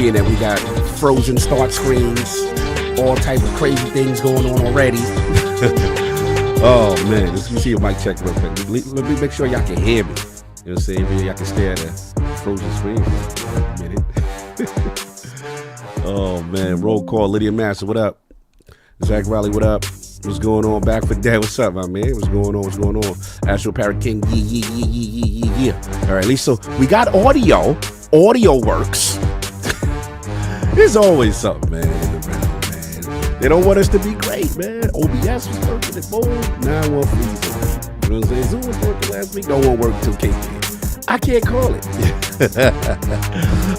seeing that we got frozen start screens, all type of crazy things going on already. Oh man, let's see your mic check real quick. Let me make sure y'all can hear me. You know what I'm saying? Maybe y'all can stare at a frozen screen for a minute. Oh man, roll call. Lydia Master, what up? Zach Riley, what up? What's going on? Back for that. What's up, my man? What's going on? What's going on? Astro Parrot King, yeah. All right, at least so we got audio. Audio works. There's always something, man, in the middle, man. They don't want us to be great, man. OBS was working at bold. Now one freezing. You know what I'm saying? Zoom was working last week. Don't want to work until cake. I can't call it.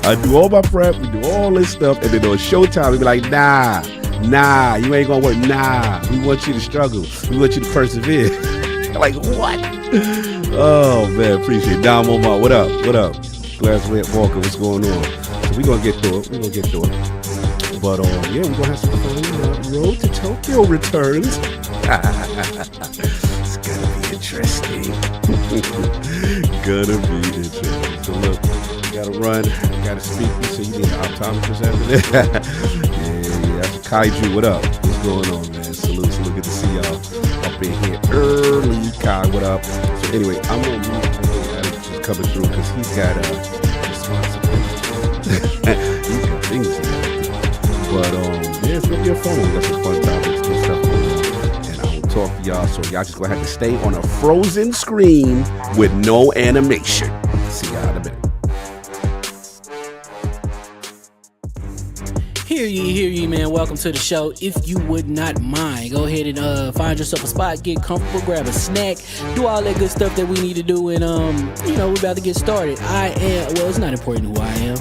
I do all my prep. We do all this stuff, and then on showtime, we be like, nah, you ain't gonna work. Nah, we want you to struggle. We want you to persevere. Like, what? Oh, man, appreciate it. Dom Omar, what up? Glass Walker, what's going on? So we gonna get through it. But, yeah, we're gonna have some fun. Road to Tokyo returns. It's gonna be interesting. So look, you gotta run, you gotta speak. So you need an optometrist after that. Yeah, that's a Kaiju. What up? What's going on, man? Salute. Good to see y'all up in here early. Kai, what up? So anyway, I'm gonna move Addict coming through because he's got responsibility. He's got things to do. But yeah, it's gonna be a fun one. We got some fun topics and stuff going on. And I will talk to y'all. So y'all just gonna have to stay on a frozen screen with no animation. See y'all in a minute. Hear ye, man. Welcome to the show. If you would not mind, go ahead and find yourself a spot, get comfortable, grab a snack, do all that good stuff that we need to do, and we're about to get started. It's not important who I am.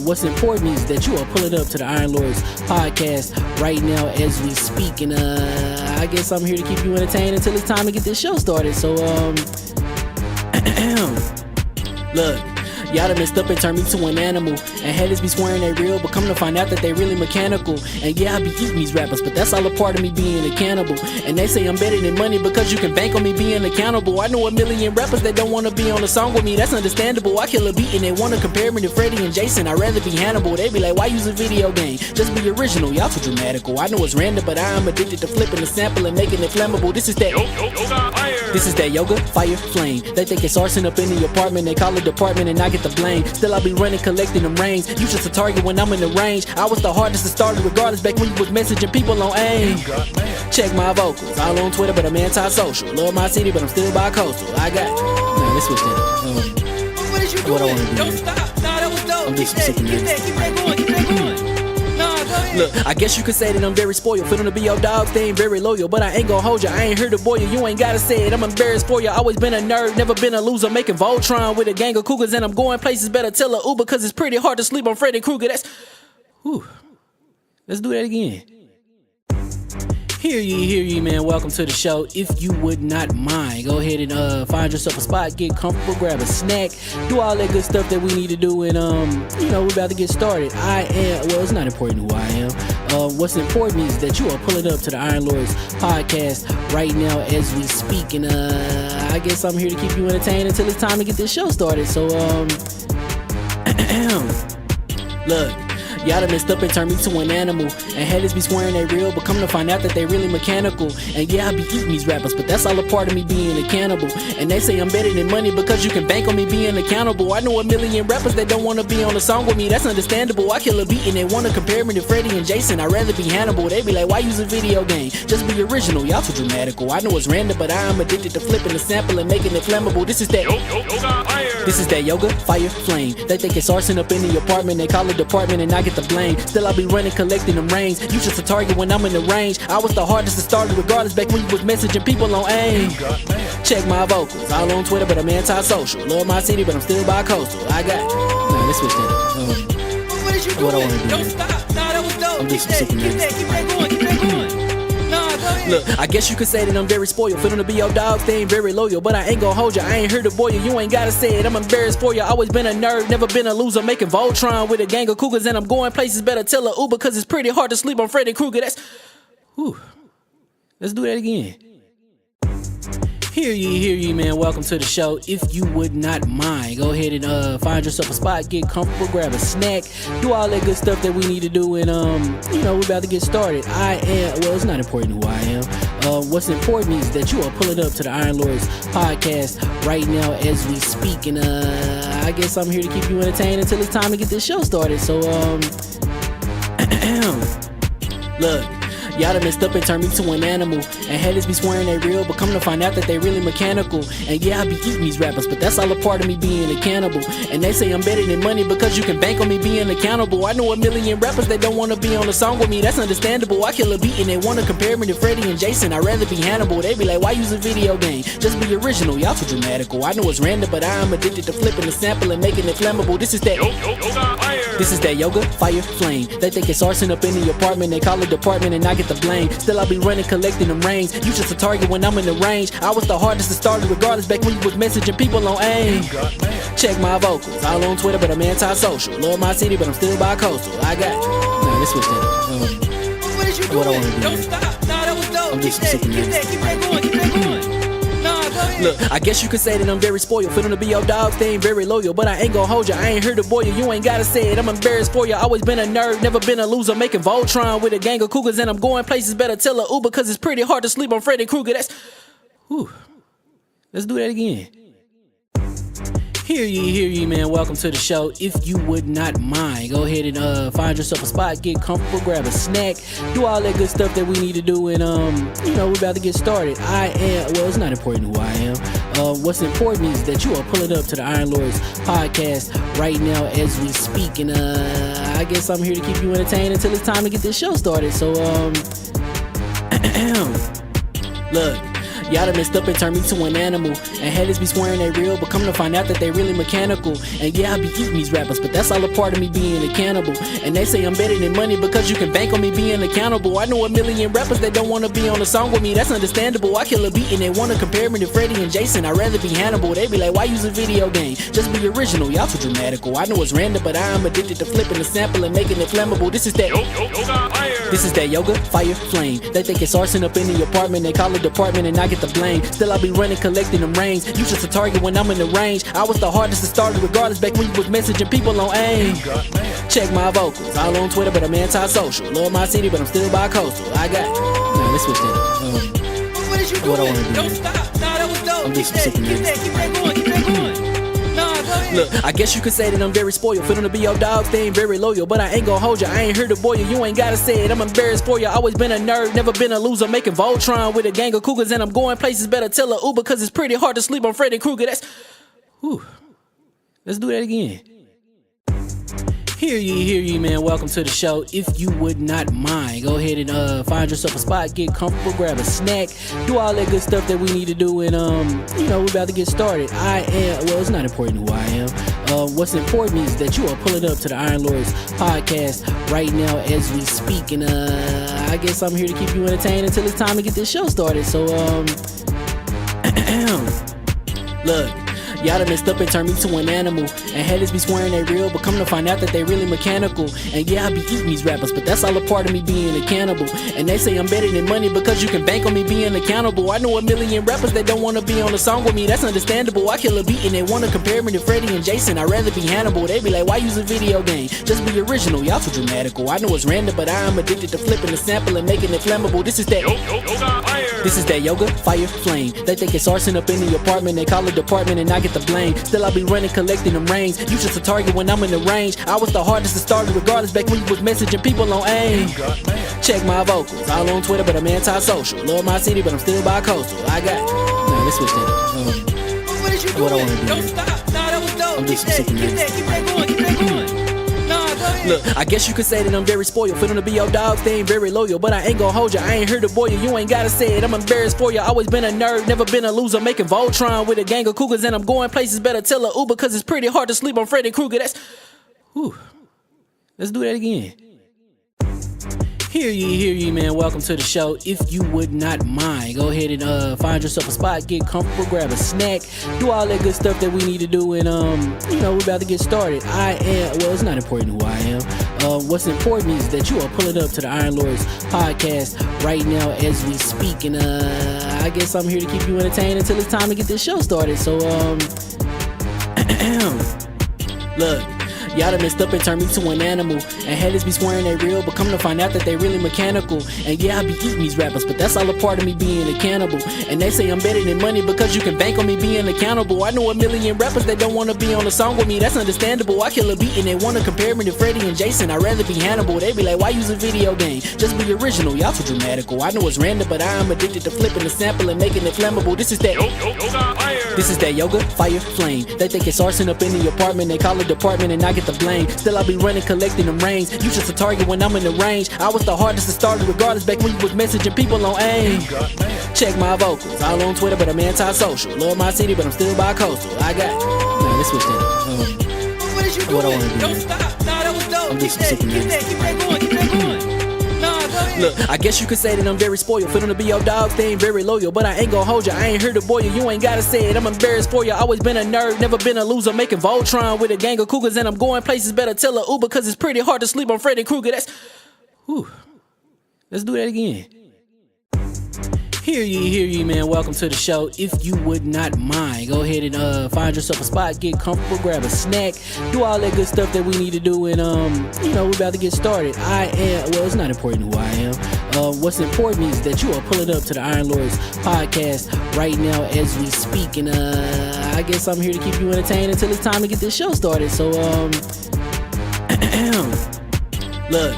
What's important is that you are pulling up to the Iron Lords podcast right now as we speak, and I guess I'm here to keep you entertained until it's time to get this show started. So look, y'all done messed up and turned me to an animal, and haters be swearing they real, but come to find out that they really mechanical. And yeah, I be eating these rappers, but that's all a part of me being a cannibal. And they say I'm better than money because you can bank on me being accountable. I know a million rappers that don't wanna be on a song with me, that's understandable. I kill a beat and they wanna compare me to Freddie and Jason. I'd rather be Hannibal. They be like, why use a video game? Just be original, y'all too dramatical. I know it's random, but I am addicted to flipping the sample and making it flammable. This is that yoga, fire, flame. They think it's arson up in the apartment, they call it department and I get the blame. Still I be running, collecting them rings. You just a target when I'm in the range. I was the hardest to start regardless back when you was messaging people on AIM. Check my vocals, all on Twitter but I'm anti-social. Love my city but I'm still bi-coastal. I got let's switch that up. What is you doing? What I wanna do, Don't stop. Nah, that was dope. I'm just Keep that going. Nah, go ahead. Look, I guess you could say that I'm very spoiled. For them to be your dogs, they ain't very loyal. But I ain't gon' hold ya, I ain't here to boil you. You ain't gotta say it, I'm embarrassed for ya. Always been a nerd, never been a loser. Making Voltron with a gang of cougars. And I'm going places, better tell a Uber. Cause it's pretty hard to sleep on Freddy Krueger. Let's do that again. Hear ye, man. Welcome to the show. If you would not mind, go ahead and find yourself a spot, get comfortable, grab a snack, do all that good stuff that we need to do, and we're about to get started. It's not important who I am. What's important is that you are pulling up to the Iron Lords podcast right now as we speak, and I guess I'm here to keep you entertained until it's time to get this show started. So look, y'all done messed up and turned me to an animal, and haters be swearing they real, but come to find out that they really mechanical. And yeah, I be eating these rappers, but that's all a part of me being a cannibal. And they say I'm better than money because you can bank on me being accountable. I know a million rappers that don't wanna be on a song with me, that's understandable. I kill a beat and they wanna compare me to Freddie and Jason. I'd rather be Hannibal. They be like, why use a video game? Just be original, y'all too dramatical. I know it's random, but I am addicted to flipping the sample and making it flammable. This is that yoga, fire, flame. They think it's arson up in the apartment, they call it department and I get the blame. Still I be running, collecting them rings. You just a target when I'm in the range. I was the hardest to start regardless back when you was messaging people on AIM. Check my vocals, all on Twitter but I'm anti-social. Love my city but I'm still bi-coastal. Let's switch that up. What is you doing? What I wanna do, Don't stop. Nah, that was dope. I'm just Keep that going. Nah, go ahead. Look, I guess you could say that I'm very spoiled. For them to be your dogs, they ain't very loyal. But I ain't gon' hold ya, I ain't here to boil you. You ain't gotta say it, I'm embarrassed for ya. Always been a nerd, never been a loser. Making Voltron with a gang of cougars. And I'm going places, better tell a Uber. Cause it's pretty hard to sleep on Freddy Krueger. Let's do that again. Hear ye, man. Welcome to the show. If you would not mind, go ahead and find yourself a spot, get comfortable, grab a snack, do all that good stuff that we need to do, and we're about to get started. It's not important who I am. What's important is that you are pulling up to the Iron Lords podcast right now as we speak, and I guess I'm here to keep you entertained until it's time to get this show started. So look. Y'all done messed up and turned me to an animal. And haters be swearing they real, but come to find out that they really mechanical. And yeah, I be eating these rappers, but that's all a part of me being a cannibal. And they say I'm better than money because you can bank on me being accountable. I know a million rappers that don't wanna be on a song with me, that's understandable. I kill a beat and they wanna compare me to Freddie and Jason. I'd rather be Hannibal. They be like, why use a video game? Just be original, y'all too dramatical. I know it's random, but I am addicted to flipping the sample and making it flammable. This is that yoga, fire, flame. They think it's arson up in the apartment, they call it department and I get the blame. Still I be running, collecting them rains. You just a target when I'm in the range. I was the hardest to start regardless back when you was messaging people on AIM. Check my vocals, all on Twitter but I'm anti-social. Love my city but I'm still bi-coastal. I got let's switch that. What is you What I doing? wanna do, Don't man. stop. Nah, that was dope. I'm just Keep sick of that going. Keep that going. Nah, go ahead. Look, I guess you could say that I'm very spoiled. For them to be your dogs, they ain't very loyal. But I ain't gon' hold ya, I ain't here to boil you. You ain't gotta say it, I'm embarrassed for ya. Always been a nerd, never been a loser. Making Voltron with a gang of cougars. And I'm going places, better tell a Uber. Cause it's pretty hard to sleep on Freddy Krueger. Let's do that again. Hear ye, man. Welcome to the show. If you would not mind, go ahead and find yourself a spot, get comfortable, grab a snack, do all that good stuff that we need to do, and we're about to get started. It's not important who I am. What's important is that you are pulling up to the Iron Lords podcast right now as we speak, and I guess I'm here to keep you entertained until it's time to get this show started. So look. Y'all done messed up and turned me to an animal. And haters be swearing they real, but come to find out that they really mechanical. And yeah, I be eating these rappers, but that's all a part of me being a cannibal. And they say I'm better than money because you can bank on me being accountable. I know a million rappers that don't wanna be on a song with me, that's understandable. I kill a beat and they wanna compare me to Freddie and Jason. I'd rather be Hannibal. They be like, why use a video game? Just be original, y'all too dramatical. I know it's random, but I am addicted to flipping the sample and making it flammable. This is that yoga, fire, flame. They think it's arson up in the apartment, they call it department and I get the blame. Still I be running, collecting them rains. You just a target when I'm in the range. I was the hardest to start regardless back when you was messaging people on AIM. Check my vocals, all on Twitter but I'm anti-social. Love my city but I'm still bi-coastal. I got let's switch that. What is you What I doing? wanna do, Don't man. stop. Nah, that was dope. I'm Keep just that sick of going. Keep that going. Nah, go ahead. Look, I guess you could say that I'm very spoiled. For them to be your dogs, they ain't very loyal. But I ain't gon' hold ya, I ain't here to boil you. You ain't gotta say it, I'm embarrassed for ya. Always been a nerd, never been a loser. Making Voltron with a gang of cougars. And I'm going places, better tell a Uber. Cause it's pretty hard to sleep on Freddy Krueger. Let's do that again. Hear ye, man. Welcome to the show. If you would not mind, go ahead and find yourself a spot, get comfortable, grab a snack, do all that good stuff that we need to do, and we're about to get started. It's not important who I am. What's important is that you are pulling up to the Iron Lords podcast right now as we speak, and I guess I'm here to keep you entertained until it's time to get this show started. So look. Y'all done messed up and turned me to an animal. And haters be swearing they real, but come to find out that they really mechanical. And yeah, I be eating these rappers, but that's all a part of me being a cannibal. And they say I'm better than money because you can bank on me being accountable. I know a million rappers that don't wanna be on a song with me, that's understandable. I kill a beat and they wanna compare me to Freddie and Jason. I'd rather be Hannibal. They be like, why use a video game? Just be original, y'all too dramatical. I know it's random, but I am addicted to flipping the sample and making it flammable. This is that yoga, fire, flame. They think it's arson up in the apartment, they call it department and I get the blame. Still I be running, collecting them rains. You just a target when I'm in the range. I was the hardest to start regardless back when you was messaging people on AIM. Check my vocals, all on Twitter but I'm anti-social. Love my city but I'm still bi-coastal. I got let's switch that. What is you doing? What I wanna do, Don't man. stop. Nah, that was dope. I'm just Keep sick of that going. Nah, go ahead. Look, I guess you could say that I'm very spoiled. For them to be your dogs, they ain't very loyal. But I ain't gon' hold ya, I ain't here to boil you. You ain't gotta say it, I'm embarrassed for ya. Always been a nerd, never been a loser. Making Voltron with a gang of cougars. And I'm going places, better tell a Uber. Cause it's pretty hard to sleep on Freddy Krueger. Let's do that again. Hear ye, man. Welcome to the show. If you would not mind, go ahead and find yourself a spot, get comfortable, grab a snack, do all that good stuff that we need to do, and we're about to get started. It's not important who I am. What's important is that you are pulling up to the Iron Lords podcast right now as we speak, and I guess I'm here to keep you entertained until it's time to get this show started. So look, y'all done messed up and turned me to an animal, and haters be swearing they real, but come to find out that they really mechanical. And yeah, I be eating these rappers, but that's all a part of me being a cannibal. And they say I'm better than money because you can bank on me being accountable. I know a million rappers that don't wanna be on a song with me, that's understandable. I kill a beat and they wanna compare me to Freddie and Jason. I'd rather be Hannibal. They be like, why use a video game? Just be original, y'all too dramatical. I know it's random, but I am addicted to flipping the sample and making it flammable. This is that This is that yoga, fire, flame. They think it's arson up in the apartment, they call it department and I get the blame. Still I be running, collecting them rains. You just a target when I'm in the range. I was the hardest to start regardless back when you was messaging people on AIM. Check my vocals, all on Twitter but I'm anti-social. Love my city but I'm still bi-coastal. I got, nah, let's switch that up. What is you doing? What I wanna do, Don't man. stop. Nah, that was dope. I'm Keep just that super going, keep that going. Nah, go ahead. Look, I guess you could say that I'm very spoiled. For them to be your dogs, they ain't very loyal. But I ain't gon' hold you, I ain't here to boil you. You ain't gotta say it, I'm embarrassed for you. Always been a nerd, never been a loser. Making Voltron with a gang of cougars. And I'm going places, better tell a Uber. Cause it's pretty hard to sleep on Freddy Krueger. That's, whew. Let's do that again. Hear ye, man. Welcome to the show. If you would not mind, go ahead and find yourself a spot, get comfortable, grab a snack, do all that good stuff that we need to do, and we're about to get started. It's not important who I am. What's important is that you are pulling up to the Iron Lords podcast right now as we speak, and I guess I'm here to keep you entertained until it's time to get this show started. So look,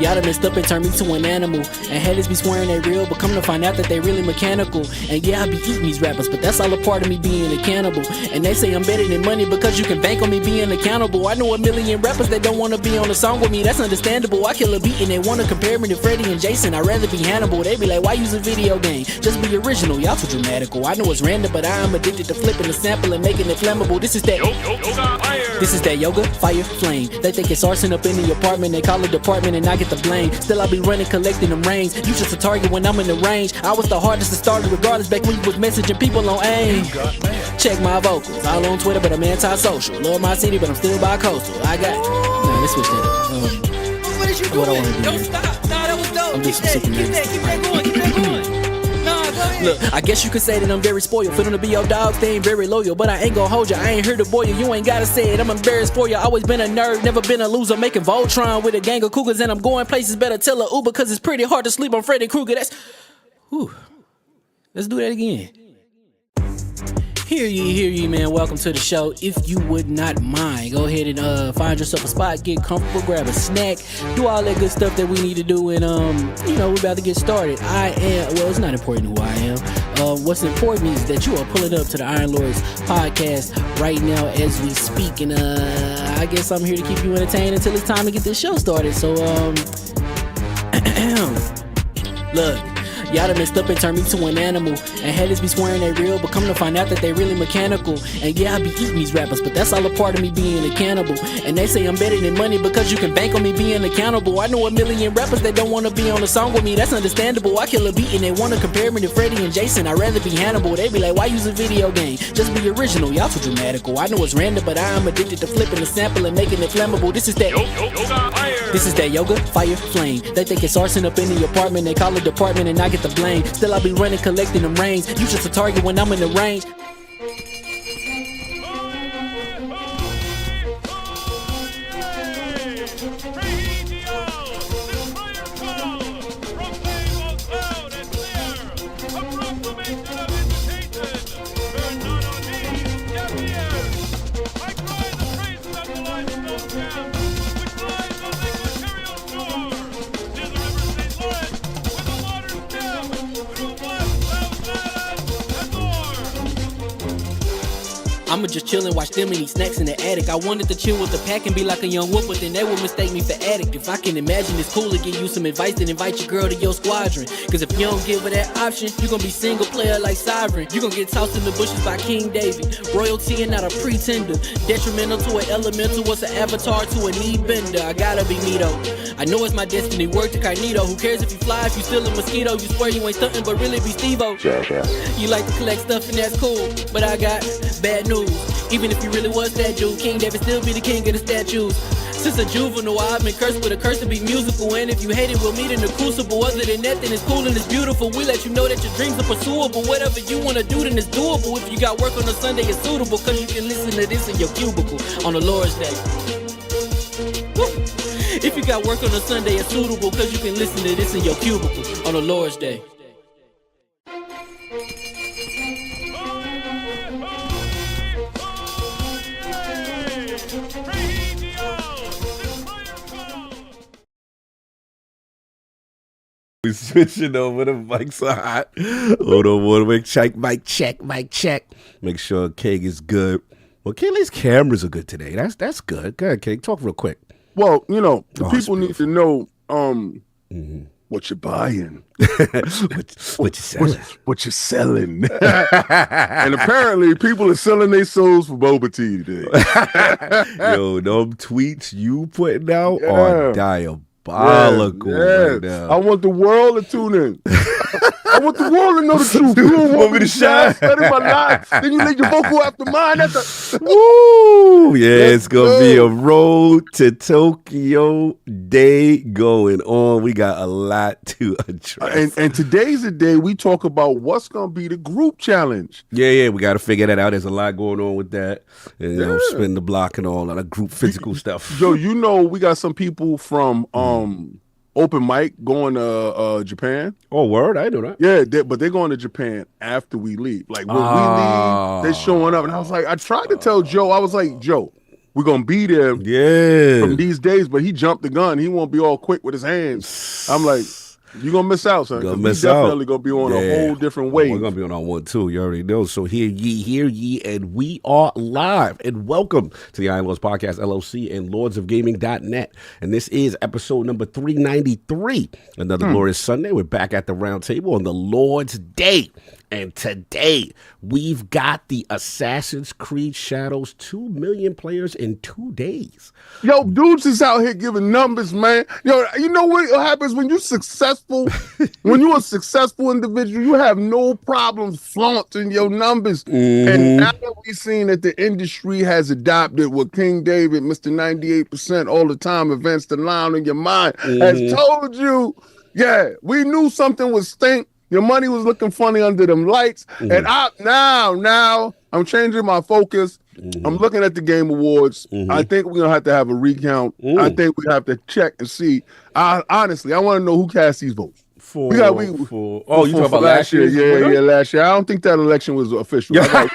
y'all done messed up and turned me to an animal, and haters be swearing they real, but come to find out that they really mechanical. And yeah, I be eating these rappers, but that's all a part of me being a cannibal. And they say I'm better than money because you can bank on me being accountable. I know a million rappers that don't wanna be on a song with me, that's understandable. I kill a beat and they wanna compare me to Freddie and Jason. I'd rather be Hannibal. They be like, why use a video game? Just be original, y'all too dramatical. I know it's random, but I am addicted to flipping the sample and making it flammable. This is that This is that yoga, fire, flame. They think it's arson up in the apartment, they call it department and I get the blame. Still I be running, collecting them rains. You just a target when I'm in the range. I was the hardest to start regardless back when you was messaging people on AIM. Check my vocals, all on Twitter but I'm anti-social. Love my city but I'm still bi-coastal. I got, nah, let's switch that up. What is you What I doing? wanna do, Don't man. stop. Nah, that was dope. I'm Keep just that super going, keep that going. Nah, go ahead. Look, I guess you could say that I'm very spoiled. For them to be your dogs, they ain't very loyal. But I ain't gon' hold you, I ain't here to boil you. You ain't gotta say it, I'm embarrassed for you. Always been a nerd, never been a loser. Making Voltron with a gang of cougars. And I'm going places, better tell a Uber. Cause it's pretty hard to sleep on Freddy Krueger. That's, whew. Let's do that again. Hear ye, man. Welcome to the show. If you would not mind, go ahead and find yourself a spot, get comfortable, grab a snack, do all that good stuff that we need to do, and we're about to get started. It's not important who I am. What's important is that you are pulling up to the Iron Lords podcast right now as we speak, and I guess I'm here to keep you entertained until it's time to get this show started. So look, y'all done messed up and turned me to an animal, and haters be swearing they real, but come to find out that they really mechanical. And yeah, I be eating these rappers, but that's all a part of me being a cannibal. And they say I'm better than money because you can bank on me being accountable. I know a million rappers that don't wanna be on a song with me, that's understandable. I kill a beat and they wanna compare me to Freddie and Jason. I'd rather be Hannibal. They be like, why use a video game? Just be original, y'all too dramatical. I know it's random, but I am addicted to flipping the sample and making it flammable. This is that This is that yoga, fire, flame. They think it's arson up in the apartment, they call it department and I get the blame. Still I be running, collecting them rains. You just a target when I'm in the range. I'ma just chill and watch them and eat snacks in the attic. I wanted to chill with the pack and be like a young wolf, but then they would mistake me for addict. If I can imagine it's cool to give you some advice, then invite your girl to your squadron. Cause if you don't give her that option, you gon' be single player like Sovereign. You gon' get tossed in the bushes by King David. Royalty and not a pretender. Detrimental to an elemental, what's an avatar to a knee bender? I gotta be me though. I know it's my destiny, word to Carnito. Who cares if you fly, if you still a mosquito? You swear you ain't stuntin', but really be Steve-O. You like to collect stuff and that's cool, but I got bad news. Even if you really was that dude, King David still be the king of the statues. Since a juvenile, I've been cursed with a curse to be musical. And if you hate it, we'll meet in the crucible. Other than that, then it's cool and it's beautiful. We let you know that your dreams are pursuable. Whatever you wanna do, then it's doable. If you got work on a Sunday, it's suitable. Cause you can listen to this in your cubicle on the Lord's Day. Woo. If you got work on a Sunday, it's suitable. Cause you can listen to this in your cubicle on the Lord's Day. We switching over, the mics are hot. Hold on, one mic check, mic check, mic check. Make sure King is good. Well, Kelly's cameras are good today. That's good. Go ahead, King. Talk real quick. Well, you know, the people need to know what you're buying. what you selling. What you're selling. And apparently people are selling their souls for boba tea today. Yo, them tweets you putting out are diabolical right now. I want the world to tune in. I want the world to know the truth. You don't want me to shine. Study my life. Then you leave your vocal after mine. Woo! Yeah, it's gonna be a road to Tokyo day going on. We got a lot to address. And today's the day we talk about what's gonna be the group challenge. Yeah, we got to figure that out. There's a lot going on with that. And, you know, spin the block and all that group physical stuff. Joe, you know we got some people from Open Mic going to Japan. Oh, word? I know that. Yeah, but they're going to Japan after we leave. Like when we leave, they're showing up. And I was like, I tried to tell Joe, I was like, Joe, we're going to be there from these days, but he jumped the gun. He won't be all quick with his hands. I'm like, you're going to miss out, son. We're definitely going to be on a whole different wave. We're going to be on our one, too. You already know. So hear ye, and we are live. And welcome to the Iron Lords Podcast, LLC, and lordsofgaming.net. And this is episode number 393. Another glorious Sunday. We're back at the round table on the Lord's Day. And today, we've got the Assassin's Creed Shadows 2 million players in 2 days. Yo, dudes is out here giving numbers, man. Yo, you know what happens when you're successful? When you're a successful individual, you have no problems flaunting your numbers. And now that we've seen that the industry has adopted what King David, Mr. 98% all the time, events the line in your mind, has told you, we knew something was stink. Your money was looking funny under them lights. And now I'm changing my focus. I'm looking at the Game Awards. I think we're going to have a recount. I think we have to check and see. Honestly, I want to know who cast these votes. You talking about last year? Yeah, last year. I don't think that election was official. You got to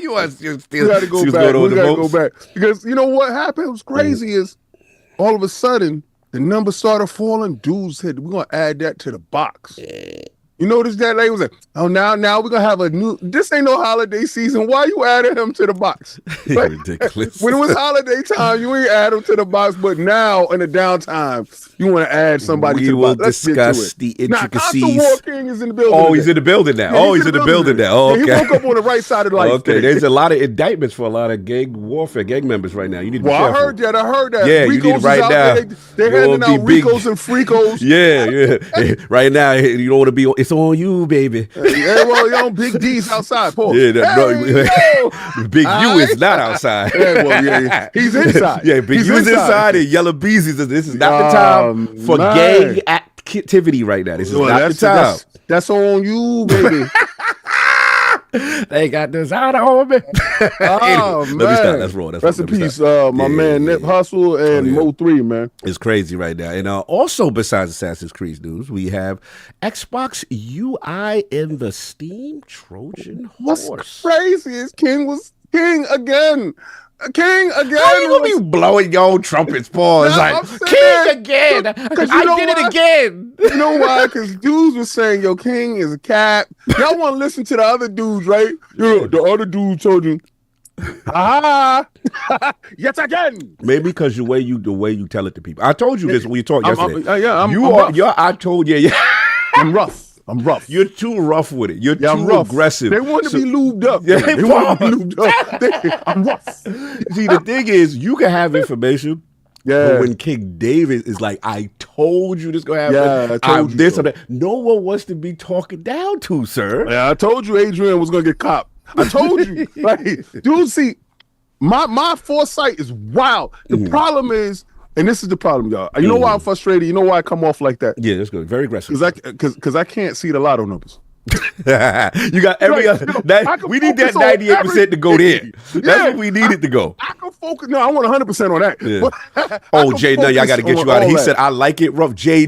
go back. We got to go back. Because you know what happened? It was crazy is all of a sudden, the numbers started falling. Dudes hit. We're going to add that to the box. You notice that lady was like, oh, now we're going to have a new, this ain't no holiday season. Why you adding him to the box? Like, ridiculous. When it was holiday time, you ain't add him to the box, but now in the downtime, you want to add somebody to the box. We will discuss the intricacies. Now, War King is in the building. Oh, he's in the building now. Yeah, he's in the building now. Oh, okay. Yeah, he woke up on the right side of life. Okay, there's a lot of indictments for a lot of gang members right now. You need to be careful. I heard that. Yeah, you need to right now. They're handing out Ricos and Fricos. Yeah. Right now, you don't want to be, it's on you, baby. Yeah, well, you know, Big D's outside, Paul. Yeah, Big U is not outside. Yeah, he's inside. Yeah, Big U is inside and Yellow Beezy's. This is not the time for gang activity right now. This is not the time. That's on you, baby. They got this out on me. Oh, man. Let me stop. That's wrong. Rest in peace, my man Nip Hustle and Mo3, man. It's crazy right now. And also, besides Assassin's Creed news, we have Xbox UI in the Steam Trojan horse. What's crazy is King was king again. King again. How you gonna be blowing your own trumpets, Paul? It's like, King again. I did it again. You know why? Because dudes were saying, yo, King is a cat. Y'all want to listen to the other dudes, right? The other dude told you, yet again. Maybe because the way you tell it to people. I told you this when we talked yesterday. I'm rough. I'm rough. You're too rough with it. You're too aggressive. They want to be lubed up. Yeah, they want to be lubed up. I'm rough. See, the thing is, you can have information. Yeah. But when King David is like, I told you this gonna happen. Yeah, I told you this or that. No one wants to be talking down to, sir. Yeah, I told you Adrian was gonna get copped. I told you. Like, dude, see, my foresight is wild. The problem is and this is the problem, y'all. You know why I'm frustrated? You know why I come off like that? Yeah, that's good. Very aggressive. Because I can't see the lotto numbers. You got every other. We need that 98% to go there. That's what we needed to go. I can focus. No, I want 100% on that. Yeah. Oh, Jay, now y'all got to get you out of. He said, "I like it rough." Jay,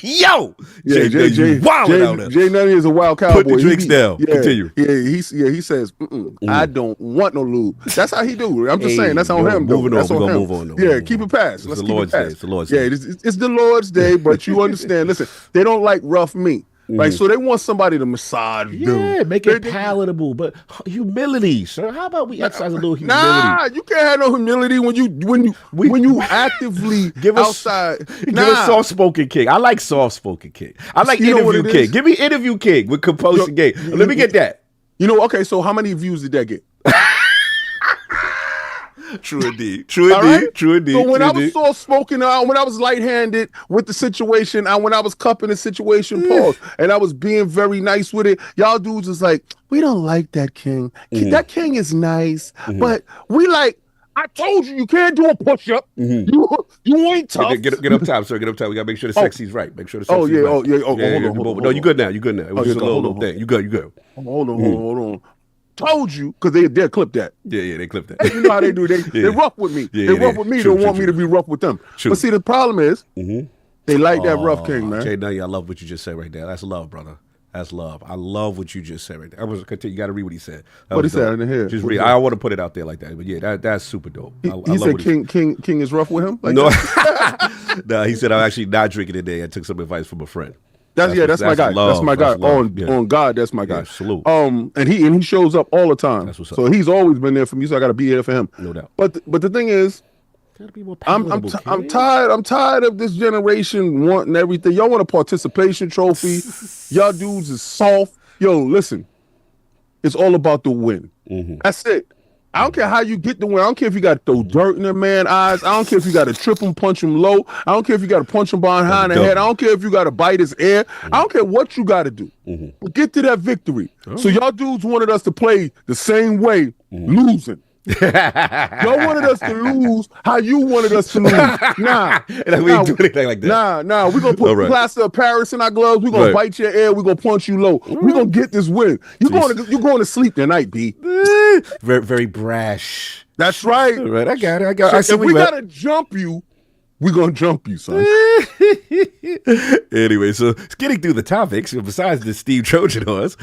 yo, Jay Nutty is a wild cowboy. Put the drinks down. Yeah, Continue. He says, "I don't want no lube." That's how he do. I'm just saying. That's how him do. Moving on. We're gonna move on. Yeah, keep it past. It's the Lord's Day. It's the Lord's Day. Yeah, it's the Lord's Day, but you understand. Listen, they don't like rough meat. Like, so they want somebody to massage them. Yeah, make it palatable, but humility, sir. How about we exercise a little humility? Nah, you can't have no humility when you actively give us outside. Give us soft-spoken king. I like soft-spoken king. I like interview king. Give me interview king with composing game. Let me get that. You know, okay, so how many views did that get? True indeed. True indeed. So when I was soft spoken, when I was light-handed with the situation, when I was cupping the situation, pause, and I was being very nice with it, y'all dudes is like, we don't like that king. That king is nice, but we like. I told you can't do a push-up. You ain't tough. Get up top, sir. Get up top. We gotta make sure the sexy's right. Make sure the sexy's right. Hold on. No, you good now. You good now. It was just a little thing. You good. Hold on. Told you, because they'll clip that. Yeah, they clip that. You know how they do. They rough with me. They rough with me. They don't want me to be rough with them. But see, the problem is, they like that rough king, man. Jay Nunny, I love what you just said right there. That's love, brother. That's love. I love what you just said right there. I was continue. You got to read what he said. What he said in the head. Just read. I don't want to put it out there like that, but yeah, that's super dope. He said King is rough with him. Like no, no. He said I'm actually not drinking today. I took some advice from a friend. That's my guy. Love. That's my guy. On God, that's my guy. Yeah, salute. And he shows up all the time. That's what's up. So he's always been there for me. So I got to be there for him. No doubt. But the thing is, I'm tired of this generation wanting everything. Y'all want a participation trophy. Y'all dudes is soft. Yo, listen, it's all about the win. That's it. I don't care how you get the win. I don't care if you got to throw dirt in that man's eyes. I don't care if you got to trip him, punch him low. I don't care if you got to punch him behind the head. I don't care if you got to bite his ear. I don't care what you got to do. But get to that victory. So y'all dudes wanted us to play the same way, losing. Y'all wanted us to lose how you wanted us to lose. Nah. We ain't doing anything like that. Nah. We're going to put plaster of Paris in our gloves. We're going to bite your ear. We're going to punch you low. We're going to get this win. You're going to sleep tonight, B. Very, very brash. That's right. All right, I got it. I see if we got to jump you, we're going to jump you, son. Anyway, so getting through the topics, besides the Steve Trojan horse,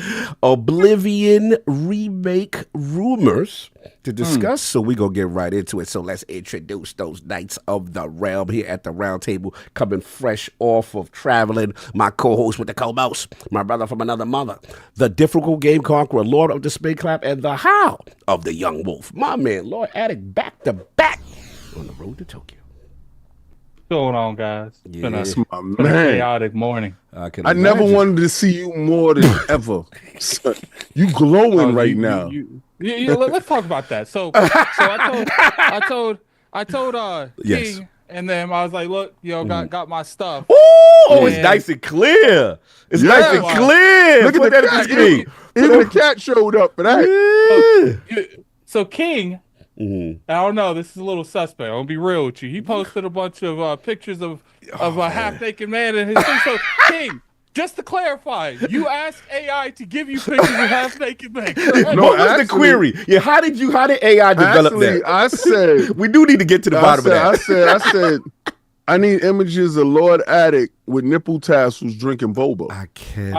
Oblivion Remake rumors to discuss. So we're going to get right into it. So let's introduce those Knights of the Realm here at the round table, coming fresh off of traveling. My co-host with the co-mouse, my brother from another mother, the difficult game conqueror, Lord of the Spin Clap, and the Howl of the Young Wolf. My man, Lord Addict, back to back on the road to Tokyo. What's going on, guys? It's been a chaotic morning. I never wanted to see you more than ever. You glowing right now. Let's talk about that. So I told King, and then I was like, look, got my stuff. Oh, it's nice and clear. It's nice and clear. Look at the cat. Even the cat showed up for that. So King. I don't know. This is a little suspect. I'm gonna be real with you. He posted a bunch of pictures of a half-naked man in his thing. So, King, just to clarify, you asked AI to give you pictures of half-naked men. What was the query? Yeah, how did AI develop that? I said we do need to get to the bottom of that. I said I need images of Lord Addict with nipple tassels drinking boba. I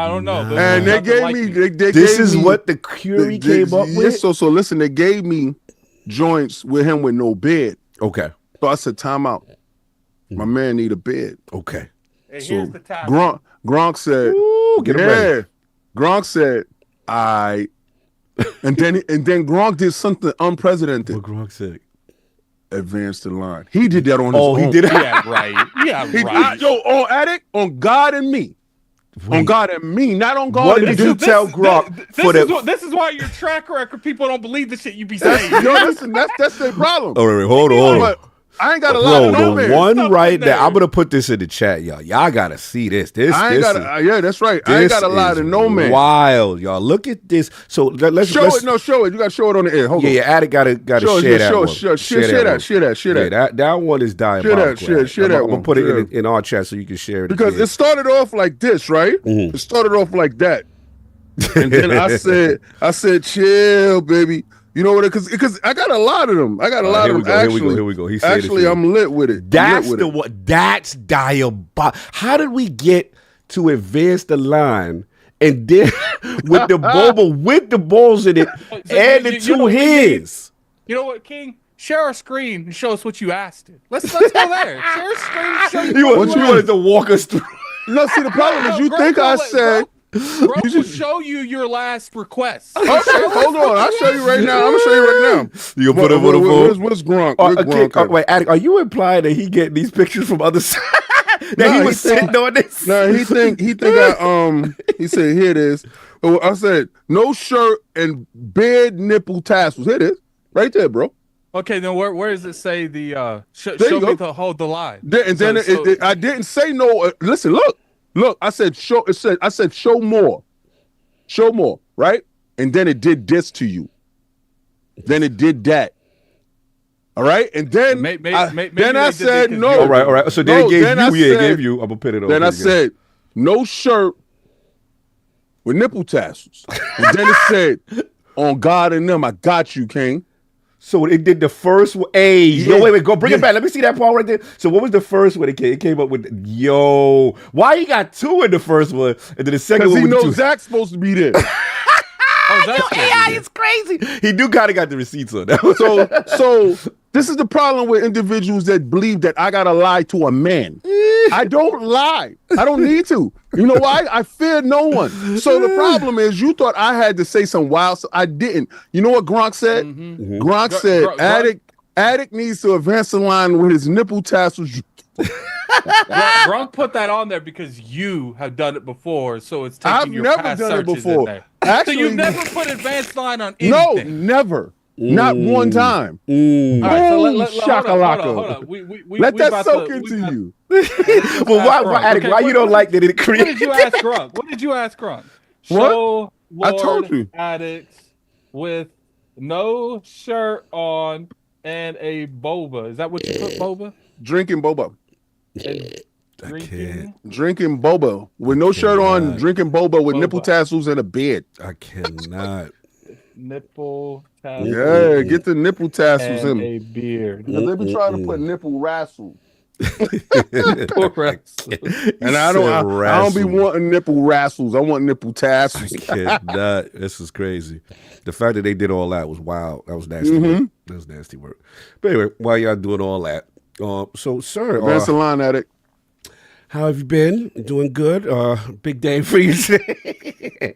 don't know. And they gave me. This is what the query came up with. So listen, they gave me joints with him with no bed. Okay. So I said, time out. My man need a bed. Okay. Hey, so here's the time. Gronk said, get him ready. Gronk said, and then Gronk did something unprecedented. What Gronk said? Advanced the line. He did that on his own. Oh, he did it? Yeah, right. On Addict, on God and me. Wait. On God and me, not on God. What did you tell Gronk? This is why your track record, people don't believe the shit you be saying. Listen, that's their problem. All right, hold on. I ain't got a lot of no the man. one right there. there. I'm gonna put this in the chat, y'all. Y'all gotta see this. I ain't got. Yeah, that's right. I ain't got a lot of no man. Wild, y'all. Look at this. So let's Show it. No, show it. You got to show it on the air. Hold on. Yeah, Addict gotta Show share it, that show one. it, share that. That one is diabolical. Share that I'm gonna one. put it in our chat so you can share it. Because again. it started off like this, right? Mhm. It started off like that, and then I said, chill, baby. You know what? Because I got a lot of them. I got a lot of them. Actually, here we go. He actually, I'm lit with it. That's the one. That's diabolical. How did we get to advance the line and then with the boba with the balls in it and the two heads? You know what, King? Share our screen and show us what you asked it. Let's go there. Share a screen and show you What you wanted to walk us through? No, see, the problem is you think I said. Bro will show you your last request. Okay, hold on. I'll show you right now. I'm gonna show you right now. You gonna put him on the phone? What's Gronk? Wait, Addict, are you implying that he getting these pictures from other side? He was sitting on this. No, he think I he said here it is. I said no shirt and bed nipple tassels. Here it is, right there, bro. Okay, then where does it say the show you me go. the line? And then I didn't say no. Listen, look. I said show. I said show more, right? And then it did this to you. Then it did that. All right, and then then I said no. All right. So then it gave you. I'm gonna put it on. Then I said no shirt with nipple tassels. And then it said, "On God and them, I got you, King." So it did the first one. Hey, yo, wait, go bring it back. Let me see that part right there. So what was the first one? It came up with, yo. Why you got two in the first one and then the second one? Because he knows Zach's supposed to be there. AI is crazy. He do kind of got the receipts on that. So this is the problem with individuals that believe that I gotta lie to a man. I don't lie. I don't need to. You know why? I fear no one. So the problem is you thought I had to say some wild. So I didn't. You know what Gronk said? Mm-hmm. Gronk said, Addict needs to advance the line with his nipple tassels. Gronk put that on there because you have done it before, so it's taking I've your never past done it searches before. in there. Actually, so you've never put advanced line on no, anything? never. Not one time. All right, so let shakalaka. hold on. We Let that about soak to- into you. Well, why, Addict, Okay, why you don't like that it What created? did you ask Gronk? What did you ask Gronk? What? Show I Lord told you. Addict with no shirt on and a boba. Is that what you put, boba? Drinking boba. And drinking. Drinking boba with no shirt on, drinking boba with nipple tassels and a beard. I cannot. Nipple tassels. Yeah, get the nipple tassels and in. a beard. Because they be trying to put nipple rassle. Correct. And I don't be wanting nipple rassles. I want nipple tassels. Cannot. This is crazy. The fact that they did all that was wild. That was nasty Mm-hmm. work. That was nasty work. But anyway, while y'all doing all that, so sir, Advance the line, Addict. how have you been? Doing good? Big day for you today.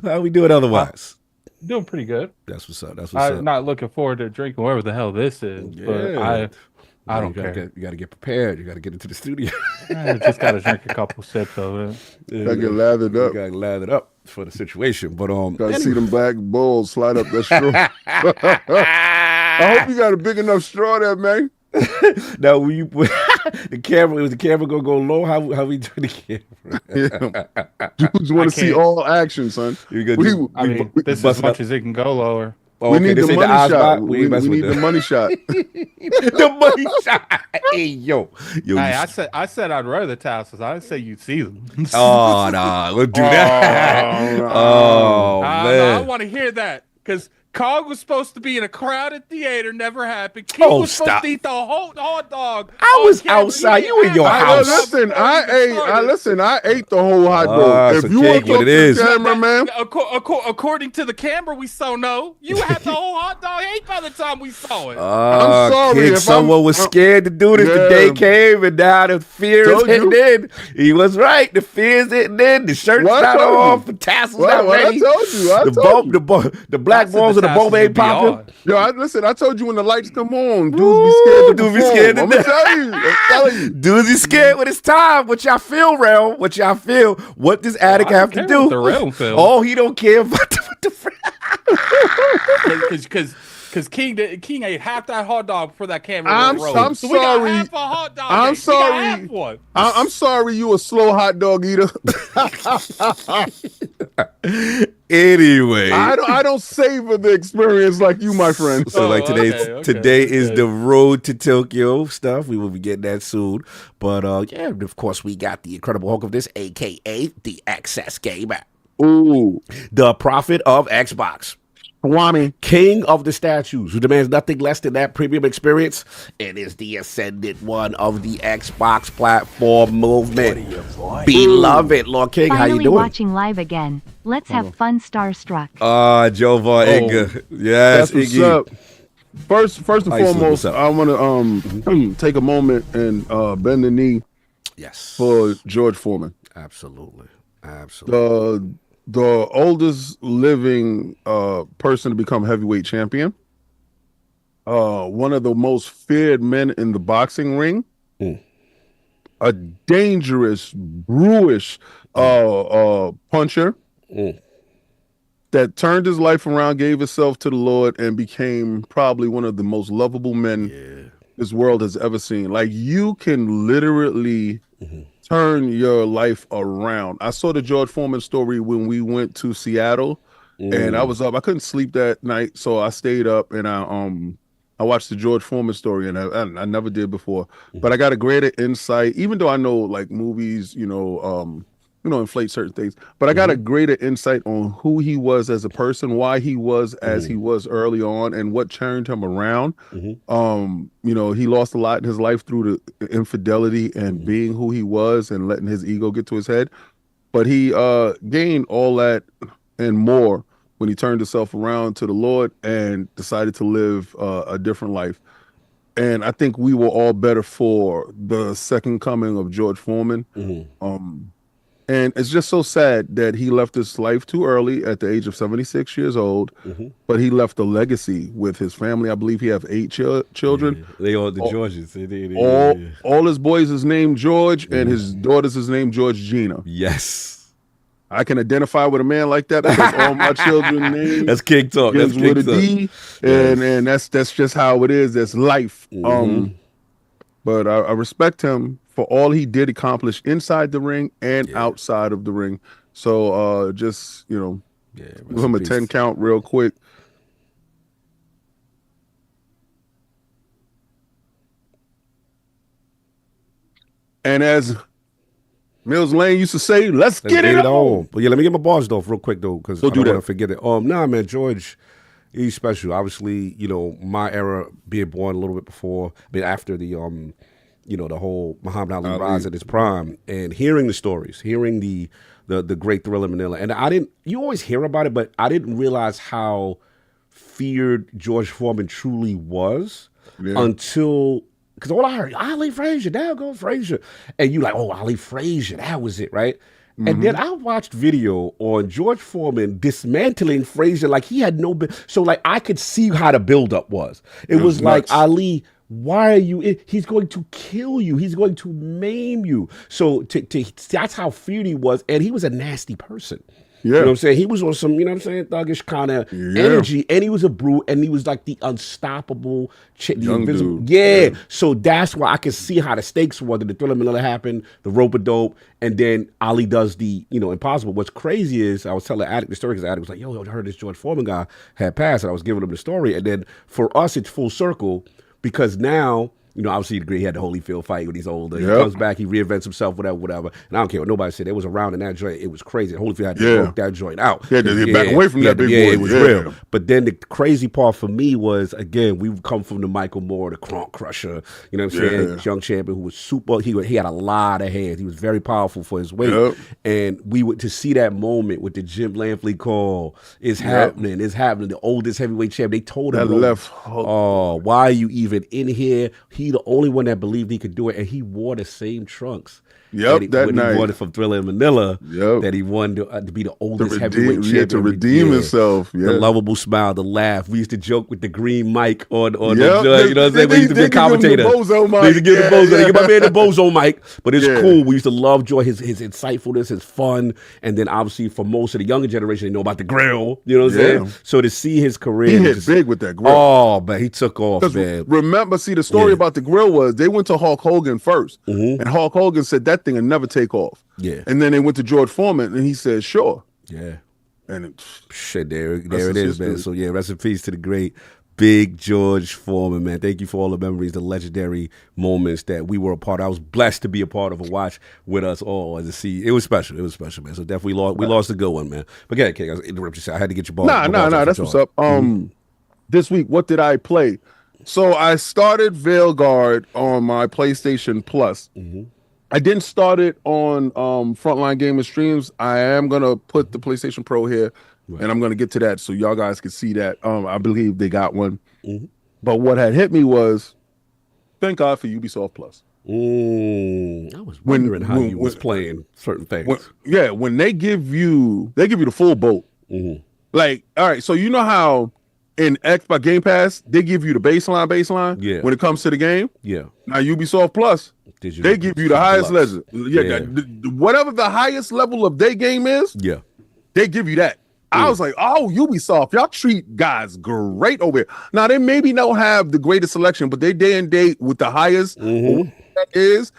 How we doing otherwise? Doing pretty good. That's what's up. That's what's up. I'm not looking forward to drinking whatever the hell this is, but I don't care. You got to get prepared. You got to get into the studio. I just got to drink a couple sips of it. Gotta get lathered up. You got to lather it up for the situation. But Gotta see them black balls slide up that straw. I hope you got a big enough straw there, man. now, when you put the camera, is the camera gonna go low? How we do the camera? Yeah. You just want to see all action, son. You gonna I mean, this is as much as it can go lower. We need the money shot. We messing need with the money shot. the money shot. Hey, yo. Hey, I said I'd rather tassels. I didn't say you'd see them. Oh, nah, we'll do that. no. Oh, No, man. I want to hear that because Cog was supposed to be in a crowded theater, never happened. King was supposed to eat the whole hot dog. I was outside. You in your house. Listen, I ate the whole hot dog. It's If a you cake, want to what talk it to is. the cameraman, According to the camera, we saw no. You had the whole hot dog ate by the time we saw it. I'm sorry Kid, if someone was scared to do this. The day came, and now the fear is Told hitting you. in. He was right. The fear is hitting in. The shirt's What I not told off. you. The tassels What not I ready. told you. I told you. The black I said balls the of the tassels boba ain't would be popping. on. Yo, I told you when the lights come on, dudes Ooh, be scared to dudes be perform. scared to I'm gonna death. tell you. I'm telling you. Dudes is scared when it's time. What y'all feel, Realm? What y'all feel? What does Addict I don't have to care do? what the Realm feel. Oh, he don't care about the Because Because King ate half that hot dog before that camera I'm rolled. So we got sorry. half a hot dog. I'm We got half sorry. one. I'm sorry you a slow hot dog eater. Anyway, I don't savor the experience like you, my friend. so like today is okay. the Road to Tokyo stuff. We will be getting that soon. But yeah, of course we got the Incredible Hulk of this, aka the Access Gamer, Ooh, the prophet of Xbox, Swami. king of the statues, who demands nothing less than that premium experience, and is the ascendant one of the Xbox platform movement. Beloved Lord King, how you Finally doing? watching live again. Let's have fun, Starstruck. Joe Von Igga. Yes, That's what's Iggy. up. First and Iceland, foremost, what's up? I want to take a moment and bend the knee Yes. for George Foreman, Absolutely. the oldest living person to become heavyweight champion. One of the most feared men in the boxing ring. A dangerous, brewish puncher that turned his life around, gave himself to the Lord, and became probably one of the most lovable men this world has ever seen. Like, you can literally turn your life around. I saw the George Foreman story when we went to Seattle, and I was up. I couldn't sleep that night, so I stayed up and I watched the George Foreman story, and I never did before. But I got a greater insight, even though I know like movies, inflate certain things. But I got a greater insight on who he was as a person, why he was as he was early on, and what turned him around. He lost a lot in his life through the infidelity and being who he was and letting his ego get to his head. But he gained all that and more when he turned himself around to the Lord and decided to live a different life. And I think we were all better for the second coming of George Foreman. And it's just so sad that he left this life too early at the age of 76 years old, but he left a legacy with his family. I believe he have 8 children. They all the Georges. All his boys is named George, and his daughters is named Georgina. Yes. I can identify with a man like that because all my children names That's King Talk. That's begins King with a D, Talk. and that's just how it is. That's life. But I respect him for all he did accomplish inside the ring and outside of the ring. So just give him a 10 count real quick. And as Mills Lane used to say, let's get it on. But yeah, let me get my bars though real quick though, because I don't do want to that. forget it. Nah, man, George, he's special. Obviously, my era, being born a little bit before, after the the whole Muhammad Ali rise at his prime, and hearing the stories, hearing the great Thriller Manila, and you always hear about it, but I didn't realize how feared George Foreman truly was until. Because all I heard, Ali Frazier, there goes Frazier. And you like, oh, Ali Frazier, that was it, right? And then I watched video on George Foreman dismantling Frazier like he had no... So like I could see how the buildup was. It was like, Ali, why are you... He's going to kill you. He's going to maim you. So that's how feared he was. And he was a nasty person. You know what I'm saying? He was on some, thuggish kind of energy, and he was a brute, and he was like the unstoppable, the invisible. Dude. So that's why I could see how the stakes were. The Thriller Manila happened, the rope-a-dope, and then Ali does the, impossible. What's crazy is, I was telling Addict the story, because Addict was like, yo, I heard this George Foreman guy had passed, and I was giving him the story. And then for us, it's full circle, because now... obviously he had the Holyfield fight when he's older. He comes back, he reinvents himself, whatever. And I don't care what nobody said. It was around in that joint. It was crazy. Holyfield had to broke that joint out. He had to get back away from that big boy. It was real. But then the crazy part for me was, again, we come from the Michael Moore, the Kronk Crusher, you know what I'm saying? Young champion who was super, he had a lot of hands. He was very powerful for his weight. And to see that moment with the Jim Lampley call, it's happening. The oldest heavyweight champ, they told him, why are you even in here? He the only one that believed he could do it, and he wore the same trunks Yep, that when night. he won it from Thriller in Manila. Yep. That he won to be the oldest redeem- heavyweight yeah, champion. to redeem himself, yeah. The lovable smile, the laugh. We used to joke with the green mic on Yep. the joint. You know what I'm saying? We used to be They a give him the commentator. bozo mic. They used to give Yeah, the bozo. They yeah. give my man the bozo mic. But it's Yeah. cool. We used to love Joy, his insightfulness, his fun. And then obviously for most of the younger generation, they know about the grill. You know what I'm Yeah. saying? So to see his career. He hit just- big with that grill. Oh, man, he took off, 'Cause man. remember, see, the story Yeah. about the grill was they went to Hulk Hogan first, and Hulk Hogan said that thing would never take off. Yeah. And then they went to George Foreman, and he said, "Sure." Yeah. And it, Shit, there it his is, man. history. So yeah, rest in peace to the great Big George Foreman, man. Thank you for all the memories, the legendary moments that we were a part of. I was blessed to be a part of a watch with us all and to see. It was special. It was special, man. So definitely we lost a good one, man. But yeah, King, I interrupted you. I had to get your ball. nah. That's what's up. This week, what did I play? So I started Veilguard on my PlayStation Plus. I didn't start it on Frontline Gaming Streams. I am gonna put the PlayStation Pro here, and I'm gonna get to that so y'all guys can see that. I believe they got one. But what had hit me was, thank God for Ubisoft Plus. I was wondering how you was playing certain things. When they give you the full boat. Like, all right, so you know how in Xbox Game Pass they give you the baseline. Yeah. When it comes to the game. Yeah. Now Ubisoft Plus, they give you the highest level. Yeah. Whatever the highest level of their game is, Yeah. they give you that. I was like, oh, Ubisoft, y'all treat guys great over here. Now they maybe don't have the greatest selection, but they day and date with the highest that is,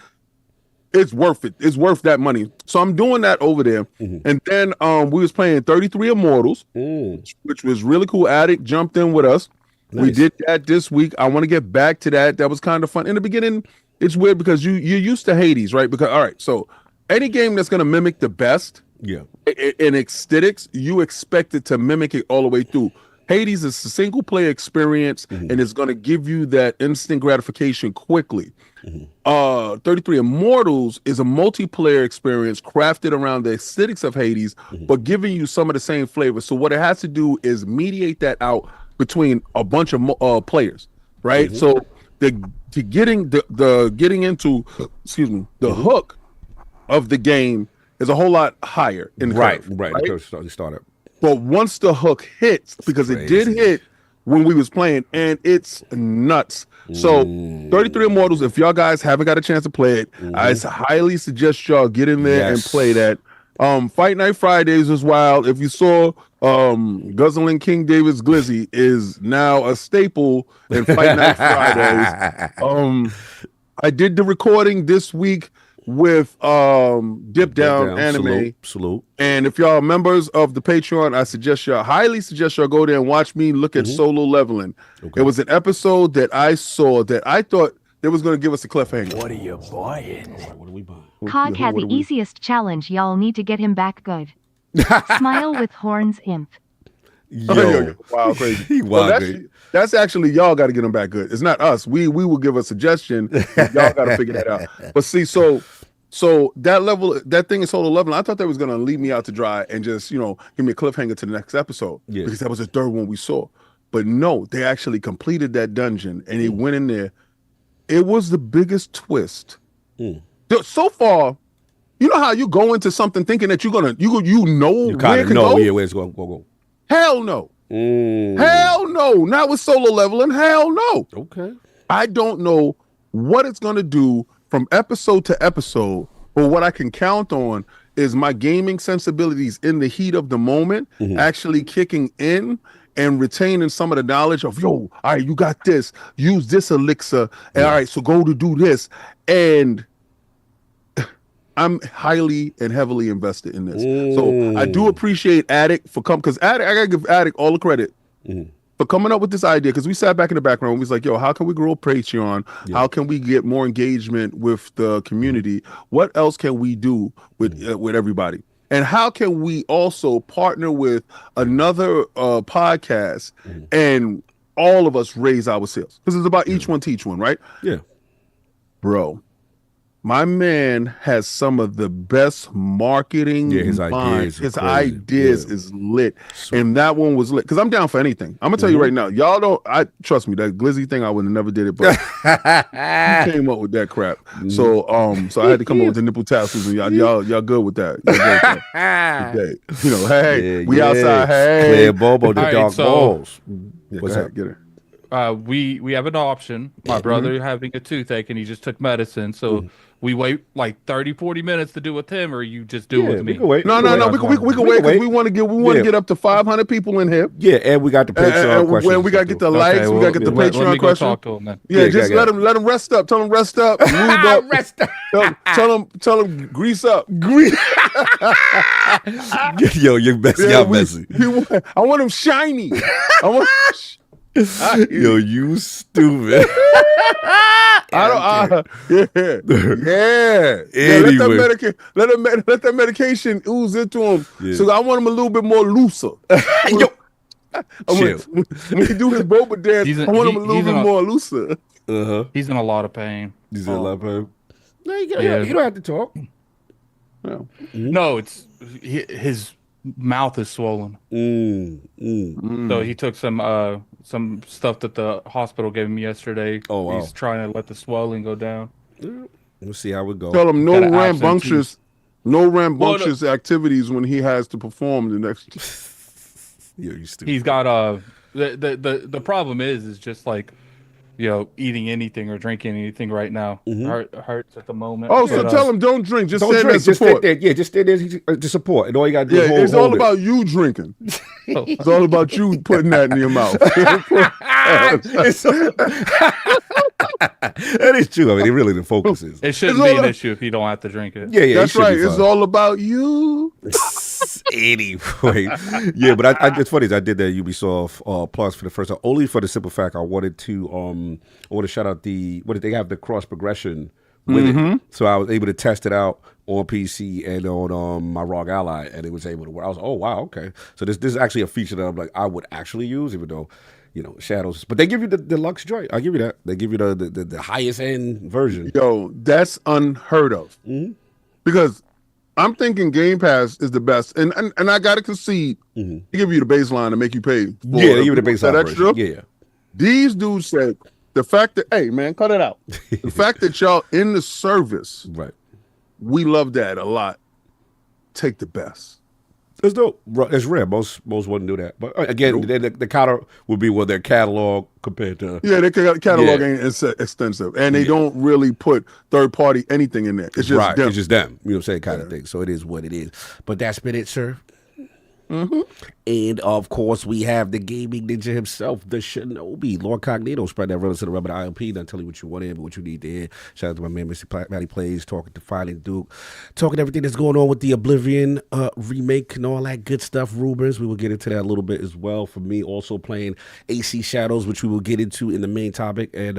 it's worth it. It's worth that money. So I'm doing that over there. And then we was playing 33 Immortals, which was really cool. Addict jumped in with us. We Nice. did that this week. I want to get back to that. That was kind of fun. In the beginning, it's weird because you're used to Hades, right? Because all right, so any game that's gonna mimic the best Yeah. in aesthetics, you expect it to mimic it all the way through. Hades is a single player experience and it's going to give you that instant gratification quickly. 33 Immortals is a multiplayer experience crafted around the aesthetics of Hades, but giving you some of the same flavors. So what it has to do is mediate that out between a bunch of players, right? So getting into the hook of the game is a whole lot higher in the Right. curve, Right. The startup. But once the hook hits, because it did hit when we was playing, and it's nuts. So 33 Immortals, if y'all guys haven't got a chance to play it, I highly suggest y'all get in there and play that. Fight Night Fridays was wild. If you saw Guzzling King David's Glizzy is now a staple in Fight Night Fridays. I did the recording this week with Dip Down Anime. Salute. And if y'all are members of the Patreon, I highly suggest y'all go there and watch me look at Solo Leveling. Okay. It was an episode that I saw that I thought they was going to give us a cliffhanger. What are we buying? Cog had the easiest challenge. Y'all need to get him back good. Smile with horns imp. Yo. Wow, crazy. He Well, wild. that's actually y'all got to get them back good. It's not us. We will give a suggestion. Y'all got to figure that out. But see, so that level, that thing is Solo Leveling. I thought they was gonna leave me out to dry and just give me a cliffhanger to the next episode because that was the third one we saw. But no, they actually completed that dungeon and he went in there. It was the biggest twist. So far, you know how you go into something thinking that you're gonna you You where kind it of can know go? where it's going to go. Hell no. Hell no. Not with Solo Leveling. Hell no. Okay. I don't know what it's going to do from episode to episode, but what I can count on is my gaming sensibilities in the heat of the moment actually kicking in and retaining some of the knowledge of, all right, you got this, use this elixir, and all right, so go to do this. And I'm highly and heavily invested in this. So I do appreciate Addict for coming, because I gotta give Addict all the credit for coming up with this idea, because we sat back in the background. We was like, how can we grow Patreon? How can we get more engagement with the community? What else can we do with everybody? And how can we also partner with another podcast and all of us raise our sales? Because it's about each one teach one, right? Yeah. Bro, My man has some of the best marketing. Yeah, his minds. ideas are His crazy. ideas Yeah. is lit, and that one was lit. Because I'm down for anything. I'm gonna tell you right now, y'all don't. I trust me. That Glizzy thing, I would have never did it, but he came up with that crap. So I had to come up with the nipple tassels, and y'all good with that. Y'all good with that. Okay. You know, hey, we outside. Hey, Clear Bobo, the All right, dark so- balls. Yeah, What's go ahead, up? get it. We have an option. My brother having a toothache and he just took medicine. So we wait like 30, 40 minutes to do with him, or you just do it with me. We can wait. No, We can we wait. can wait because we want to Yeah. get up to 500 people in here. Yeah, and we got the Patreon And questions. when we gotta get the likes, we gotta get the let Patreon me go question. talk to him then. Yeah, Yeah, just yeah. let him rest up. Tell him rest up. Lube up. Rest up. Tell him grease up. Yo, you're messy. Yeah, Y'all messy. I want him shiny. I want. Yo, you stupid. Yeah. Anyway. Let that medication ooze into him. Yeah. So I want him a little bit more looser. Yo, When he do his boba dance, He's a- I want him he- a little he's bit in a- more looser. uh-huh. He's in a lot of pain. He's in love, man. No, you Yeah. don't have to talk. No, it's his mouth is swollen. So he took some stuff that the hospital gave him yesterday. Oh, wow. He's trying to let the swelling go down. We'll see how it goes. Tell him Got an absentee. no rambunctious activities when he has to perform the next. Yo, you stupid. He's got the problem is just like, you know, eating anything or drinking anything right now hurts at the moment. Oh, so But, tell him don't drink. Just Don't stand there drink. and Just support. sit there. Yeah, just stay there to support. And all you got to do is Yeah, hold, it's all hold it. about you drinking. It's all about you putting that in your mouth. That is true. I mean, it really the focus is. It shouldn't It's be all an up- issue if you don't have to drink it. Yeah, That's it should right. be It's fine. all about you. Anyway, yeah, but I it's funny. I did that Ubisoft Plus for the first time, only for the simple fact I wanted to shout out they have the cross progression with it, so I was able to test it out on PC and on my ROG Ally, and it was able to work. I was oh wow, okay, so this is actually a feature that I'm like I would actually use, even though Shadows, but they give you the deluxe joint. I'll give you that. They give you the highest end version. Yo, that's unheard of. Because I'm thinking Game Pass is the best, and I gotta concede, they give you the baseline to make you pay. For Yeah, they give you the baseline that version. extra. Yeah. These dudes said the fact that hey man, cut it out. The fact that y'all in the service, Right. we love that a lot. Take the best. It's dope. It's rare. Most wouldn't do that. But again, the counter would be their catalog compared to. Yeah, their catalog Yeah. ain't extensive, and they don't really put third party anything in there. It's just Right, them. it's just them. You know what I'm saying? Kind of thing. So it is what it is. But that's been it, sir. And of course, we have the gaming ninja himself, the Shinobi, Lord Cognito. Spread that run to the rubber ILP. Not tell you what you want to hear, but what you need to hear. Shout out to my man, Mr. Matty Plays, talking to Fighting Duke, talking everything that's going on with the Oblivion remake and all that good stuff. Rubens, we will get into that a little bit as well. For me, also playing AC Shadows, which we will get into in the main topic, and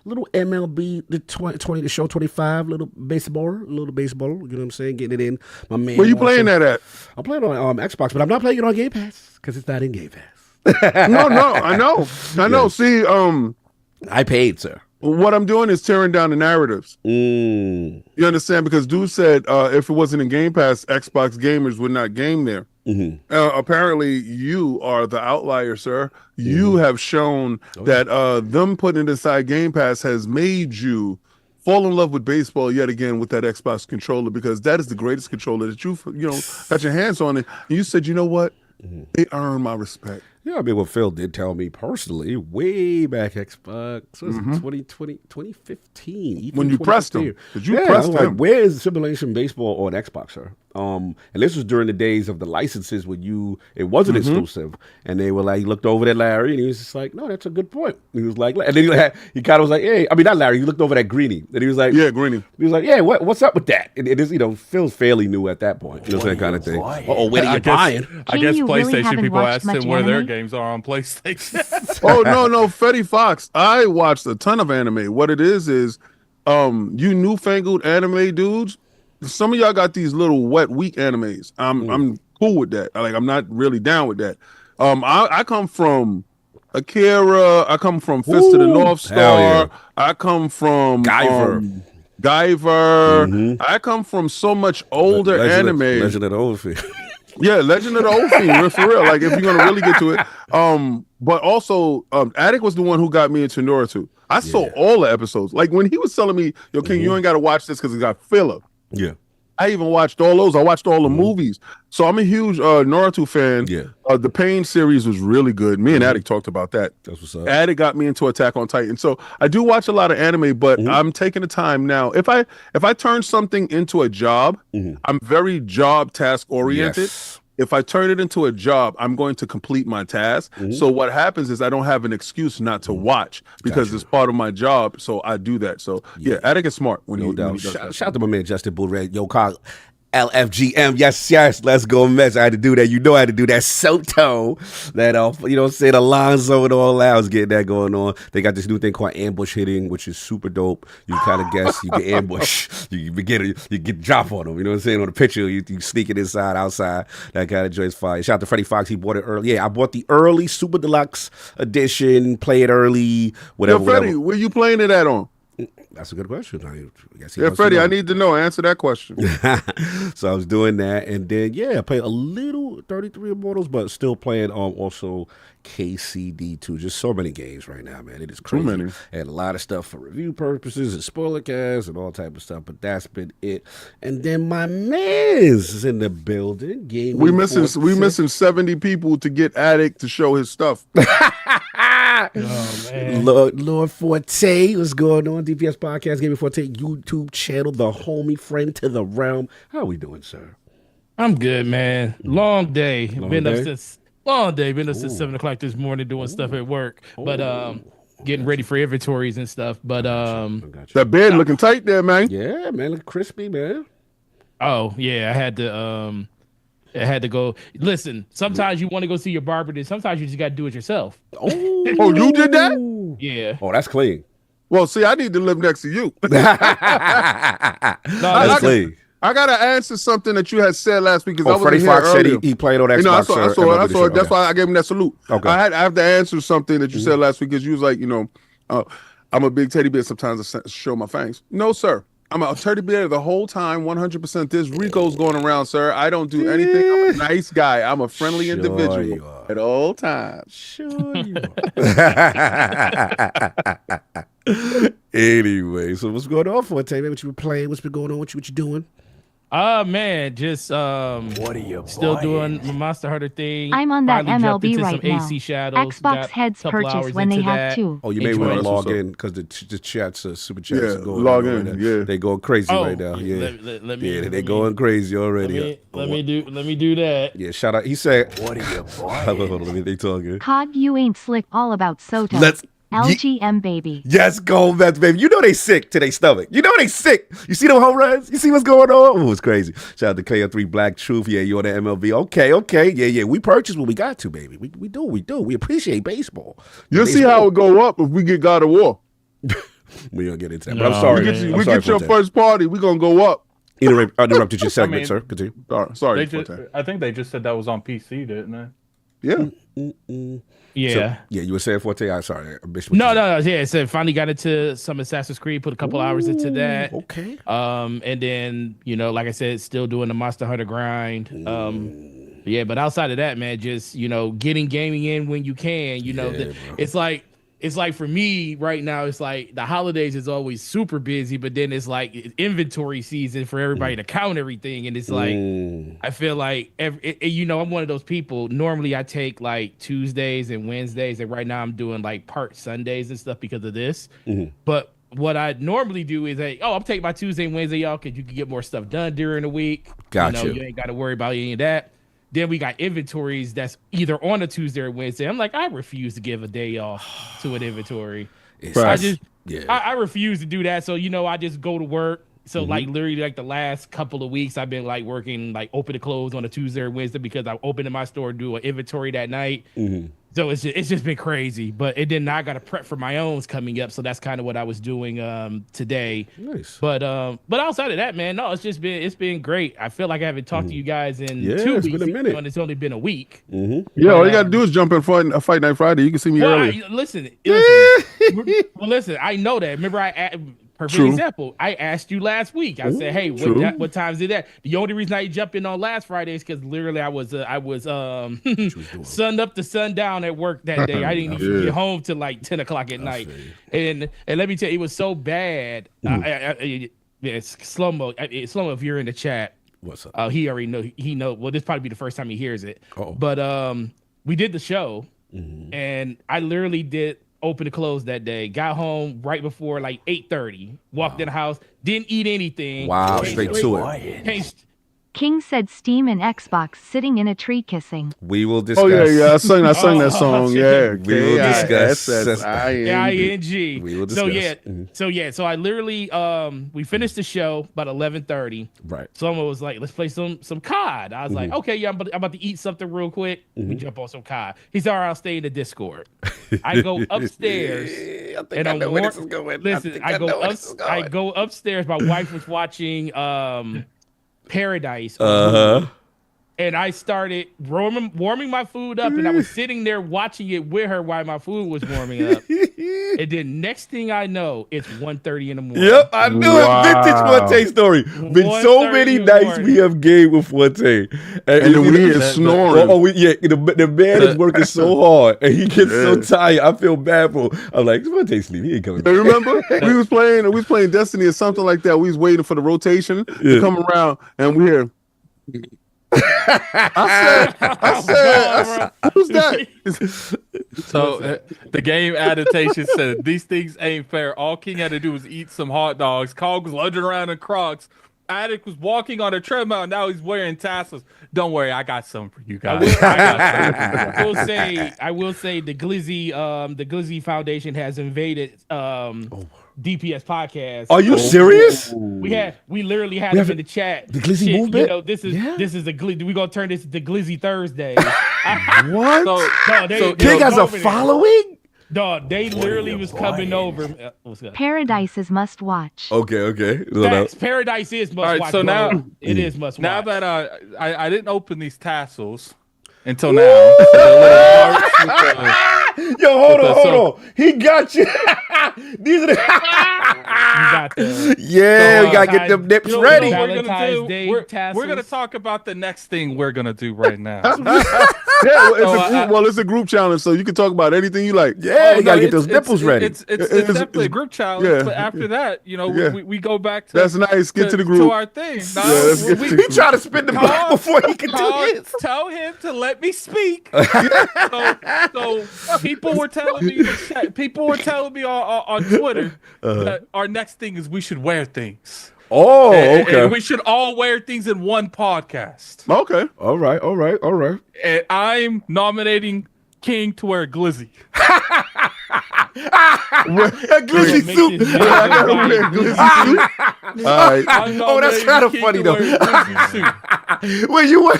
little MLB, the 20, the show 25, little baseball, you know what I'm saying? Getting it in. My man, Where you playing that at? I'm playing on Xbox, but I'm not playing it on Game Pass because it's not in Game Pass. No, I know. Yes. See, I paid, sir. what I'm doing is tearing down the narratives. Mm. You understand? Because dude said if it wasn't in Game Pass, Xbox gamers would not game there. Apparently, you are the outlier, sir. You have shown that them putting it inside Game Pass has made you fall in love with baseball yet again with that Xbox controller, because that is the greatest controller that you've got your hands on it. And you said, you know what? They earn my respect. Yeah, I mean, what Phil did tell me personally, way back Xbox, what was it, 2015? When you pressed him. Did you I press was like, him? where is Simulation Baseball on Xbox, sir? And this was during the days of the licenses when it wasn't exclusive. And they were like, he looked over at Larry and he was just like, no, that's a good point. He was like, and then he kind of was like, hey, I mean, not Larry, he looked over at Greeny. And he was like, Yeah, Greeny. He was like, yeah, what's up with that? And it is, Phil's fairly new at that point. You know what I'm saying, kind of thing. Oh, where are you buying? I King, guess you really PlayStation haven't people watched asked him much where their anime? games are on PlayStation. Oh, no, Fetty Fox. I watched a ton of anime. What it is you newfangled anime dudes, some of y'all got these little wet weak animes. I'm cool with that. I'm not really down with that. I come from Akira. I come from Fist of the Ooh, North hell Star. yeah. I come from Guyver. Guyver. I come from so much older anime. Legend of the Old Fiend. Yeah, Legend of the Old Fiend, for real. Like, if you're gonna really get to it. But also, Addict was the one who got me into Naruto. I saw all the episodes. Like, when he was telling me, "Yo, King, you ain't got to watch this because it got filler." Yeah. I even watched all those. I watched all the movies. So I'm a huge Naruto fan. Yeah. The Pain series was really good. Me and Addict talked about that. That's what's up. Addict got me into Attack on Titan. So I do watch a lot of anime, but I'm taking the time now. If I turn something into a job, I'm very job task oriented. Yes. If I turn it into a job, I'm going to complete my task. So what happens is I don't have an excuse not to watch because it's part of my job. So I do that. So yeah, Addict is smart when No he doubt. does that. Shout out to my man Justin Bull Red. Yo, Carl. LFGM, yes, let's go Mets. I had to do that. You know I had to do that Soto, that you know what I'm saying, Alonzo and all that. I was getting that going on. They got this new thing called ambush hitting, which is super dope. You kind of guess, you get ambush, you get drop on them. You know what I'm saying? On the picture, you sneak it inside, outside. That kind of joint's fire. Shout out to Freddie Fox. He bought it early. Yeah, I bought the early Super Deluxe edition. Play it early. Whatever. Yo, Freddie, whatever. where you playing it at on? That's a good question. I guess Yeah, Freddie, I need to know. Answer that question. So I was doing that, and then I played a little 33 Immortals, but still playing also KCD2. Just so many games right now, man. It is crazy. Too many. And a lot of stuff for review purposes and spoiler casts and all type of stuff. But that's been it. And then my man's is in the building. We missing 70 people to get Addict to show his stuff. Oh, man. Lord Forte, what's going on? DPS Podcast, Gaming Forte YouTube channel, the homie friend to the realm. How are we doing, sir? I'm good, man. Long day. Long Been day? up since 7 o'clock this morning doing stuff at work. But getting ready for inventories and stuff. But I got you. That bed looking tight there, man. Yeah, man, look crispy, man. oh yeah, I had to go. Listen, sometimes you want to go see your barber, then sometimes you just got to do it yourself. Oh, you did that? Yeah. Oh, that's clean. Well, see, I need to live next to you. That's clean. I gotta answer something that you had said last week because I was Freddie here Fox earlier. said he played on Xbox. You know, I saw it. sir. That's why I gave him that salute. Okay. I have to answer something that you said last week because you was like, I'm a big teddy bear. Sometimes I show my fangs. No, sir. I'm a teddy bear the whole time, 100%. This Rico's going around, sir. I don't do anything. I'm a nice guy. I'm a friendly Sure individual you are. at all times. Sure you are. Anyway, so what's going on, Forte? Man, what you been playing? What's been going on? What you doing? Man, just what are you still doing my Monster Hunter thing. I'm on that Finally jumped MLB into right some now. AC shadows. Got Xbox a heads couple purchase hours when they into have that. two. Oh, you may want to Enjoy. log in because the chats, super chats Yeah, are going log on in, right now. yeah. They going crazy Oh, right now. Yeah, let me- they're going crazy Let already. me do that. Yeah, shout out. He said, "What are you Hold on, let me. They talking. COD, you ain't slick all about Soto. Let's- LGM baby. Yes, go Mets, baby. You know they sick to their stomach. You know they sick. You see them home runs? You see what's going on? Oh, it's crazy. Shout out to KO3 Black Truth. Yeah, you on the MLB. Okay. Yeah. We purchased what we got to, baby. We do. We appreciate baseball. You'll see how it go up if we get God of War. We don't get into that. No, But I'm sorry. We get your Forte. first party. We gonna go up. Interrupted your segment, I mean- sir. Continue. Sorry. I think they just said that was on PC, didn't they? Yeah. Yeah. So, yeah, you were saying Forte. I'm sorry. I missed what No. you said. Yeah. So finally got into some Assassin's Creed. Put a couple hours into that. Okay. And then like I said, still doing the Monster Hunter grind. Yeah, but outside of that, man, just getting gaming in when you can. Bro. It's like for me right now, it's like the holidays is always super busy, but then it's like inventory season for everybody to count everything, and it's like I feel like I'm one of those people. Normally, I take like Tuesdays and Wednesdays, and right now I'm doing like part Sundays and stuff because of this. But what I normally do is I'm taking my Tuesday and Wednesday, y'all, because you can get more stuff done during the week. Gotcha. You ain't got to worry about any of that. Then we got inventories that's either on a Tuesday or Wednesday. I'm like, I refuse to give a day off to an inventory. I refuse to do that. So, I just go to work. So like literally like the last couple of weeks, I've been like working like open to close on a Tuesday or Wednesday because I open in my store and do an inventory that night. So it's just been crazy. But it then I got to prep for my own coming up. So that's kind of what I was doing today. Nice. But outside of that, man, no, it's been great. I feel like I haven't talked to you guys in 2 it's weeks. been a minute. And it's only been a week. Yeah, all you gotta do is jump in Fight Night Friday. You can see me Well, earlier. listen. Well, listen. I know that. Remember, Perfect example. I asked you last week. I said, "Hey, what time is it at?" The only reason I jumped in on last Friday is because literally I was sun up to sundown at work that day. I didn't even get home till like 10 o'clock at night. And let me tell you, it was so bad. It's slow mo. Slow mo. If you're in the chat, what's up? He already know. He know. Well, this probably be the first time he hears it. But we did the show, and I literally did open to close that day. Got home right before like 8:30. Walked in the house, didn't eat anything. Wow, straight to it. King said Steam and Xbox sitting in a tree kissing. We will discuss. Oh yeah, I sang that song. Yeah, we will discuss. ING. We will discuss. So I literally we finished the show about 11:30. Right. Someone was like, "Let's play some COD." I was like, "Okay, yeah, I'm about to eat something real quick. We jump on some COD." He said, "All right, I'll stay in the Discord." I go upstairs. I know where this is going. Listen, I go upstairs. My wife was watching Paradise. And I started warming my food up, and I was sitting there watching it with her while my food was warming up. And then next thing I know, it's 1:30 in the morning. Yep, I knew it. Vintage Fuente story. Been so many nights we have game with Fuente. And then we is snoring. The man is working so hard, and he gets so tired. I feel bad for him. I'm like, Fuente sleep. He ain't coming back. Hey, remember? we was playing Destiny or something like that. We was waiting for the rotation to come around, and we hear. I said, who's that? So the game adaptation said these things ain't fair. All King had to do was eat some hot dogs. Cog was lunging around in Crocs. Addict was walking on a treadmill. And now he's wearing tassels. Don't worry, I got some for you guys. I will say the Glizzy Foundation has invaded DPS podcast. Are you serious? We literally had them in the chat. The Glizzy movement. You know, this is the Glizzy. We gonna turn this to Glizzy Thursday. What? So King has a following? Dog, they literally was coming over. What's up? Paradise is must watch. Okay. Paradise is must watch. All right, so now it is must watch. Now that I didn't open these tassels until now. Yo, hold on. He got you. These are the. We gotta get them nips ready. We're gonna talk about the next thing we're gonna do right now. It's a group challenge, so you can talk about anything you like. Yeah, you gotta get those nipples ready. It's definitely a group challenge, but after that, we go back to. That's nice. Get to the group. To our thing. He tried to spin the block before he could do this. Tell him to let me speak. So people were telling me on Twitter that our next thing is we should wear things. Oh, okay. And we should all wear things in one podcast. Okay. All right. And I'm nominating King to wear a glizzy. A glizzy suit. I gotta wear a glizzy suit. All right. Oh, that's kind of funny though. When you wear.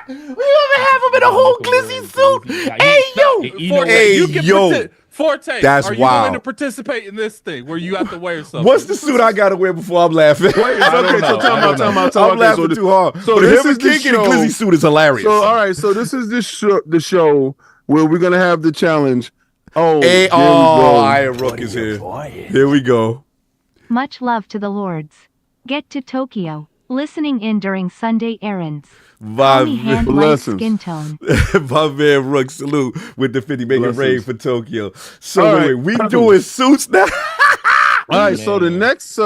We ever have him in a whole glizzy suit? Hey yo. Forte, that's are you wild. willing to participate in this thing where you have to wear something? What's the suit I gotta wear before I'm laughing? Time out. I'm laughing too hard. So this him is and King in a glizzy suit is hilarious. So all right, so this is the show where we're gonna have the challenge. Iron Rook is here. Here we go. Much love to the lords. Get to Tokyo. Listening in during Sunday errands. Call me hand light skin tone. My man Rook, salute with the 50 making rain for Tokyo. So we doing suits now. All right, so the next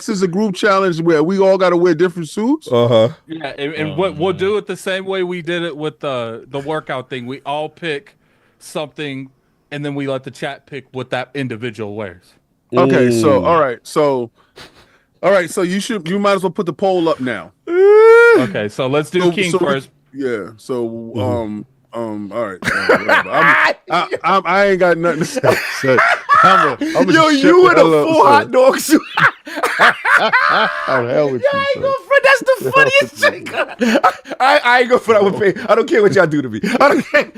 is a group challenge where we all got to wear different suits. Yeah, and we'll do it the same way we did it with the workout thing. We all pick something, and then we let the chat pick what that individual wears. Okay, so all right, so you might as well put the poll up now. Okay, so let's do King first. All right. I ain't got nothing to say. You in a full hot dog suit. Oh, hell with you. I ain't gonna but that's the funniest thing. I ain't gonna put up with pain. I don't care what y'all do to me. I don't care.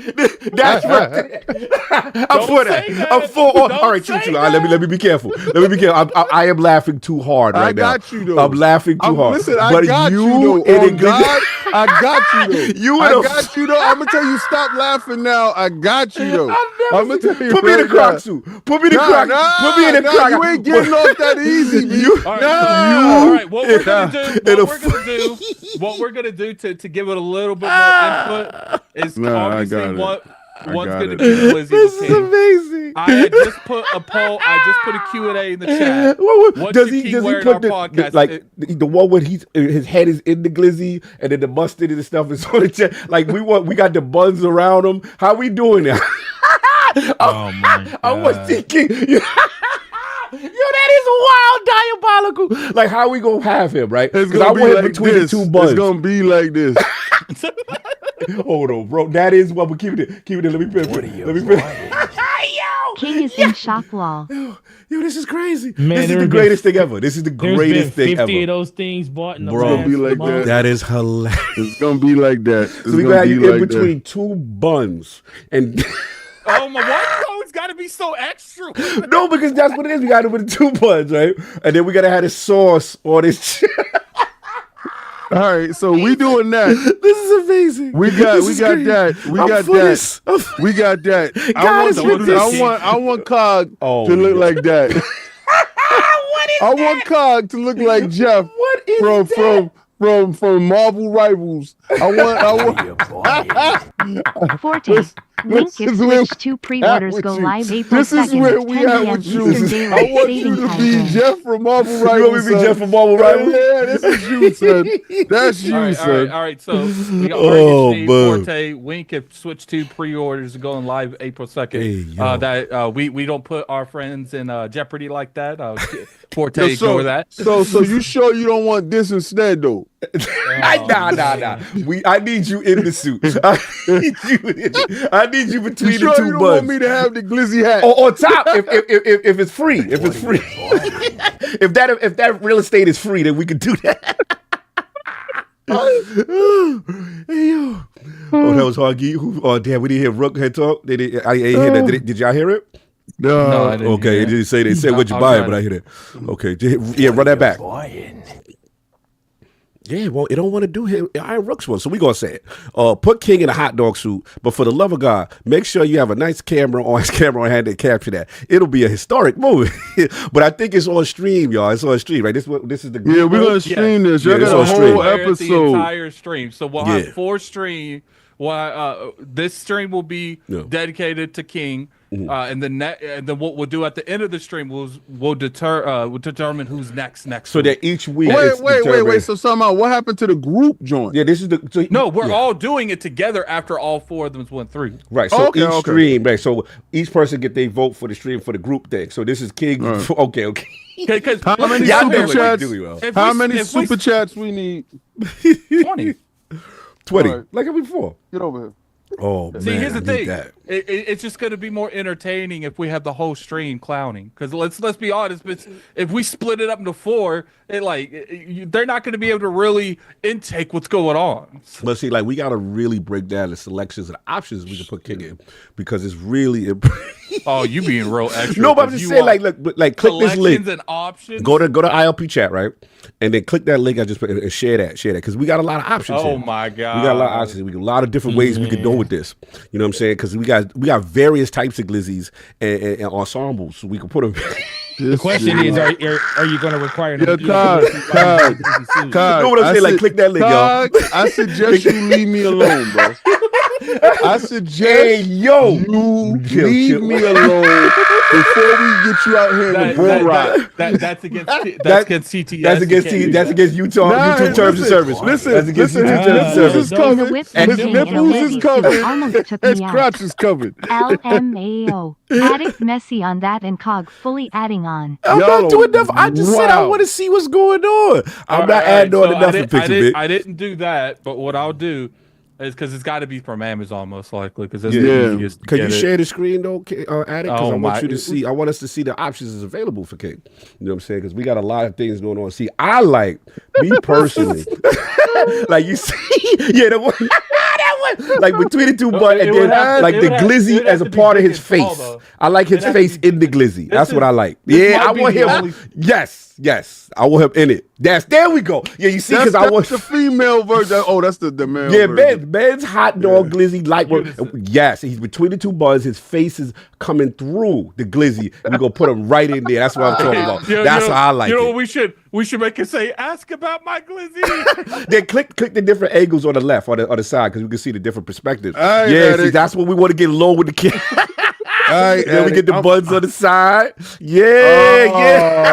That's right. I'm for that. I'm for all right, true. All right, let me be careful. I am laughing too hard right now. I got you though. I'm laughing too hard. Listen, I got you though. Oh God, I got you though. I got you though. I'm gonna tell you, stop laughing now. I got you though. I'm gonna tell you. Put me in the crock suit. Put me in the crock. Put me in the crock. You ain't getting off that easy. All right, what we're gonna do to give it a little bit more input is obviously one's gonna be Glizzy. This is amazing. I had just put a poll. I just put a Q&A in the chat. Does he put the one where his head is in the Glizzy and then the mustard and stuff is on the chest? Like we got the buns around him. How we doing that? Oh my God. I was thinking. Yo, that is wild, diabolical. Like, how we gonna have him, right? Because I went like between this. The two buns. It's gonna be like this. Hold on, bro. That is what we're keeping it. Keep it. Let me finish. Yo, King is in shock wall. Yo, this is crazy. Man, this is the greatest thing ever. This is the greatest thing ever. 50 of those things bought in the Bro, last be like month. That is hilarious. It's gonna be like that. So we gonna have you in between two buns and. Oh my! Why it's got to be so extra? No, because that's what it is. We got it with the two buns, right? And then we gotta have the sauce on this. All right, so we doing that. This is amazing. We got that. We got that. I want Cog to look like that. I want Cog to look like Jeff. What is that? From Marvel Rivals. I want Forte. Link if Switch 2 pre-orders go live April 2nd. This is where we at with you. I want you to be Jeff from Marvel Rivals. You want me to be Jeff from Marvel Rivals? Yeah, this is you, son. That's you, son. All right. So we got Forte. Wink if Switch 2 pre-orders are going live April 2nd. We don't put our friends in jeopardy like that. Forte, ignore that. So you sure you don't want this instead, though? Nah. I need you in the suit. I need you between the two you don't buns. Want me to have the glizzy hat on top if it's free. If it's free. if that real estate is free, then we can do that. Hey, yo. Oh, that was Huggy. Oh, damn, we didn't hear Rook head talk. I ain't hear that. Did y'all hear it? No, I didn't okay, hear it didn't say they said what you buying, but I hear that. Okay, yeah, run that back. Yeah, well, it don't want to do Iron Rook's one, so we gonna say it. Put King in a hot dog suit, but for the love of God, make sure you have a nice camera on hand to capture that. It'll be a historic moment. But I think it's on stream, y'all. It's on stream, right? This is the we're gonna stream this. Y'all got a whole episode. The entire stream, so we'll have 4 streams. This stream will be dedicated to King. And then what we'll do at the end of the stream we'll determine who's next. So that each week. Wait. So somehow, what happened to the group joint? Yeah, this is the. No, we're all doing it together after all 4 of them went through. Right. So each stream, right? So each person get their vote for the stream for the group thing. So this is King. Right. Okay. Because how many super chats? How many super chats we need? 20. 20. Right. Like before. Get over here. Oh, man. See, here's the thing. It's just going to be more entertaining if we have the whole stream clowning. Because let's be honest, if we split it up into 4, they're not going to be able to really intake what's going on. But see, we got to really break down the selections and options we can put King in, because it's really. Oh, you being real extra. No, but I'm just saying, click this link. And options. Go to ILP chat, right, and then click that link I just put and share that, because we got a lot of options. Oh my God, we got a lot of options. We got a lot of different ways we could go with this. You know what I'm saying? Because we got various types of glizzies and ensembles, so we can put them. The question is, are you going to require? Todd. You know what I'm saying? Click that link, y'all. I suggest you leave me alone, bro. I suggest you leave me alone before we get you out here in the bull ride. That's against CTS. That's against YouTube terms of service. Listen, that's against YouTube terms of service. Is covered. His nipples is covered. His crotch is covered. LMAO. Addict messy on that and Cog fully adding on. I'm not doing enough. I just said I want to see what's going on. I'm not adding on to nothing, Pixel Bit. I didn't do that, but what I'll do, It's because it's got to be from Amazon most likely. Because that's Yeah. the easiest. to Can you get it. share the screen though, Addict? Because Oh, I want my- you to see. I want us to see the options is available for King. You know what I'm saying? Because we got a lot of things going on. See, I like me personally. Like you see, yeah, the one, that one, like between the two buttons, and It would then have- like it the would have- glizzy it would as have a to be part of big his and tall, face. though. I like his It has to face be in the glizzy. That's what I like. this Yeah, might I be want the him. only- Yes, I want him in it. There we go. Yeah, you see, because I want the female version. Oh, that's the male yeah, version. man's hot dog glizzy light work. Yes, he's between the two buttons. His face is coming through the glizzy. And we're gonna put him right in there. That's what I'm talking about. That's how I like You know it. what we should make it say, ask about my glizzy. Then click the different angles on the left or the side because we can see the different perspectives. All right, yeah, see, Addict. that's what we want to get low with the kid. All right, Then we get the Addict. buttons on the side. Yeah, yeah.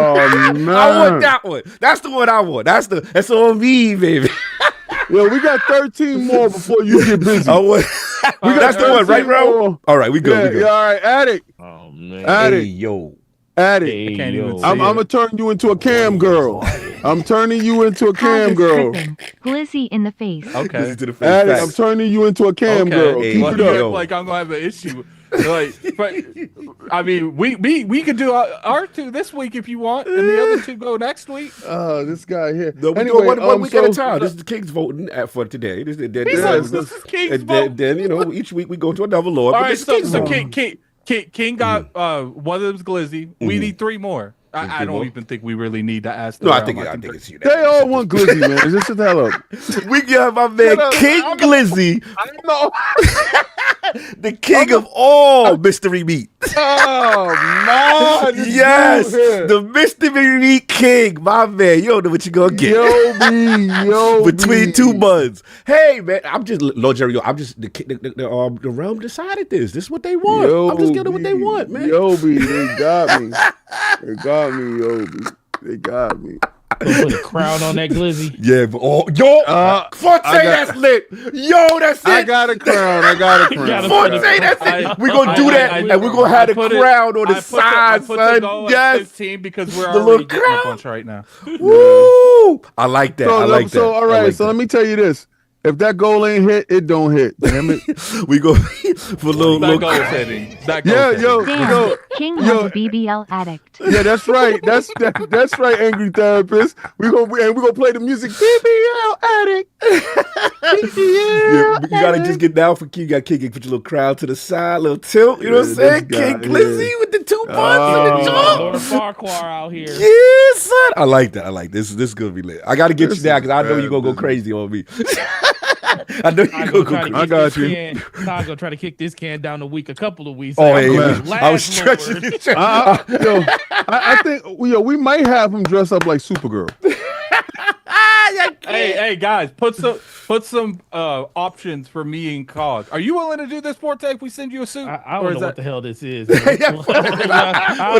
Oh, man. I want that one. That's the one I want. That's on me, baby. Yo, we got 13 more before you get busy. I want, that's the one, right, 13 bro? more. All right, we good. Yeah, we good. yeah, all right, Addict. Oh man. Hey, Addict. yo. Addict. Hey, can't yo. even see I'm it. gonna turn you into a cam girl. I'm turning you into a cam girl. Glizzy in the face. Okay. Listen to the face. Addict, I'm Facts. turning you into a cam girl. Hey, Keep Well, it you up. act yo. like I'm gonna have an issue. Like, but I mean, we could do our two this week if you want, and the other two go next week. This guy here. No, we Anyway, go one week at a so- time. This is the King's voting for today. This is This is King's and vote. then you know each week we go to another lord. All but right, this is so, King's so vote. King got one of them's glizzy. We need 3 more. I don't more? even think we really need to ask. No, I around. think it's you. They all want glizzy, man. Just shut the hell up. We got my man King Glizzy, I know. the king of all mystery meat. Oh man. this Yes, dude here. the mystery meat king, my man. You don't know what you gonna get. Yo, Between two buns. Hey man, I'm just Lord Jerry. I'm just the realm decided this. This is what they want. I'm just giving them what they want, man. Yobi, they got me. They got me, Yobi. They got me. Gonna put a crown on that glizzy. Yeah, but yo, Forte, I got- that's lit. Yo, that's it. I got a crown. I got a crown. Forte, that's it. We're gonna do that, and we're gonna have the crown on the side, son. Yes. 15 because we're The already little getting crown. a bunch right now. Woo! I like that. So, I like that. so all I right. like So that. let me tell you this: if that goal ain't hit, it don't hit. Damn it. We go for little. That goal setting. That goal Yeah, setting. yo, Damn, yo. King yo. has a BBL addict. Yeah, that's right. That's right, angry therapist. We gonna play the music. BBL addict. BBL. Yeah, you gotta just get down for King. You gotta kick it, put your little crowd to the side, little tilt. You know what I'm Yeah, saying? this guy, King Glizzy with the 2 buns on the Lord jaw. Farquhar out here. Yeah, son. I like that. I like this. This is gonna be lit. I gotta get This you down is because I know bad you're gonna go business. crazy on me. I know I you're gonna go I crazy. got you. I'm gonna try to kick this can down a couple of weeks. Oh, I'm hey, gonna man. last I was stretching. Lord. Yo, I think we might have him dress up like Supergirl. Hey, guys, put some options for me and Cog. Are you willing to do this, Forte? If we send you a suit, I Or don't is know that- what the hell this is. What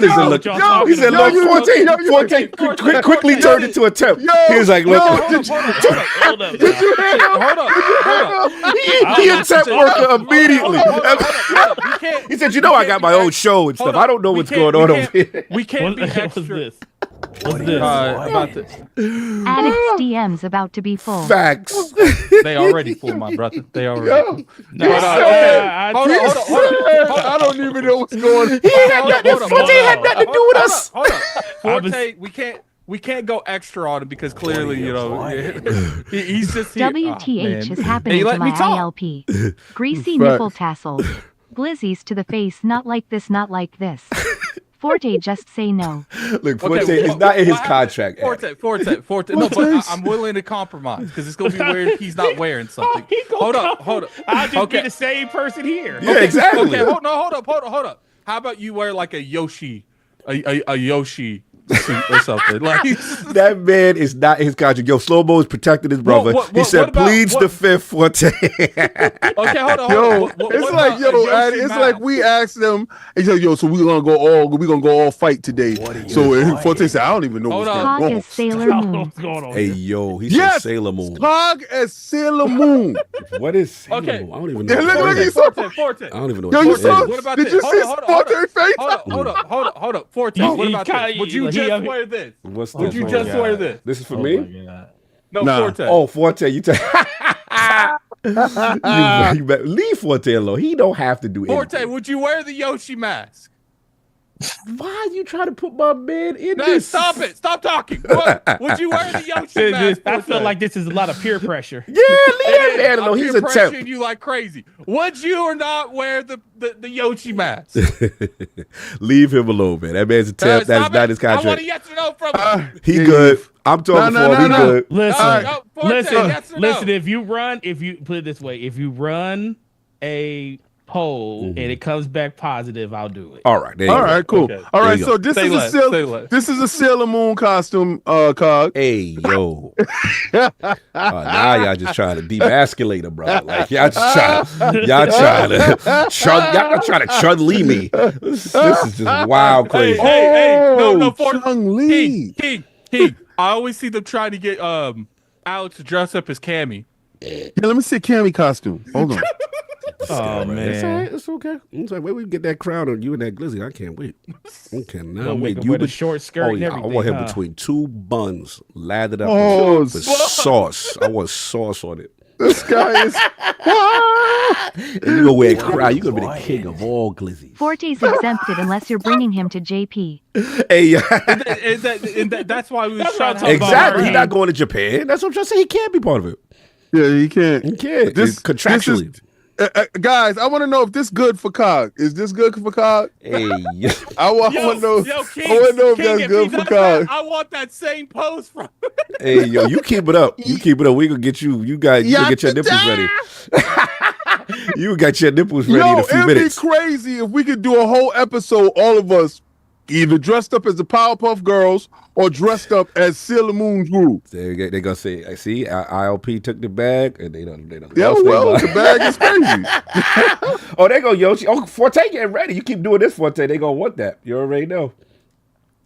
is it? Look, he said, yo, "Look, Forte, quickly turned into a temp." He was like, "Look, Hold up. Hold up. he a temp worker immediately." Hold up. We can't- He said, we "You know, I can't got be my own extra- show and Hold stuff. up. I don't know We what's can't- going on we over can't- here." We can't be What's extra. this? What's this? About this. Addict's DM's about to be full. Facts. They already fooled my brother. They already. Yo, No, Hold on, I- Hold on. I don't even know what's going on. Forte had nothing to do with us. Hold up. Forte, we can't go extra on him because clearly, you know, he's just here. WTH is Hey, happening to let me my talk. ILP. Greasy Facts. nipple tassels. Glizzies to the face, not like this, not like this. Forte, just say no. Look, Forte is not in his contract. Forte. No, but I'm willing to compromise because it's gonna be weird if he's not wearing something. Hold up. I'll just be Okay. the same person here. Yeah, exactly. Okay, hold up. How about you wear like a Yoshi, a Yoshi suit or something? Like That man is not in his contract. Yo, Slow Mo is protecting his brother. He said, what about- pleads the fifth, Forte. okay, hold on. Yo, What it's about like a yo, Yoshi Addy, it's mouth? like we asked them. He said, "Yo, so we gonna go all fight today." So Forte said, "I don't even know Hold what's on. Hog going on." is Sailor I don't know Moon. what's going on Hey, here. yo, he's Yes! Sailor Moon. Hog as Sailor Moon. What is Sailor Okay. Moon? I don't even know. Yeah, what look, that he is. saw- Forte. I don't even know Yo, what you that saw? is. What about Did this? you see Forte's face? Hold up. Forte. He- What he about kinda- this? Would you he- just I- wear this? What's Would this? you one? just wear this? This is for Oh me? my God. No, Nah. Forte. Oh, Forte, you take. Leave Forte alone. He don't have to do Forte, anything. would you wear the Yoshi mask? Why are you trying to put my man in No, this? stop it. Stop talking. Would you wear the Yoshi mask? I feel like this is a lot of peer pressure. Yeah, leave that man alone. I'm He's a pressuring temp. you like crazy. Would you or not wear the Yoshi mask? Leave him alone, man. That man's a temp. That's Stop not it. his I want a contract. yes or no from him. He good. I'm talking No, for him. He good. Listen, No, Forte, yes or no? listen. If you put it this way, if you run a poll and it comes back positive, I'll do it. All right. There you All go. right, cool. Okay. All right, you so go. Say less, say less. this is a Sailor Moon costume, Cog. Hey, yo. Now y'all just trying to demasculate him, bro. Like y'all trying to Chun-Li me. This is just wild crazy. Hey, no, Forte. Chun-Li. King. I always see them trying to get Alex to dress up as Cammy. Yeah, let me see a Cammy costume. Hold on. Oh It's all man, right. It's okay. It's like, where we get that crown on you and that glizzy? I can't wait. I cannot Gonna wait. make him wear the short skirt and I everything, want him huh? between two buns, lathered up Oh, with sauce. I want sauce on it. This guy is. And you gonna wear a crown. You gonna be the king of all glizzies. Forte's exempted unless you're bringing him to JP. Hey, That's why we was trying to talking about exactly. He's Hurricane. not going to Japan. That's what I'm trying to say. He can't be part of it. Yeah, he can't. He can't. This- It's contractually. Guys, I want to know if this good for Cog. Is this good for Cog? Hey, I want to know. King, I want to know if that's if good he for does Cog. that, I want that same pose from. hey, yo, you keep it up. You keep it up. We gonna get you. You gonna get your nipples ready. You got your nipples ready in a few it'd minutes. be crazy if we could do a whole episode, all of us, either dressed up as the Powerpuff Girls or dressed up as Sailor Moon's group. They gonna say, I see, ILP took the bag, and they done. Yeah, lost their well, mind. the bag is crazy. Oh, they go Yoshi. Oh, Forte getting ready. You keep doing this, Forte. They gonna want that. You already know.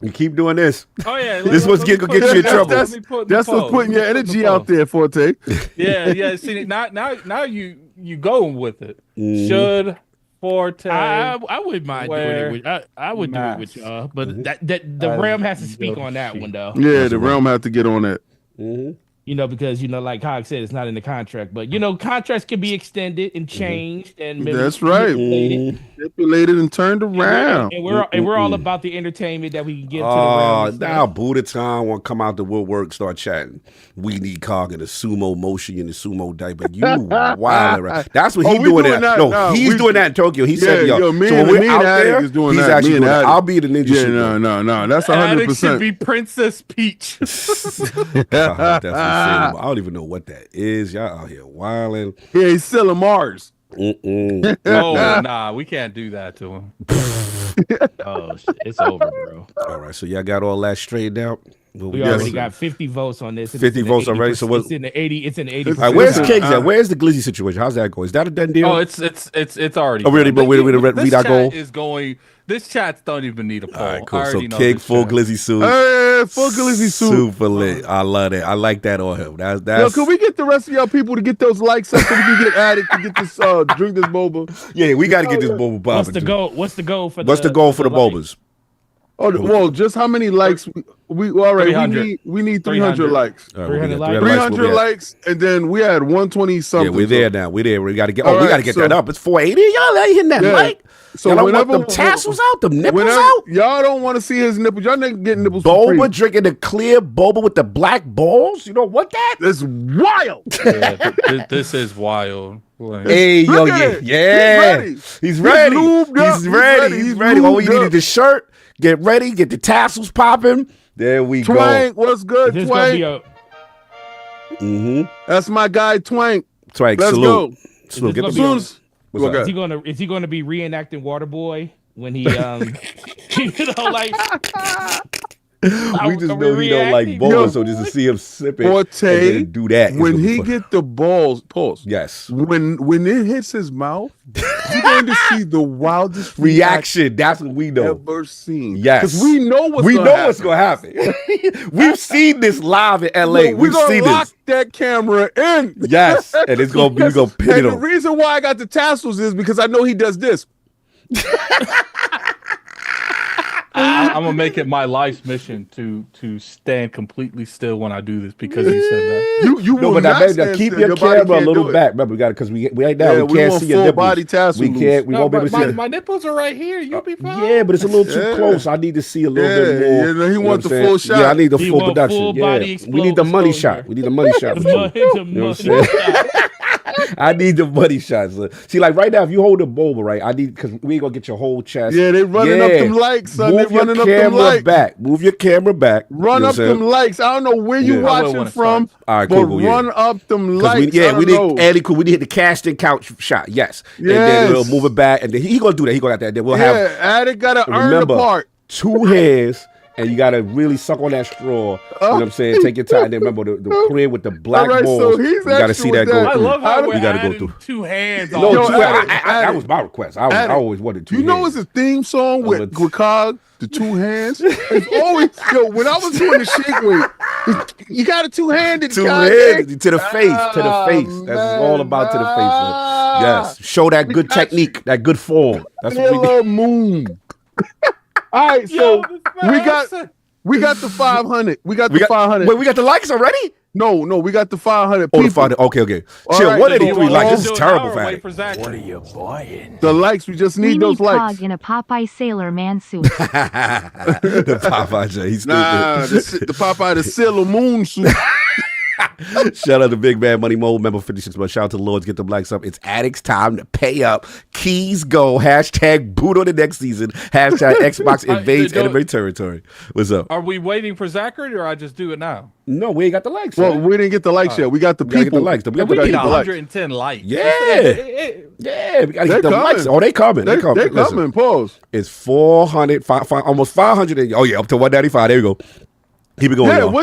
You keep doing this. Oh yeah, This one's gonna get you in trouble. That's what's putting your energy out there, Forte. Yeah. See, now you going with it. Mm-hmm. Should Forte? I wouldn't mind doing Wear it with. I would do it with y'all, but that the realm has to speak on that one though. Yeah, the realm had to get on that. You know, because like Hog said, it's not in the contract, but contracts can be extended and changed, and That's right. manipulated. Manipulated and turned around. And we're all about the entertainment that we can give to the Oh, realm. now Buddha time want to come out the woodwork, start chatting. We need Cog in the sumo motion in the sumo diaper. You wild, right? That's what Oh, he's we doing. doing That. that No, now. he's We- doing that in Tokyo. He Yeah, said, "Yo, me so and- when we're me out and Addict there, is doing he's that. actually Me and doing that. Addict. I'll be the ninja Yeah, shooter." no. That's Addict should 100%. be Princess Peach. That's insane. I don't even know what that is. Y'all out here wilding. Yeah, he's selling Mars. Oh nah, we can't do that to him. Oh, shit, it's over, bro. All right, so y'all got all that straightened out. We already got 50 votes on this. 50 votes already, so what- It's in the 80. It's in the 80. All right, where's the Kings at? Where's the Glizzy situation? How's that going? Is that a done deal? Oh, it's already. Oh, really? done. But we This our chat goal? is going. This chat don't even need a poll. All right, cool. I So already know King this full chat. Glizzy suit. Hey, full Glizzy suit. Super lit. I love that. I like that on him. Yo, That's can we get the rest of y'all people to get those likes up so we can get Addict to get this drink this boba? yeah. We got to get this boba popping. What's the too. goal? What's the goal for? What's the goal for the like- bobas? Oh, well, just how many likes we all right? 300. We need 300 likes. All right, we 300 got likes. 300 we'll be at. likes, and then we had 120 something. Yeah, we're there now. We're there. We got to get. All Oh, we right, got to get so- that up. It's 480. Y'all ain't hitting that Yeah. like. So Y'all don't whenever want them tassels out, them nipples whenever, out. y'all don't want to see his nipples. Y'all niggas getting nipples for free. Boba drinking the clear boba with the black balls. You know what that? That's wild. Yeah, this is wild. Like, Hey, yo, Look at yeah, it. yeah. He's ready. He's ready. He's lubed up. He's ready. He's He's ready. All you lubed need up. is the shirt. Get ready. Get the tassels popping. There we Twank, what's good, This is gonna be Twank? a. go. Mm-hmm. That's my guy, Twank. Twank, Let's salute. go. Salute. Get This the gonna be Soon as- What's up? Okay. Is he gonna be reenacting Waterboy when he like We just know he don't like boba, Yo. so just to see him sipping Forte, and then do that. is when gonna be he fun. get the balls, pause. Yes. When it hits his mouth, you're going to see the wildest Reaction. That's what we know. ever seen. Yes. Because we know what's We gonna know happen. what's gonna happen. We've seen this live in LA. Yo, We've gonna seen lock this. that camera in. Yes. And it's gonna be, we're gonna pin it And the on. reason why I got the tassels is because I know he does this. I'm gonna make it my life's mission to stand completely still when I do this because you said that. You will but not baby, stand keep still. your body camera a can't little do it. back. Remember, we got it because we right now Yeah, we we can't want see your full nipples. body tassel We can't. We No, won't be able but to see it. my nipples are right here. You'll be fine. Yeah, but it's a little too Yeah. close. I need to see a little bit more. Yeah, he You know wants what the I'm full saying? shot. Yeah, I need the He full want production. full Yeah, body we need the money exposure. shot. We need the money shot. The for sure. money, the You know what I'm money saying? shot. I need the money shots. See, like right now, if you hold the bowl, right, I need because we ain't gonna get your whole chest. Yeah, they running up them likes, son. Move They running your up them camera likes. back. Move your camera back. Run You know up what I'm them saying? likes. I don't know where you Yeah. I will watching when it from, starts. All right, but cool, yeah. run up them 'Cause likes. we I don't need know. Andy cool. We need the casting couch shot. Yes. And then we'll Yes. move it back, and then he gonna do that. He gonna have that. Then we'll have. Addict gotta earn the Remember, part. 2 hands, and you gotta really suck on that straw. You know what I'm saying? Take your time. And then remember the cream with the black All right, balls. so he's you gotta extra see with that that. go I through. love how You we're gotta go adding through. 2 hands. No, Yo, 2 Addict, that Addict. was my request. I Addict. always wanted 2 You know hands. it's a theme song with Cog, the 2 hands. It's always when I was doing the shake weight, you got a 2-handed. 2 hands to the face, to the face. That's all about to the face. Man. Yes, show that good technique, that good form. That's what we Sailor need. Moon. All right, so we got the 500. We got the 500. Wait, we got the likes already? No, we got the 500 Oh, people. the 500. Okay. All Chill. right, 183 so likes. This Do is it now terrible, or for wait Addict. for Zach. What are you buying? The likes, we just We need those need likes. Cog in a Popeye Sailor Man suit. The Popeye J. He's stupid. Nah, the Popeye, the Sailor Moon suit. Shout out to Big Bad Money Mo, member 56 months. Shout out to the Lords, get them likes up. It's Addict's time to pay up. Keys go. Hashtag boot on the next season. Hashtag Xbox invades anime territory. What's up? Are we waiting for Zachary or I just do it now? No, we ain't got the likes. Well, man. we didn't get the likes yet. We got the We gotta get people. the likes. We We gotta need get the likes. 110 likes. Yeah. It- Yeah, we gotta They're get the likes. coming. Oh, they coming. They coming. They Listen, coming. Pause. It's 400, almost 500. Oh yeah, up to 195. There we go. Keep it going. Yeah, y'all. it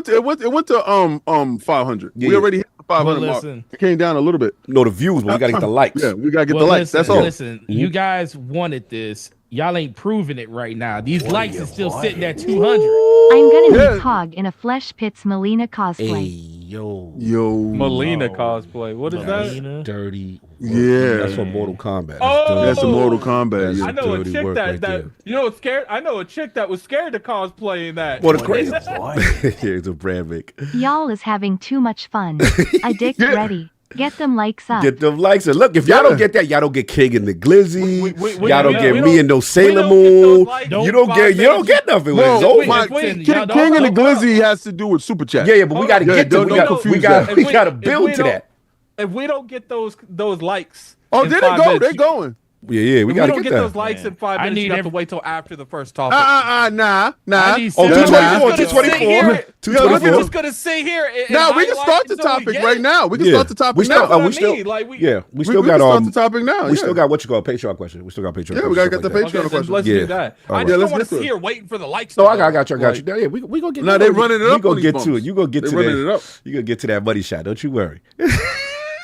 went to 500. Yeah, we yeah. already hit the 500 mark. listen. It came down a little bit. No, the views, but we gotta get the likes. Yeah, we gotta get Well, the likes. listen, That's all. Listen, you guys wanted this. Y'all ain't proving it right now. These likes is still sitting at 200. I'm gonna Yeah. be Cog in a Flesh Pits Melina Hey, cosplay. yo. Melina cosplay. What is that? Melina. Dirty. work. Yeah. That's from Mortal Kombat. Oh! That's a Mortal Kombat. That's Yeah. I know a dirty chick work that right there. you know what's scared. I know a chick that was scared to cosplay in that. What a crazy. What? Here's a brand make. Y'all is having too much fun. Addict Yeah. ready. Get them likes up. Get them likes. And look, if y'all Yeah. don't get that, y'all don't get King and the Glizzy. We- y'all don't we get don't- me and no Sailor don't get those Moon. likes You in don't 5 get. You don't minutes. get nothing. Well, It's over. my Listen, King, y'all don't- King and the don't- Glizzy has to do with Super Chat. Yeah, but we got to Yeah, get to. don't We got. confuse We got. that. We got to build to that. If we don't get those likes, Oh, in did it 5 go? minutes, They going. Yeah, we If got we to don't get get those that. likes in 5 I minutes, need you have to every- wait till after the first topic. Nah. I need Oh, seven- 224, We're just 224, gonna sit here- 224. We're just gonna sit here. And Nah, we can highlight start the until we topic get right it. now. We can Yeah. start the topic We still. now. That's what we I still. mean, like, we- Yeah, we We still can got start the topic now. We still yeah. got what you call Patreon question. We still got Patreon. Yeah, we questions, gotta stuff get the like Patreon that. Okay, question. let's Yeah. do that. All I right. just Yeah, don't let's want get to to sit it. here waiting for the likes. No, to I go. got you. Like, Yeah, we gonna get. Nah, you they gonna- running it up We gonna on get these to it. bumps. You gonna get They to running it that. up. You gonna get to that money shot. Don't you worry.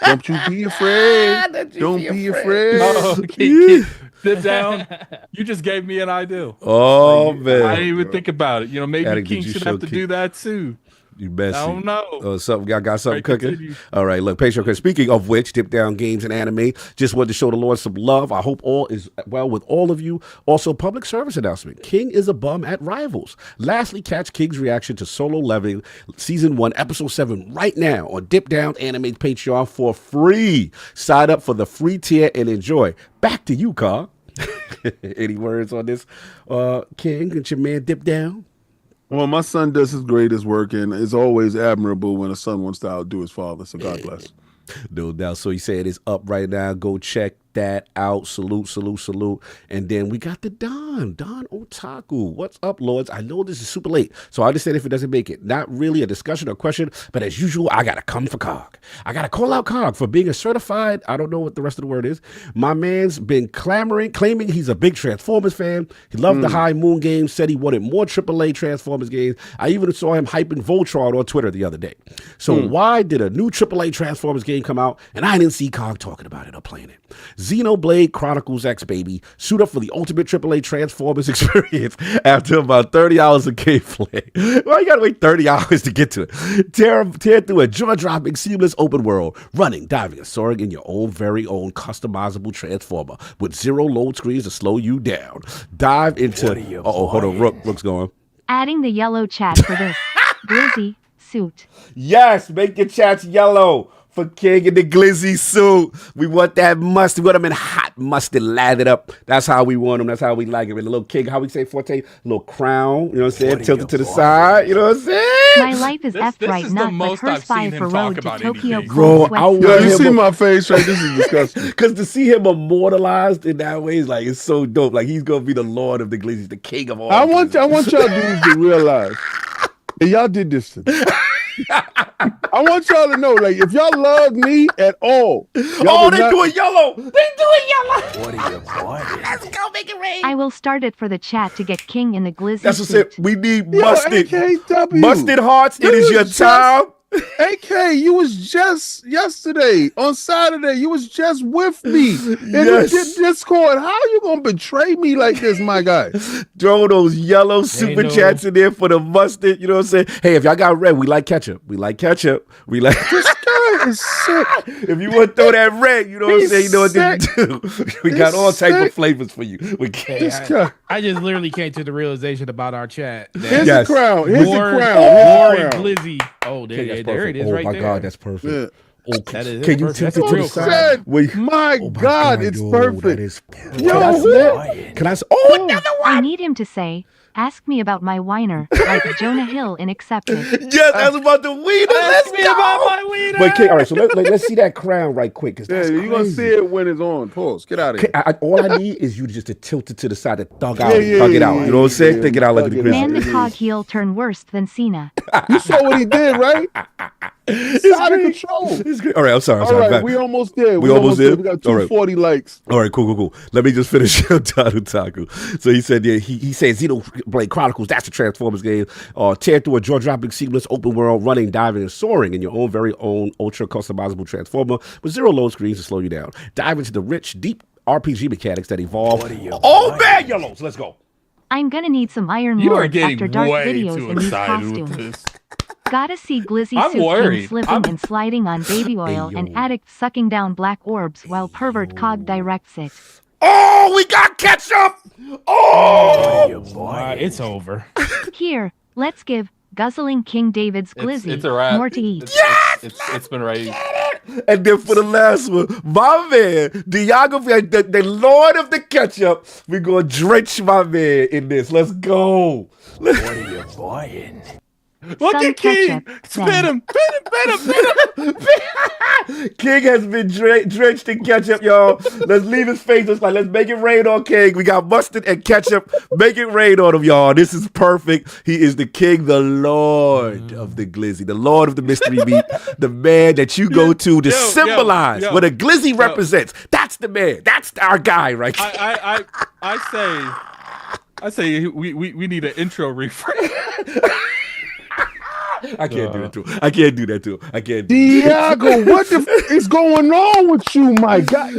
Don't you be afraid. Don't be afraid. Oh, keep sit down. You just gave me an idea. Oh I man, didn't even think about it. You know, maybe Addict, King did you should show have to King? do that too. you messy. I don't know. Oh, something got something Right, cooking. continue. All right, look, Patreon. 'Cause speaking of which, Dip Down Games and Anime just wanted to show the Lord some love. I hope all is well with all of you. Also, public service announcement: King is a bum at Rivals. Lastly, catch King's reaction to Solo Leveling Season 1, Episode 7 right now on Dip Down Anime Patreon for free. Sign up for the free tier and enjoy. Back to you, Carl. Any words on this, King? Get your man Dip Down. Well, my son does his greatest work, and it's always admirable when a son wants to outdo his father. So God bless. No doubt. So he said it's up right now. Go check that out. Salute. And then we got the Don Otaku. What's up, Lords? I know this is super late, so I understand if it doesn't make it. Not really a discussion or question, but as usual, I got to come for Cog. I got to call out Cog for being a certified, I don't know what the rest of the word is. My man's been claiming he's a big Transformers fan. He loved the High Moon games, said he wanted more AAA Transformers games. I even saw him hyping Voltron on Twitter the other day. So why did a new AAA Transformers game come out and I didn't see Cog talking about it or playing it? Xenoblade Chronicles X, baby. Suit up for the ultimate AAA Transformers experience after about 30 hours of gameplay. Well, you gotta wait 30 hours to get to it. Tear through a jaw-dropping, seamless open world, running, diving, and soaring in your own very own customizable Transformer with 0 load screens to slow you down. Dive into... hold on, Rook's going. Adding the yellow chat for this. Glizzy suit. Yes, make your chats yellow for King in the glizzy suit. We want that mustard. We want him in hot mustard lathered up. That's how we want him. That's how we like him. And a little King, how we say Forte, little crown, you know what I'm saying? Tilted to the side, you know what I'm saying? My life is F right, is not the most but I've curse fire seen for him talk road to about Tokyo. anything. Bro, cold I sweat want You him see my face, right? This is disgusting. Because to see him immortalized in that way is like, it's so dope. Like, he's going to be the lord of the glizzies, the king of all. I want y'all dudes to realize that y'all did this to me. I want y'all to know, like, if y'all love me at all, do it yellow. They do it yellow. What are you buying? Let's go make it rain. I will start it for the chat to get King in the glizzy That's what's suit. it. We need Yo, mustard. AKW. Mustard hearts. It is your time. AK, you was just yesterday on Saturday. You was just with me in Yes. the Discord. How you gonna betray me like this, my guy? Throw those yellow super no- chats in there for the mustard. You know what I'm saying? Hey, if y'all got red, we like ketchup. We like ketchup. We like. This guy is sick. If you want to throw that red, you know what I'm He's saying? You know what to do. We got He's all type sick. of flavors for you. We can't. This guy. I just literally came to the realization about our chat. that Here's Yes. the crown. Here's More, the crown. more Here's the crown. glizzy. Oh, there it is, oh right my there. God, that's perfect. Yeah. Oh, That is can you perfect. tilt That's it to real the crown. side? Said, Wait. my Oh God, it's yo, perfect. That is perfect. Yo, Can I see that? Can I see? Oh, another I one. need him to say, ask me about my whiner, like Jonah Hill in Accepted. Yes, I was about to wiener. Let's me about go. my wiener. Wait, King, all right, so let's see that crown right quick. Cause Yeah, that's you're gonna see it when it's on. Pause. Get out of here. all I need is you just to tilt it to the side, to thug out, Yeah, thug it yeah, out. yeah, You know what I'm saying? yeah, Think it out like thug the it grizzly. Man, the cog heel turn worse than Cena. You saw what he did, right? It's out of control. It's great. All right, I'm sorry. All right, Back. we almost there. We almost there? We got All right. 240 likes. All right, cool. Let me just finish RoadToTokyo. So he said, yeah, he said Xenoblade Chronicles, that's the Transformers game. Tear through a jaw-dropping, seamless open world, running, diving, and soaring in your own very own ultra customizable Transformer with 0 load screens to slow you down. Dive into the rich, deep RPG mechanics that evolve. Oh, man, yellows. Let's go. I'm gonna need some Iron You are Lords getting after dark way videos too in these excited with costumes. this. Gotta see Glizzy I'm Suit King worried. slipping and sliding on baby oil Hey, yo. and Addict sucking down black orbs while Pervert Cog directs it. Oh, we got ketchup. Oh, It's over. Here, let's give Guzzling King David's Glizzy It's a wrap. more to eat. It's been right. and then for the last one, my man, the Lord of the ketchup, we're going to drench my man in this. Let's go. What are you buying? Look Some at King. ketchup, Spit then. him. King has been drenched in ketchup, y'all. Let's leave his face. Let's make it rain on King. We got mustard and ketchup. Make it rain on him, y'all. This is perfect. He is the king, the Lord of the glizzy, the Lord of the mystery meat, the man that you go to symbolize what a glizzy represents. That's the man. That's our guy, right? I say we need an intro refresh. I can't do that to him. I can't do that to him. I can't do Diago, what the is going on with you, my guy?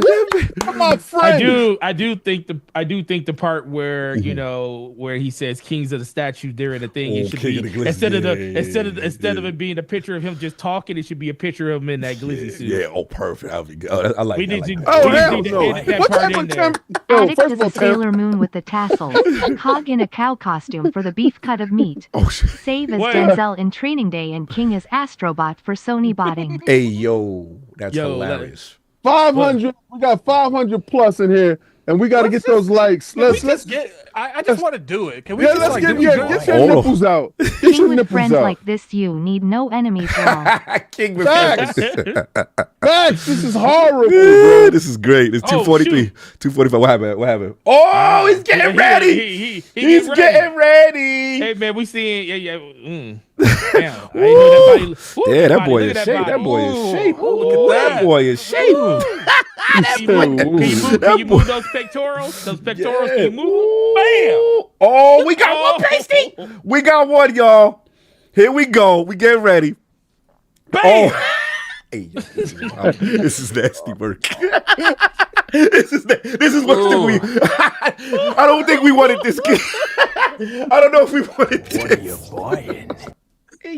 My friend. I do think the part where you know where he says kings of the statue during the thing, it should King be of the glizzy. instead of it being a picture of him just talking, it should be a picture of him in that glizzy suit. Yeah, perfect. That'd be good. I like We that. need I to- like that. Oh, we hell need to no. edit that What part type in of there. temp? Yo, Addict first is of all, a Sailor Moon with the tassels. Cog in a cow costume for the beef cut of meat. Oh, shit. Save as What? Denzel in Training Day and King as Astrobot for Sony botting. Hey, yo. That's Yo, hilarious. 500. We got 500 plus in here, and we got to get those likes. Let's get. I just want to do it. Can we? Yeah, just, let's like, get do your it? get your nipples out. Get King your with nipples friends out. like this, you need no enemies at all. King with Facts. friends. Facts. This is horrible, Yeah, bro. this is great. It's Oh, 243. shoot. 245. What happened? Oh, he's getting ready. He's getting ready. Hey man, we seeing Damn, I didn't know that body. Ooh, Yeah, that body, boy look is at shape. That boy is Ooh, shape. ooh, Look at that boy is shape. Can you move those pectorals? Those pectorals, can you move? Bam! Oh, we got one pasty. We got one, y'all. Here we go. We get ready. Bam! Oh. Hey, yo, this is nasty work. This I don't think we wanted this kid. I don't know if we wanted this. What are you buying?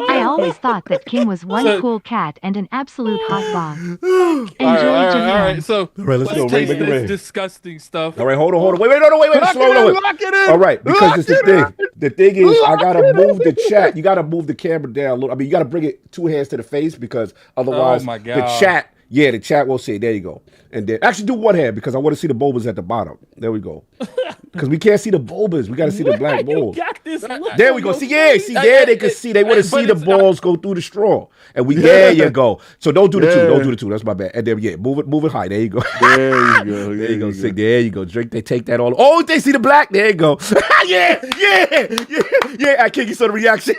I always thought that King was one cool cat and an absolute hot boss. Enjoy all Japan. right. So All right, let's go. taste Make it this rain. disgusting stuff. All right, hold on. Wait. Slow down. Lock it in. All right, because it's the Lock thing. The thing is, I Lock gotta it move the in. chat. You gotta move the camera down a little. I mean, you gotta bring it 2 hands to the face because otherwise, Oh my the God. chat. Yeah, the chat will see it. There you go. And then actually do one hand because I want to see the bulbas at the bottom. There we go. Because we can't see the bulbas. We got to see the black You balls. got this look There on we go. your See, there they can see. They want to but see the it's not- balls go through the straw. And there you go. So don't do the two. Yeah. Don't do the two. That's my bad. And then move it high. There you go. There you go. There you go. Sick. There you go. Drink. They take that all. Oh, they see the black. There you go. yeah. I can't get some reaction.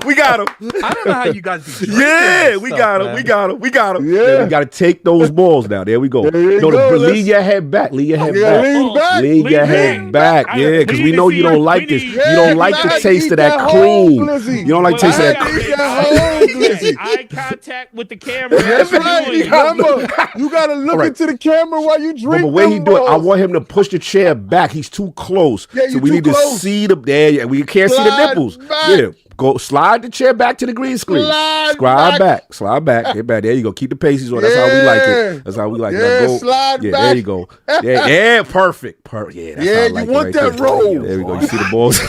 We got him. I don't know how you guys be drinking Yeah, this we stuff, got him. man. We got him. Yeah. We got to take those balls now. There we go. There you No, go. lean your head back. Lean your head Yeah, back. lean back. Lean your Lean head back. back. Yeah, because We we need know to you see don't your- like we this. need- You don't like the gotta taste eat of that that whole cream. glizzy. You don't like the taste of that Well, cream. Eat that whole glizzy. eye contact with the camera. That's right. Doing it. Remember, you gotta look right. into the camera while you drink. But the way he them do it, I balls. want him to push the chair back. He's too close. Yeah, so you we too need to close. see the there. We can't see the Slide nipples. back. Yeah. Go slide the chair back to the green screen. Slide back. back. Slide back. Get back. There you go. Keep the paces on. That's how we like it. That's how we like it. Now Yeah, go. slide yeah, back. there you go. Yeah, perfect. Yeah, that's Yeah, how I you like want it right that there. roll. There we go. You see the balls.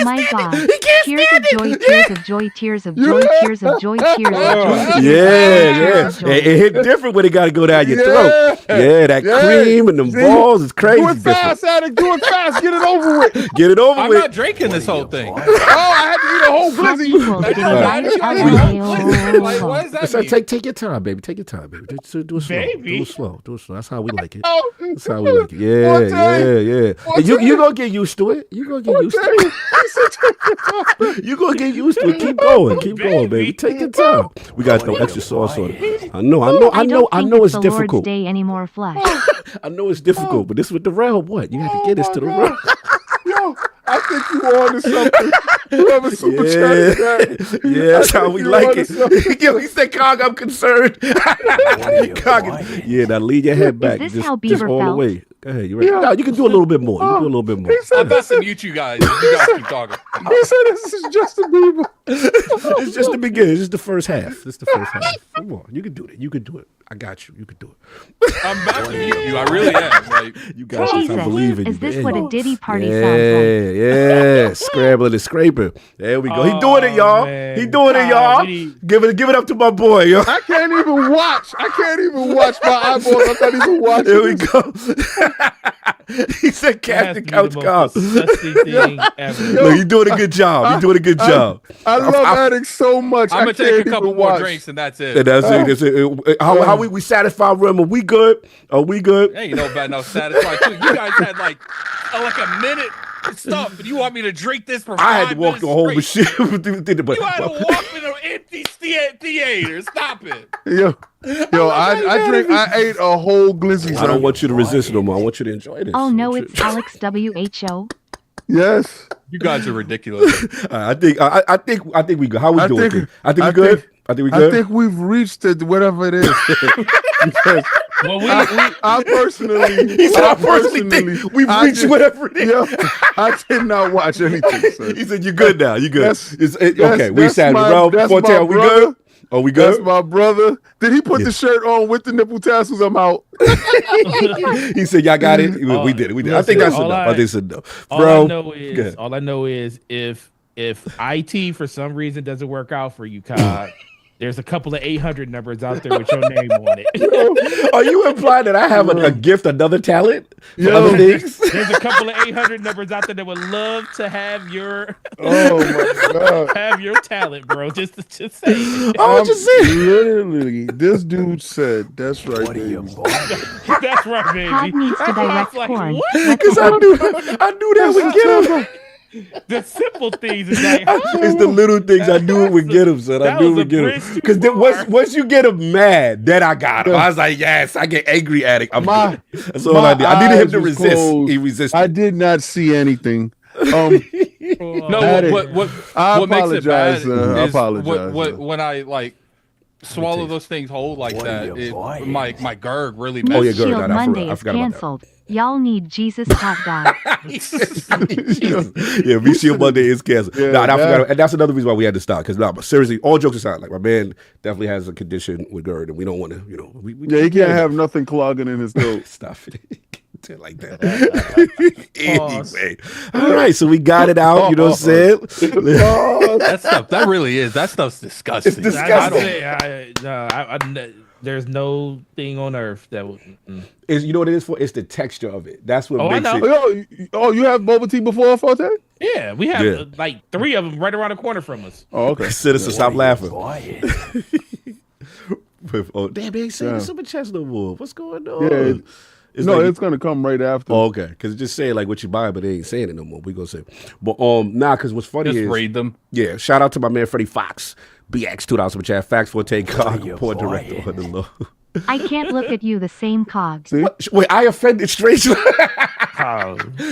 My God. He can't Tears stand of joy, tears of joy, tears of joy, tears of joy, tears of joy. Yeah. It hit different when it got to go down your throat. Yeah, that cream and them See? balls is crazy. Do it fast, Addict. Do it fast. Get it over with. Get it over I'm with. not drinking this whole thing. Oh, I had to eat a whole Hot glizzy. equals Like, being why right do you of gotta eat a whole my glizzy? Like, own. what does that So mean? take your time, baby. Take your time, baby. Just do it slow. Baby. Do it slow. That's how we like it. Oh, That's how we like it. Yeah. One time. And you gonna get used to it. You gonna get used to it. You gonna get used to it. Keep going. Keep going, baby. Take your time. We gotta throw extra sauce on it. I know It's it's the difficult. Lord's Day anymore, flesh. I know it's difficult, but this with the realm, what? You have to get this to the realm. Yo, I think you on to something. Whoever super chatted that. Yeah, that's how we You like on to it. something. Yo, he said, Cog, I'm concerned. Yeah, now lead your head back. this just, how just Beaver all the felt? way. Go ahead. You ready? No, you can do a little bit more. You can do a little bit more. He said I'm about this to is, mute you guys. You guys keep talking. he said this is Justin Bieber. It's just the beginning. It's just the first half. It's the first half. Come on. You can do it. You can do it. I got you. You can do it. I'm about to mute you. I really am. Like, You got this. I believe in you. Is this man. what a Diddy party Yeah, sounds yeah. Scrambling and scraping. There we go. He doing it, y'all. man. He doing it, y'all. Give it up to my boy, yo. I can't even watch. My eyeballs. I'm not even watching. Here we this. go. He said, That has "Cast the to be couch the cop." most disgusting thing ever. Look, you doing a good job. You doing a good job. I love Addict so much. I'm I gonna can't take a even couple more watch. drinks and that's it. And that's it. That's it. How we satisfy Rem? Are we good? Are we good? Hey, you know about no satisfied too. You guys had like a minute stuff, and you want me to drink this for 5 I had to walk minutes the whole straight. machine. But You had to walk in an empty theater. Stop it. Yo, I drink. I ate a whole glizzy. I don't want you to resist no more. I want you to enjoy this. Oh no, it's Alex WHO. Yes. You guys are ridiculous. I think we good. How we I doing? think- I think we I good. think- I think we I good. think we've reached it, whatever it is. Because Well, I personally, He said, "I personally think we've reached whatever it is." Yo, I did not watch anything, sir. He said, "You're good now. You good." That's- Okay, we that's said, my- bro. that's Fontaine, my are we brother. good? Are we That's good? my brother. Did he put Yeah. the shirt on with the nipple tassels? I'm out. He said, "Y'all got it." We did it. We did. I think that's listen, enough. I think it's enough, all bro. I know is if IT for some reason doesn't work out for you, Cog, there's a couple of 800 numbers out there with your name on it. Are you implying that I have a gift, another talent for Yo. other things? There's a couple of 800 numbers out there that would love to have your Oh my god. have your talent, bro. Just say it. Oh, what you say? Literally, this dude said, "That's right, What are you baby." buying? That's right, baby. Hog needs to I was direct like, porn. what? Because I knew that would get him. The simple things is like, It's the little things I knew it would get him, son. I that knew it was would a get bridge him. too Because far. once you get him mad, then I got him. I was like, yes, I get angry at it. I'm My- good. That's all I did. I needed him to eyes was resist. closed. He resisted. I did not see anything. No, Addict. what I makes it bad apologize, sir. I is apologize, what sir. when I like swallow those things whole like What that, are you buying? my GERD really Meat Oh, yeah, messes. good. Shield I forgot- Monday I is forgot about that. canceled. Y'all need Jesus hot dog. Yeah, VCO Monday is canceled. Yeah, I that- forgot, and that's another reason why we had to stop. Because but seriously, all jokes aside, like my man definitely has a condition with GERD, and we don't want to, we Yeah, he can't have nothing clogging in his throat. stuff like that. Anyway, all right, so we got it out. You know what I'm saying? That stuff, that stuff's disgusting. It's disgusting. There's no thing on earth that would. You know what it is for? It's the texture of it. That's what Oh, I makes know. it. You have boba tea before, Forte? Yeah, we have Yeah. like 3 of them right around the corner from us. Oh, okay. Citizen, stop laughing. Quiet. Oh, damn, they ain't saying Yeah. the super chest no more. What's going on? Yeah, It's like- it's gonna come right after. Oh, okay. Because it just saying like what you buy, but they ain't saying it no more. We gonna say, but because what's funny Just is read them. Yeah, shout out to my man Freddie Fox, BX $2 super chat, Facts Forte, Cog, you poor buying? director on the low. I can't look at you the same cog. See? Wait, I offended Strange Love.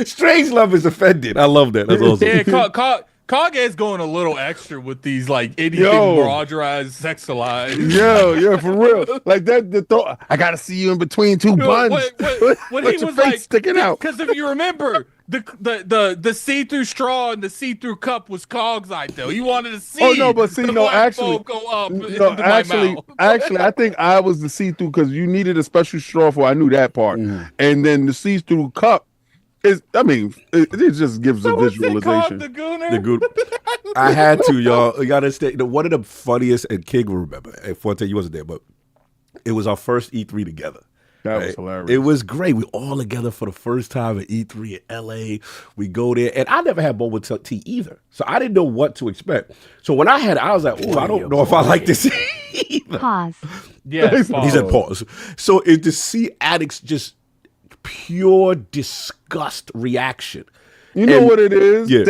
Strange Love is offended. I love that. That's awesome. Yeah, Cog is going a little extra with these like anything Yo. Rogerized sexualized. Yeah, for real. Like that. I gotta see you in between two buns. When With he your was face like sticking out. because if you remember the see-through straw and the see-through cup was Cog's idea. He wanted to see. Oh no, but see, the no, black actually, bulb go up into no, my actually, mouth. I think I was the see-through because you needed a special straw for. I knew that part, and then the see-through cup is. I mean, it just gives a So what's it called, visualization. the gooner? The good. I had to, y'all. You gotta stay. One of the funniest, and King will remember. And Forte, you wasn't there, but it was our first E3 together. That was right? hilarious. It was great. We all together for the first time at E3 in LA. We go there, and I never had boba tea either, so I didn't know what to expect. So when I had it, I was like, "Oh, I don't know if I like this either." Pause. Yeah, He said, "Pause." So to see Addict's just pure disgust reaction. You know And- what it is? Yeah.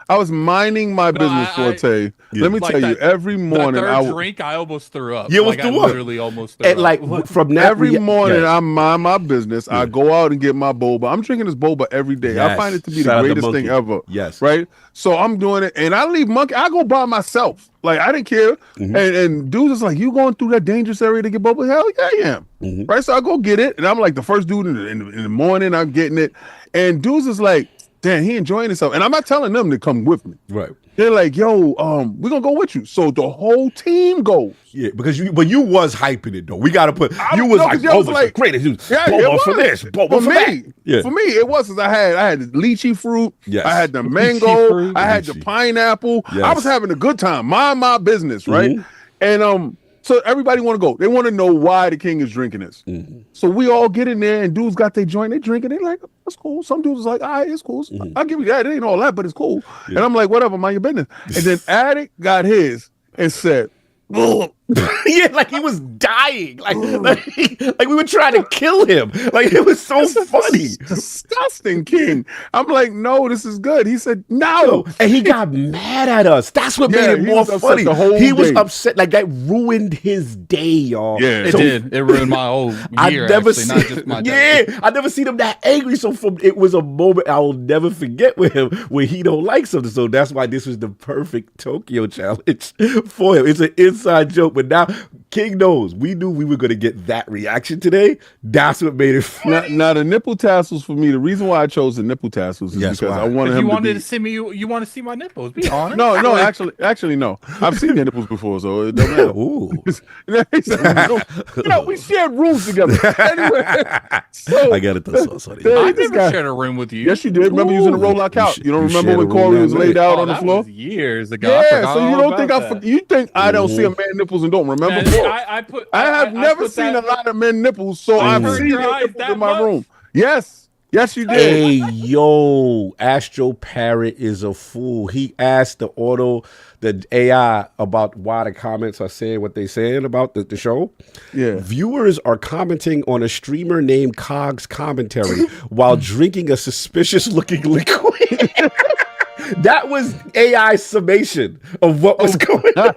I was minding my business, Forte. Let me like tell you, that- every morning that I third drink, I almost threw up. Yeah, like, almost I threw up. literally almost threw And up. like from that every morning yes. I mind my business. I go out and get my boba. I'm drinking this boba every day. I Yes. find it to be Shout out the to greatest thing Monkey. ever. Yes. Right? So I'm doing it and I leave Monkey. I go by myself. Like I didn't care. And dudes is like, you going through that dangerous area to get boba? Hell yeah, I am. Right? So I go get it. And I'm like the first dude in the morning, I'm getting it. And dudes is like, damn, he enjoying himself. And I'm not telling them to come with me. Right. They're like, yo, we're gonna go with you. So the whole team goes. Yeah, because you was hyping it though. We gotta put I you don't was know, like 'cause y'all was Boba's like- the greatest. Yeah, it Boba for was. this, Boba For for me, that. Yeah. For me, it was because I had the lychee fruit, Yes. I had the Lychee mango, fruit. I had the Lychee. pineapple. I Yes. was having a good time, mind my business, right? And so everybody want to go. They want to know why the king is drinking this. So we all get in there, and dudes got their joint. They drinking. They like, that's cool. Some dudes is like, all right, it's cool. I'll give you that. It ain't all that, but it's cool. And I'm like, whatever, mind your business. And then Addict got his and said, "Ugh." Yeah, like he was dying. Like we were trying to kill him. Like it was so funny. disgusting, King. I'm like, no, this is good. He said, no. And he got mad at us. That's what Yeah, made it he more was upset funny. the whole He was day. upset. Like that ruined his day, y'all. Yeah. It So- did. It ruined my whole year. I never actually, not just my day. I never seen him that angry. So it was a moment I will never forget with him when he don't like something. So that's why this was the perfect Tokyo challenge for him. It's an inside joke, but now King knows. We knew we were going to get that reaction today. That's what made it funny. Now the nipple tassels for me. The reason why I chose the nipple tassels is Yes, because why? I wanted If him you wanted to to be. see me, you want to see my nipples. Be honest. No, actually, no. I've seen their nipples before, so it don't matter. Ooh. We shared rooms together. Anyway, so I got it though. So Hey, I this never guy- shared a room with you. yes, you did. Remember using the roll-out couch? You don't you remember shared when a room Corey was that laid night. out Oh, on the that floor? was years ago. I Yeah, forgot so you all don't think about that. you think I don't see a man nipples and don't remember? Man, before. I I have never put seen that- a lot of men nipples, so I've hurt seen your their eyes nipples that in my much? room. Yes, you did. Hey, yo, Astro Parrot is a fool. He asked the AI about why the comments are saying what they saying about the show. Yeah. Viewers are commenting on a streamer named Cog's commentary while drinking a suspicious looking liquid. That was AI's summation of what was going on.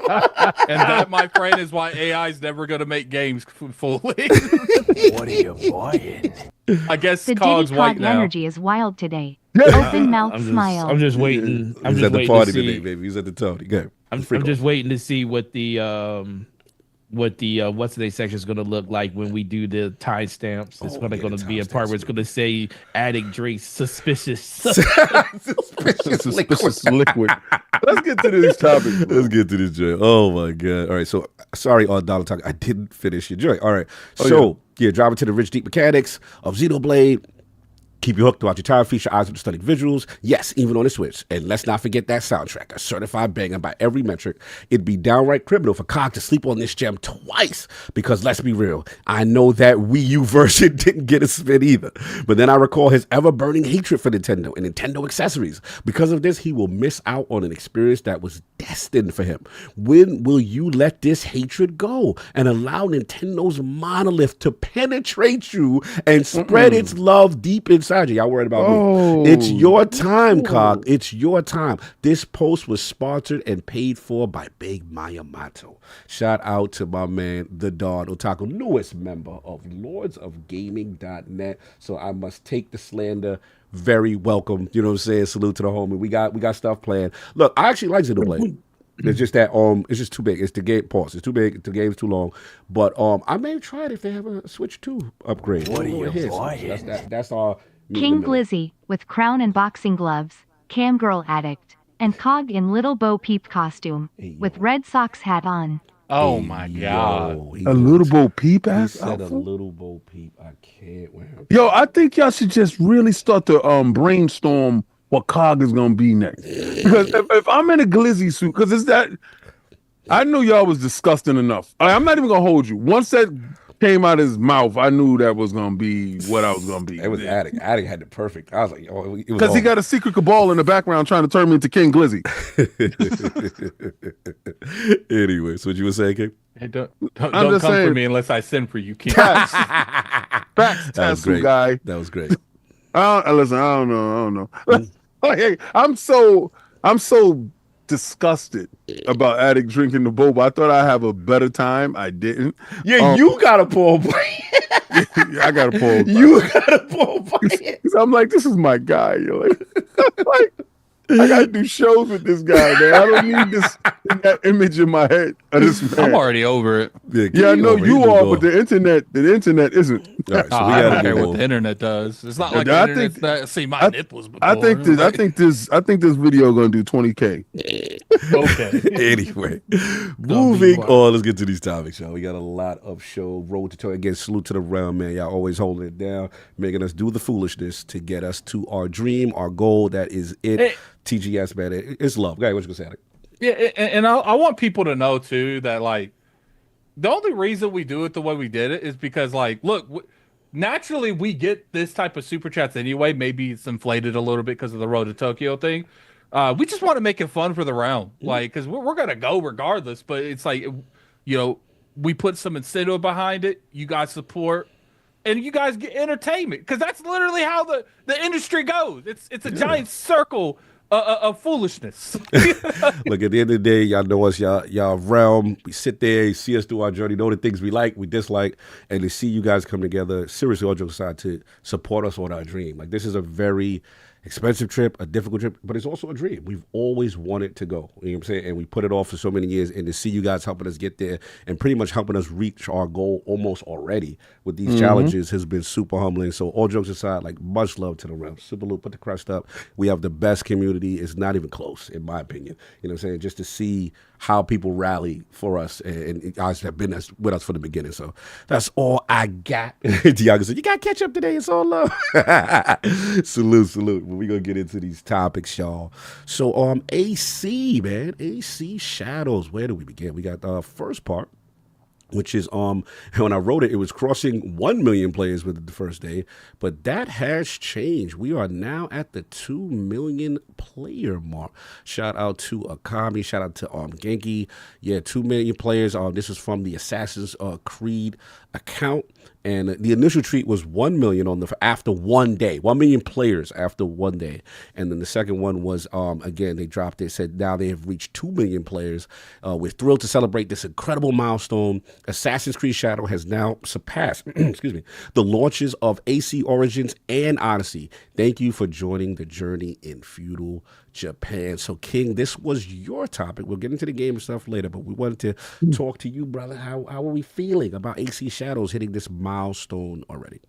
And that, my friend, is why AI is never going to make games fully. What are you buying? I guess The Cog's Diddy white Cog now. energy is wild today. Yeah. Open mouth I'm smile. just waiting. I'm He's just at the waiting party to see. today, baby. He's at the Tony. Good. I'm just waiting to see what the what's the section is going to look like when we do the timestamps. It's going to be a part where it's going to say Addict drinks suspicious liquid. Let's get to these topics. Let's get to this joint. Oh my god! All right, so sorry, Dollar Talk, I didn't finish your joint. All right, driving to the rich deep mechanics of Xenoblade. Keep you hooked throughout your time, feature eyes with the stunning visuals. Yes, even on the Switch. And let's not forget that soundtrack, a certified banger by every metric. It'd be downright criminal for COG to sleep on this gem twice. Because let's be real, I know that Wii U version didn't get a spin either. But then I recall his ever-burning hatred for Nintendo and Nintendo accessories. Because of this, he will miss out on an experience that was destined for him. When will you let this hatred go and allow Nintendo's monolith to penetrate you and spread its love deep inside you? Y'all worried about me? It's your time, COG. It's your time. This post was sponsored and paid for by Big Miyamoto. Shout out to my man, the Don Otaku, newest member of lordsofgaming.net. So I must take the slander. Very welcome. You know what I'm saying? Salute to the homie. We got stuff planned. Look, I actually like Xenoblade. It's just that it's just too big. It's the game pause. It's too big. The game's too long. But I may try it if they have a Switch 2 upgrade. What are you buying? That's all. King Glizzy with crown and boxing gloves, Cam Girl Addict, and COG in Little Bo Peep costume with Red Sox hat on. Oh my god! A Little Bo Peep ass He said outfit? a Little Bo Peep. I can't wear him. Yo, I think y'all should just really start to brainstorm what COG is gonna be next. Because if I'm in a glizzy suit, because it's that, I knew y'all was disgusting enough. I'm not even gonna hold you. Once that came out of his mouth, I knew that was gonna be what I was gonna be. It was Addict. Addict had the perfect. I was like, oh, it was because he got a secret cabal in the background trying to turn me into King Glizzy. Anyway, so what you were saying, King? Hey, don't come for me unless I send for you, King. Facts, That was great. guy. That was great. Listen, I don't know. Hey, I'm so disgusted about Addict drinking the boba. I thought I'd have a better time. I didn't. Yeah, you got a poor boy. I got a poor. You got a poor boy. I'm like, this is my guy. Yo. Like, I gotta do shows with this guy, man. I don't need that image in my head of this man. I'm already over it. Yeah, I know you are, but the internet isn't. All right, so I don't care what the internet does. It's not like the internet's see my nipples before. I think this video gonna do 20K. Okay. Anyway, moving on. Let's get to these topics, y'all. We got a lot of show. Road to Toy again. Salute to the realm, man. Y'all always holding it down, making us do the foolishness to get us to our dream, our goal. That is it. Hey. TGS, man. It's love. Okay, what you gonna say, Addict? Yeah, and I want people to know too that like the only reason we do it the way we did it is because like, look, naturally we get this type of super chats anyway. Maybe it's inflated a little bit because of the Road to Tokyo thing. We just want to make it fun for the round, like because we're gonna go regardless. But it's like, you know, we put some incentive behind it. You guys support. And you guys get entertainment because that's literally how the industry goes. It's a giant circle of foolishness. Look, at the end of the day, y'all know us, y'all realm. We sit there, you see us through our journey, know the things we like, we dislike, and to see you guys come together, seriously, all jokes aside, to support us on our dream. Like, this is a very expensive trip, a difficult trip, but it's also a dream. We've always wanted to go, you know what I'm saying? And we put it off for so many years, and to see you guys helping us get there and pretty much helping us reach our goal almost already with these challenges has been super humbling. So all jokes aside, like, much love to the realm. Super Loop, put the crust up. We have the best community. It's not even close, in my opinion. You know what I'm saying? Just to see how people rally for us, and guys have been with us from the beginning. So that's all I got. Diago said, you got to catch up today. It's all love. Salute. We're going to get into these topics, y'all. So AC, man. AC Shadows. Where do we begin? We got the first part, which is when I wrote it, it was crossing 1 million players within the first day, but that has changed. We are now at the 2 million player mark. Shout out to Akami, shout out to Genki. Yeah, 2 million players. This is from the Assassin's Creed account. And the initial tweet was 1 million after 1 day, 1 million players after 1 day. And then the second one was, again, they dropped it, said now they have reached 2 million players. We're thrilled to celebrate this incredible milestone. Assassin's Creed Shadow has now surpassed, excuse me, the launches of AC Origins and Odyssey. Thank you for joining the journey in Feudal Japan. So, King, this was your topic. We'll get into the game and stuff later, but we wanted to talk to you, brother. How are we feeling about AC Shadows hitting this milestone already?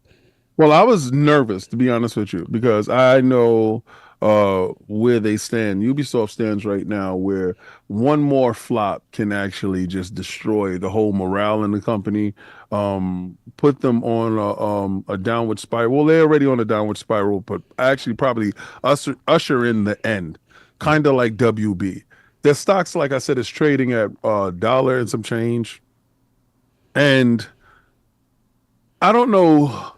Well, I was nervous, to be honest with you, because I know where they stand. Ubisoft stands right now where one more flop can actually just destroy the whole morale in the company, put them on a downward spiral. Well, they're already on a downward spiral, but actually probably usher in the end, kind of like WB. Their stocks, like I said, is trading at $1 and some change. And I don't know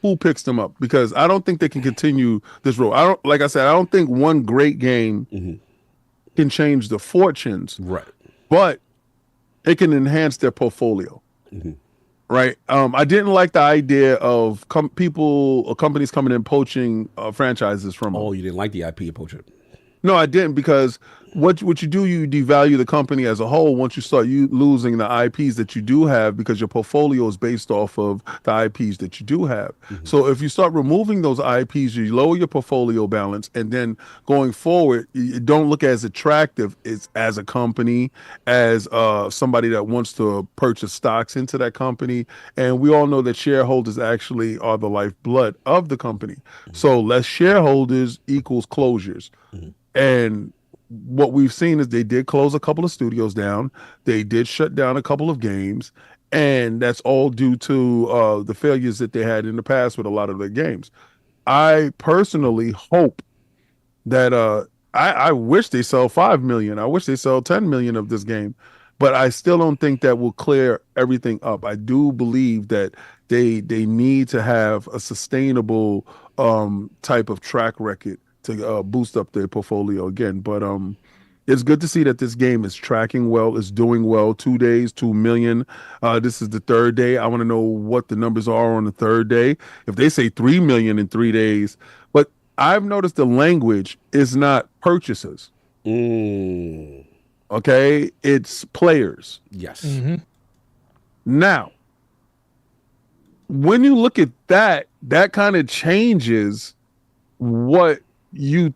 who picks them up, because I don't think they can continue this road. Like I said, I don't think one great game can change the fortunes, right? But it can enhance their portfolio, right? I didn't like the idea of companies coming in poaching franchises from them. Oh, you didn't like the IP poaching? No, I didn't, because what you do, you devalue the company as a whole once you start losing the IPs that you do have, because your portfolio is based off of the IPs that you do have. So if you start removing those IPs, you lower your portfolio balance, and then going forward, you don't look as attractive as a company, as somebody that wants to purchase stocks into that company. And we all know that shareholders actually are the lifeblood of the company. So less shareholders equals closures. And what we've seen is they did close a couple of studios down. They did shut down a couple of games. And that's all due to the failures that they had in the past with a lot of their games. I personally hope that I wish they sell 5 million. I wish they sell 10 million of this game. But I still don't think that will clear everything up. I do believe that they need to have a sustainable type of track record to boost up their portfolio again. But it's good to see that this game is tracking well, it's doing well. 2 days, 2 million. This is the third day. I want to know what the numbers are on the third day. If they say 3 million in 3 days, but I've noticed the language is not purchases. Okay, it's players. Yes. Now, when you look at that kind of changes what you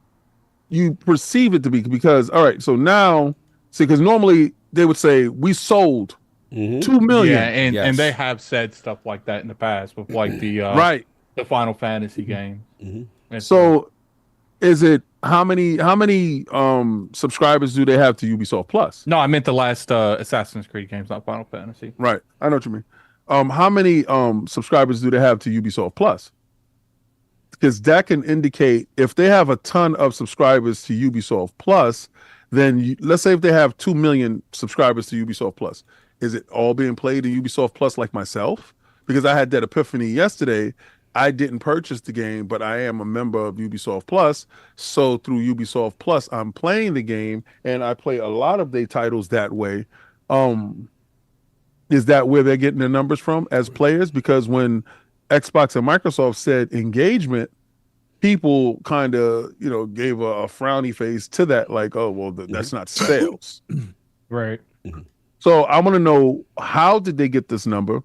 perceive it to be, because all right, so now because normally they would say we sold 2 million. Yeah, and they have said stuff like that in the past with like the right, the Final Fantasy game. So is it how many subscribers do they have to Ubisoft Plus? No, I meant the last Assassin's Creed games, not Final Fantasy. Right, I know what you mean. How many subscribers do they have to Ubisoft Plus? Because that can indicate if they have a ton of subscribers to Ubisoft Plus, then let's say if they have 2 million subscribers to Ubisoft Plus, is it all being played in Ubisoft Plus like myself? Because I had that epiphany yesterday. I didn't purchase the game, but I am a member of Ubisoft Plus. So through Ubisoft Plus, I'm playing the game, and I play a lot of their titles that way. Is that where they're getting their numbers from as players? Because when Xbox and Microsoft said engagement, people kind of, gave a frowny face to that, like, oh, well, that's not sales. Right. So I want to know, how did they get this number?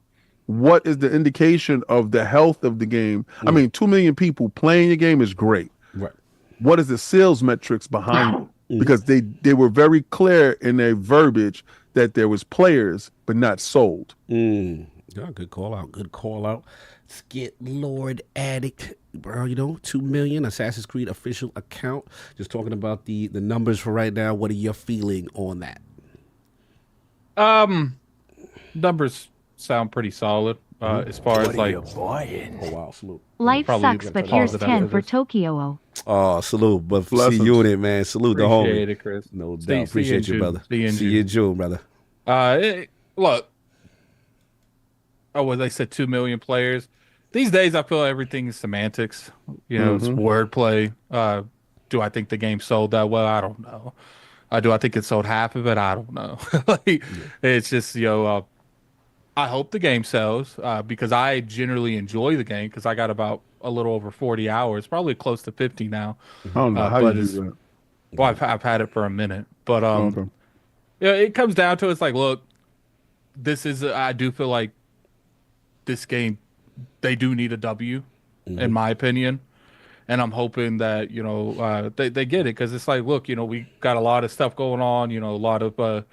What is the indication of the health of the game? I mean, 2 million people playing your game is great. Right. What is the sales metrics behind it? Because they were very clear in their verbiage that there was players, but not sold. Yeah, good call out. Good call out. Skit Lord Addict, bro, 2 million Assassin's Creed official account. Just talking about the numbers for right now. What are your feeling on that? Numbers sound pretty solid as far as like. Oh wow, salute. Life Probably sucks, but here's 10 for Tokyo. Oh, salute, but see you in it, man. Salute the homie. Appreciate it, Chris. No doubt. Appreciate you, brother. See you in June, brother. Look. They said 2 million players. These days, I feel everything is semantics. It's wordplay. Do I think the game sold that well? I don't know. Do I think it sold half of it? I don't know. It's just, I hope the game sells because I generally enjoy the game because I got about a little over 40 hours, probably close to 50 now. I don't know how you do that. Well, I've had it for a minute. But it comes down to it's like, look, I do feel like this game, they do need a W, in my opinion. and I'm hoping that they get it, because it's like, look, we got a lot of stuff going on, a lot of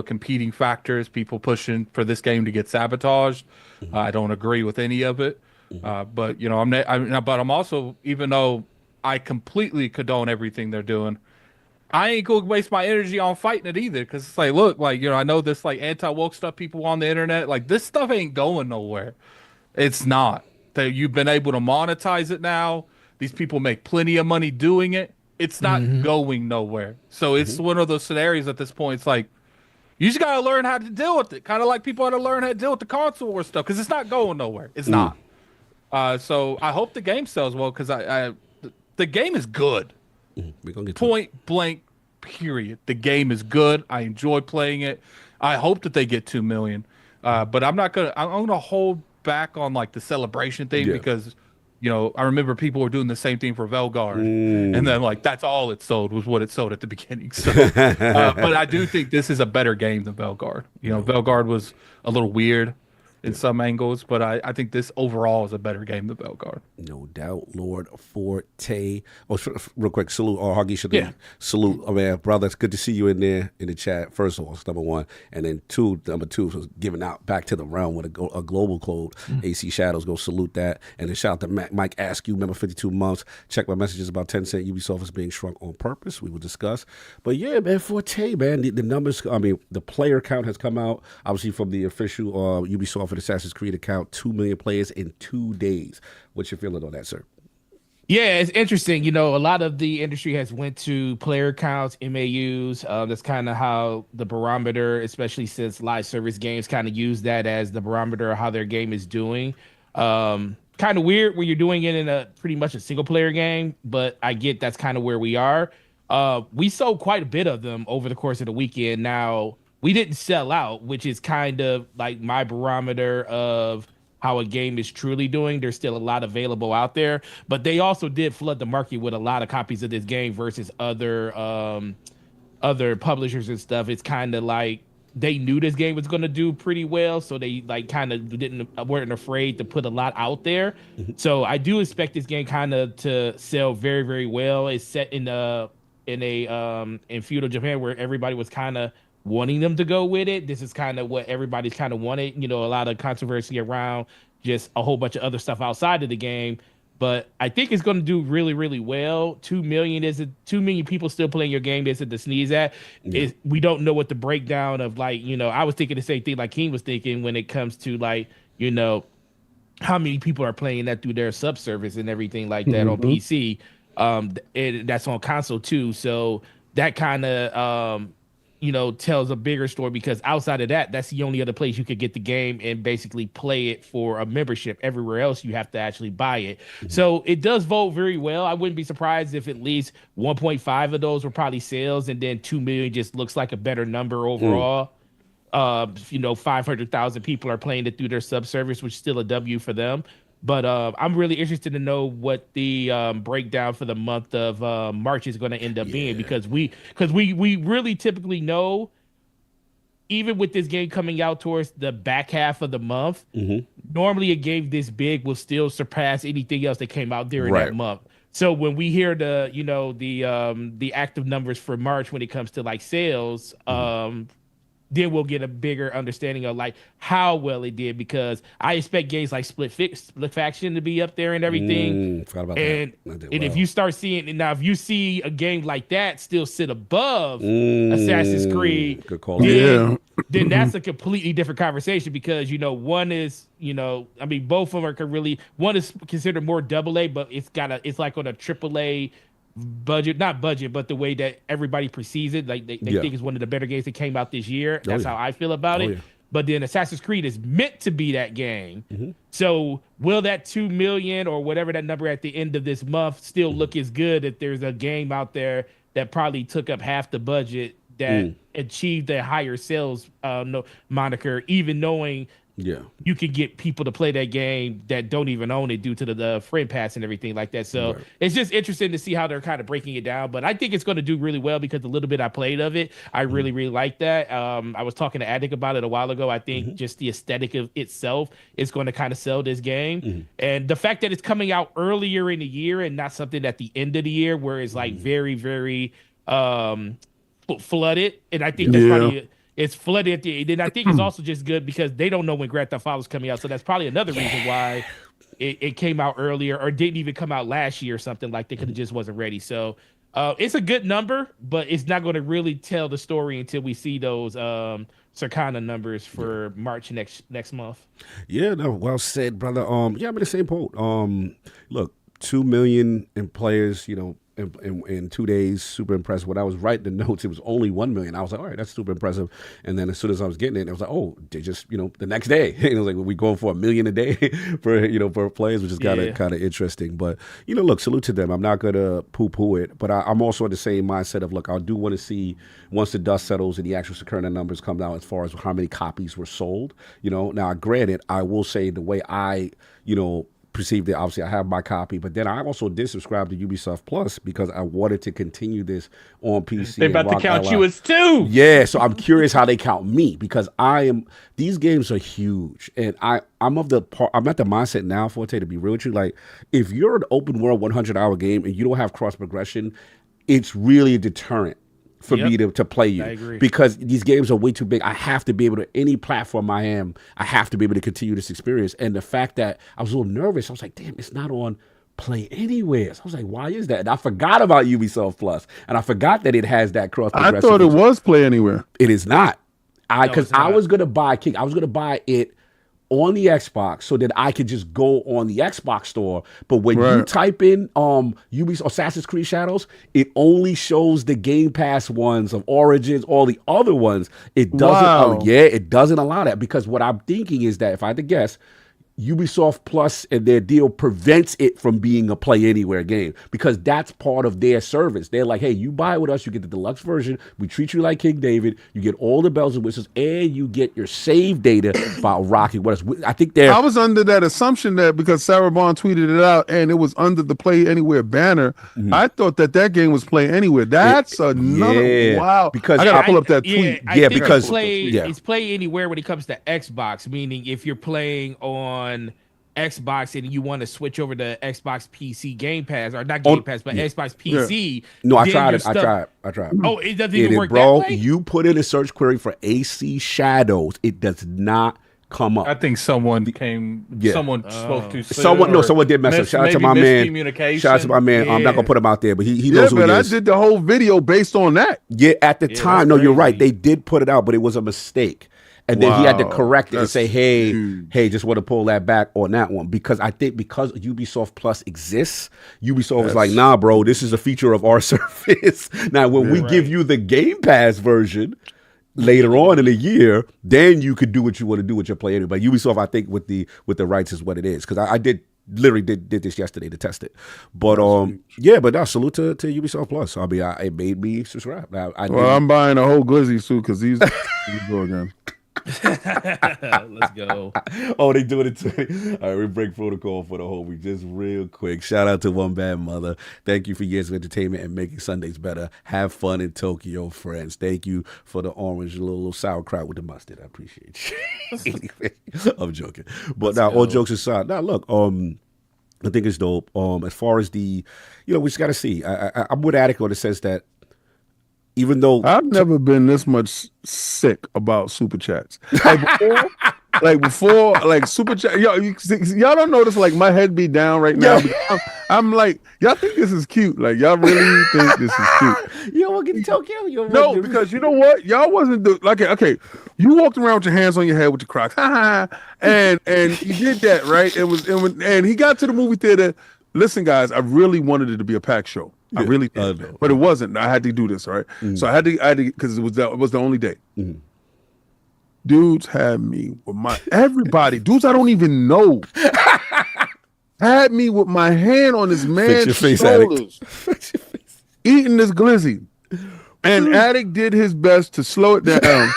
competing factors, people pushing for this game to get sabotaged. I don't agree with any of it, but I'm also, even though I completely condone everything they're doing, I ain't gonna waste my energy on fighting it either, because it's like, look, like, I know this like anti-woke stuff people on the internet, like, this stuff ain't going nowhere. It's not. You've been able to monetize it now. These people make plenty of money doing it. It's not going nowhere. So it's one of those scenarios at this point. It's like, you just gotta learn how to deal with it. Kind of like people had to learn how to deal with the console war stuff, because it's not going nowhere. It's not. So I hope the game sells well, because the game is good. We're gonna get point blank, period. The game is good. I enjoy playing it. I hope that they get 2 million. But I'm gonna hold back on like the celebration thing, because I remember people were doing the same thing for Velguard, and then like that's all it sold was what it sold at the beginning. So but I do think this is a better game than Velguard. Velguard was a little weird in some angles, but I think this overall is a better game than Velguard. No doubt, Lord Forte. Oh, real quick, salute. Hagi salute. Oh, man, brother, it's good to see you in there in the chat. First of all, it's number one. And then number two was giving out back to the realm with a global code. AC Shadows, go salute that. And then shout out to Mike Askew, member 52 months. Check my messages about 10 cent. Ubisoft is being shrunk on purpose. We will discuss. But yeah, man, Forte, man, the numbers, the player count has come out, obviously, from the official Ubisoft and Assassin's Creed account, 2 million players in 2 days. What's your feeling on that, sir? Yeah, it's interesting. A lot of the industry has went to player counts, MAUs. That's kind of how the barometer, especially since live service games kind of use that as the barometer of how their game is doing. Kind of weird when you're doing it in a pretty much a single player game, but I get that's kind of where we are. We sold quite a bit of them over the course of the weekend. Now, we didn't sell out, which is kind of like my barometer of how a game is truly doing. There's still a lot available out there, but they also did flood the market with a lot of copies of this game versus other publishers and stuff. It's kind of like they knew this game was going to do pretty well, so they like kind of weren't afraid to put a lot out there. So I do expect this game kind of to sell very, very well. It's set in feudal Japan, where everybody was kind of wanting them to go with it. This is kind of what everybody's kind of wanted. A lot of controversy around just a whole bunch of other stuff outside of the game. But I think it's going to do really, really well. 2 million people still playing your game isn't to sneeze at. Yeah. We don't know what the breakdown of I was thinking the same thing like King was thinking when it comes to how many people are playing that through their subservice and everything like that on PC. That's on console too. So that kind of tells a bigger story, because outside of that, that's the only other place you could get the game and basically play it for a membership. Everywhere else, you have to actually buy it. So it does vote very well. I wouldn't be surprised if at least 1.5 of those were probably sales, and then 2 million just looks like a better number overall. 500,000 people are playing it through their subservice, which is still a W for them. But I'm really interested to know what the breakdown for the month of March is going to end up being, because we really typically know, even with this game coming out towards the back half of the month, normally a game this big will still surpass anything else that came out during that month. So when we hear the active numbers for March when it comes to like sales, then we'll get a bigger understanding of like how well it did, because I expect games like Split Faction to be up there and everything. Forgot about and that. If you start seeing, now if you see a game like that still sit above Assassin's Creed, good call. Then that's a completely different conversation, because one is both of them are really, one is considered more AA, but it's like on a AAA budget, not budget, but the way that everybody perceives it, like they think it's one of the better games that came out this year. That's how I feel about it. But then Assassin's Creed is meant to be that game. So will that 2 million or whatever that number at the end of this month still look as good if there's a game out there that probably took up half the budget that achieved a higher sales moniker, even knowing Yeah. you could get people to play that game that don't even own it due to the friend pass and everything like that. So it's just interesting to see how they're kind of breaking it down. But I think it's going to do really well because the little bit I played of it, I really, really like that. I was talking to Addict about it a while ago. I think just the aesthetic of itself is going to kind of sell this game. And the fact that it's coming out earlier in the year and not something at the end of the year where it's like very, very flooded. And I think that's probably... It's flooded at the end. And I think it's also just good because they don't know when Grand Theft Auto is coming out. So that's probably another reason why it came out earlier or didn't even come out last year or something like that because it just wasn't ready. So it's a good number, but it's not going to really tell the story until we see those Circana numbers for March next month. Yeah, no, well said, brother. Yeah, I'm in the same boat. Look, 2 million in players, you know, in 2 days, super impressive. When I was writing the notes, it was only 1 million. I was like, all right, that's super impressive. And then as soon as I was getting it, I was like, oh, they just, you know, the next day, it was like, we going for 1 million a day for, you know, for players, which is kind of interesting. But, you know, look, salute to them. I'm not going to poo-poo it, but I'm also in the same mindset of, look, I do want to see once the dust settles and the actual Circana numbers come out as far as how many copies were sold, you know. Now, granted, I will say the way I, you know, perceived it, obviously I have my copy, but then I also did subscribe to Ubisoft Plus because I wanted to continue this on PC. They about to count you as 2. Yeah, so I'm curious how they count me because these games are huge, and I'm at the mindset now, Forte, to be real with you, like if you're an open world 100-hour game and you don't have cross progression, it's really a deterrent for me to play you. I agree. Because these games are way too big. I have to be able to, any platform I have to be able to continue this experience. And the fact that I was a little nervous, I was like, damn, it's not on Play Anywhere. So I was like, why is that? And I forgot about Ubisoft Plus. And I forgot that it has that cross progression. I thought it was Play Anywhere. It is not. Because I was going to buy it on the Xbox so that I could just go on the Xbox store. But when you type in Ubisoft Assassin's Creed Shadows, it only shows the Game Pass ones of Origins, all the other ones. It doesn't it doesn't allow that because what I'm thinking is that if I had to guess, Ubisoft Plus and their deal prevents it from being a Play Anywhere game because that's part of their service. They're like, hey, you buy it with us, you get the deluxe version. We treat you like King David. You get all the bells and whistles, and you get your save data by rocking with us. I think I was under that assumption that because Sarah Bond tweeted it out and it was under the Play Anywhere banner, I thought that game was Play Anywhere. That's another wow. Because I gotta pull up that tweet. Because it's Play Anywhere when it comes to Xbox, meaning if you're playing on Xbox and you want to switch over to Xbox PC Game Pass or not Game Pass, but Xbox PC. No, I tried it. I tried. Oh, it doesn't even work bro. That way? You put in a search query for AC Shadows, it does not come up. I think someone spoke too soon. Someone did mess up. Shout out to my man. Shout out to my man. I'm not gonna put him out there, but he knows who he is. I did the whole video based on that. Yeah, at the time. No, you're right. They did put it out, but it was a mistake. And then he had to correct it and say, hey, just want to pull that back on that one. Because I think because Ubisoft Plus exists, Ubisoft was like, nah, bro, this is a feature of our service. Now, when we give you the Game Pass version later on in the year, then you could do what you want to do with your Play Anywhere. But Ubisoft, I think, with the rights is what it is. Because I literally did this yesterday to test it. But but no, salute to Ubisoft Plus. I mean, it made me subscribe. I'm buying a whole glizzy suit because he's going again. Let's go. Oh, they doing it too. All right, we break protocol for the homie just real quick. Shout out to One Bad Mother. Thank you for years of entertainment and making Sundays better. Have fun in Tokyo, friends. Thank you for the orange little sauerkraut with the mustard. I appreciate you. Anyway, I'm joking. But now, all jokes aside, now look, I think it's dope. As far as the, we just got to see. I'm with Addict in the sense that even though I've never been this much sick about super chats. Like before, super chat. Y'all don't notice like my head be down right now. I'm like, y'all think this is cute? Like y'all really think this is cute? You don't want to get to Tokyo? No, because you know what? Y'all wasn't okay. You walked around with your hands on your head with your Crocs, and you did that right. And he got to the movie theater. Listen, guys, I really wanted it to be a packed show. I really did, but it wasn't. I had to do this, right? Mm-hmm. So I had to because it was the only day. Mm-hmm. Dudes had me with dudes I don't even know had me with my hand on this man's shoulders, eating this glizzy, and Addict did his best to slow it down.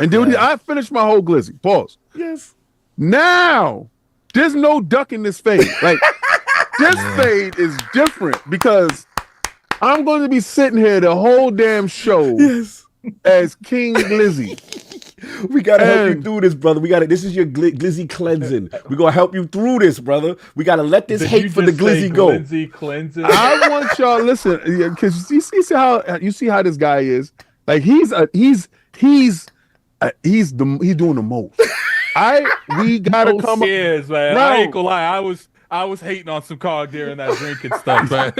And dude, I finished my whole glizzy. Pause. Yes. Now, there's no ducking this fade. Like, this fade is different because I'm going to be sitting here the whole damn show as King Glizzy. We gotta help you through this, brother. This is your glizzy cleansing. We're gonna help you through this, brother. We gotta let this hate for the glizzy go. Glizzy cleansing. I want y'all listen, because you see how this guy is. Like he's doing the most. We gotta come up. Man. No. I ain't gonna lie. I was hating on some cog during that drinking stuff, man.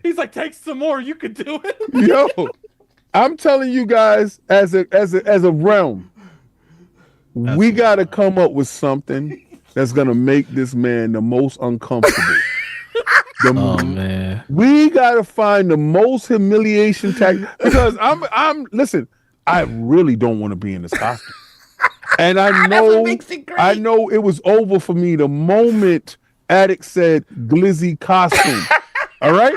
He's like, take some more. You can do it. Yo, I'm telling you guys, as a realm, we got to come up with something that's gonna make this man the most uncomfortable. Man, we got to find the most humiliation tactic because listen, I really don't want to be in this costume, and I know it was over for me the moment Addict said Glizzy costume. All right.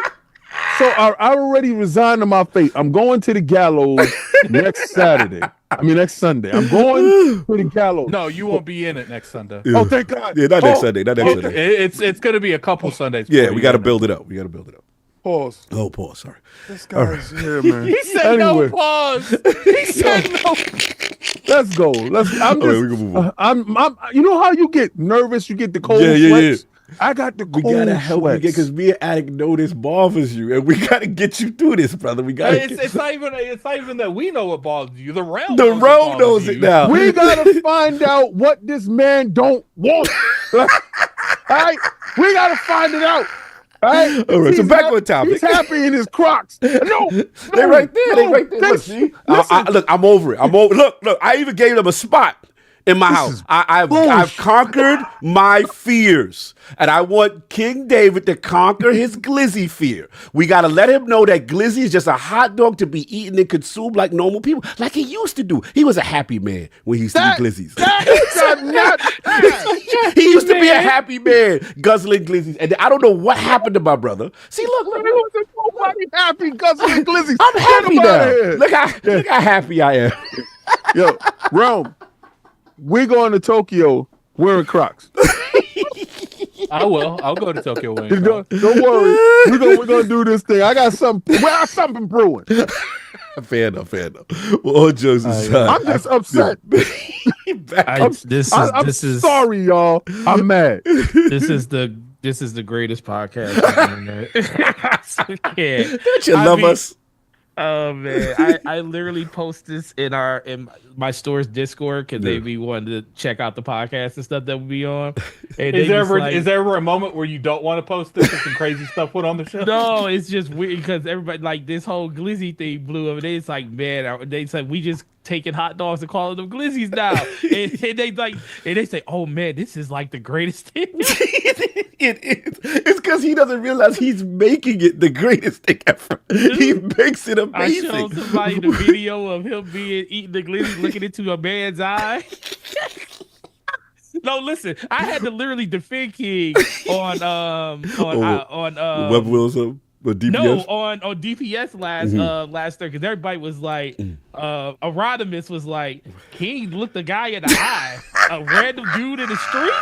So I already resigned to my fate. I'm going to the gallows next Sunday. I'm going to the gallows. No, you won't be in it next Sunday. Oh, thank God. Yeah, not next Sunday. Not next Sunday. It's going to be a couple Sundays. Yeah, we got to build it up. Pause. Oh, pause. Sorry. This guy's here, man. He said no pause. He said no. Let's go. We can move on. I'm. You know how you get nervous? You get the cold sweats. Yeah. I got the cold We gotta help sweats. you get because me and Addict know this bothers you, and we gotta get you through this, brother. We gotta. It's not even that we know what bothers you. The realm knows it now. We gotta find out what this man don't want. All right, we gotta find it out. All right. So back on topic. He's happy in his Crocs. No, They right there. Look, see? Look, I'm over it. Look. I even gave them a spot in my house. I've conquered my fears, and I want King David to conquer his glizzy fear. We got to let him know that glizzy is just a hot dog to be eaten and consumed like normal people, like he used to do. He was a happy man when he used to eat glizzies. He used to be a happy man guzzling glizzies, and I don't know what happened to my brother. See, look. He wasn't nobody happy guzzling glizzies. I'm happy now. Look how happy I am. Yo, Rome. We're going to Tokyo wearing Crocs. I will. I'll go to Tokyo wearing Crocs. Don't worry. We're gonna do this thing. I got something brewing. Fair enough. Well, all jokes aside, I'm just upset. I'm sorry, y'all. I'm mad. This is the greatest podcast on the internet. Don't you love us? Oh man, I literally post this in my store's Discord because they be wanting to check out the podcast and stuff that we be on. And is there ever a moment where you don't want to post this and some crazy stuff put on the show? No, it's just weird because everybody like this whole glizzy thing blew up. It's like, man, they said we just taking hot dogs and calling them glizzies now, and they say, oh man, this is like the greatest thing. It is. It's because he doesn't realize he's making it the greatest thing ever. He makes it amazing. I showed somebody the video of him eating the glizzy, looking into a man's eye. No, listen, I had to literally defend King on Web Wills or DPS? No, on DPS last Thursday, because everybody was like, Erodimus was like, King looked the guy in the eye, a random dude in the street.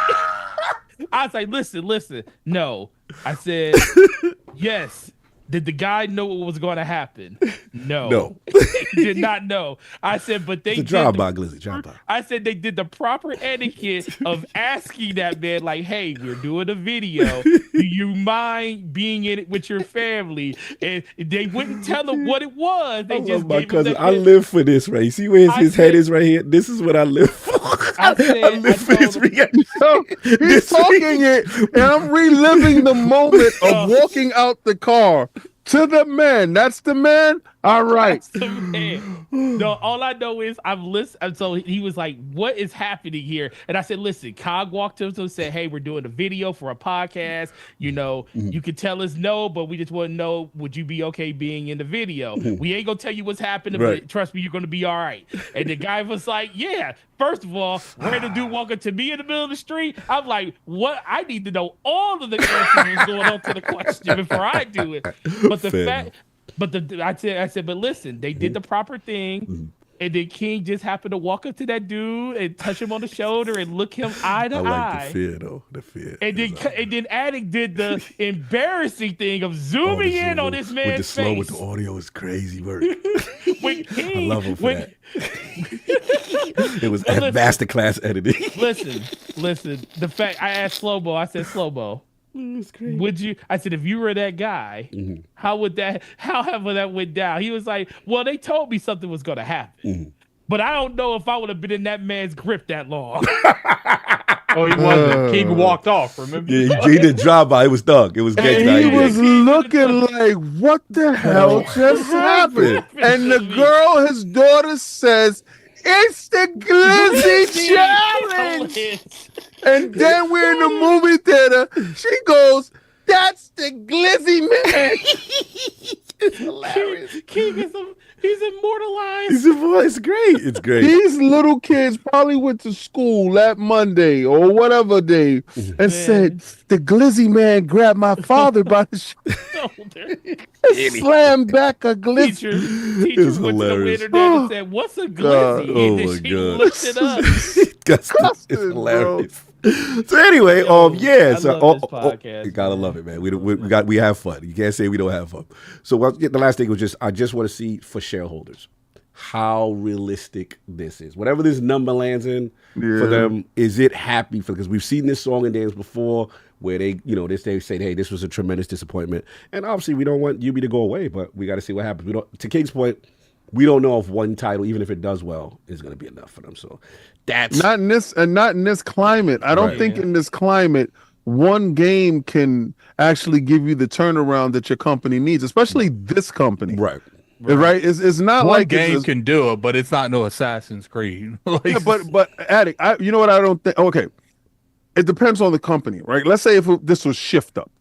I was like, listen. No. I said, yes. Did the guy know what was going to happen? No. He did not know. I said, but they did. Glizzy. I said they did the proper etiquette of asking that man, like, hey, we're doing a video. Do you mind being in it with your family? And they wouldn't tell him what it was. They just my gave cousin. him I live for this, right? You see where his head is right here? This is what I live for. I live for his reaction. So he's talking it, and I'm reliving the moment of walking out the car to the man. That's the man. All right. That's the man. No, all I know is I've listened. And so he was like, what is happening here? And I said, listen, Cog walked up to him and said, hey, we're doing a video for a podcast. You know, you can tell us no, but we just want to know, would you be okay being in the video? We ain't going to tell you what's happening, but trust me, you're going to be all right. And the guy was like, yeah. First of all, random dude walking to me in the middle of the street. I'm like, what? I need to know all of the answers that's going on to the question before I do it. But the fact, but I said, but listen, they did the proper thing. And then King just happened to walk up to that dude and touch him on the shoulder and look him eye to I eye. like the fear though. The fear. And then Addict did the embarrassing thing of zooming in on this man's with the slow face. with the audio is crazy work. When King, I love him for that. It was masterclass editing. Listen. The fact I asked Slow-Mo, I said, Slow-Mo, would you? I said, if you were that guy, how would that went down? He was like, well, they told me something was going to happen, but I don't know if I would have been in that man's grip that long. Oh, he wasn't. King walked off. Remember? Yeah, he did drive by. It was dark. It was And he was looking like, what the hell just happened? And the girl, his daughter, says, it's the Glizzy Challenge. And then we're in the movie theater. She goes, that's the Glizzy man. It's hilarious. King he's immortalized. It's great. It's great. These little kids probably went to school that Monday or whatever day and said, the Glizzy man grabbed my father by the shoulder and slammed back a Glizzy. Teacher went to the internet and said, what's a Glizzy? And then she looked it up. It's hilarious. So anyway, you gotta love it, man. We have fun. You can't say we don't have fun. So the last thing was I just want to see for shareholders how realistic this is. Whatever this number lands in for them, is it happy for? Because we've seen this song and dance before where they say, hey, this was a tremendous disappointment, and obviously we don't want UB to go away, but we got to see what happens. To King's point, we don't know if one title, even if it does well, is going to be enough for them. So that's not in this climate. I don't think in this climate one game can actually give you the turnaround that your company needs, especially this company. Right. It's not one like game can do it, but it's not no Assassin's Creed. But Addict, you know what? I don't think. Okay, it depends on the company, right? Let's say if this was Shift Up.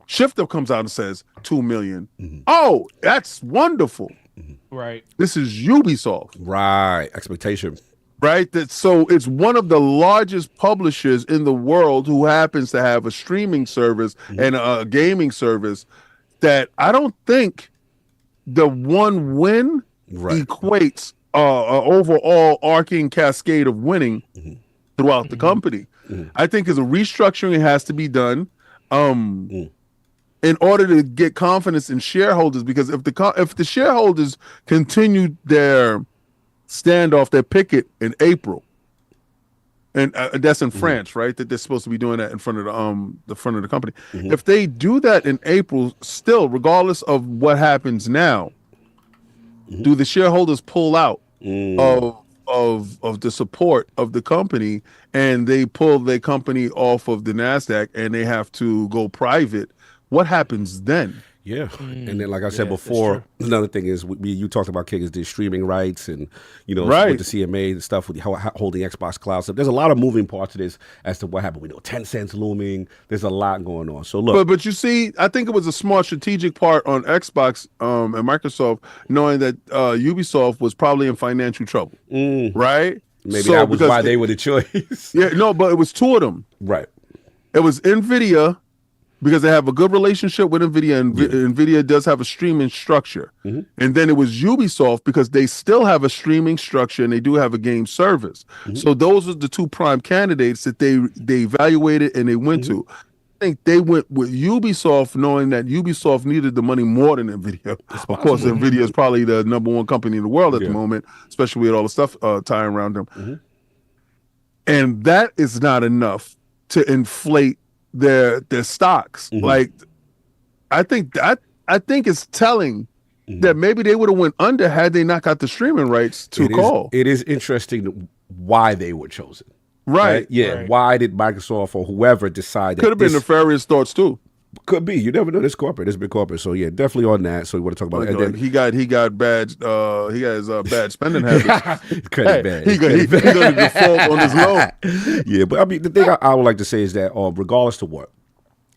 Shift Up comes out and says 2 million. Oh, that's wonderful. Right. This is Ubisoft. Right. Expectation. Right. So it's one of the largest publishers in the world who happens to have a streaming service and a gaming service that I don't think the one win equates overall arcing cascade of winning throughout the company. I think as a restructuring has to be done. In order to get confidence in shareholders, because if the shareholders continue their standoff, their picket in April, and that's in France, right? That they're supposed to be doing that in front of the front of the company. If they do that in April, still, regardless of what happens now, do the shareholders pull out of the support of the company, and they pull their company off of the NASDAQ, and they have to go private? What happens then? Yeah, and then like I said before, another thing is you talked about King is the streaming rights and with the CMA and stuff with holding Xbox Cloud stuff. There's a lot of moving parts to this as to what happened. We know 10 cents looming. There's a lot going on. So look, but you see, I think it was a smart strategic part on Xbox and Microsoft, knowing that Ubisoft was probably in financial trouble, right? Maybe that was why they were the choice. But it was two of them, right? It was NVIDIA. Because they have a good relationship with NVIDIA, and NVIDIA does have a streaming structure. And then it was Ubisoft because they still have a streaming structure and they do have a game service. So those are the two prime candidates that they evaluated and they went to. I think they went with Ubisoft knowing that Ubisoft needed the money more than NVIDIA. Of course, NVIDIA is probably the number one company in the world at the moment, especially with all the stuff tying around them. And that is not enough to inflate their stocks. Like, I think it's telling that maybe they would have went under had they not got the streaming rights to call. It is interesting why they were chosen. Right. Yeah. Why did Microsoft or whoever decide that? Could have been nefarious thoughts too. Could be. You never know. This corporate. It's big corporate. So yeah, definitely on that. So we want to talk about it. And he got bad. He got his bad spending habits. Credit bad. He going to default on his loan. Yeah, but I mean, the thing I would like to say is that, regardless to what,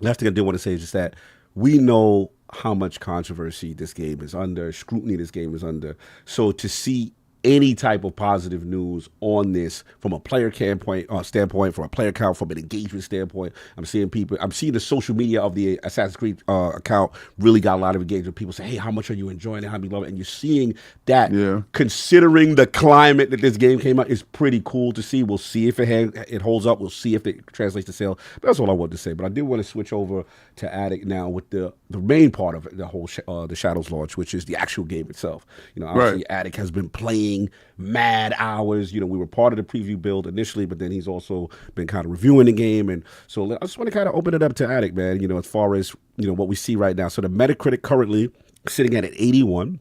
the last thing I do want to say is just that we know how much controversy this game is under, scrutiny this game is under. So to see any type of positive news on this from a player standpoint, from a player count, from an engagement standpoint. I'm seeing the social media of the Assassin's Creed account really got a lot of engagement. People say, hey, how much are you enjoying it? How do you love it? And you're seeing that, considering the climate that this game came out, is pretty cool to see. We'll see if it holds up. We'll see if it translates to sale. But that's all I wanted to say. But I did want to switch over to Addict now with the main part of it, the whole the Shadows launch, which is the actual game itself. Obviously Addict has been playing mad hours. We were part of the preview build initially, but then he's also been kind of reviewing the game. And so I just want to kind of open it up to Addict, man, as far as, what we see right now. So the Metacritic currently sitting at an 81.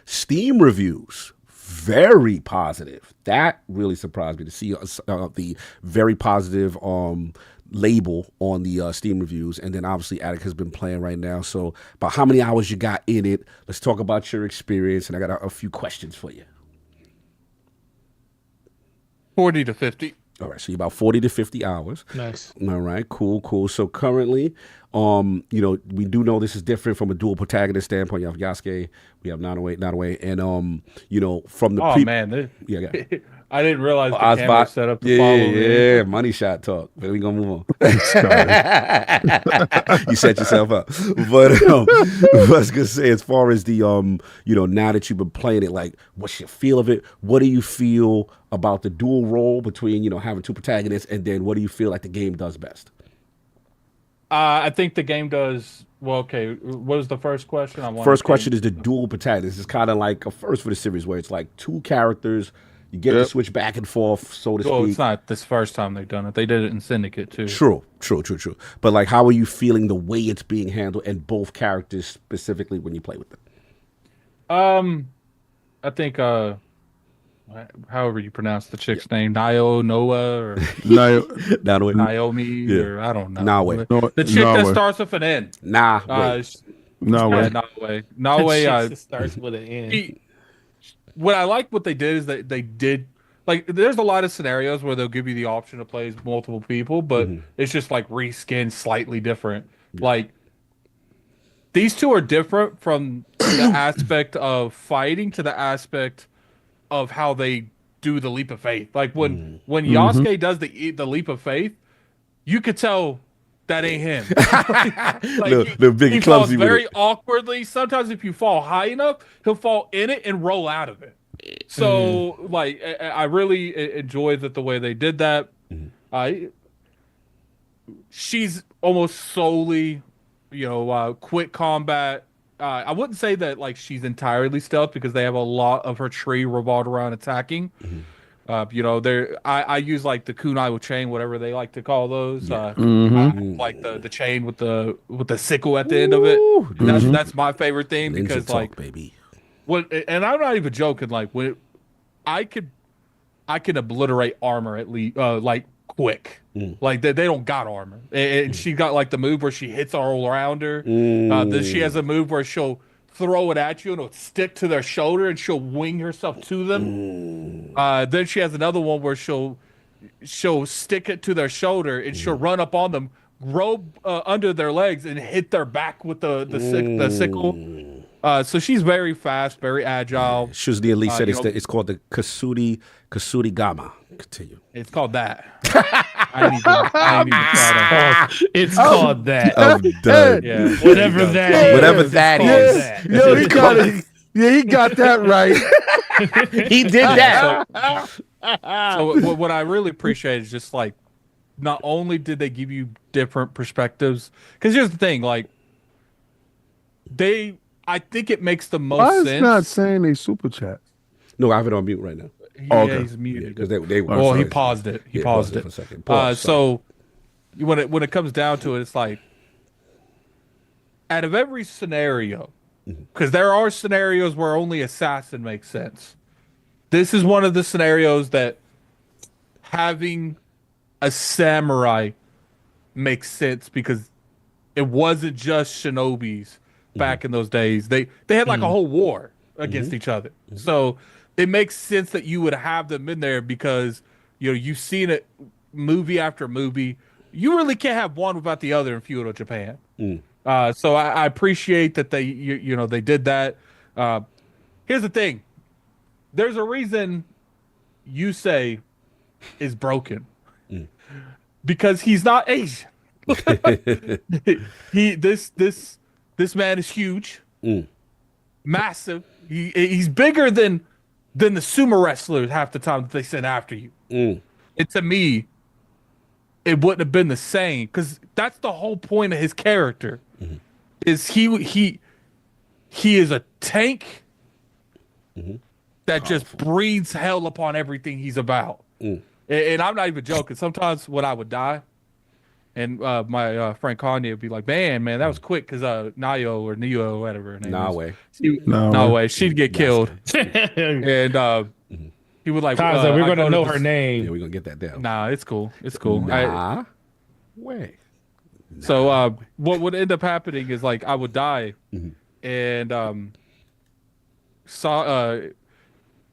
Steam reviews, very positive. That really surprised me to see the very positive label on the Steam reviews. And then obviously Addict has been playing right now. So about how many hours you got in it? Let's talk about your experience. And I got a few questions for you. 40 to 50. All right, so you're about 40 to 50 hours. Nice. All right, cool. So currently, we do know this is different from a dual protagonist standpoint. You have Yasuke, we have Nanue, and from the man, yeah. I didn't realize the camera set up to follow me. Yeah, money shot talk. But we gonna move on. You set yourself up. But I was gonna say, as far as the now that you've been playing it, like, what's your feel of it? What do you feel about the dual role between having two protagonists, and then what do you feel like the game does best? I think the game does well. Okay, what was the first question? First question is the dual protagonist. It's kind of like a first for the series, where it's like two characters. You get to switch back and forth, so to speak. Well, it's not this first time they've done it. They did it in Syndicate too. True. But like, how are you feeling the way it's being handled, and both characters specifically when you play with them? I think however you pronounce the chick's name, Noah or Naomi, or I don't know. The chick that starts with an N. Nawe. Starts with an N. What I like what they did is that they did, like, there's a lot of scenarios where they'll give you the option to play as multiple people, but it's just like reskin slightly different. Like, these two are different from the aspect of fighting to the aspect of how they do the leap of faith. Like when Yasuke does the leap of faith, you could tell that ain't him. He falls very awkwardly. Sometimes if you fall high enough, he'll fall in it and roll out of it. So like, I really enjoy the way they did that. She's almost solely, quick combat. I wouldn't say that like she's entirely stealth, because they have a lot of her tree revolved around attacking. I use like the kunai with chain, whatever they like to call those. Like the chain with the sickle at the end of it. That's my favorite thing, because talk, baby. And I'm not even joking. Like, when I can obliterate armor at least, like, quick. Like they don't got armor, and she got like the move where she hits all around her. Then she has a move where she'll throw it at you and it'll stick to their shoulder, and she'll wing herself to them. Then she has another one where she'll stick it to their shoulder, and she'll run up on them, robe under their legs, and hit their back with the sickle. So she's very fast, very agile. Shoes the Elite said it's called the Kasuri Gama. Continue. It's called that. I ain't even try to. It's called that. I'm done. Yeah. Whatever that is. Yo, he got it. Yeah, he got that right. He did that. So what I really appreciate is just like, not only did they give you different perspectives, because here's the thing, like, I think it makes the most sense. Why is not saying a super chat? No, I have it on mute right now. Yeah, he's muted. Because they well, he paused it. He paused it for a second. So when it comes down to it, it's like, out of every scenario, because there are scenarios where only assassin makes sense. This is one of the scenarios that having a samurai makes sense, because it wasn't just shinobis back in those days. They had like a whole war against each other. So it makes sense that you would have them in there, because you've seen it movie after movie. You really can't have one without the other in feudal Japan. So I appreciate that they did that. Here's the thing. there's a reason you say is broken because he's not Asian. This man is huge, massive. He's bigger than the sumo wrestlers half the time that they send after you. And to me, it wouldn't have been the same because that's the whole point of his character. Is he is a tank that just breathes hell upon everything he's about. And I'm not even joking. Sometimes when I would die, and my friend Kanye would be like, man, that was quick because Nayo or Neo or whatever her name is. No way. She'd get killed. And he would like, we're going to know her name. Yeah, we're going to get that down. Nah, it's cool. It's cool. So what would end up happening is like I would die and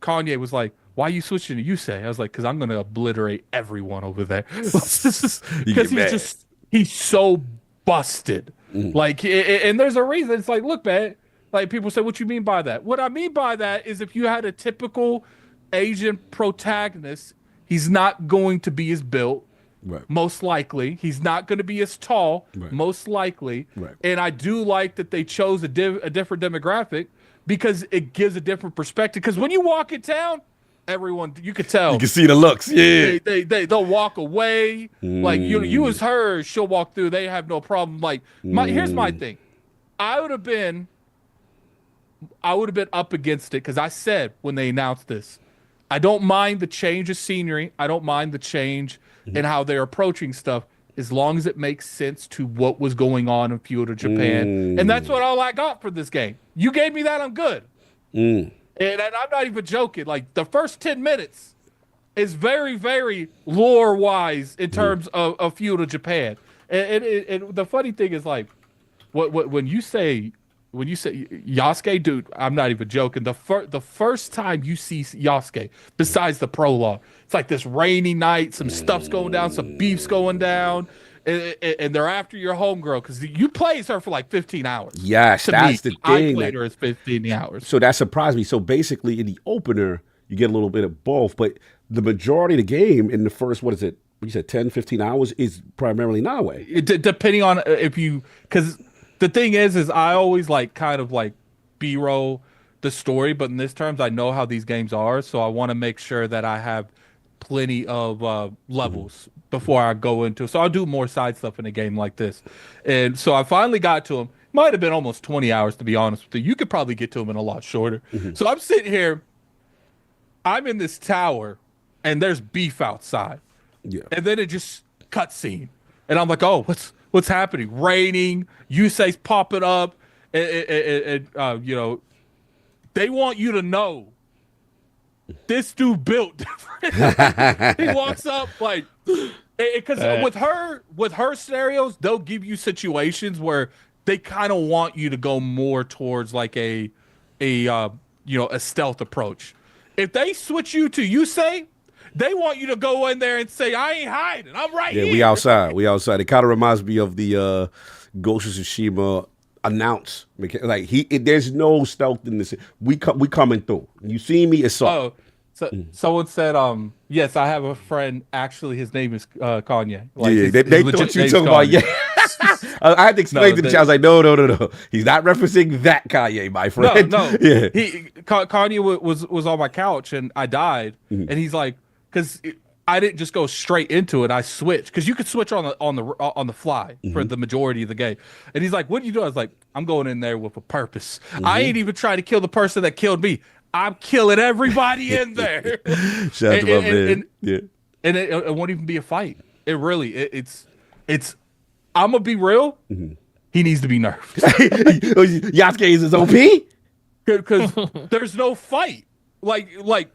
Kanye was like, why are you switching to Yusei? I was like, because I'm going to obliterate everyone over there. Because he's so busted. Like, and there's a reason. It's like, look, man, like people say, what you mean by that? What I mean by that is if you had a typical Asian protagonist, he's not going to be as built. Right. Most likely. He's not going to be as tall. Right. Most likely. Right. And I do like that they chose a different demographic because it gives a different perspective. Because when you walk in town, everyone, you could tell. You can see the looks. Yeah. They'll walk away. Like you as her, she'll walk through. They have no problem. Like here's my thing. I would have been up against it because I said when they announced this, I don't mind the change of scenery. I don't mind the change in how they're approaching stuff as long as it makes sense to what was going on in feudal Japan. And that's what all I got for this game. You gave me that, I'm good. And I'm not even joking. Like the first 10 minutes is very, very lore-wise in terms of feudal Japan. And the funny thing is like, when you say Yasuke, dude, I'm not even joking. The first time you see Yasuke, besides the prologue, it's like this rainy night, some stuff's going down, some beef's going down, and they're after your homegirl because you played her for like 15 hours. Yes, that's the thing. I played her as 15 hours. So that surprised me. So basically, in the opener, you get a little bit of both, but the majority of the game in the first, what is it? You said 10, 15 hours is primarily Nawe. Depending on if you, because the thing is I always like kind of like B-roll the story, but in this terms, I know how these games are, so I want to make sure that I have plenty of levels before I go into. So I'll do more side stuff in a game like this, and so I finally got to him. Might have been almost 20 hours to be honest with you. You could probably get to him in a lot shorter. So I'm sitting here. I'm in this tower, and there's beef outside. Yeah, and then it just cutscene, and I'm like, oh, what's happening? Raining, Yusei's popping up, and you know, they want you to know this dude built different. He walks up like, because with her scenarios, they'll give you situations where they kind of want you to go more towards like a stealth approach. If they switch you to Yusei, they want you to go in there and say, I ain't hiding. I'm right here. Yeah, we outside. It kind of reminds me of the Ghost of Tsushima announce. Like there's no stealth in this. We coming through. You see me, it's up. Oh, so someone said, yes, I have a friend. Actually, his name is Kanye. Like, they thought you talking about, yeah. I had to explain to the child. I was like, no. He's not referencing that Kanye, my friend. No. Yeah. Kanye was on my couch and I died. And he's like, because I didn't just go straight into it. I switched because you could switch on the fly for the majority of the game. And he's like, "What do you do?" I was like, "I'm going in there with a purpose. I ain't even trying to kill the person that killed me. I'm killing everybody in there." Shout out to my man. And it won't even be a fight. It really it's. I'm gonna be real. He needs to be nerfed. Yasuke is his OP because there's no fight. Like.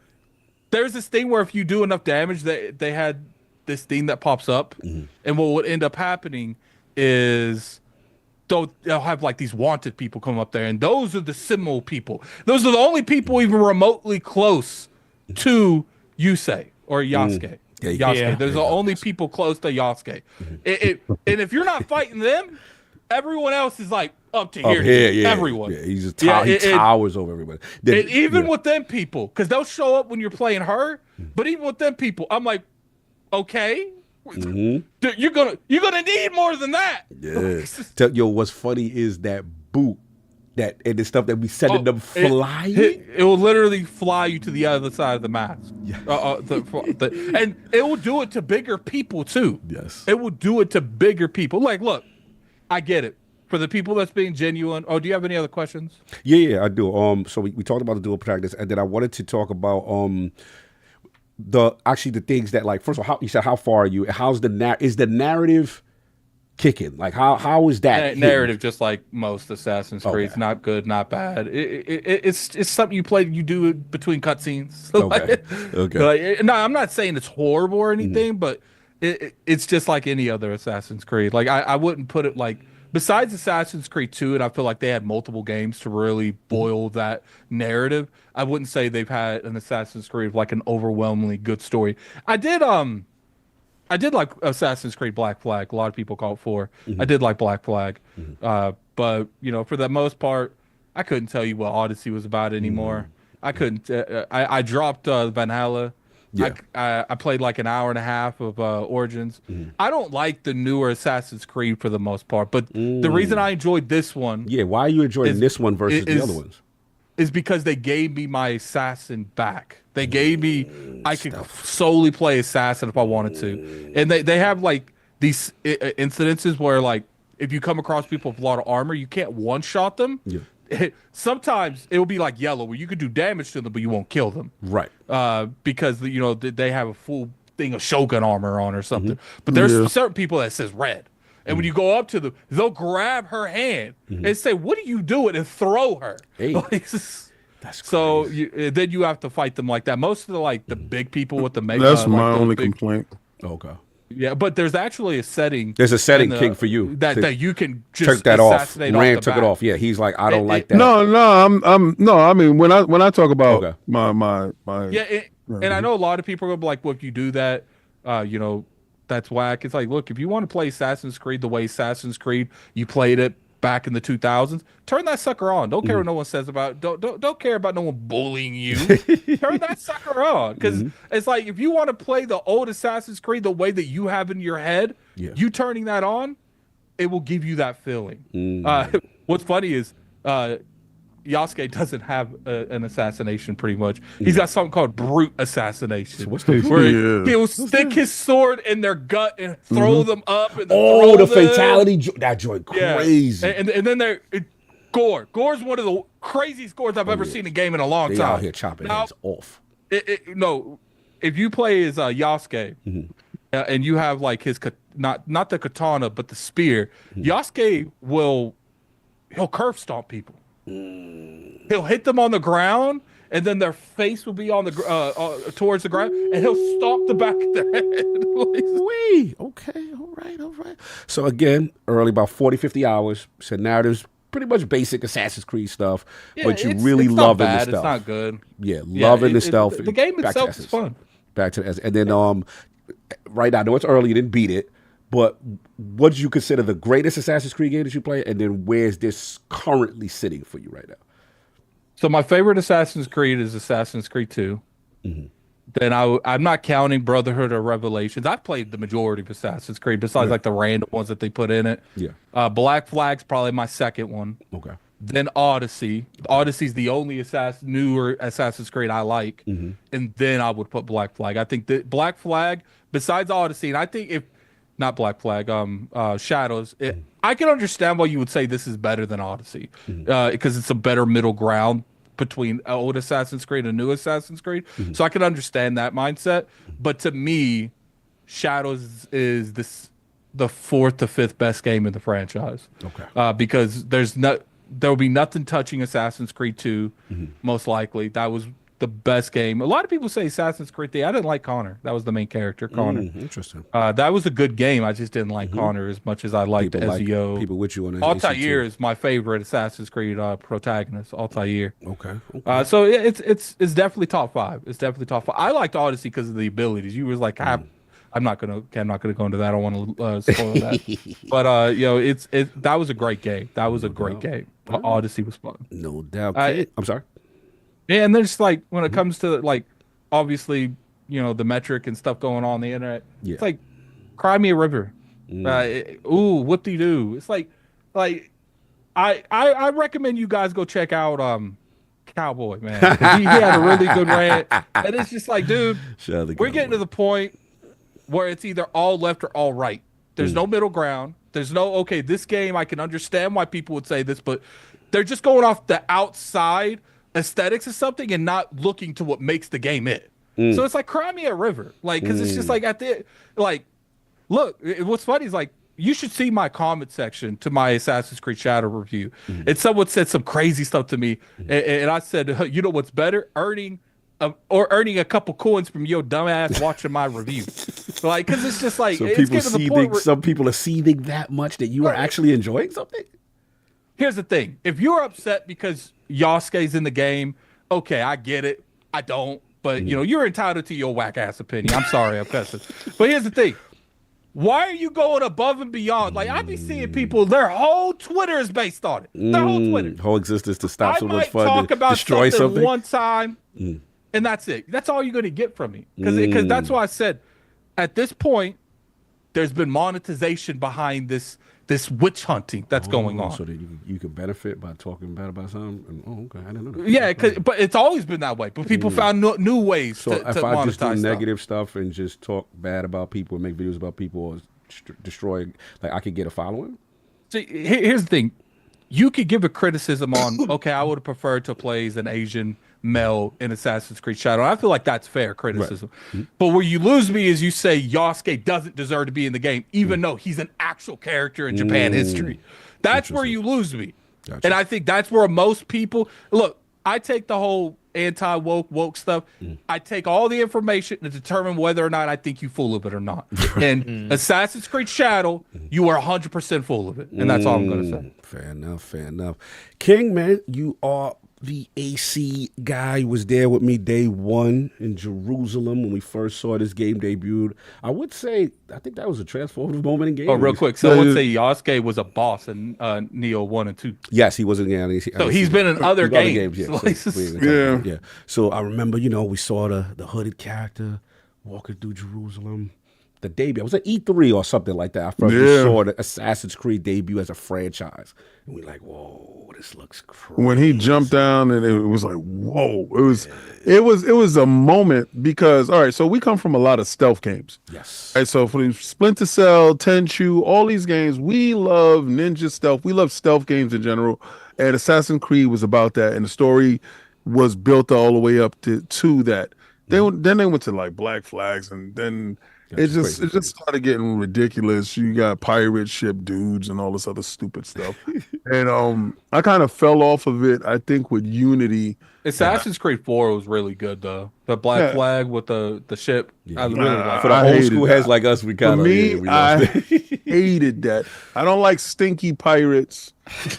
There's this thing where if you do enough damage, they had this thing that pops up, and what would end up happening is they'll have like these wanted people come up there, and those are the Simo people. Those are the only people even remotely close to Yusei or Yasuke. Yasuke. They're the only people close to Yasuke. And if you're not fighting them, Everyone else is like up to Up here. here, yeah. Everyone. Yeah, he's just Yeah, he towers over everybody. And even with them people, because they'll show up when you're playing her, but even with them people, I'm like, okay, dude, you're gonna need more than that. Yeah. Yo, what's funny is that boot and the stuff that we sending them flying. It will literally fly you to the other side of the mast. Yeah. And it will do it to bigger people too. Yes. It will do it to bigger people. Like, look, I get it. For the people that's being genuine. Oh, do you have any other questions? Yeah, I do. So we talked about the dual practice, and then I wanted to talk about the things that, like, first of all, you said how far are you? How's is the narrative kicking? Like how is that narrative? Just like most Assassin's Creed, it's not good, not bad. It's something you play. You do it between cutscenes. Okay. No, I'm not saying it's horrible or anything, but it's just like any other Assassin's Creed. Like I wouldn't put it like. Besides Assassin's Creed 2, and I feel like they had multiple games to really boil that narrative, I wouldn't say they've had an Assassin's Creed like an overwhelmingly good story. I did like Assassin's Creed Black Flag. A lot of people call it 4. I did like Black Flag. But, you know, for the most part, I couldn't tell you what Odyssey was about anymore. I couldn't. I dropped Valhalla. Yeah. I played like an hour and a half of Origins. I don't like the newer Assassin's Creed for the most part, but the reason I enjoyed this one, why are you enjoying this one versus the other ones? Is because they gave me my assassin back. They gave me I could solely play assassin if I wanted to, and they have like these incidences where like if you come across people with a lot of armor, you can't one shot them. Yeah. Sometimes it will be like yellow where you could do damage to them, but you won't kill them. Right. Because, you know, they have a full thing of Shogun armor on or something. But there's certain people that says red. And when you go up to them, they'll grab her hand and say, "What are you doing?" and throw her. Hey. That's so then you have to fight them like that. Most of the big people with the mega. That's my only complaint. Okay. Yeah, but there's actually a setting. There's a setting, King, for you that you can just took that off. Rand took it off. Yeah, he's like, I don't like that. No, I mean, when I talk about my and I know a lot of people are gonna be like, well, if you do that, you know, that's whack. It's like, look, if you want to play Assassin's Creed the way Assassin's Creed you played it back in the 2000s, turn that sucker on. Don't care what no one says about it. Don't care about no one bullying you. Turn that sucker on, because it's like if you want to play the old Assassin's Creed the way that you have in your head, you turning that on, it will give you that feeling. What's funny is Yasuke doesn't have an assassination. Pretty much, he's got something called brute assassination, where he'll stick his sword in their gut and throw them up. And the fatality! That joint crazy. And then Gore. Gore's one of the craziest Gores I've ever seen in a game in a long time. Out here chopping heads off. No, if you play as Yasuke, and you have like his not the katana but the spear, Yasuke he'll curve stomp people. He'll hit them on the ground, and then their face will be on the towards the ground, and he'll stomp the back of their head. Okay, all right. So again, early about 40, 50 hours. So narratives, pretty much basic Assassin's Creed stuff, but you really loving the stuff. It's not good. Yeah, loving the stuff. The game itself is fun. Back to the and then right now, I know it's early, you didn't beat it. But what do you consider the greatest Assassin's Creed game that you play? And then where's this currently sitting for you right now? So my favorite Assassin's Creed is Assassin's Creed 2. Then I'm not counting Brotherhood or Revelations. I've played the majority of Assassin's Creed, besides like the random ones that they put in it. Yeah. Black Flag's probably my second one. Okay. Then Odyssey. Odyssey's the only newer Assassin's Creed I like. And then I would put Black Flag. I think that Black Flag, besides Odyssey, and I think not Black Flag, Shadows. I can understand why you would say this is better than Odyssey, because it's a better middle ground between old Assassin's Creed and new Assassin's Creed. So I can understand that mindset. But to me, Shadows is the 4th to 5th best game in the franchise. Okay. Because there will be nothing touching Assassin's Creed 2, most likely. That was the best game. A lot of people say Assassin's Creed 3. I didn't like Connor. That was the main character, Connor. Interesting. That was a good game. I just didn't like Connor as much as I liked Ezio. People with you on Altair is my favorite Assassin's Creed protagonist. Altair. Okay. So it's definitely top 5. It's definitely top 5. I liked Odyssey because of the abilities. You was like I'm not gonna go into that. I don't want to spoil that. But that was a great game. That was a great game. Odyssey was fun. No doubt. I'm sorry. Yeah, and there's like when it comes to like obviously the metric and stuff going on the internet. Yeah. It's like Cry Me a River. Whoop-de-doo. It's like I recommend you guys go check out Cowboy, man. He had a really good rant. And it's just like, dude, we're getting to the point where it's either all left or all right. There's no middle ground. There's no, okay, this game, I can understand why people would say this, but they're just going off the outside aesthetics of something and not looking to what makes the game it. So it's like Cry Me a River. Like, because it's just like look, what's funny is like, you should see my comment section to my Assassin's Creed Shadow review. And someone said some crazy stuff to me. And I said, you know what's better? Earning a couple coins from your dumbass watching my review. Like, because it's just like, some people are seething that much that you are actually enjoying something. Here's the thing. If you're upset because Yasuke's in the game, okay, I get it. I don't. But, you're entitled to your whack-ass opinion. I'm sorry, I'm cussing. But here's the thing. Why are you going above and beyond? Like, I be seeing people, their whole Twitter is based on it. Their whole Twitter. Whole existence to stop someone's fun, talk to about destroy something one time, and that's it. That's all you're going to get from me. Because that's why I said, at this point, there's been monetization behind this witch hunting that's going on. So that you can benefit by talking bad about something? Okay, I didn't know that. Yeah, but it's always been that way. But people found new ways to monetize. So if I just do negative stuff and just talk bad about people and make videos about people or destroy, like I could get a following? See, here's the thing. You could give a criticism on, okay, I would have preferred to play as an Asian male in Assassin's Creed Shadow. I feel like that's fair criticism. Right. But where you lose me is you say Yasuke doesn't deserve to be in the game, even though he's an actual character in Japan history. That's where you lose me. Gotcha. And I think that's where most people look. I take the whole anti-woke stuff. I take all the information to determine whether or not I think you full of it or not. And Assassin's Creed Shadow, you are 100% full of it. And that's all I'm going to say. Fair enough. King, man, you are the AC guy. Was there with me day one in Jerusalem when we first saw this game debuted. I would say, I think that was a transformative moment in gaming. Oh, real quick. Someone say Yasuke was a boss in Neo 1 and 2. Yes, he was in So he's been in other games. Yeah. So I remember, we saw the hooded character walking through Jerusalem. The debut. I was at E3 or something like that. I first saw the Assassin's Creed debut as a franchise. And we're like, whoa, this looks crazy. When he jumped down and it was like, whoa. It was a moment because, all right, so we come from a lot of stealth games. Yes. All right, so for Splinter Cell, Tenchu, all these games, we love ninja stealth. We love stealth games in general. And Assassin's Creed was about that. And the story was built all the way up to that. Then they went to like Black Flags and then it just started getting ridiculous. You got pirate ship dudes and all this other stupid stuff. And I kind of fell off of it, I think, with Unity. Assassin's Creed 4 was really good though. The Black Flag with the ship. Yeah. I really like. For the old school heads like us, we kind of I hated that. I don't like stinky pirates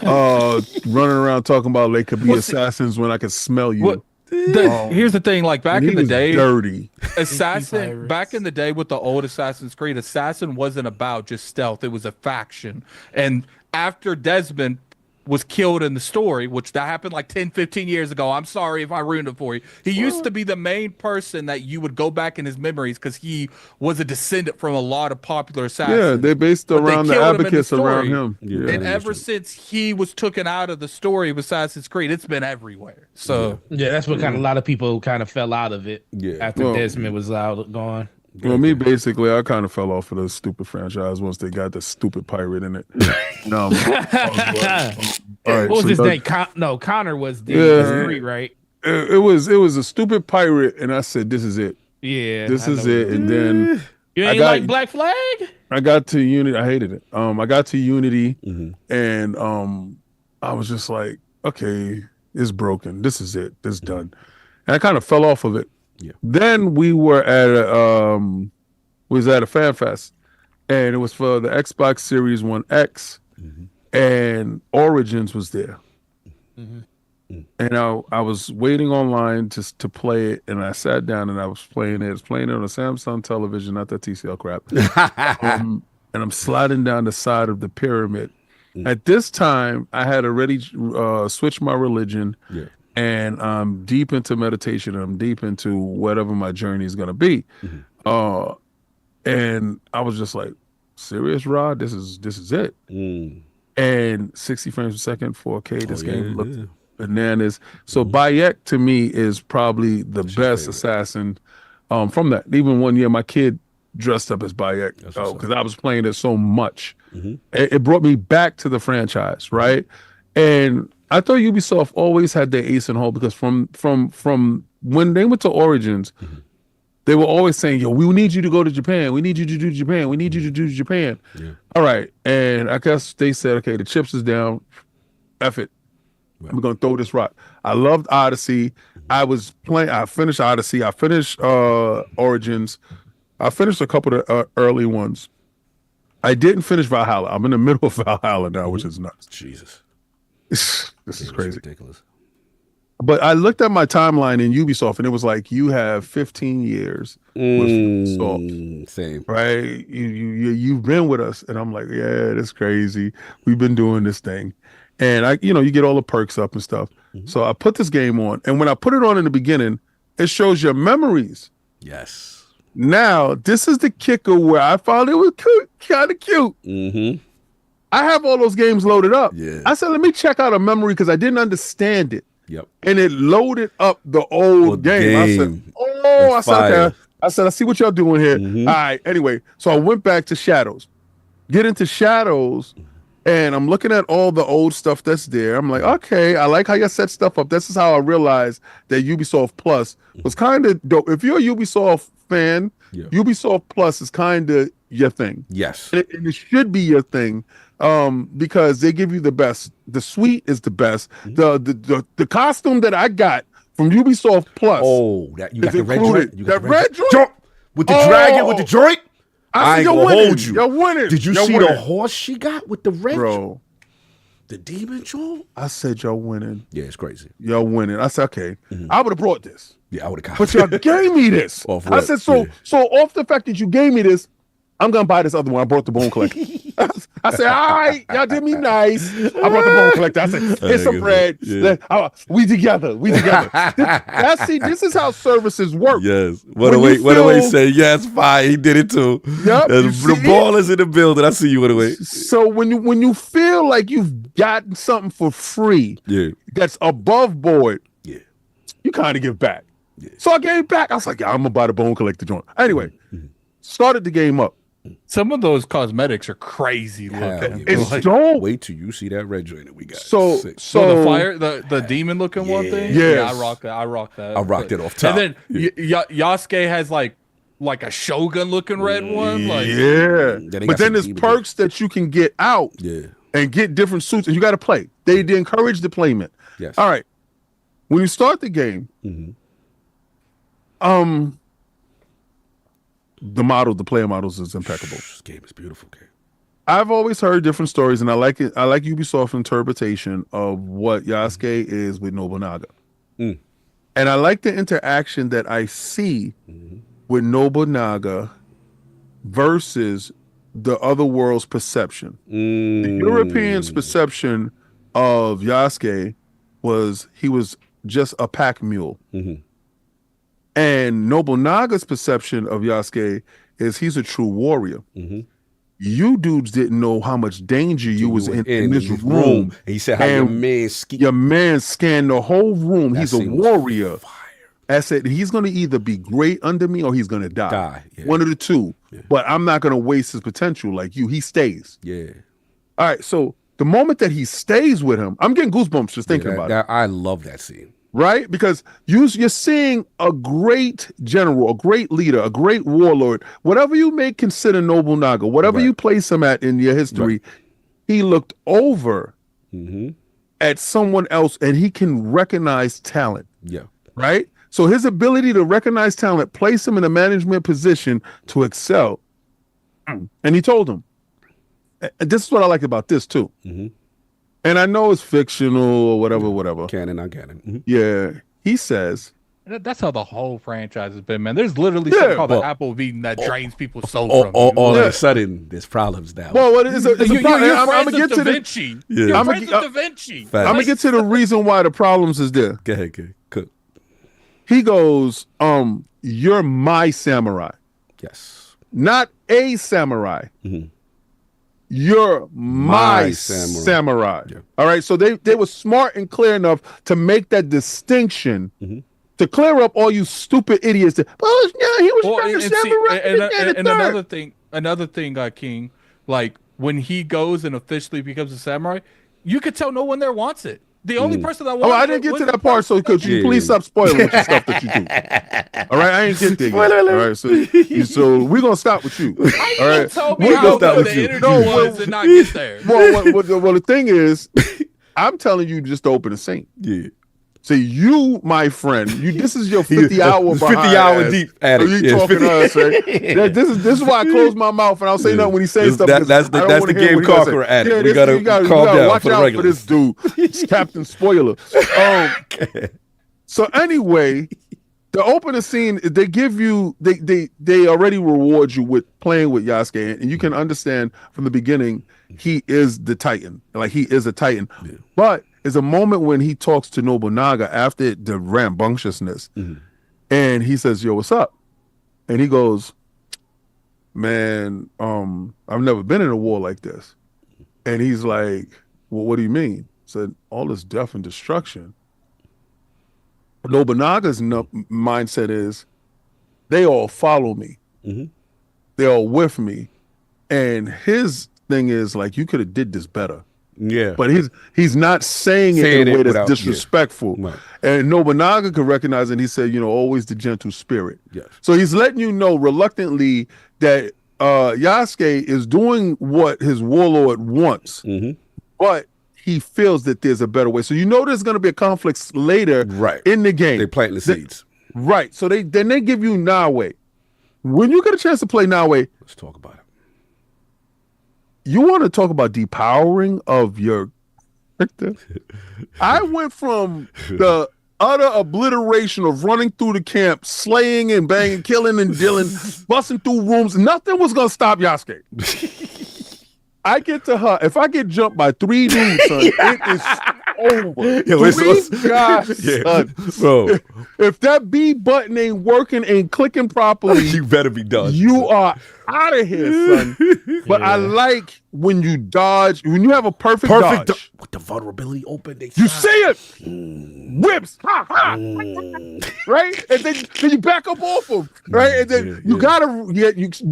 running around talking about they could be assassins when I can smell you. Here's the thing, like back in the day, dirty. Assassin back in the day with the old Assassin's Creed, Assassin wasn't about just stealth, it was a faction. And after Desmond was killed in the story, which that happened like 10-15 years ago, I'm sorry if I ruined it for you. He used to be the main person that you would go back in his memories because he was a descendant from a lot of popular assassins. Yeah, they based around the advocates around him. Yeah, and ever since he was taken out of the story of Assassin's Creed, it's been everywhere. So that's what kind of a lot of people kind of fell out of it after Desmond was gone. Well, me basically, I kind of fell off of the stupid franchise once they got the stupid pirate in it. All right, what was his name? Connor was the street, right? It was a stupid pirate, and I said, "This is it. Yeah, this is it." And then you ain't like Black Flag. I got to Unity. I hated it. I got to Unity, and I was just like, "Okay, it's broken. This is it. This is done." And I kind of fell off of it. Yeah. Then we were at a fan fest, and it was for the Xbox Series One X, and Origins was there. and I was waiting online to play it, and I sat down and I was playing it. I was playing it on a Samsung television, not that TCL crap. And I'm sliding down the side of the pyramid. At this time, I had already switched my religion, and I'm deep into meditation, and I'm deep into whatever my journey is going to be. And I was just like, serious, Rod? This is it. And 60 frames per second, 4K. This game looks bananas. So Bayek to me is probably the best assassin from that. Even one year, my kid dressed up as Bayek because I was playing it so much. It brought me back to the franchise, right? And I thought Ubisoft always had their ace in hole because from when they went to Origins, they were always saying, yo, we need you to go to Japan. We need you to do Japan. We need you to do Japan. All right. And I guess they said, okay, the chips is down. F it. We're going to throw this rock. I loved Odyssey. I finished Odyssey. I finished Origins. I finished a couple of early ones. I didn't finish Valhalla. I'm in the middle of Valhalla now, which is nuts. Jesus. This is crazy. Ridiculous. But I looked at my timeline in Ubisoft, and it was like, you have 15 years with Ubisoft. Same. Right? You've been with us. And I'm like, yeah, that's crazy. We've been doing this thing. And you get all the perks up and stuff. So I put this game on. And when I put it on in the beginning, it shows your memories. Yes. Now, this is the kicker where I found it was kind of cute. I have all those games loaded up. I said, let me check out a memory because I didn't understand it. And it loaded up the old game. I said, oh, I said, I see what y'all doing here. All right. Anyway, so I went back to Shadows. Get into Shadows, and I'm looking at all the old stuff that's there. I'm like, okay, I like how you set stuff up. This is how I realized that Ubisoft Plus was kind of dope. If you're a Ubisoft fan, Ubisoft Plus is kind of your thing. Yes. And it should be your thing. Because they give you the best. The suite is the best. The costume that I got from Ubisoft Plus. Oh, that you got the red joint. You got that red joint jump with the dragon with the joint. I ain't gonna hold you. You're winning. Did you see the horse she got with the red? Bro, the demon joint. I said y'all winning. Yeah, it's crazy. Y'all winning. I said okay. I would have brought this. Yeah, I would have. But y'all gave me this. I said so. So off the fact that you gave me this, I'm gonna buy this other one. I brought the Bone Collector. I said, all right, y'all did me nice. I brought the Bone Collector. I said, here's some bread. We together. This is how services work. Yes. What away say, yes, fine. He did it too. Yep. The ball is in the building. I see you away. So when you feel like you've gotten something for free that's above board, you kind of give back. So I gave back. I was like, I'm gonna buy the Bone Collector joint. Anyway, started the game up. Some of those cosmetics are crazy looking. It's dope. Wait till you see that red joint that we got. So the fire, the demon looking one thing. Yeah, I rock that. I rocked it off top. And then Yasuke has like a Shogun looking red one. Like, but then there's perks that you can get out. And get different suits, and you got to play. They encourage deployment. Yes. All right. When you start the game, the player models is impeccable. This game is beautiful. Game. I've always heard different stories, and I like it. I like Ubisoft's interpretation of what Yasuke is with Nobunaga, and I like the interaction that I see with Nobunaga versus the other world's perception. The Europeans' perception of Yasuke was he was just a pack mule. And Nobunaga's perception of Yasuke is he's a true warrior. You dudes didn't know how much danger you was in this room. And he said how your man scanned the whole room. He's a warrior. I said he's going to either be great under me or he's going to die. One of the two. But I'm not going to waste his potential like you. He stays. All right, so the moment that he stays with him, I'm getting goosebumps just thinking about it. I love that scene. Right? Because you're seeing a great general, a great leader, a great warlord, whatever you may consider Nobunaga, whatever you place him at in your history, he looked over at someone else and he can recognize talent. Right? So his ability to recognize talent, place him in a management position to excel. And he told him, and this is what I like about this too. and I know it's fictional or whatever. Canon, not canon. Yeah, he says. That's how the whole franchise has been, man. There's literally something called the apple of Eden that drains people's soul from you. All of a sudden, there's problems now. Well, what is it? You're friends with Da Vinci. You're friends with Da Vinci. I'm gonna get to the reason why the problems is there. Go ahead, cook. He goes, "You're my samurai." Yes. Not a samurai. You're my samurai. Yeah. All right. So they were smart and clear enough to make that distinction to clear up all you stupid idiots. That, he was trying to samurai. Another thing, King, like when he goes and officially becomes a samurai, you could tell no one there wants it. The only person that wants I didn't get to that part, so could you please stop spoiling with the stuff that you do? All right, I ain't get there yet. All right, so we're gonna stop with you. All right, tell me how good the energy was and not get there. Well, the thing is, I'm telling you just to open the scene. Yeah. See, you, my friend, this is your 50 hour 50 hour deep Addict. So you talking to us, right? This is why I close my mouth and I'll say nothing when he says something. That's the game conqueror Addict. Yeah, we gotta calm down. Watch out for this dude. It's Captain Spoiler. So anyway, the opening scene, they give you, they already reward you with playing with Yasuke, and you can understand from the beginning he is the Titan. Like he is a Titan. Yeah. But there's a moment when he talks to Nobunaga after the rambunctiousness, and he says, "Yo, what's up?" And he goes, "Man, I've never been in a war like this." And he's like, "Well, what do you mean?" I said, "All this death and destruction." Nobunaga's mindset is, they all follow me. They're all with me. And his thing is like, you could have did this better. Yeah. But he's not saying it in a way that's disrespectful. Yeah. Right. And Nobunaga could recognize it, and he said, always the gentle spirit. Yes. So he's letting you know reluctantly that Yasuke is doing what his warlord wants. But he feels that there's a better way. So there's going to be a conflict later in the game. They plant the seeds. Right. So they give you Nawe. When you get a chance to play Nawe, let's talk about it. You want to talk about depowering of your character? I went from the utter obliteration of running through the camp, slaying and banging, killing and dealing, busting through rooms. Nothing was going to stop Yasuke. I get to her. If I get jumped by 3 dudes, son, it is over. Yo, 3 guys, son. Bro. If that B button ain't working and clicking properly, you better be done. You are out of here, son. But I like when you dodge, when you have a perfect dodge. With the vulnerability open, you see it. Whips. Right? And then you back up off them. Right? And then you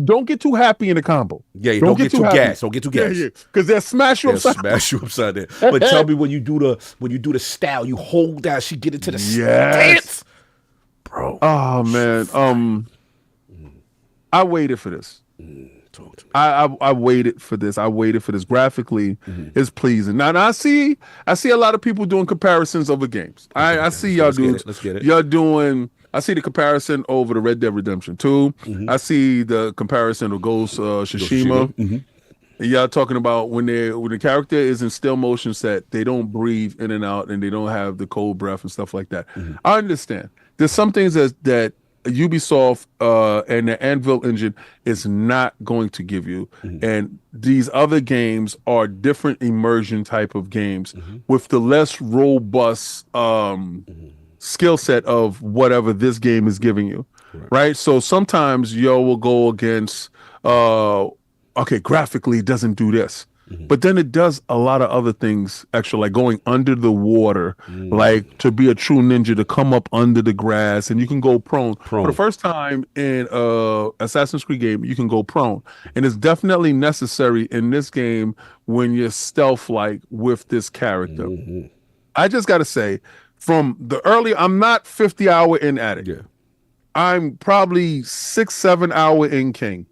don't get too happy in the combo. Yeah, you don't get too gassed. Don't get too gassed. Because they'll smash you upside down. Smash you upside down. But tell me when you do the style, you hold down, she get into the stance. Bro. Oh man. I waited for this. I waited for this. I waited for this. Graphically, it's pleasing. Now I see a lot of people doing comparisons over games. I see y'all doing. Let's get it. Y'all doing. I see the comparison over the Red Dead Redemption 2. I see the comparison of Ghost Tsushima. And y'all talking about when the character is in still motion set, they don't breathe in and out, and they don't have the cold breath and stuff like that. I understand. There's some things that Ubisoft and the Anvil engine is not going to give you, and these other games are different immersion type of games with the less robust skill set of whatever this game is giving you, right? So sometimes will go against graphically it doesn't do this, but then it does a lot of other things extra, like going under the water, like to be a true ninja, to come up under the grass, and you can go prone. For the first time in Assassin's Creed game, you can go prone, and it's definitely necessary in this game when you're stealth-like with this character. I just got to say, from the early, I'm not 50 hour in Addict. Yeah. I'm probably 6-7 hour in King.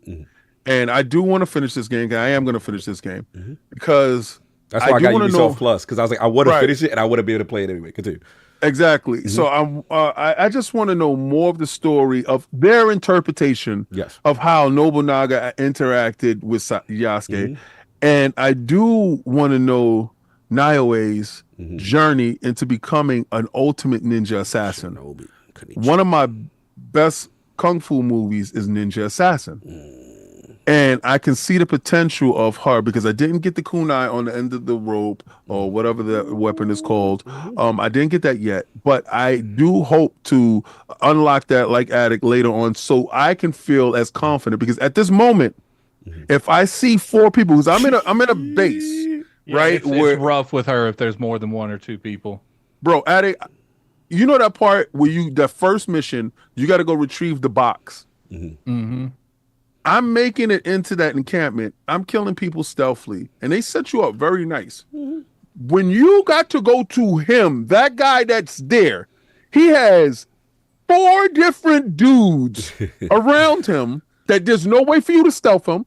And I do want to finish this game. I am going to finish this game because that's why I got Ubisoft Plus, because I was like, I want to finish it and I want to be able to play it anyway. Continue. Exactly. So I just want to know more of the story of their interpretation of how Nobunaga interacted with Yasuke, and I do want to know Naoe's journey into becoming an ultimate ninja assassin. One of my best kung fu movies is Ninja Assassin. And I can see the potential of her because I didn't get the kunai on the end of the rope or whatever the weapon is called. I didn't get that yet, but I do hope to unlock that like Addict later on so I can feel as confident because at this moment, if I see 4 people, because I'm in a base, right? It's rough with her if there's more than 1 or 2 people. Bro, Addict, you know that part where that first mission, you got to go retrieve the box. I'm making it into that encampment. I'm killing people stealthily, and they set you up very nice. When you got to go to him, that guy that's there, he has 4 different dudes around him that there's no way for you to stealth him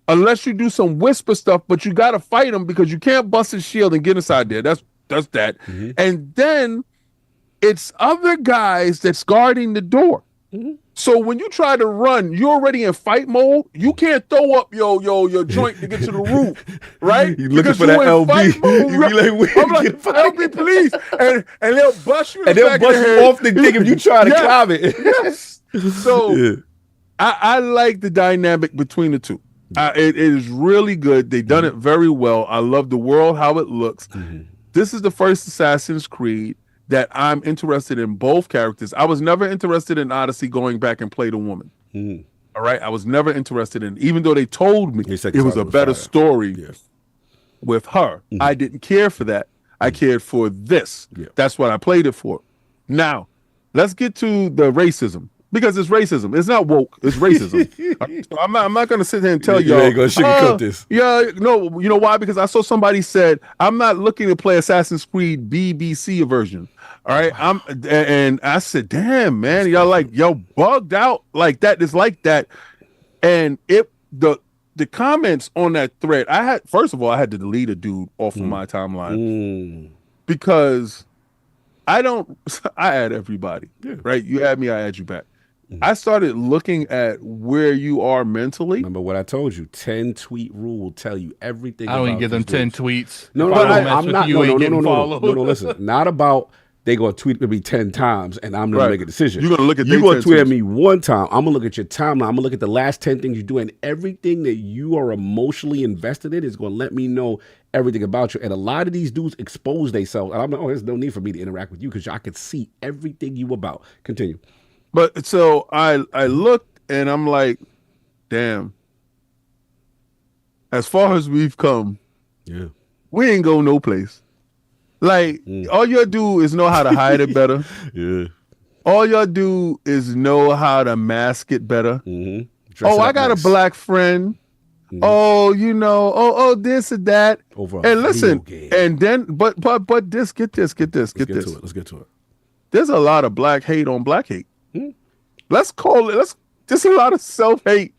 unless you do some whisper stuff, but you got to fight him because you can't bust his shield and get inside there. That's that. And then it's other guys that's guarding the door. So when you try to run, you're already in fight mode. You can't throw up your joint to get to the roof, right? You looking for that LB. Mode, you be like, I'm like, LB, please. And they'll bust you in and the they'll back bust of the you head. off the thing if you try to climb it. Yes. So I like the dynamic between the two. It is really good. They've done it very well. I love the world, how it looks. This is the first Assassin's Creed that I'm interested in both characters. I was never interested in Odyssey going back and play the woman. All right? I was never interested in, even though they told me it was a better story with her. I didn't care for that. I cared for this. That's what I played it for. Now, let's get to the racism. Because it's racism. It's not woke. It's racism. So I'm not going to sit here and tell y'all. You ain't going to sugarcoat this. Yeah, no. You know why? Because I saw somebody said, I'm not looking to play Assassin's Creed BBC version. All right. And I said, damn, man, y'all bugged out like that. It's like that. And the comments on that thread, first of all, I had to delete a dude off of my timeline because I add everybody, right? You add me, I add you back. I started looking at where you are mentally. Remember what I told you? 10 tweet rule will tell you everything. I don't even give them 10 tweets. No, I'm not. No. Listen, not about they gonna tweet at me 10 times and I'm gonna make a decision. You're gonna look at. You gonna tweet at me one time. I'm gonna look at your timeline. I'm gonna look at the last 10 things you do, and everything that you are emotionally invested in is gonna let me know everything about you. And a lot of these dudes expose themselves. And I'm like, oh, there's no need for me to interact with you because I can see everything you about. Continue. But so I looked and I'm like, damn. As far as we've come, we ain't go no place. Like all y'all do is know how to hide it better. All y'all do is know how to mask it better. I got a black friend. Oh, you know, oh, this and that. And listen, and then, but this, get this. Let's get to it. There's a lot of black hate on black hate. Let's call it. There's a lot of self-hate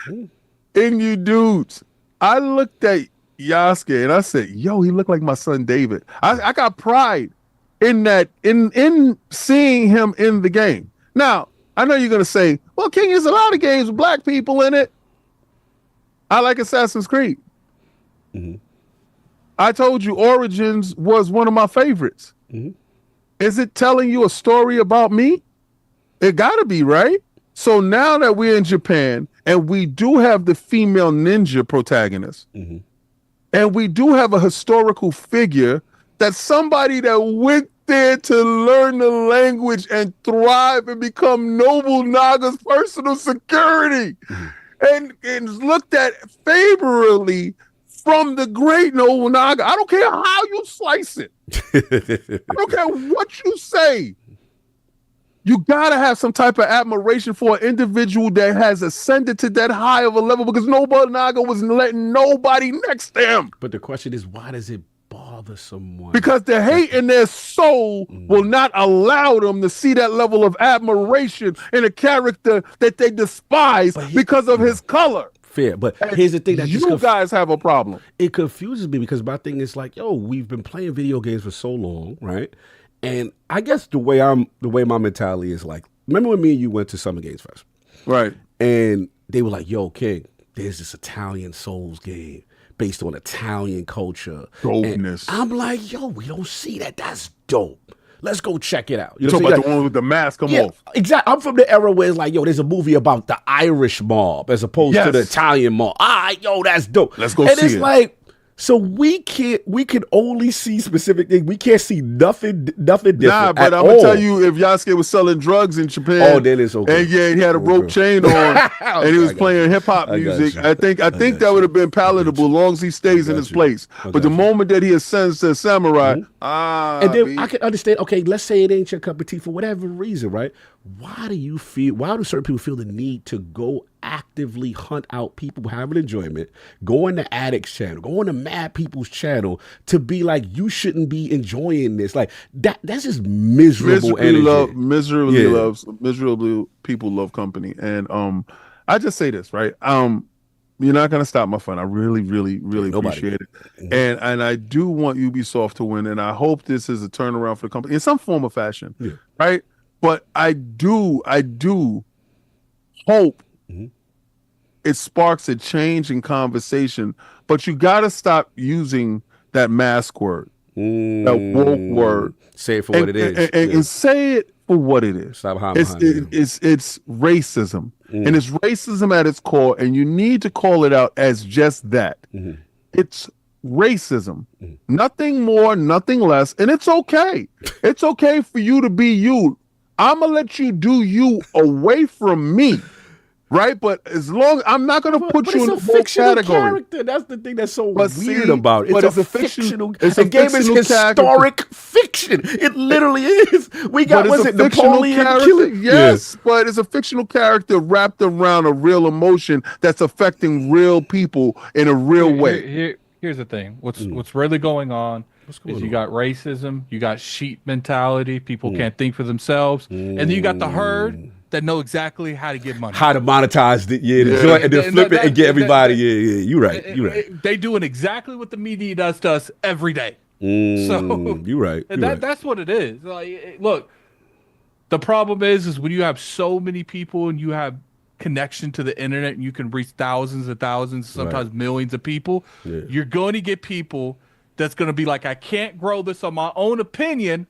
in you dudes. I looked at Yasuke and I said, "Yo, he looked like my son David." I got pride in that, in seeing him in the game. Now, I know you're gonna say, "Well, King, there's a lot of games with black people in it." I like Assassin's Creed. I told you Origins was one of my favorites. Is it telling you a story about me? It gotta be, right? So now that we're in Japan and we do have the female ninja protagonist, and we do have a historical figure that's somebody that went there to learn the language and thrive and become Nobunaga's personal security, and looked at favorably from the great Nobunaga. I don't care how you slice it. I don't care what you say. You gotta have some type of admiration for an individual that has ascended to that high of a level because Nobunaga wasn't letting nobody next to him. But the question is, why does it bother someone? Because the hate in their soul will not allow them to see that level of admiration in a character that they despise because of his color. Fair, but here's the thing that you guys have a problem. It confuses me because my thing is like, yo, we've been playing video games for so long, right? And I guess the way my mentality is like, remember when me and you went to Summer Games Fest? Right. And they were like, yo, King, there's this Italian Souls game. based on Italian culture. Dopeness. And I'm like, yo, we don't see that. That's dope. Let's go check it out. You talking about the one with the mask come off? Exactly. I'm from the era where it's like, yo, there's a movie about the Irish mob as opposed to the Italian mob. Yo, that's dope. Let's go see it. And it's like, so we can only see specific things. We can't see nothing different. Nah, but I'm gonna tell you, if Yasuke was selling drugs in Japan, then it's okay. And he had a rope chain on, and he was playing hip hop music. I think that would have been palatable, as long as he stays in his place. But the moment that he ascends to samurai, and then I can understand. Okay, let's say it ain't your cup of tea for whatever reason, right? Why do certain people feel the need to go actively hunt out people having enjoyment, go on the Addict's channel, go on the Mad People's channel to be like, you shouldn't be enjoying this? Like that's just miserable energy. Miserably people love company. And I just say this, right? You're not gonna stop my fun. I really, really, really appreciate it. And I do want Ubisoft to win, and I hope this is a turnaround for the company in some form or fashion. Right? But I do hope it sparks a change in conversation. But you got to stop using that mask word, that woke word. Say it for what it is, and say it for what it is. Stop it's racism, and it's racism at its core. And you need to call it out as just that. It's racism, nothing more, nothing less, and it's okay. It's okay for you to be you. I'm gonna let you do you away from me, right? But as long I'm not gonna put you in a fictional character. That's the thing that's so weird about it. It's a fictional. It's a game is historic fiction. It literally is. We got Napoleon killing? Yes, but it's a fictional character wrapped around a real emotion that's affecting real people in a real way. Here's the thing. What's really going on is you got racism, you got sheep mentality, people can't think for themselves, and then you got the herd that know exactly how to get money. How to monetize the joint and then flip it and get everybody. You're right. They doing exactly what the media does to us every day. So you're right. That's what it is. Like, look, the problem is when you have so many people and you have connection to the internet and you can reach thousands and thousands, sometimes millions of people, you're going to get people that's going to be like, I can't grow this on my own opinion,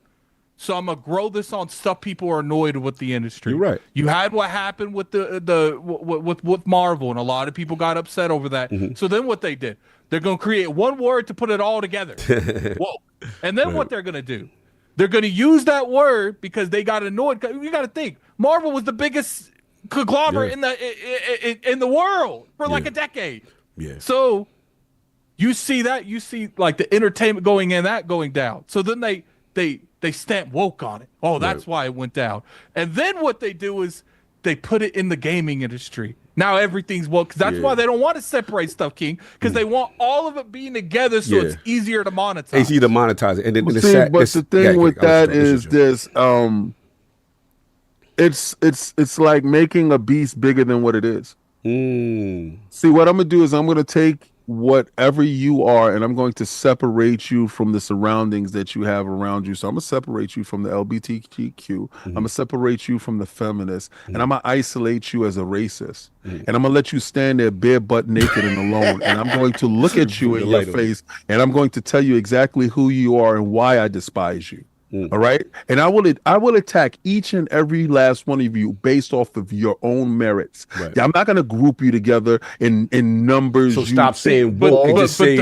so I'm going to grow this on stuff people are annoyed with the industry. You're right. You had what happened with with Marvel, and a lot of people got upset over that. So then what they did, they're going to create one word to put it all together. Whoa. And then what they're going to do, they're going to use that word because they got annoyed. You got to think, Marvel was the biggest conglomerate in the world for like a decade. So you see like the entertainment going down. So then they stamp woke on it. Oh, that's why it went down. And then what they do is they put it in the gaming industry. Now everything's woke, because that's why they don't want to separate stuff, King, because they want all of it being together so it's easier to monetize. It's easier to monetize it. And then but the thing with that is this. It's like making a beast bigger than what it is. See, what I'm gonna do is I'm gonna take whatever you are and I'm going to separate you from the surroundings that you have around you. So I'm gonna separate you from the LGBTQ. I'm gonna separate you from the feminists, and I'm gonna isolate you as a racist. And I'm gonna let you stand there bare butt naked and alone. And I'm going to look at you in your face, and I'm going to tell you exactly who you are and why I despise you. All right, and I will attack each and every last one of you based off of your own merits. I'm not going to group you together in numbers. So stop saying woke and just say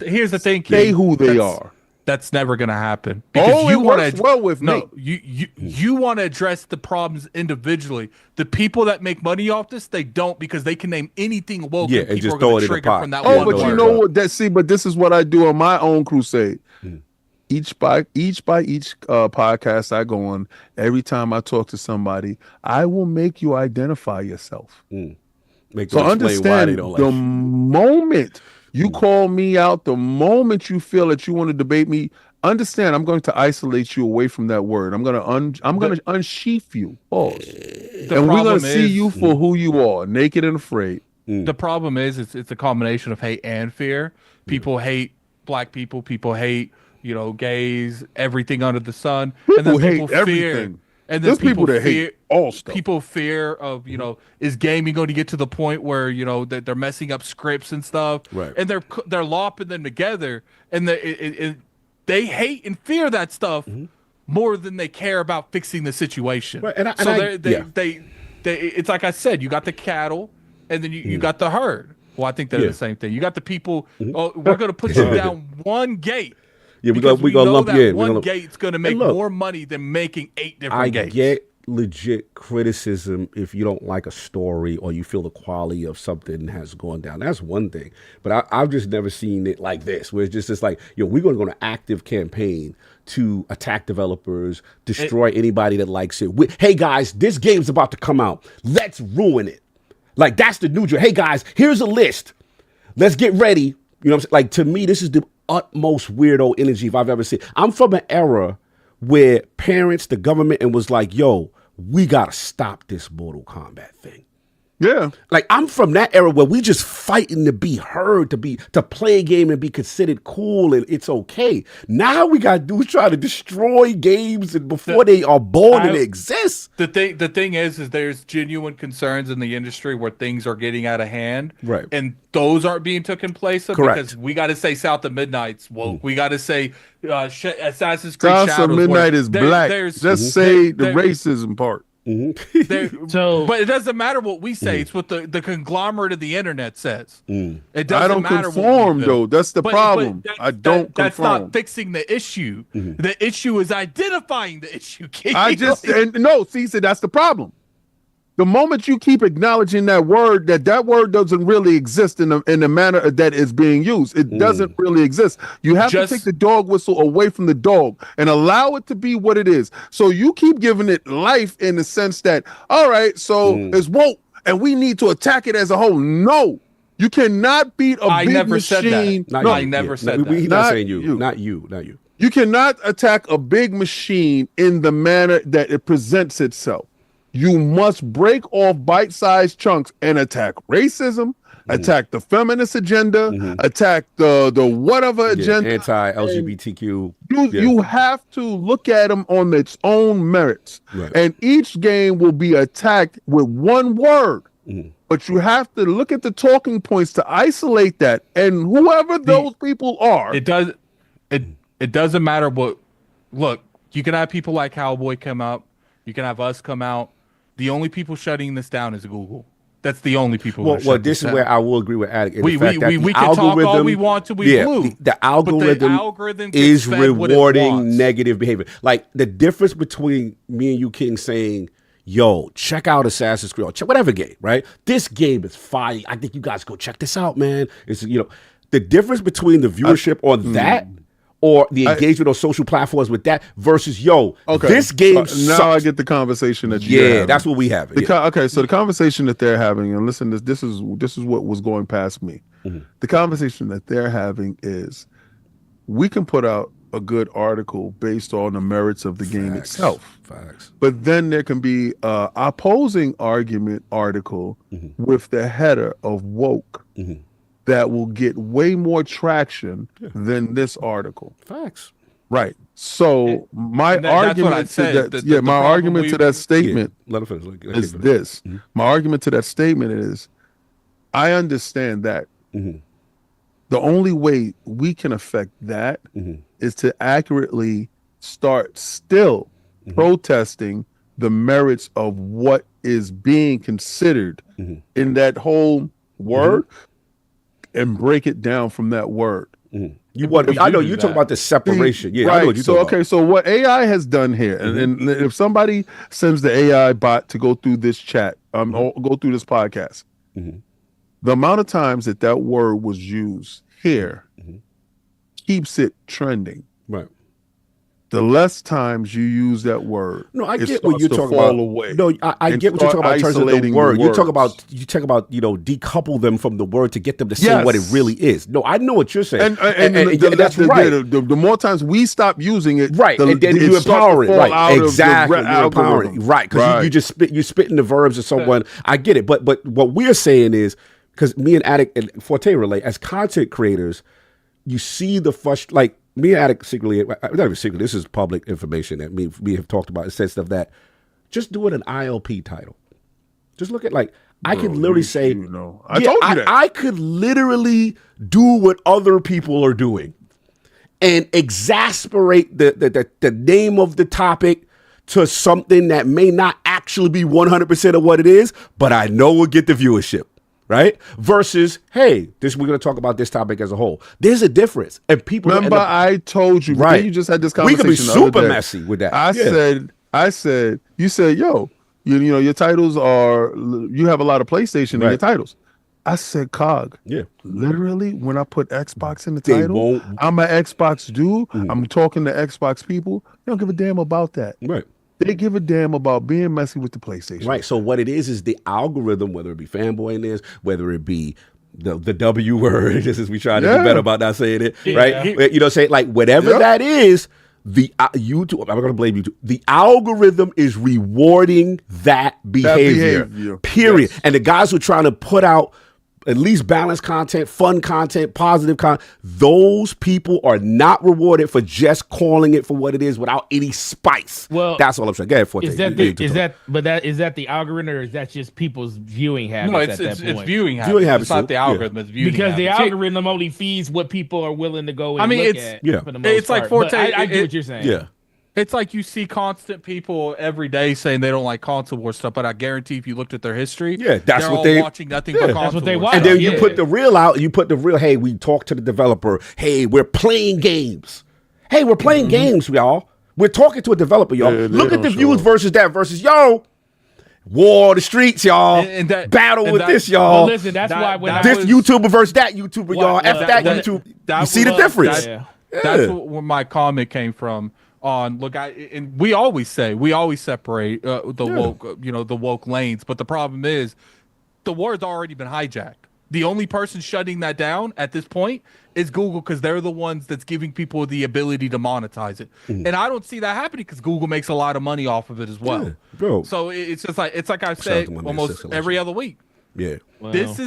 here's the thing. Say who they are. That's never going to happen. Because it works well with me. You want to address the problems individually. The people that make money off this, they don't, because they can name anything woke. Yeah, and just throw it in the pot. But you know what? But this is what I do on my own crusade. Each podcast I go on, every time I talk to somebody, I will make you identify yourself. So understand, the moment you call me out, the moment you feel that you want to debate me, understand I'm going to isolate you away from that word. I'm going to unsheath you. Pause. And we're going to see you for who you are, naked and afraid. The problem is it's a combination of hate and fear. People hate black people. People hate gays, everything under the sun. People hate everything. And then There's people that hate all stuff. People fear of, is gaming going to get to the point where, that they're messing up scripts and stuff, right? And they're lopping them together, and they hate and fear that stuff more than they care about fixing the situation. Right. It's like I said, you got the cattle, and then you got the herd. Well, I think they're the same thing. You got the people. Oh, we're going to put you down one gate. Yeah, we're gonna lump you in. One gate's gonna make more money than making 8 different gates. I get legit criticism if you don't like a story or you feel the quality of something has gone down. That's one thing. But I've just never seen it like this, where it's just like, we're gonna go on an active campaign to attack developers, destroy anybody that likes it. Hey guys, this game's about to come out. Let's ruin it. Like, that's the new. Hey guys, here's a list. Let's get ready. You know what I'm saying? Like, to me, this is the utmost weirdo energy if I've ever seen. I'm from an era where parents, the government, and was like, yo, we got to stop this Mortal Kombat thing. Yeah. Like, I'm from that era where we just fighting to be heard, to play a game and be considered cool and it's okay. Now we got dudes trying to destroy games and before they are born and they exist. The thing is there's genuine concerns in the industry where things are getting out of hand. Right. And those aren't being taken place of. Correct. Because we got to say South of Midnight's woke. We got to say Assassin's Creed South Shadows. of Midnight is black. Just say the racism part. But it doesn't matter what we say. It's what the conglomerate of the internet says. It doesn't I don't matter conform, what though. That's the problem. I don't That's conform. not fixing the issue. The issue is identifying the issue. King. That's the problem. The moment you keep acknowledging that word doesn't really exist in the manner that it's being used. It doesn't really exist. You have to take the dog whistle away from the dog and allow it to be what it is. So you keep giving it life in the sense that, all right, so it's woke and we need to attack it as a whole. No, you cannot beat a big machine. I never said that. He's not saying you. Not you. You cannot attack a big machine in the manner that it presents itself. You must break off bite-sized chunks and attack racism, attack the feminist agenda, attack the whatever agenda. Anti-LGBTQ. You have to look at them on its own merits. Right. And each game will be attacked with one word. But you have to look at the talking points to isolate that. And whoever those people are. It doesn't matter what. Look, you can have people like Cowboy come out. You can have us come out. The only people shutting this down is Google. That's the only people. Well, this is where I will agree with Addict. We can talk all we want to blue. The algorithm is rewarding negative behavior. Like the difference between me and you, King, saying, yo, check out Assassin's Creed, or check whatever game, right? This game is fire. I think you guys go check this out, man. It's the difference between the viewership on that or the engagement on social platforms with that versus, this game sucks. Now I get the conversation that you're having. That's what we have. Okay, so the conversation that they're having, and listen, this is what was going past me. The conversation that they're having is, we can put out a good article based on the merits of the game itself. Facts. But then there can be a opposing article with the header of woke. That will get way more traction than this article. Facts. Right. So my argument to that, my argument to that statement is this. My argument to that statement is, I understand that. The only way we can affect that is to accurately start still protesting the merits of what is being considered in that whole word. And break it down from that word. I know you talk about the separation. Yeah, right. I know what you talk about. So what AI has done here, and if somebody sends the AI bot to go through this chat, or go through this podcast, the amount of times that word was used here keeps it trending. Right. The less times you use that word, no, I get what you're talking about. Away no, I get what you're talking about in terms of the word. You talk about decouple them from the word to get them to say what it really is. No, I know what you're saying, and that's right. The more times we stop using it, right, and then you empower it, right? Exactly, you're empowering, right? Because you spitting the verbs of someone. I get it, but what we're saying is, because me and Addict and Forte relate as content creators, you see the me and Addict secretly, not even secretly, this is public information that we have talked about, in the sense of that just do it an ILP title. Just look at like I could literally say, I told you that. I could literally do what other people are doing and exasperate the name of the topic to something that may not actually be 100% of what it is, but I know we'll get the viewership, right? Versus, hey, we're going to talk about this topic as a whole. There's a difference. And people remember I told you, right? You just had this conversation. We could be super messy with that. I said, you said, yo, you know, your titles are, you have a lot of PlayStation in your titles. I said, Cog. Yeah. Literally, when I put Xbox in the title, I'm an Xbox dude. I'm talking to Xbox people. They don't give a damn about that. Right. They give a damn about being messy with the PlayStation. Right. So what it is the algorithm, whether it be fanboying, whether it be the W word, just as we try to be better about not saying it, right? You know, say like whatever that is, the YouTube, I'm going to blame YouTube. The algorithm is rewarding that behavior. Period. Yes. And the guys who are trying to put out at least balanced content, fun content, positive content, those people are not rewarded for just calling it for what it is without any spice. Well, that's all I'm saying. Go ahead, 14. Is that the algorithm, or is that just people's viewing habits? No, it's viewing habits. Viewing habits. It's not the algorithm. It's viewing because habits. The algorithm only feeds what people are willing to go and look at. For the most it's like part. I get what you're saying. Yeah. It's like you see constant people every day saying they don't like console war stuff, but I guarantee if you looked at their history, that's what they're watching nothing but console that's what they war watch. And then you put the real out, hey, we talk to the developer. Hey, we're playing games. Hey, we're playing games, y'all. We're talking to a developer, y'all. Look at the views versus war the streets, y'all. Battle with this, y'all. Well, listen, that's why when this YouTuber versus that YouTuber, y'all. That YouTube. You see the difference. That's where my comment came from. And we always separate the woke, the woke lanes. But the problem is, the war's already been hijacked. The only person shutting that down at this point is Google, because they're the ones that's giving people the ability to monetize it. And I don't see that happening because Google makes a lot of money off of it as well. Yeah, bro. So it's like I say almost every other week. Yeah. Well, this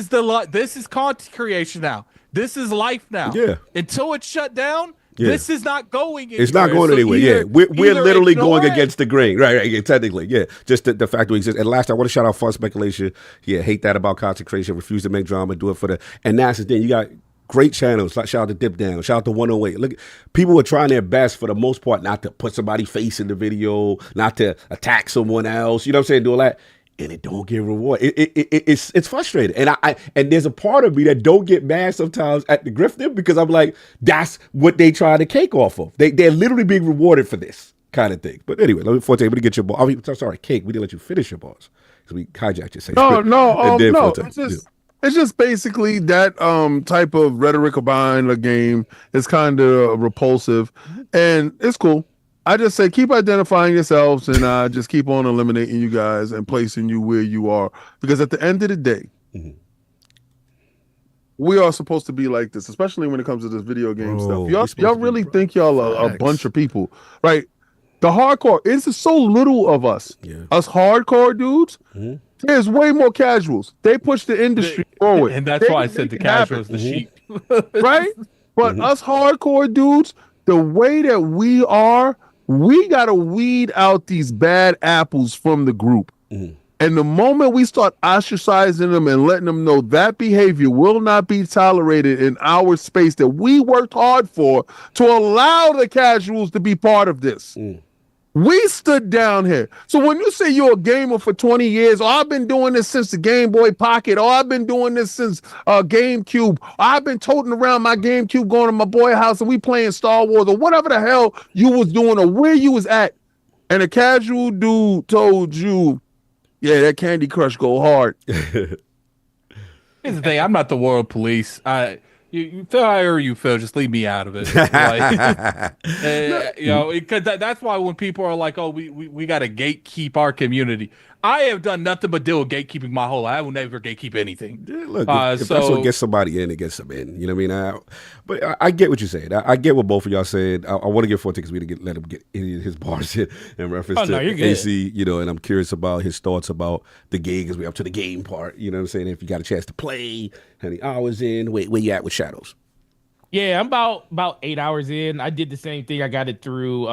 is content creation now. This is life now. Yeah. Until it's shut down. Yeah. This is not going anywhere. It's not going anywhere. We're literally going against the grain. Right, technically. Yeah. Just the fact that we exist. And last, I want to shout out Fun Speculation. Yeah, hate that about content creation. Refuse to make drama. Do it for and that's the thing. You got great channels. Like, shout out to Dip Down. Shout out to 108. Look, people are trying their best for the most part not to put somebody's face in the video, not to attack someone else. You know what I'm saying? Do all that. And it don't get rewarded. It's frustrating. And there's a part of me that don't get mad sometimes at the grifter because I'm like, that's what they try to cake off of. They're literally being rewarded for this kind of thing. But anyway, let me 14. Let me get your ball. Sorry, Cake. We didn't let you finish your balls because we hijacked your segment. No. It's just basically that type of rhetoric behind a game is kind of repulsive, and it's cool. I just say keep identifying yourselves and just keep on eliminating you guys and placing you where you are. Because at the end of the day, we are supposed to be like this, especially when it comes to this video game stuff. Y'all really think y'all are a bunch of people, right? The hardcore, it's so little of us. Yeah. Us hardcore dudes, there's way more casuals. They push the industry forward. And that's why I said the casuals, the sheep. Right? But us hardcore dudes, the way that we are, we got to weed out these bad apples from the group. And the moment we start ostracizing them and letting them know that behavior will not be tolerated in our space that we worked hard for to allow the casuals to be part of this. We stood down here. So when you say you're a gamer for 20 years, or I've been doing this since the Game Boy Pocket, or I've been doing this since GameCube, or I've been toting around my GameCube going to my boy house and we playing Star Wars, or whatever the hell you was doing or where you was at, and a casual dude told you, yeah, that Candy Crush go hard. Here's the thing, I'm not the world police. You feel however you feel, just leave me out of it. Because that's why when people are like, "Oh, we got to gatekeep our community," I have done nothing but deal with gatekeeping my whole life. I will never gatekeep anything. Yeah, look, if that's what gets somebody in, it gets them in. You know what I mean? But I get what you're saying. I get what both of y'all said. I want to give 14 because we didn't let him get any of his bars in reference to AC. And I'm curious about his thoughts about the game because we're up to the game part. You know what I'm saying? If you got a chance to play, how many hours in? Where you at with Shadows? Yeah, I'm about 8 hours in. I did the same thing. I got it through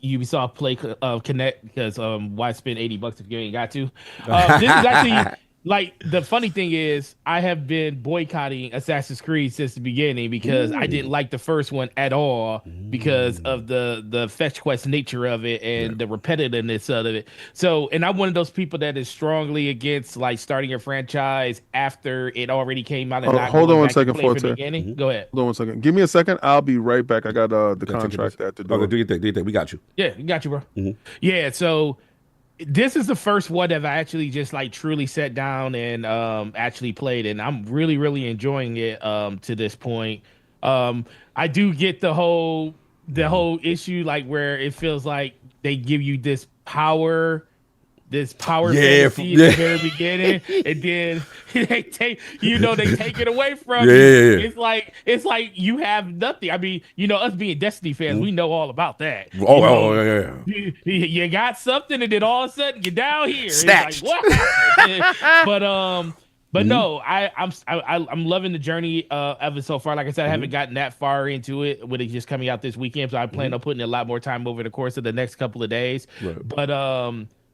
Ubisoft Play Connect because why spend $80 if you ain't got to? This is actually like the funny thing is I have been boycotting Assassin's Creed since the beginning because I didn't like the first one at all because of the fetch quest nature of it and the repetitiveness of it. So, and I'm one of those people that is strongly against like starting a franchise after it already came out. And not hold on one second, Forte. Go ahead. Hold on one second. Give me a second. I'll be right back. I got the contract at the door. Okay, do your thing. We got you. Yeah, we got you, bro. Yeah, so this is the first one that I actually just like truly sat down and actually played, and I'm really, really enjoying it to this point. I do get the whole issue like where it feels like they give you this power fantasy at the very beginning, and then they take it away from you. It's like you have nothing. I mean, us being Destiny fans, we know all about that. You got something, and then all of a sudden you're down here. Snatched. It's like, what happened? But no, I'm loving the journey of it so far. Like I said, I haven't gotten that far into it with it just coming out this weekend, so I plan on putting a lot more time over the course of the next couple of days. Right. But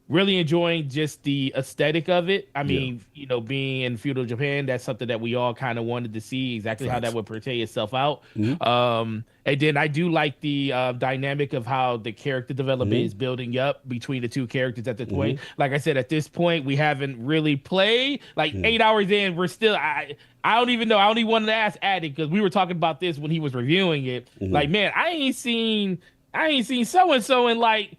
really enjoying just the aesthetic of it. I mean, being in feudal Japan, that's something that we all kind of wanted to see exactly how that would portray itself out. And then I do like the dynamic of how the character development is building up between the two characters at this point. Like I said, at this point, we haven't really played. Like 8 hours in, we're still. I don't even know. I only wanted to ask Addict because we were talking about this when he was reviewing it. Like, man, I ain't seen so and so in like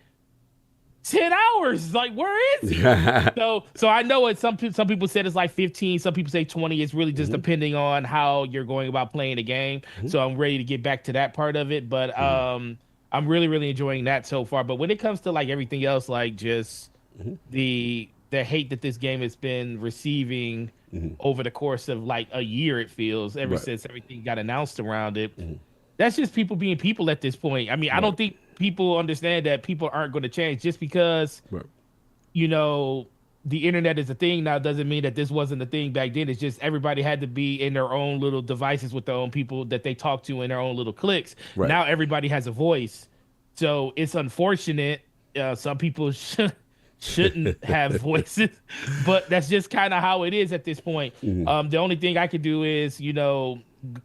10 hours. Like, where is he? So I know it. Some people said it's like 15. Some people say 20. It's really just depending on how you're going about playing the game. So I'm ready to get back to that part of it. But I'm really, really enjoying that so far. But when it comes to like everything else, like just the hate that this game has been receiving over the course of like a year, it feels ever since everything got announced around it. That's just people being people at this point. I mean, I don't think people understand that people aren't going to change just because, the internet is a thing now doesn't mean that this wasn't a thing back then. It's just everybody had to be in their own little devices with their own people that they talk to in their own little cliques. Right. Now everybody has a voice. So it's unfortunate. Some people shouldn't have voices, but that's just kind of how it is at this point. The only thing I could do is,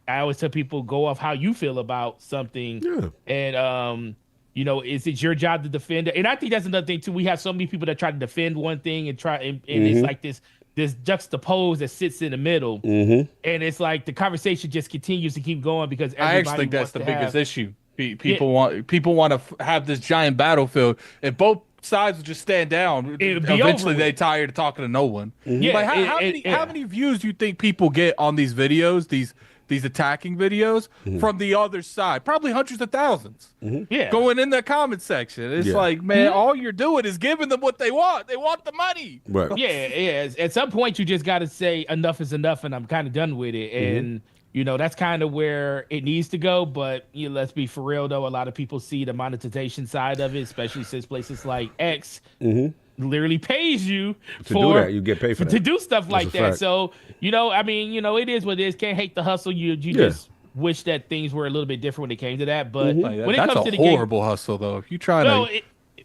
I always tell people go off how you feel about something, and is it your job to defend it? And I think that's another thing too. We have so many people that try to defend one thing and and it's like this juxtapose that sits in the middle, and it's like the conversation just continues to keep going because everybody I actually think that's the biggest issue. People want to have this giant battlefield, and both sides would just stand down. Eventually, they tired of talking to no one. Like how many views do you think people get on these videos? These attacking videos from the other side, probably hundreds of thousands. Going in the comment section, it's like, man, all you're doing is giving them what they want. They want the money. Right. Yeah. At some point, you just got to say enough is enough, and I'm kind of done with it. And that's kind of where it needs to go. But let's be for real, though. A lot of people see the monetization side of it, especially since places like X literally pays you to do that. You get paid for that. To do stuff like that. Fact. So, it is what it is. Can't hate the hustle. You just wish that things were a little bit different when it came to that. But when it comes to the horrible hustle, though. If you try to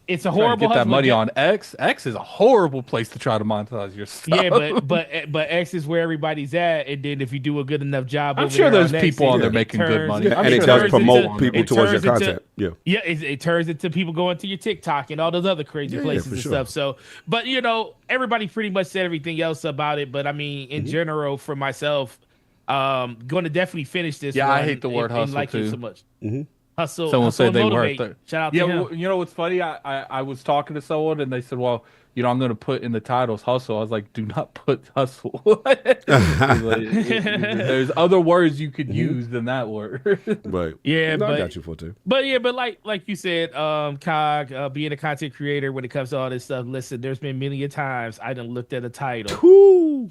it's a horrible get that money on X. X is a horrible place to try to monetize your stuff. Yeah, but X is where everybody's at, and then if you do a good enough job, I'm sure there's people on there making good money. And it does promote people towards your content. It turns into people going to your TikTok and all those other crazy places and stuff. So, but everybody pretty much said everything else about it. But I mean, in general, for myself, going to definitely finish this. Yeah, I hate the word hustle like too. You so much. Hustle. Someone said they motivate. weren't. Shout out to him. Well, you know what's funny? I was talking to someone and they said, well, I'm going to put in the titles hustle. I was like, do not put hustle. There's other words you could use than that word. Right. Yeah, I got you for too. But like you said, Cog, being a content creator when it comes to all this stuff, listen, there's been many a times I done looked at a title.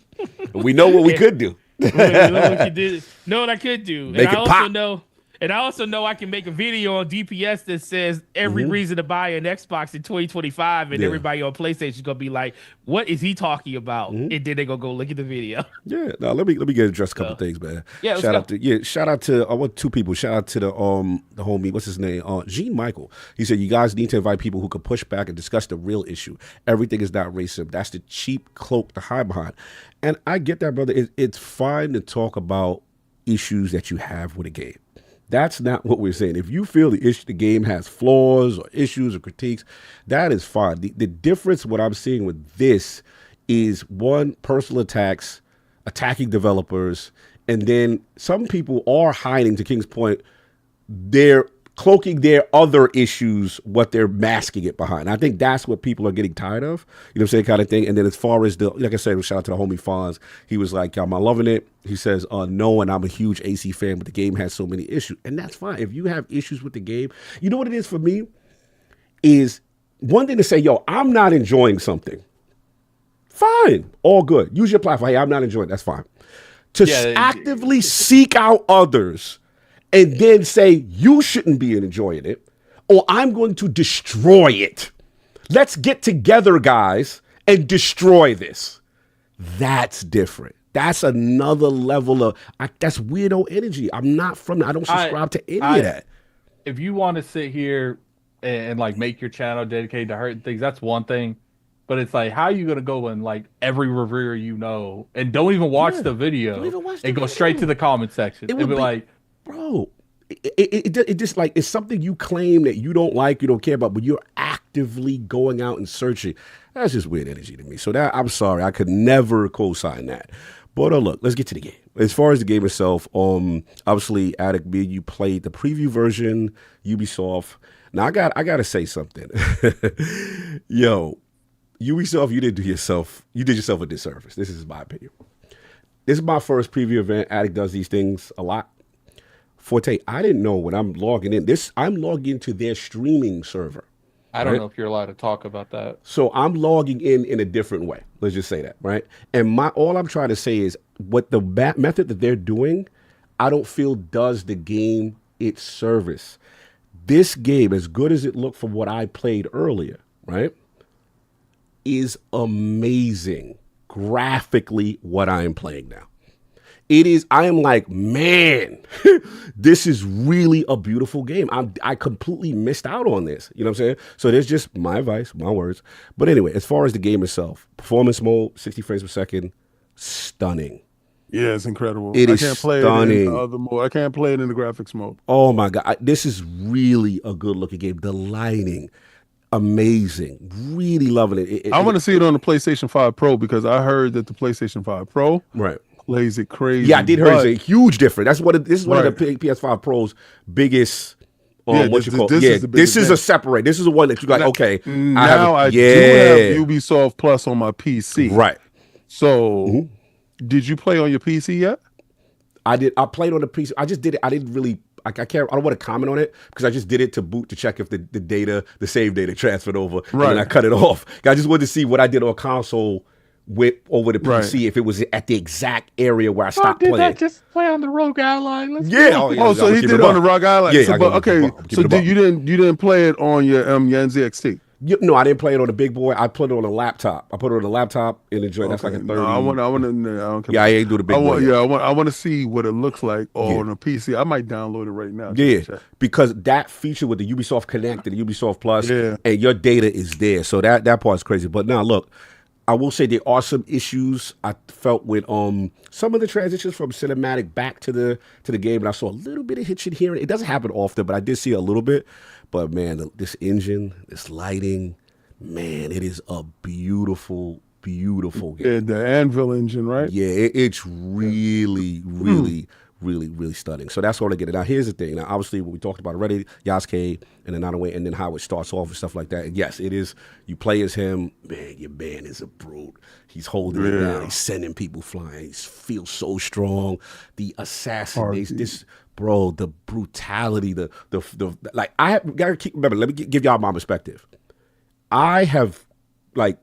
We know what we could do. Know what I could do. Make and it I pop. also know. And I also know I can make a video on DPS that says every reason to buy an Xbox in 2025, and everybody on PlayStation is gonna be like, "What is he talking about?" And then they gonna go look at the video. Yeah, now let me get address a couple things, man. Yeah, shout out to I want two people. Shout out to the homie, what's his name? Gene Michael. He said you guys need to invite people who can push back and discuss the real issue. Everything is not racism. That's the cheap cloak to hide behind. And I get that, brother. It's fine to talk about issues that you have with a game. That's not what we're saying. If you feel the game has flaws or issues or critiques, that is fine. The difference, what I'm seeing with this is, one, personal attacks, attacking developers, and then some people are hiding, to King's point, they're cloaking their other issues, what they're masking it behind. I think that's what people are getting tired of, you know what I'm saying, kind of thing. And then as far as like I said, shout out to the homie Fonz. He was like, am I loving it? He says, no, and I'm a huge AC fan, but the game has so many issues. And that's fine. If you have issues with the game, you know what it is for me? Is one thing to say, yo, I'm not enjoying something. Fine. All good. Use your platform. Hey, I'm not enjoying it. That's fine. To actively seek out others and then say, you shouldn't be enjoying it, or I'm going to destroy it. Let's get together, guys, and destroy this. That's different. That's another level of, that's weirdo energy. I'm not from that. I don't subscribe to any of that. If you want to sit here and like make your channel dedicated to hurting things, that's one thing. But it's like, how are you going to go and like every reviewer you know and don't even watch the video and go straight to the comment section and be like, bro, it just like, it's something you claim that you don't like, you don't care about, but you're actively going out and searching. That's just weird energy to me. So that, I'm sorry, I could never co-sign that. But look, let's get to the game. As far as the game itself, obviously, Addict, me, you played the preview version, Ubisoft. Now I gotta say something. Yo, Ubisoft, you did yourself a disservice. This is my opinion. This is my first preview event. Addict does these things a lot. Forte, I didn't know when I'm logging in. I'm logging into their streaming server. I don't know if you're allowed to talk about that. So I'm logging in a different way. Let's just say that, right? And all I'm trying to say is what the method that they're doing, I don't feel does the game its service. This game, as good as it looked from what I played earlier, right, is amazing graphically what I am playing now. It is, I am like, man, this is really a beautiful game. I completely missed out on this. You know what I'm saying? So there's just my advice, my words. But anyway, as far as the game itself, performance mode, 60 frames per second, stunning. Yeah, it's incredible. I can't play stunning. it in the other mode. I can't play it in the graphics mode. Oh my God. This is really a good looking game. The lighting, amazing. Really loving it. I want to see it on the PlayStation 5 Pro because I heard that the PlayStation 5 Pro plays it crazy. Yeah, I did hear it's a huge difference. That's what this is one of the PS5 Pro's biggest. This is a separate. This is a one that you like. Okay, now I do have Ubisoft Plus on my PC. Right. So, did you play on your PC yet? I did. I played on the PC. I just did it. I didn't really. I can't. I don't want to comment on it because I just did it to boot to check if the save data transferred over, and then I cut it off. I just wanted to see what I did on console over the PC if it was at the exact area where I stopped playing. Did that just play on the Rogue Ally? So he did it on the Rogue Ally. Yeah, so you didn't play it on your NZXT? No, I didn't play it on the big boy. I put it on a laptop. I put it on a laptop and enjoyed. That's like a 30. No, I want to. Yeah, I ain't do the big boy. I want to see what it looks like on a PC. I might download it right now. Yeah, because that feature with the Ubisoft Connect and the Ubisoft Plus, and your data is there. So that part's crazy. But now look, I will say there are some issues I felt with some of the transitions from cinematic back to the game, and I saw a little bit of hitching here. It doesn't happen often, but I did see a little bit. But man, this engine, this lighting, man, it is a beautiful, beautiful game. Yeah, the Anvil engine, right? Yeah, it's really, really, really, really stunning. So that's all I get it. Now here's the thing. Now obviously what we talked about already, Yasuke and then Nanaway, and then how it starts off and stuff like that. And yes, it is. You play as him, man. Your man is a brute. He's holding it down. He's sending people flying. He feels so strong. The assassination, this. Bro, the brutality, the like I gotta remember. Let me give y'all my perspective. I have like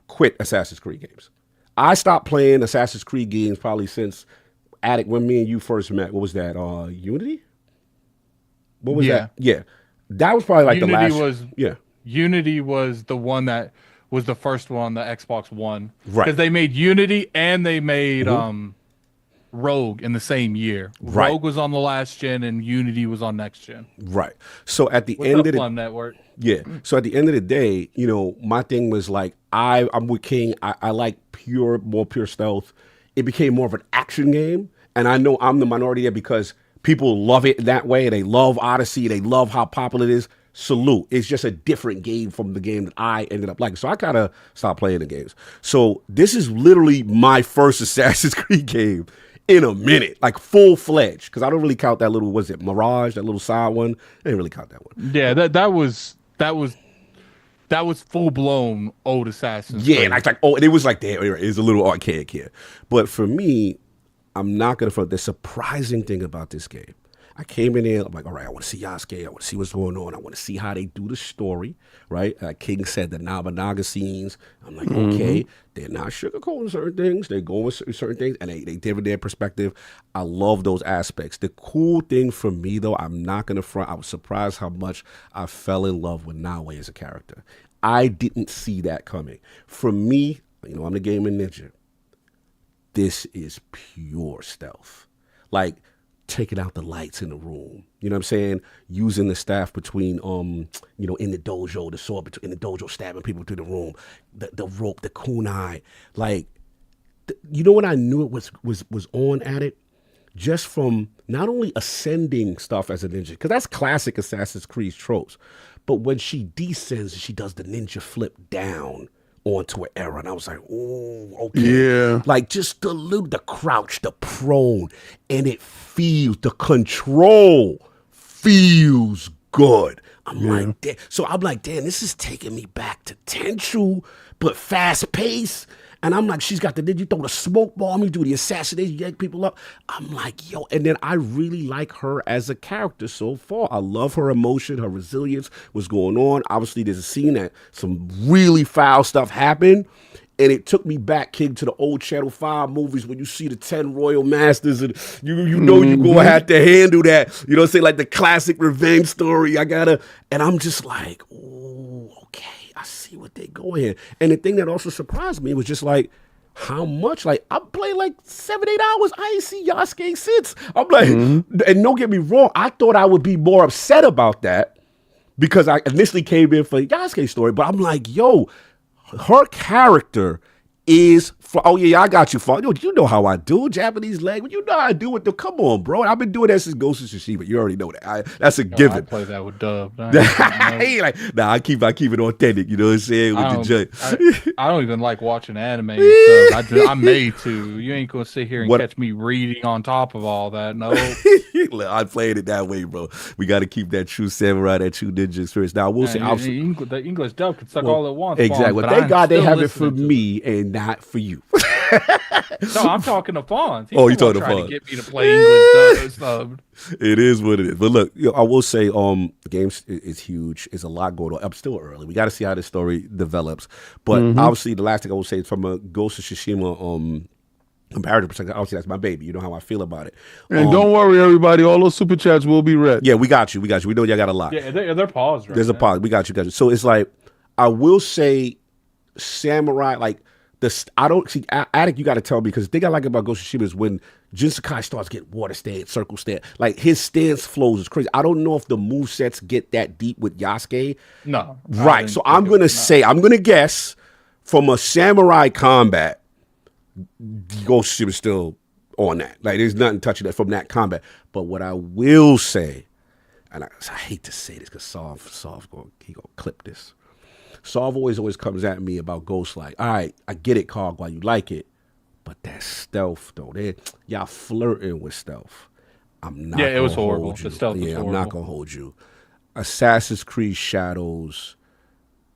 quit Assassin's Creed games. I stopped playing Assassin's Creed games probably since Addict when me and you first met. What was that? Unity? What was that? Yeah, that was probably like Unity the last. Unity was the one that was the first one on the Xbox One, right? Because they made Unity and they made Rogue in the same year. Right. Rogue was on the last gen and Unity was on next gen. Right. So at the What's end up, of the Plum Network? Yeah. So at the end of the day, you know, my thing was like I'm with King. I like more pure stealth. It became more of an action game, and I know I'm the minority there because people love it that way. They love Odyssey. They love how popular it is. Salute. It's just a different game from the game that I ended up liking. So I kind of stopped playing the games. So this is literally my first Assassin's Creed game in a minute, like full-fledged, because I don't really count that little, was it Mirage, that little side one? I didn't really count that one. Yeah, that was full-blown old Assassin's Yeah, Creed. like and it was like, damn, it was a little archaic here. But for me, I'm not going to front. The surprising thing about this game, I came in there, I'm like, all right, I want to see Yasuke. I want to see what's going on. I want to see how they do the story, right? King said the Nobunaga scenes. I'm like, okay, they're not sugarcoating certain things. They're going with certain things, and they give their perspective. I love those aspects. The cool thing for me, though, I'm not going to front. I was surprised how much I fell in love with Nawe as a character. I didn't see that coming. For me, you know, I'm the gaming ninja. This is pure stealth. Like, taking out the lights in the room. You know what I'm saying? Using the staff between, you know, in the dojo, the sword in the dojo, stabbing people through the room, the rope, the kunai. Like, you know what I knew it was on at it? Just from not only ascending stuff as a ninja, because that's classic Assassin's Creed tropes, but when she descends, she does the ninja flip down onto an era, and I was like, oh, okay. Yeah. Like just the crouch, the prone, and it feels, the control feels good. I'm like, damn. So I'm like, damn, this is taking me back to Tenchu, but fast pace. And I'm like, she's got you throw the smoke bomb, you do the assassination, you yank people up. I'm like, yo, and then I really like her as a character so far. I love her emotion, her resilience, what's going on. Obviously, there's a scene that some really foul stuff happened. And it took me back, King, to the old Channel 5 movies when you see the 10 Royal Masters and you know you're going to have to handle that. You know what I'm saying? Like the classic revenge story. And I'm just like, oh, okay. I see what they go here. And the thing that also surprised me was just like how much, like I played like 7-8 hours. I ain't see Yasuke since. I'm like, and don't get me wrong, I thought I would be more upset about that because I initially came in for Yasuke's story, but I'm like, yo, her character is, oh yeah, I got you, Fun. You know how I do Japanese language. You know how I do it. Come on, bro. I've been doing that since Ghost of Tsushima. You already know that. That's a given. I play that with Dub. I keep it authentic. You know what I'm saying? With the judge. I don't even like watching anime and stuff. I'm made to. You ain't gonna sit here and catch me reading on top of all that. No. I played it that way, bro. We got to keep that true samurai, that true ninja experience. Now, we'll say the English dub can suck all it wants. Exactly. Thank God they have it for me and not for you. No, I'm talking to Fonz. You talking to Fonz? To get me to play English dub. It is what it is. But look, I will say, the game is huge. It's a lot going on. I'm still early. We got to see how this story develops. But obviously, the last thing I will say is from a Ghost of Tsushima comparative perspective. Obviously, that's my baby. You know how I feel about it. And don't worry, everybody. All those super chats will be read. Yeah, we got you. We know y'all got a lot. Yeah, they're paused right There's a pause. We got you. So it's like, I will say, samurai, like, I don't see Addict. You got to tell me, because the thing I like about Ghost of Tsushima is when Jin Sakai starts getting water stance, circle stance, like his stance flows is crazy. I don't know if the movesets get that deep with Yasuke. No, right. So I'm gonna guess from a samurai combat, Ghost of Tsushima is still on that. Like there's nothing touching that from that combat. But what I will say, and I hate to say this because Sov's gonna clip this. Sov always comes at me about Ghost like, all right, I get it, Cog, why you like it, but that stealth though, y'all flirting with stealth. I'm not. Yeah, it was horrible. The stealth was horrible. I'm not gonna hold you. Assassin's Creed Shadows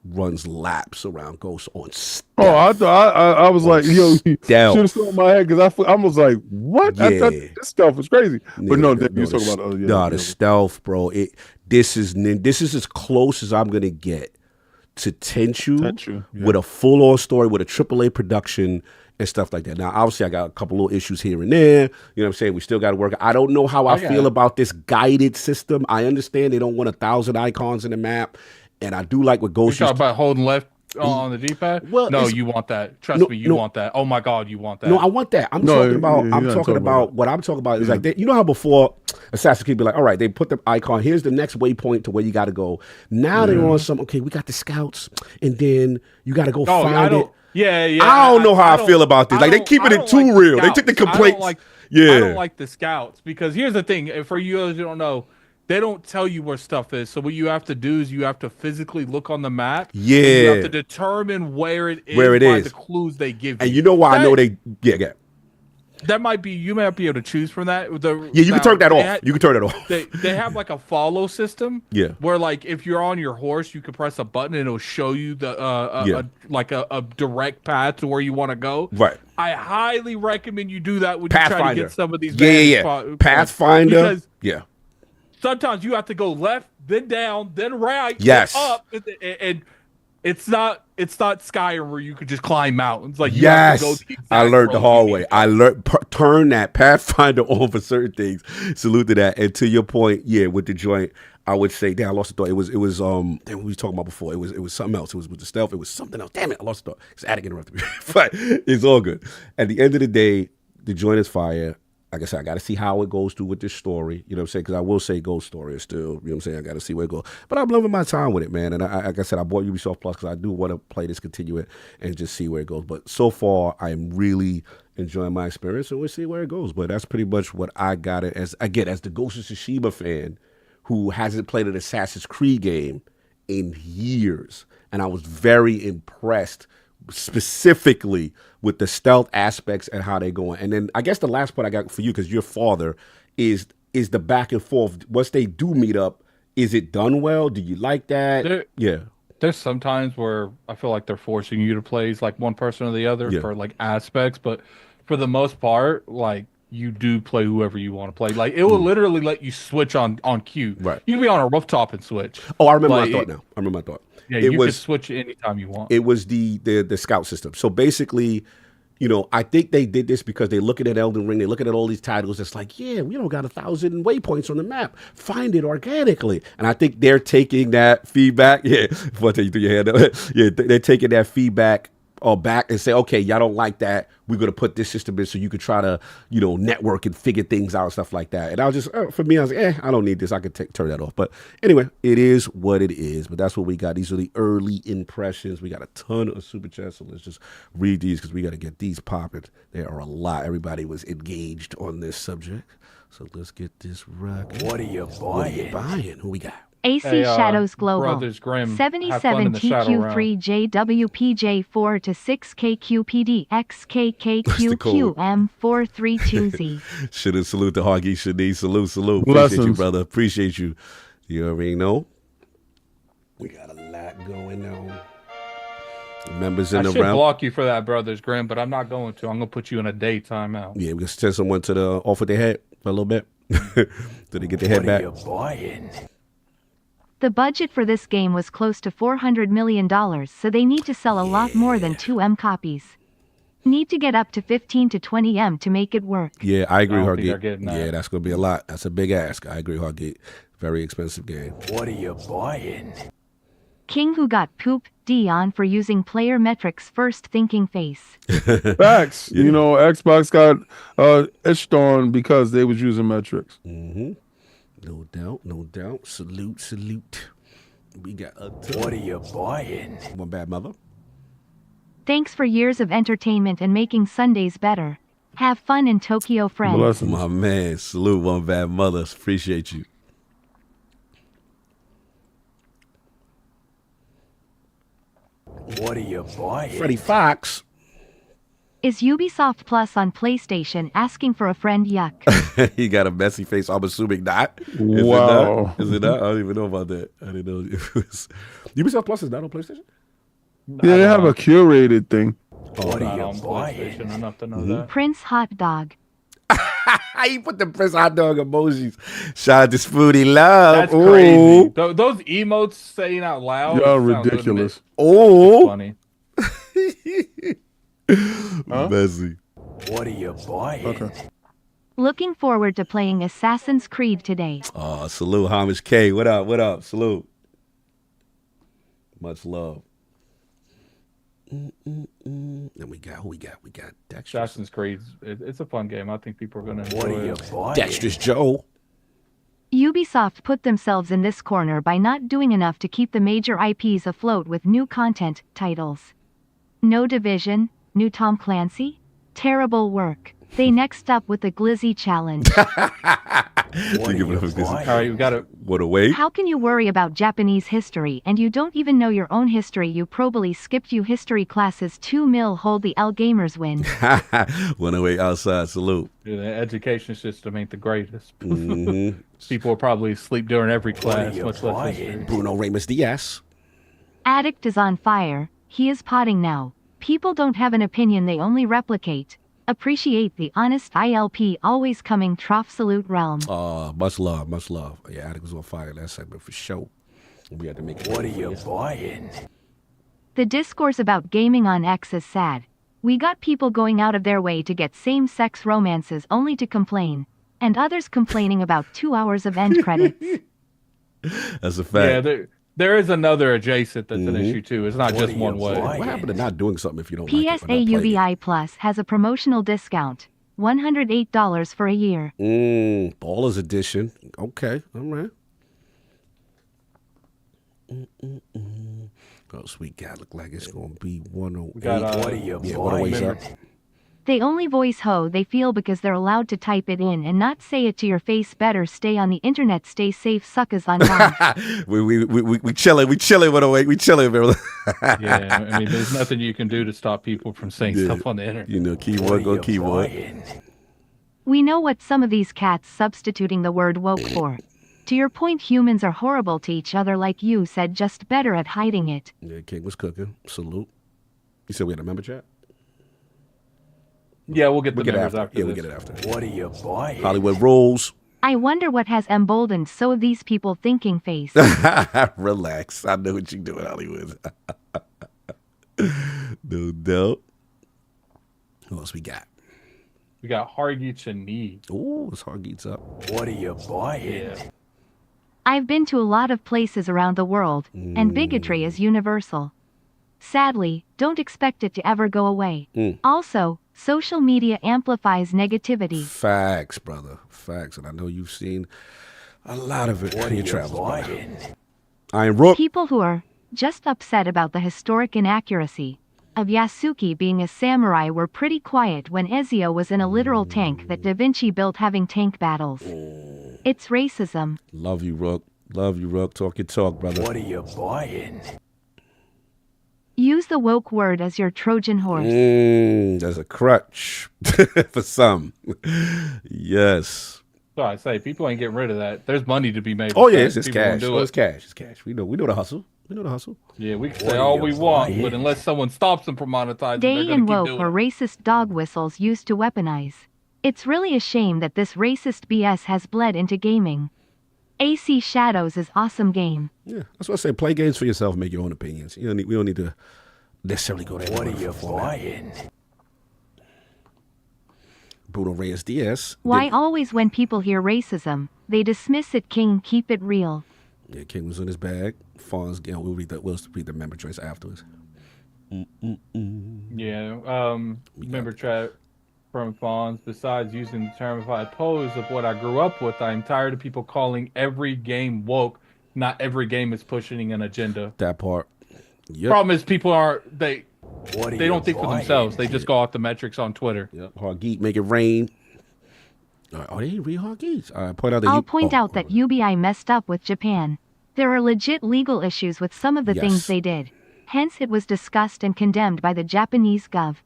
runs laps around Ghost on stealth. Oh, I was like, yo, should have stood my head because I was like, what? Yeah. I thought this stuff was crazy. But no, you was talking about the stealth, bro. This is as close as I'm gonna get to Tenchu with a full-on story, with a AAA production, and stuff like that. Now, obviously, I got a couple little issues here and there. You know what I'm saying? We still got to work. I don't know how I feel about this guided system. I understand they don't want 1,000 icons in the map, and I do like what Ghost. You talking about holding left on the D-pad? Well, no, you want that. Trust me, you want that. Oh my God, you want that. No, I want that. I'm talking about what I'm talking about is like you know how before Assassin's Creed be like, all right, they put the icon. Here's the next waypoint to where you got to go. Now they're on some. Okay, we got the scouts, and then you got to go find it. Yeah. I don't know how I feel about this. Like they keeping it too real. They took the complaints. I don't like the scouts because here's the thing. For you as you don't know. They don't tell you where stuff is. So what you have to do is you have to physically look on the map. Yeah. You have to determine where it is by the clues they give you. And you know why I know they that might be you might be able to choose from that. You can turn that off. You can turn it off. They have like a follow system. Yeah. Where like if you're on your horse, you can press a button and it'll show you the a direct path to where you want to go. Right. I highly recommend you do that when you try to get some of these Pathfinder. Yeah. Sometimes you have to go left, then down, then right, then up, and it's not Skyrim where you could just climb mountains. Like you have to go the I learned the hard way. I learned turn that Pathfinder on for certain things. Salute to that. And to your point, with the joint, I would say, damn, I lost the thought. It was what we were talking about before. It was something else. It was with the stealth. It was something else. Damn it, I lost the thought. It's Addict interrupted me. But it's all good. At the end of the day, the joint is fire. Like I said, I got to see how it goes through with this story. You know what I'm saying? Because I will say Ghost Story is still, you know what I'm saying? I got to see where it goes. But I'm loving my time with it, man. And like I said, I bought Ubisoft Plus because I do want to play this, continue it, and just see where it goes. But so far, I'm really enjoying my experience, and we'll see where it goes. But that's pretty much what I got it as, again, as the Ghost of Tsushima fan who hasn't played an Assassin's Creed game in years. And I was very impressed specifically with the stealth aspects and how they're going. And then I guess the last part I got for you, because your father, is the back and forth. Once they do meet up, is it done well? Do you like that? There's sometimes where I feel like they're forcing you to play as like one person or the other for like aspects, but for the most part, like you do play whoever you want to play. Like it will literally let you switch on cue. Right. You can be on a rooftop and switch. Oh, I remember my thought now. I remember my thought. Yeah, you can switch anytime you want. It was the scout system. So basically, you know, I think they did this because they're looking at Elden Ring, they're looking at all these titles. It's like, we don't got 1,000 waypoints on the map. Find it organically. And I think they're taking that feedback. Yeah, before I tell you through your hand up. Yeah, they're taking that feedback back and say, okay, y'all don't like that. We're going to put this system in so you could try to, network and figure things out and stuff like that. And I was just, for me, I was like, I don't need this. I could turn that off. But anyway, it is what it is. But that's what we got. These are the early impressions. We got a ton of super chats. So let's just read these because we got to get these popping. There are a lot. Everybody was engaged on this subject. So let's get this rocking. What are you buying? Who we got? AC Shadows Global, Brothers Grimm, 77 TQ3 JWPJ4 to 6 KQPD XKKQQM 432Z. Should have salute to Hoggy Shanice. Salute. Appreciate you, brother. Appreciate you. You already know. We got a lot going on. Members in the round. I should round. block you for that, Brothers Grimm, but I'm not going to. I'm going to put you in a day timeout. Yeah, we can send someone to the off with their head for a little bit. Did they get their head back? What are you buying? The budget for this game was close to $400 million, so they need to sell a lot more than 2M copies. Need to get up to 15 to 20M to make it work. Yeah, I agree, Hoggy. Yeah, that's going to be a lot. That's a big ask. I agree, Hoggy. Very expensive game. What are you buying? King who got poop Dion for using player metrics first thinking face. Facts. Yeah. Xbox got etched on because they was using metrics. Mm-hmm. No doubt. Salute. We got a ton. What are you buying? One bad mother. Thanks for years of entertainment and making Sundays better. Have fun in Tokyo, friends. Blessings. My man, salute one bad mother. Appreciate you. What are you buying? Freddie Fox. Is Ubisoft Plus on PlayStation asking for a friend? Yuck. He got a messy face. I'm assuming not. Wow. Is it not? I don't even know about that. I didn't know if it was. Ubisoft Plus is not on PlayStation? Yeah, they have a curated thing. What are you buying? Enough to know that. Prince Hot Dog. You put the Prince Hot Dog emojis. Shout out to Spooty Love. That's crazy. Those emotes saying out loud. Y'all ridiculous. Oh. Funny. Messy. What are you buying? Okay. Looking forward to playing Assassin's Creed today. Oh, salute, Homage K. What up? What up? Salute. Much love. Then we got who we got? We got Dexterous. Assassin's Creed. It's a fun game. I think people are gonna What enjoy are you it. buying? Dexterous Joe. Ubisoft put themselves in this corner by not doing enough to keep the major IPs afloat with new content titles. No Division, new Tom Clancy? Terrible work. They next up with the Glizzy Challenge. What are you All buying? right, we got it. What a wait. How can you worry about Japanese history and you don't even know your own history? You probably skipped you history classes. 2 mil hold the L Gamers win. 108 outside. Salute. Yeah, the education system ain't the greatest. Mhm. People will probably sleep during every What class, are you much less buying? history. Bruno Ramos Diaz. Addict is on fire. He is potting now. People don't have an opinion, they only replicate. Appreciate the honest ILP always coming. Trough salute realm. Much love, much love. Yeah, Addict was on fire last segment for sure. We had to make it. What are you buying? The discourse about gaming on X is sad. We got people going out of their way to get same-sex romances only to complain. And others complaining about 2 hours of end credits. That's a fact. Yeah, there is another adjacent that's an issue too. It's not What just are you one way. buying? What happened to not doing something if you don't like it? or not PSA playing it? UBI Plus has a promotional discount. $108 for a year. Ballers edition. Okay, all right. Oh, sweet God, look like it's gonna be 108. got, What are you yeah, 108's buying? up. They only voice ho they feel because they're allowed to type it in and not say it to your face. Better stay on the internet. Stay safe, suckers on God. We chilling. We chilling. 108. We chilling, bro. Yeah, I mean, there's nothing you can do to stop people from saying Yeah. stuff on the internet. You know, What are keyboard go you keyboard. buying? We know what some of these cats substituting the word woke for. To your point, humans are horrible to each other, like you said, just better at hiding it. Yeah, King was cooking. Salute. You said we had a member chat. Yeah, we'll get the We'll get it members after. after Yeah, we'll this. get it after. What are you buying? Hollywood rules. I wonder what has emboldened so of these people thinking face. Relax. I know what you're doing, Hollywood. No doubt. What else we got? We got Hargeach and Knee. Ooh, it's Hargeets up. What are you buying? Yeah. I've been to a lot of places around the world, and bigotry is universal. Sadly, don't expect it to ever go away. Also, social media amplifies negativity. Facts, brother. Facts. And I know you've seen a lot of it What are in your you travels, brother. buying? Iron Rook. People who are just upset about the historic inaccuracy of Yasuki being a samurai were pretty quiet when Ezio was in a literal tank that Da Vinci built having tank battles. It's racism. Love you, Rook. Love you, Rook. Talk your talk, brother. What are you buying? Use the woke word as your Trojan horse. There's a crutch for some. Yes. So I say, people ain't getting rid of that. There's money to be made. Oh with yeah, that. it's People won't cash. do Oh, it's it. cash. It's cash. We know the hustle. We know the hustle. Yeah, we can What say are all you we want, buying? but unless someone stops them from monetizing, they're Day going and to keep woke doing were it. racist dog whistles used to weaponize. It's really a shame that this racist BS has bled into gaming. AC Shadows is awesome game. Yeah, that's what I say. Play games for yourself. Make your own opinions. We don't need to necessarily go there. What are you buying? Bruno Reyes Diaz. Why always when people hear racism, they dismiss it? King, keep it real. Yeah, King was in his bag. Fonz, we'll read the member choice afterwards. Yeah, member chat from Fonz. Besides using the term if I oppose of what I grew up with, I'm tired of people calling every game woke. Not every game is pushing an agenda. That part. Yep. Problem is people aren't they What are they you don't think for buying? themselves. They just go off the metrics on Twitter. Yep. Hard Geek, make it rain. Oh, they didn't read Hard Geeks. Point out that I'll point out that UBI messed up with Japan. There are legit legal issues with some of the Yes. things they did. Hence it was discussed and condemned by the Japanese gov.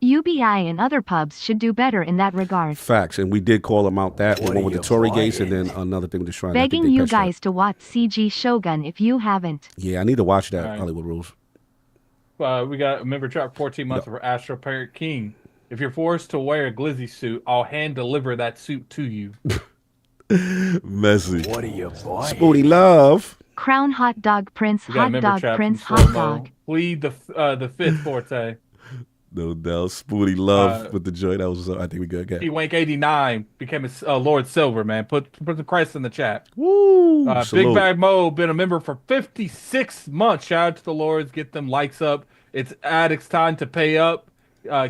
UBI and other pubs should do better in that regard. Facts, and we did call them out that What one are with the you Tory gates, and buying? then another thing with the shrine. I think Begging they you patched that. guys to watch CG Shogun if you haven't. Yeah, I need to watch that. All right. Hollywood Rules. We got a member trap 14 months for Astro Parrot King. If you're forced to wear a glizzy suit, I'll hand deliver that suit to you. Messy. What are you buying? Spoonie Love. Crown Hot Dog Prince, We got a Hot member Dog trap Prince, from Hot Slow-Mo. Dog. Plead the fifth forte. No doubt. Spoonie Love with the joint. That was, I think we good. P-Wank89 became a Lord Silver, man. Put the Christ in the chat. Woo! Big Salute. Bag Mo, been a member for 56 months. Shout out to the Lords. Get them likes up. It's Addict's time to pay up.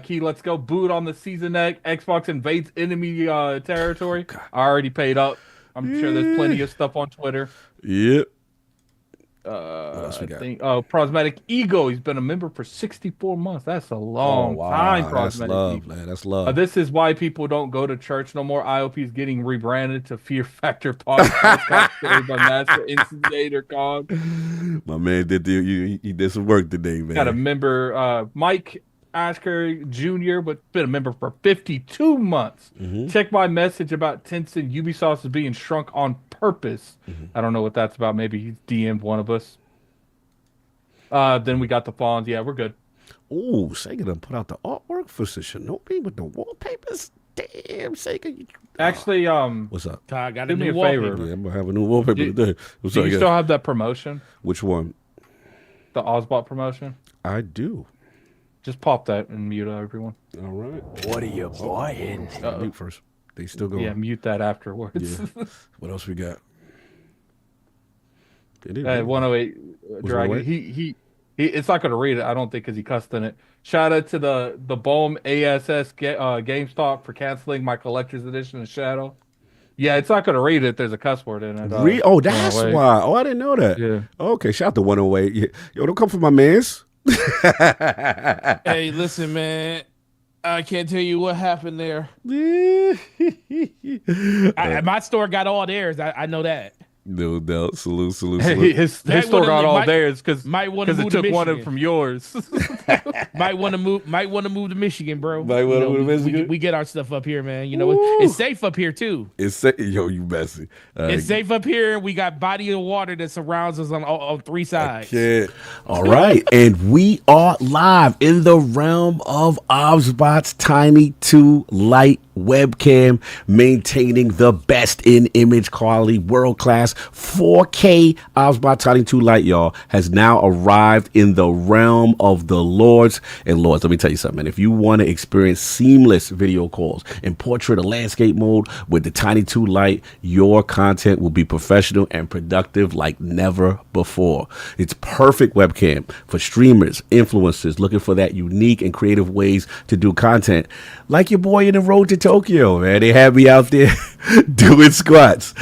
Key, let's go. Boot on the season neck. Xbox invades enemy territory. I already paid up. I'm sure there's plenty of stuff on Twitter. Yep. I think Prosmatic Ego. He's been a member for 64 months. That's a long time. That's Prosmatic love, Ego. man. That's love. This is why people don't go to church no more. IOP is getting rebranded to Fear Factor Podcast by Master Instigator Cog. My man he did some work today, man. Got a member, Mike Ashker Jr., but been a member for 52 months. Check my message about Tencent Ubisoft is being shrunk on purpose. I don't know what that's about. Maybe he DM'd one of us. Then we got the Fawns. Yeah, we're good. Oh, Sega done put out the artwork for Shinobi with the wallpapers. Damn, Sega. Actually, what's up? I got do a me new a favor. wallpaper. Yeah, I'm gonna have a new wallpaper today. What's Do up, you guys? still have that promotion? Which one? The OBSBOT promotion? I do. Just pop that and mute everyone. All right. What are you buying? Mute first. They still going. Yeah, mute that afterwards. Yeah. What else we got? 108 Dragon. 108? He it's not gonna read it, I don't think, because he cussed in it. Shout out to the Bohm ASS GameStop for canceling my collector's edition of Shadow. Yeah, it's not gonna read it. There's a cuss word in it. Oh, that's 108. why. Oh, I didn't know that. Yeah. Okay, shout out to 108. Yeah. Yo, don't come for my mans. Hey, listen, man. I can't tell you what happened there. My store got all theirs. I know that. No doubt. Salute. His store got all theirs because it took one of them from yours. Might want to move to Michigan, bro. Might wanna move to Michigan? We get our stuff up here, man. You know, it's safe up here too. Yo, you messy. It's safe up here. We got body of water that surrounds us on three sides. All right, and we are live in the realm of OBSBOT's Tiny 2 Lite webcam, maintaining the best in image quality, world class 4K OBSBOT Tiny 2 Lite, y'all, has now arrived in the realm of the lords and lords. Let me tell you something, man. If you want to experience seamless video calls in portrait or landscape mode with the Tiny 2 Lite, your content will be professional and productive like never before. It's perfect webcam for streamers, influencers looking for that unique and creative ways to do content. Like your boy in the Road to Tokyo, man. They had me out there doing squats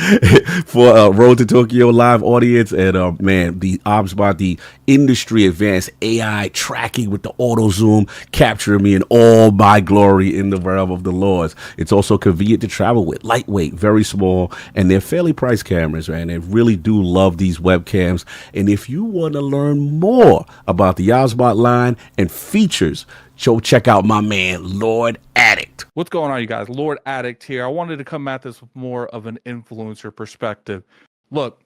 for Road to Tokyo live audience. And man, the OBSBOT, the industry advanced AI tracking with the auto zoom, capturing me in all my glory in the realm of the lords. It's also convenient to travel with, lightweight, very small, and they're fairly priced cameras, man. They really do love these webcams. And if you want to learn more about the OBSBOT line and features, go check out my man, Lord Addict. What's going on, you guys? Lord Addict here. I wanted to come at this with more of an influencer perspective. Look,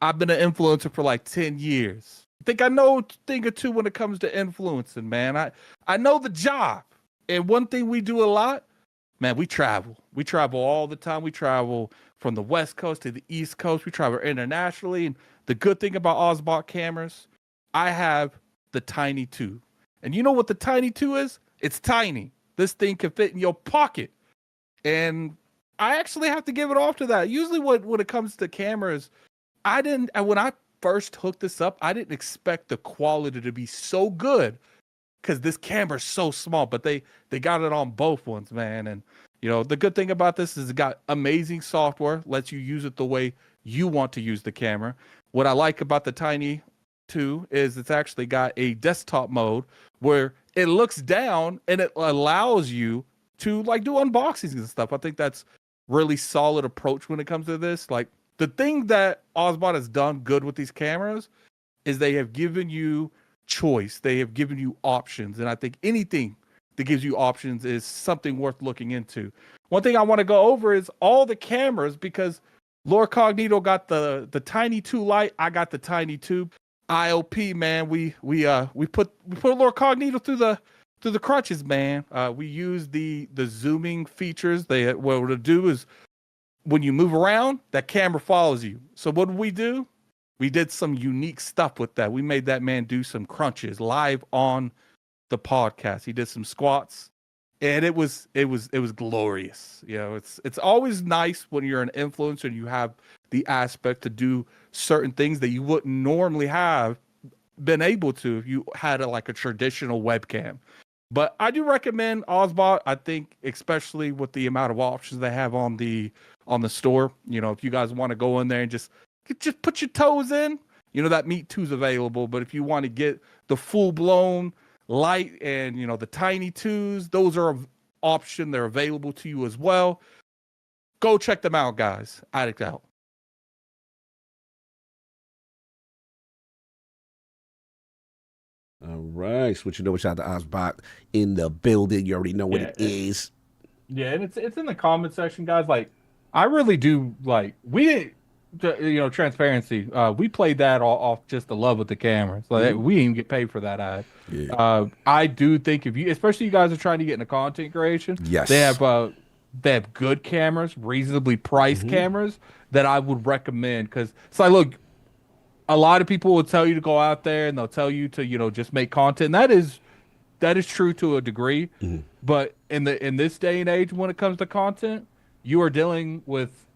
I've been an influencer for like 10 years. I think I know a thing or two when it comes to influencing, man. I know the job. And one thing we do a lot, man, we travel. We travel all the time. We travel from the West Coast to the East Coast. We travel internationally. And the good thing about OBSBOT cameras, I have the Tiny 2. And you know what the Tiny 2 is? It's tiny. This thing can fit in your pocket. And I actually have to give it off to that. Usually when it comes to cameras, when I first hooked this up, I didn't expect the quality to be so good because this camera is so small, but they got it on both ones, man. And you know, the good thing about this is it got amazing software, lets you use it the way you want to use the camera. What I like about the Tiny 2 is it's actually got a desktop mode where it looks down and it allows you to like do unboxings and stuff. I think that's really solid approach when it comes to this. Like the thing that OBSBOT has done good with these cameras is they have given you choice. They have given you options. And I think anything that gives you options is something worth looking into. One thing I want to go over is all the cameras, because Lord Cognito got the Tiny 2 Lite. I got the Tiny 2. IOP, man, we put Lord Cognito through the crutches, man. We use the zooming features. What it'll do is when you move around, that camera follows you. So what did we do? We did some unique stuff with that. We made that man do some crunches live on the podcast. He did some squats, and it was glorious. You know, it's always nice when you're an influencer and you have the aspect to do certain things that you wouldn't normally have been able to if you had a traditional webcam. But I do recommend OBSBOT. I think especially with the amount of options they have on the store, you know, if you guys want to go in there and just put your toes in, you know, that Meet 2's available. But if you want to get the full-blown light and, you know, the tiny 2s, those are an option. They're available to you as well. Go check them out, guys. Addict out. All right, switching over. Shout out to OBSBOT in the building. You already know what it is. Yeah, and it's in the comment section, guys. Like, I really do we, you know, transparency. We played that off just the love of the cameras. Like, we didn't even get paid for that ad. Yeah. I do think if you, especially you guys are trying to get into content creation, yes, they have good cameras, reasonably priced cameras that I would recommend, because it's like, look, a lot of people will tell you to go out there and they'll tell you to, you know, just make content. And that is true to a degree. But in this day and age, when it comes to content, you are dealing with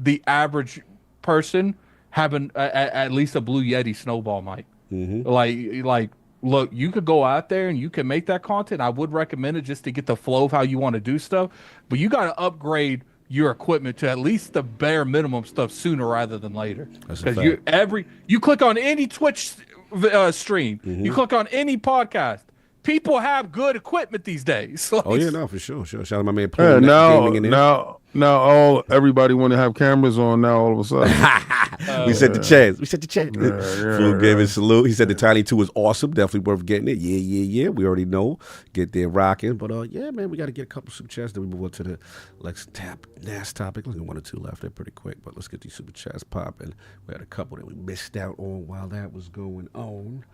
the average person having at least a Blue Yeti snowball mic. Like, look, you could go out there and you can make that content. I would recommend it just to get the flow of how you want to do stuff. But you got to upgrade your equipment to at least the bare minimum stuff sooner rather than later. Because you click on any Twitch stream, you click on any podcast, people have good equipment these days. Oh yeah, no, for sure. Shout out to my man. Yeah, now everybody want to have cameras on now. All of a sudden, we set the chance. Food gave a salute. He said the Tiny 2 is awesome. Definitely worth getting it. Yeah. We already know. Get there rocking. But yeah, man, we got to get a couple super chats. Then we move on to the last topic. Look at 1 or 2 left. They're pretty quick. But let's get these super chats popping. We had a couple that we missed out on while that was going on.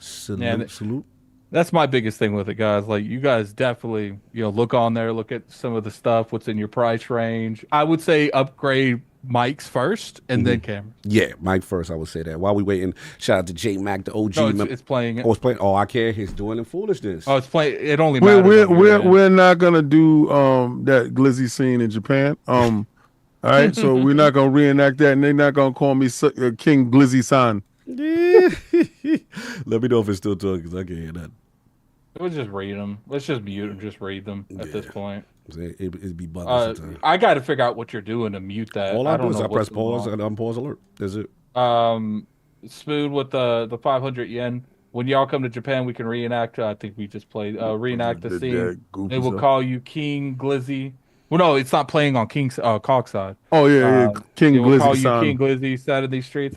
Salute. That's my biggest thing with it, guys. Like, you guys definitely, you know, look on there, look at some of the stuff, what's in your price range. I would say upgrade mics first and then cameras. Yeah, mic first, I would say that. While we waiting, shout out to J Mac, the OG. No, it's playing it. Oh, it's playing. Oh, I can't. He's doing the foolishness. Oh, it's playing. It only matters. We're not gonna do that glizzy scene in Japan. All right, so we're not gonna reenact that, and they're not gonna call me King Glizzy-san. Let me know if it's still talking, because I can't hear that. We'll just read them. Let's just mute them. Just read them at this point. It'd be bugging sometimes. I got to figure out what you're doing to mute that. All I do is I press pause and unpause alert. That's it. Spoon with the 500 yen. When y'all come to Japan, we can reenact. I think we just played reenact the scene. They will call you King Glizzy. Well, no, it's not playing on King's Cock's side. Oh yeah, King Glizzy. Call you King Glizzy side of these streets.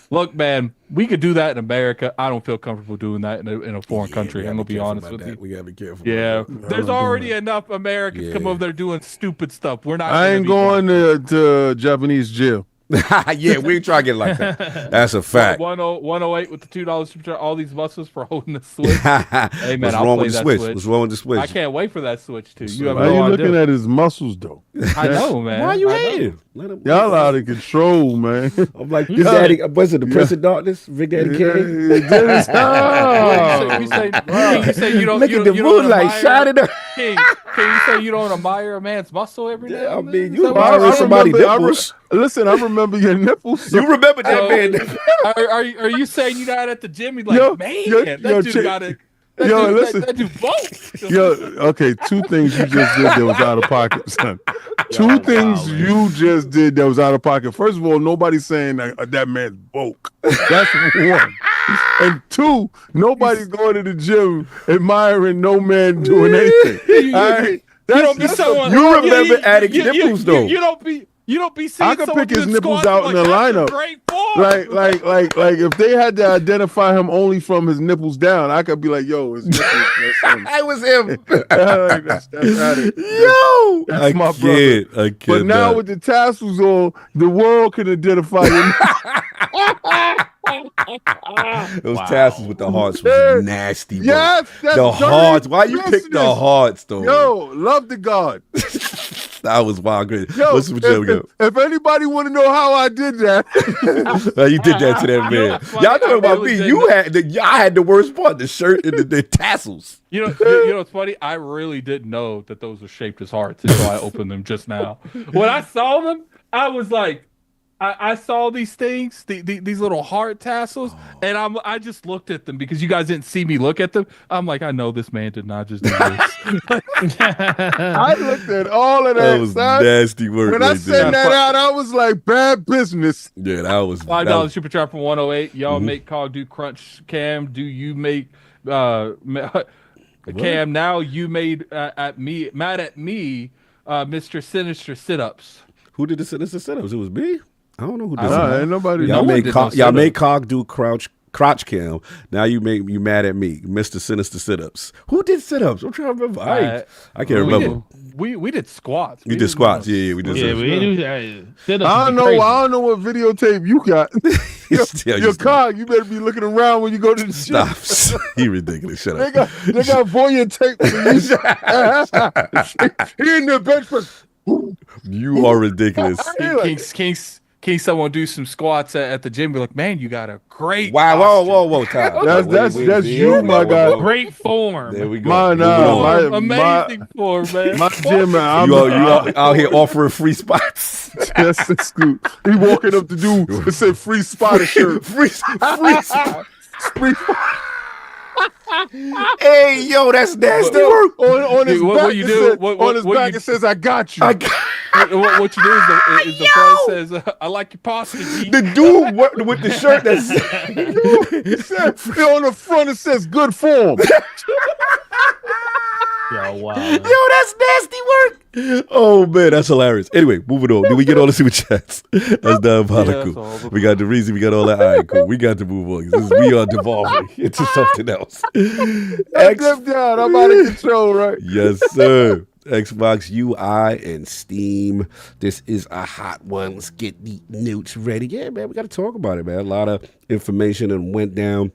Look, man, we could do that in America. I don't feel comfortable doing that in a foreign country. I'm gonna be honest with you. We gotta be careful. Yeah, there's already enough Americans come over there doing stupid stuff. We're not. I ain't going to Japanese jail. Yeah, we ain't trying to get it like that. That's a fact. 108 with the $2 super chat. All these muscles for holding the Switch. Hey man, What's wrong with the Switch? What's wrong with the Switch? I can't wait for that Switch too. Why are you looking at his muscles though? I know, man. Why are you hating? Y'all out of control, man. I'm like, Daddy, was it the Prince of Darkness? Big Daddy K? You say you don't. Look at the moonlight shining up. King, can you say you don't admire a man's muscle every day? I mean, you admire somebody's nipples. Listen, I remember your nipples. So. You remember that man? Are you saying you're not at the gym? He's like, man, that dude got it. Listen. That dude both. Okay, 2 things you just did that was out of pocket, son. 2 things you just did that was out of pocket. First of all, nobody's saying that man's woke. That's 1. And 2, nobody's going to the gym admiring no man doing anything. All right? You remember Addict nipples, though. You don't be seeing. I could pick his nipples out in the lineup. Like if they had to identify him only from his nipples down, I could be like, yo, his nipples. It was him. That's Addict. Yo, that's my brother. But now with the tassels on, the world can identify him. Those tassels with the hearts was nasty, bro. Yes, that's the hearts. Why you pick the hearts, though? Yo, love the God. That was wild, great. Yo, What's with you? if anybody want to know how I did that, You did that to that man. Y'all talking about me? I had the worst part: the shirt and the tassels. You know what's funny? I really didn't know that those were shaped as hearts until I opened them just now. When I saw them, I was like, I saw these things, these little heart tassels, and I just looked at them because you guys didn't see me look at them. I'm like, I know this man did not just do this. I looked at all of that. That was nasty work. When I sent that out, I was like, bad business. Yeah, that was $5 super chat from 108. Y'all make Cog do crunch cam. Do you make Cam? Now you made mad at me, Mr. Sinister sit-ups. Who did the Sinister sit-ups? It was me. I don't know who did it. Ain't nobody. Y'all made Cog do crotch cam. Now you mad at me, Mr. Sinister sit-ups. Who did sit-ups? I'm trying to remember. I can't remember. We did squats. We did squats. Yeah, we did. Yeah, we do sit-ups. I don't know what videotape you got. Your Cog, you better be looking around when you go to the gym. Stop. He ridiculous. Shut up. They got voyeur tape for you. He in the bench press. You are ridiculous. King, someone do some squats at the gym. Be like, man, you got a great. Wow, whoa, Ty. That's you, my guy. Great form. There we go. Amazing form, man. My gym, man. You out here offering free spots. That's good. He walking up to do. It said free spot shirt. Free. Hey, yo, that's nasty work. On his back, what you do? On his back, it says, "I got you." What you do is the front says, "I like your posture." G. The dude with the shirt that's on the front it says "good form." Yo, wow. Yo, that's nasty work. Oh man, that's hilarious. Anyway, moving on. Did we get all the super chats? That's diabolical. Yeah, we got the reason. We got all that. All right, cool. We got to move on. We are devolving into something else. Down. I'm out of control, right? Yes, sir. Xbox UI and Steam. This is a hot one. Let's get the notes ready. Yeah, man, we got to talk about it, man. A lot of information and went down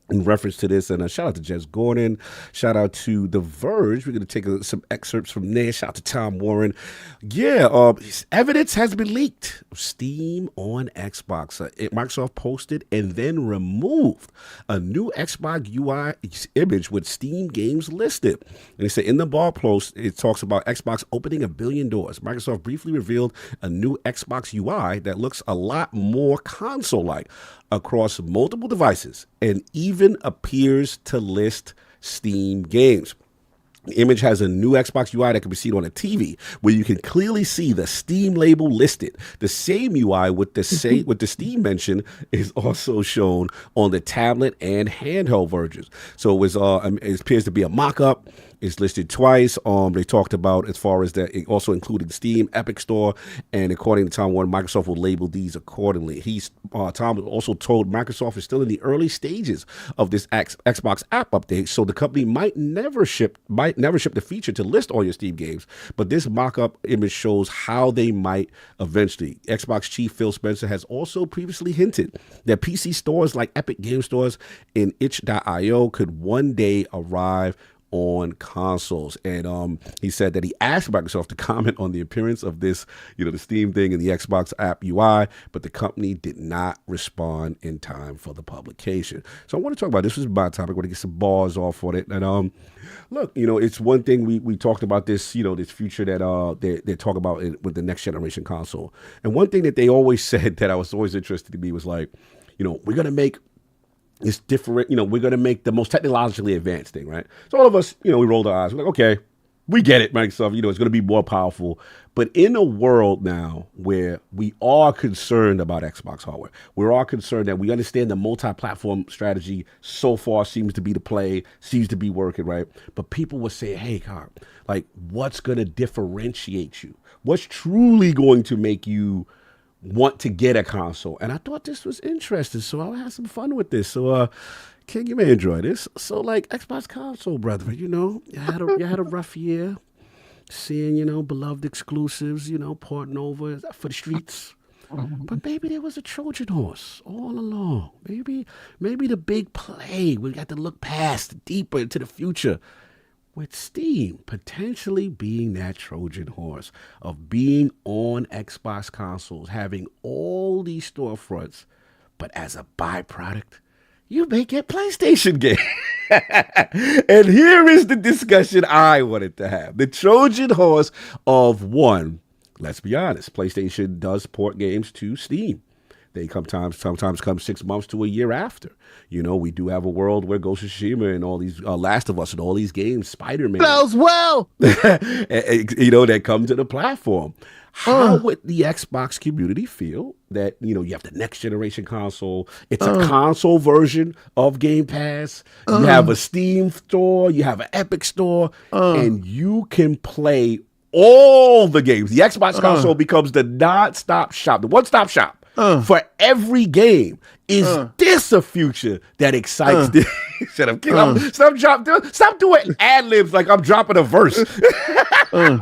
in reference to this, and shout out to Jess Gordon, shout out to The Verge. We're going to take some excerpts from there. Shout out to Tom Warren. Yeah, evidence has been leaked of Steam on Xbox. Microsoft posted and then removed a new Xbox UI image with Steam games listed. And they said in the bar post, it talks about Xbox opening 1 billion doors. Microsoft briefly revealed a new Xbox UI that looks a lot more console-like across multiple devices and even appears to list Steam games. The image has a new Xbox UI that can be seen on a TV, where you can clearly see the Steam label listed. The same UI with the Steam mention is also shown on the tablet and handheld versions. So it appears to be a mock-up. It's listed twice. They talked about as far as that, it also including Steam, Epic Store, and according to Tom Warren, Microsoft will label these accordingly. Tom also told Microsoft is still in the early stages of this Xbox app update, so the company might never ship the feature to list all your Steam games. But this mock-up image shows how they might eventually. Xbox chief Phil Spencer has also previously hinted that PC stores like Epic Game Stores and itch.io could one day arrive on consoles. And he said that he asked Microsoft to comment on the appearance of this, the Steam thing and the Xbox app UI, but the company did not respond in time for the publication. So I want to talk about this. This is my topic. I want to get some bars off on it. And look, it's one thing we talked about this, this future that they talk about with the next generation console. And one thing that they always said that I was always interested to be was like, we're going to make it's different, we're going to make the most technologically advanced thing, right? So all of us, we rolled our eyes. We're like, okay, we get it, Microsoft, it's going to be more powerful. But in a world now where we are concerned about Xbox hardware, we're all concerned that we understand the multi-platform strategy so far seems to be the play, seems to be working, right? But people will say, hey, Carl, like, what's going to differentiate you? What's truly going to make you want to get a console? And I thought this was interesting, so I'll have some fun with this. So King, you may enjoy this. So like Xbox console, brother, you had a rough year seeing, beloved exclusives, porting over for the streets. But maybe there was a Trojan horse all along. Maybe the big play, we got to look past, deeper into the future. with Steam potentially being that Trojan horse of being on Xbox consoles, having all these storefronts, but as a byproduct, you may get PlayStation games. And here is the discussion I wanted to have. The Trojan horse of one, let's be honest, PlayStation does port games to Steam. They sometimes come 6 months to a year after. You know, we do have a world where Ghost of Tsushima and all these Last of Us and all these games, Spider-Man, As well. you know, that come to the platform. How would the Xbox community feel that, you know, you have the next generation console, it's a console version of Game Pass, you have a Steam store, you have an Epic store, and you can play all the games. The Xbox console becomes the non-stop shop, the one-stop shop for every game. Is this a future that excites this? Shut up, kid. Stop doing ad-libs like I'm dropping a verse. You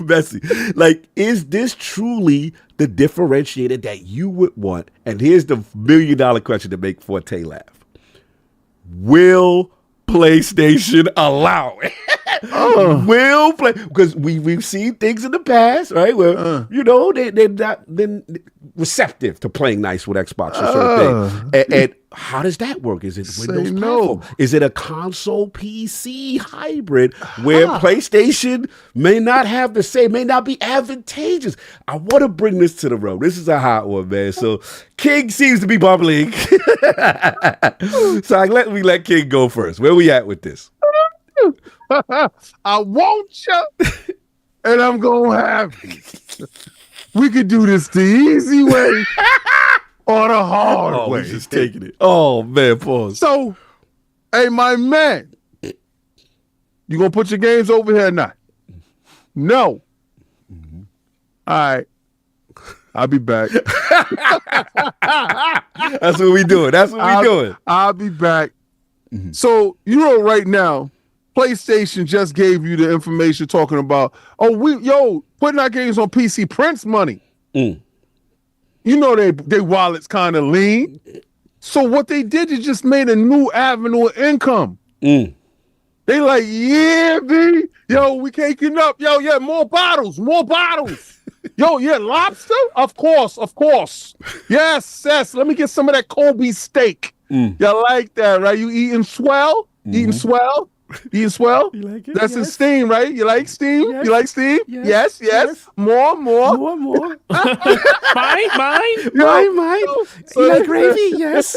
messy. Like, is this truly the differentiator that you would want? And here's the $1 million question to make Forte laugh. Will PlayStation allow it? Will play, because we've seen things in the past, right? Where you know they've not been receptive to playing nice with Xbox or certain thing. And how does that work? Is it Windows platform? Is it a console PC hybrid where PlayStation may not have the same, may not be advantageous? I want to bring this to the road. This is a hot one, man. So King seems to be bubbling. So let King go first. Where we at with this? I want you, and I'm gonna have you. We could do this the easy way or the hard way. We're just taking it. Oh man, pause. So, hey, my man, you gonna put your games over here or not? No. All right. I'll be back. That's what we doing. I'll be back. So, you know, right now, PlayStation just gave you the information talking about, putting our games on PC prints money. You know, they wallets kind of lean. So what they did is just made a new avenue of income. They like, yeah, B. Yo, we caking up. Yo, yeah, more bottles. Yo, yeah, lobster? Of course. Yes. Let me get some of that Kobe steak. You like that, right? You eating swell? Eating swell? You like it? That's in Steam, right? You like Steam? Yes. You like Steam? Yes. More. Mine. So, you like gravy? Yes.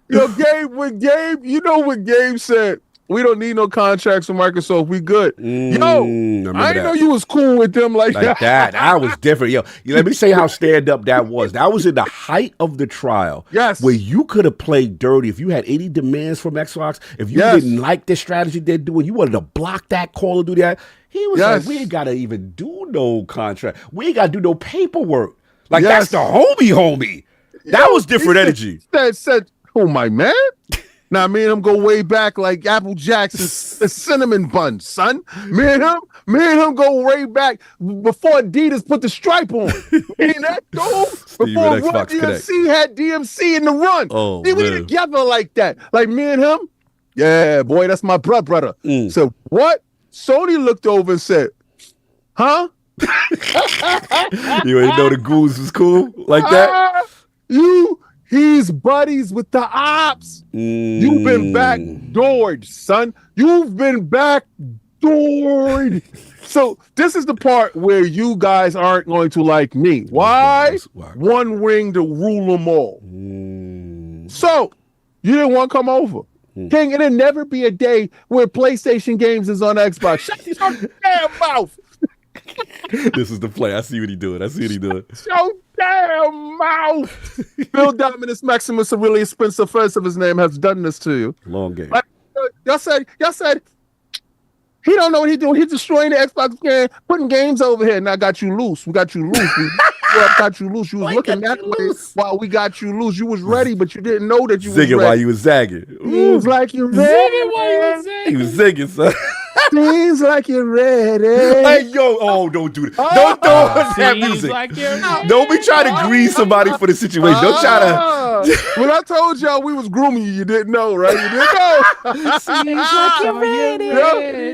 Yo, Gabe, you know what Gabe said? We don't need no contracts with Microsoft. We good. I didn't know you was cool with them like that. That was different. Yo, let me say how stand up that was. That was in the height of the trial. Yes. Where you could have played dirty. If you had any demands from Xbox, if you didn't like the strategy they're doing, you wanted to block that call or do that. He was like, we ain't got to even do no contract. We ain't got to do no paperwork. Like, that's the homie. That was different energy. Said, oh, my man. Now, me and him go way back like Apple Jacks and cinnamon buns, son. Me and him go way back before Adidas put the stripe on. Ain't that cool? Before Run DMC had DMC in the run. Oh, we together like that. Like me and him. Yeah, boy, that's my brother. So what? Sony looked over and said, huh? You ain't know the Goose was cool like that? He's buddies with the ops. You've been backdoored, son. You've been backdoored. So this is the part where you guys aren't going to like me. Why? One ring to rule them all. So you didn't want to come over. King, it'll never be a day where PlayStation games is on Xbox. Shut your damn mouth. This is the play. I see what he doing. Shut your damn mouth. Bill Dominus Maximus Aurelius Spencer first of his name has done this to you. Long game. Like, y'all said he don't know what he's doing. He's destroying the Xbox game, putting games over here. And I got you loose. We got you loose. Got you loose. You was looking that way while we got you loose. You was ready, but you didn't know that you was ready. Zigging while you was zagging. He was like, you ready? Zigging while you was zagging. He was zigging, son. Seems like you're ready. Hey, yo, don't do that. Don't throw us that Seems music. like you're Don't be trying to grease somebody for the situation. Don't try to. When I told y'all we was grooming you, you didn't know, right? You didn't know. Seems like you're ready.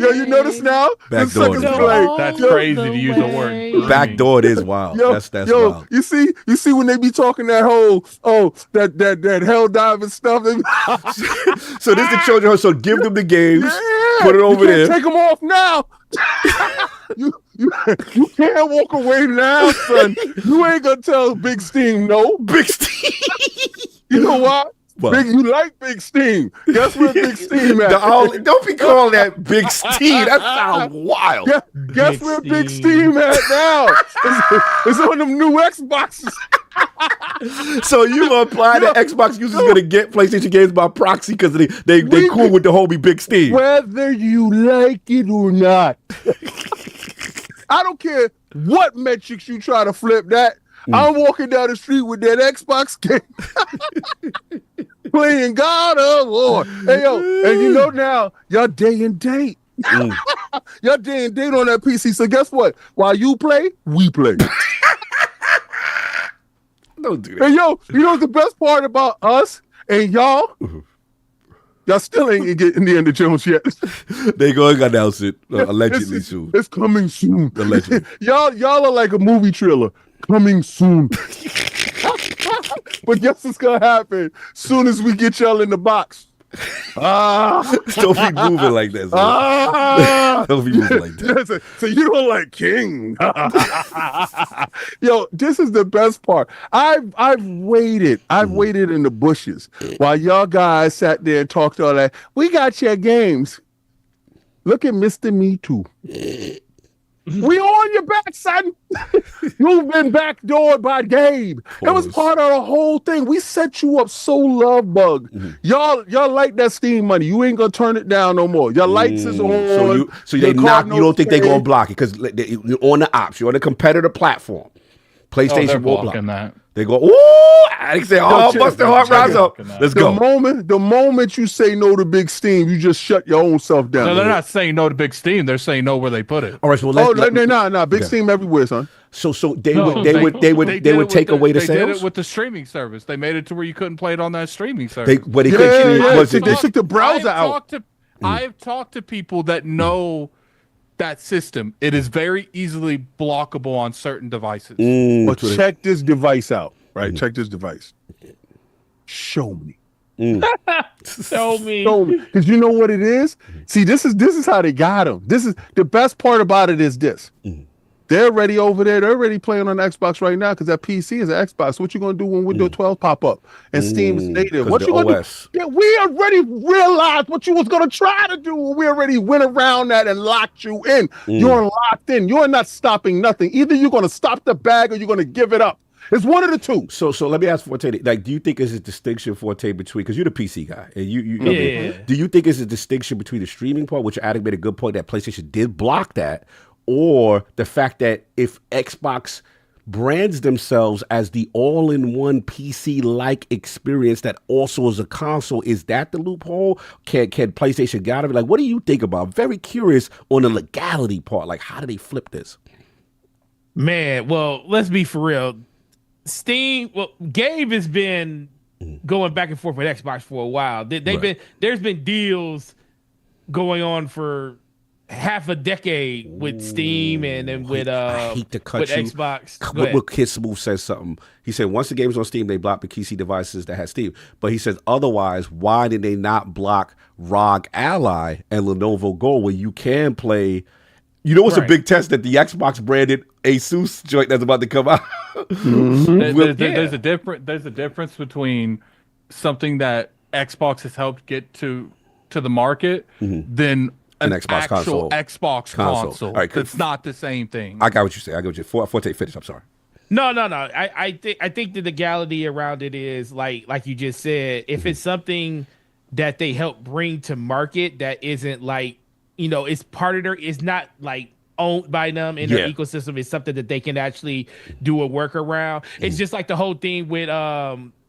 Yo, you notice now? Back The door suckers is play. wild. That's Yo, crazy to use the word. Backdoor is wild. Yo, That's wild. you see when they be talking that whole that hell diving stuff. So this is the children home. So give them the games. Yeah, Put it over you can't there. Take them off now. you can't walk away now, son. You ain't gonna tell Big Steam no. Big Steve. You know what? What? You like Big Steam. Guess where Big Steam at? Don't be calling that Big Steve. That sounds wild. Guess where Big Steam at now? It's on them new Xboxes. So you gonna apply that Xbox users gonna get PlayStation games by proxy because they cool with the homie Big Steve. Whether you like it or not. I don't care what metrics you try to flip that. I'm walking down the street with that Xbox game. Playing God of War. Hey, yo, and you know now, y'all day and date. Y'all day and date on that PC. So guess what? While you play, we play. Don't do that. Hey, yo, you know the best part about us and y'all? Y'all still ain't getting the end of Jones yet. They going to announce it allegedly soon. It's coming soon. Allegedly. Y'all are like a movie trailer. Coming soon. But guess what's gonna happen? Soon as we get y'all in the box. Don't be moving like that. Don't be moving like that. So you don't like King. Yo, this is the best part. I've waited. I've waited in the bushes while y'all guys sat there and talked all that. We got your games. Look at Mr. Me Too. We on your back, son. You've been backdoored by Gabe. It was part of the whole thing. We set you up so love bug. Y'all like that Steam money. You ain't gonna turn it down no more. Your lights is on. So they not. You don't think they're gonna block it because you're on the ops. You're on a competitor platform. PlayStation will block that. They go, ooh, I say, bust the heart rise up. Let's go. The moment you say no to Big Steam, you just shut your own self down. No, they're not saying no to Big Steam. They're saying no where they put it. All right, so Big Steam everywhere, son. So they would take away the sales. They did it with the streaming service. They made it to where you couldn't play it on that streaming service. They took the browser out. I've talked to people that know that system. It is very easily blockable on certain devices. But check this device out, right? Check this device. Show me. Show me. Because you know what it is? See, this is how they got him. This is the best part about it is this. They're already over there. They're already playing on Xbox right now because that PC is an Xbox. What you gonna do when Windows 12 pop up and Steam is native? What you gonna do? Yeah, we already realized what you was gonna try to do. We already went around that and locked you in. You're locked in. You're not stopping nothing. Either you're gonna stop the bag or you're gonna give it up. It's one of the two. So let me ask Forte, like, do you think there's a distinction, Forte, between, because you're the PC guy, and do you think there's a distinction between the streaming part, which Addict made a good point that PlayStation did block that, or the fact that if Xbox brands themselves as the all-in-one PC-like experience that also is a console, is that the loophole? Can PlayStation get out of it? Like, what do you think about? I'm very curious on the legality part. Like, how do they flip this? Man, well, let's be for real. Steam, Gabe has been going back and forth with Xbox for a while. There's been deals going on for half a decade with Steam and then with I hate to cut with you. Xbox. What Kid Smooth says something. He said once the game's on Steam, they block the PC devices that have Steam. But he says otherwise, why did they not block ROG Ally and Lenovo Go, where you can play? You know what's a big test that the Xbox branded Asus joint that's about to come out. There's a difference between something that Xbox has helped get to the market than an Xbox console. Xbox console. All right, it's not the same thing. I got what you say. I got what you say. Forte, finish. I'm sorry. No. I think the legality around it is like you just said. If it's something that they help bring to market that isn't like, it's part of their, it's not like owned by them in their ecosystem. It's something that they can actually do a workaround. It's just like the whole thing with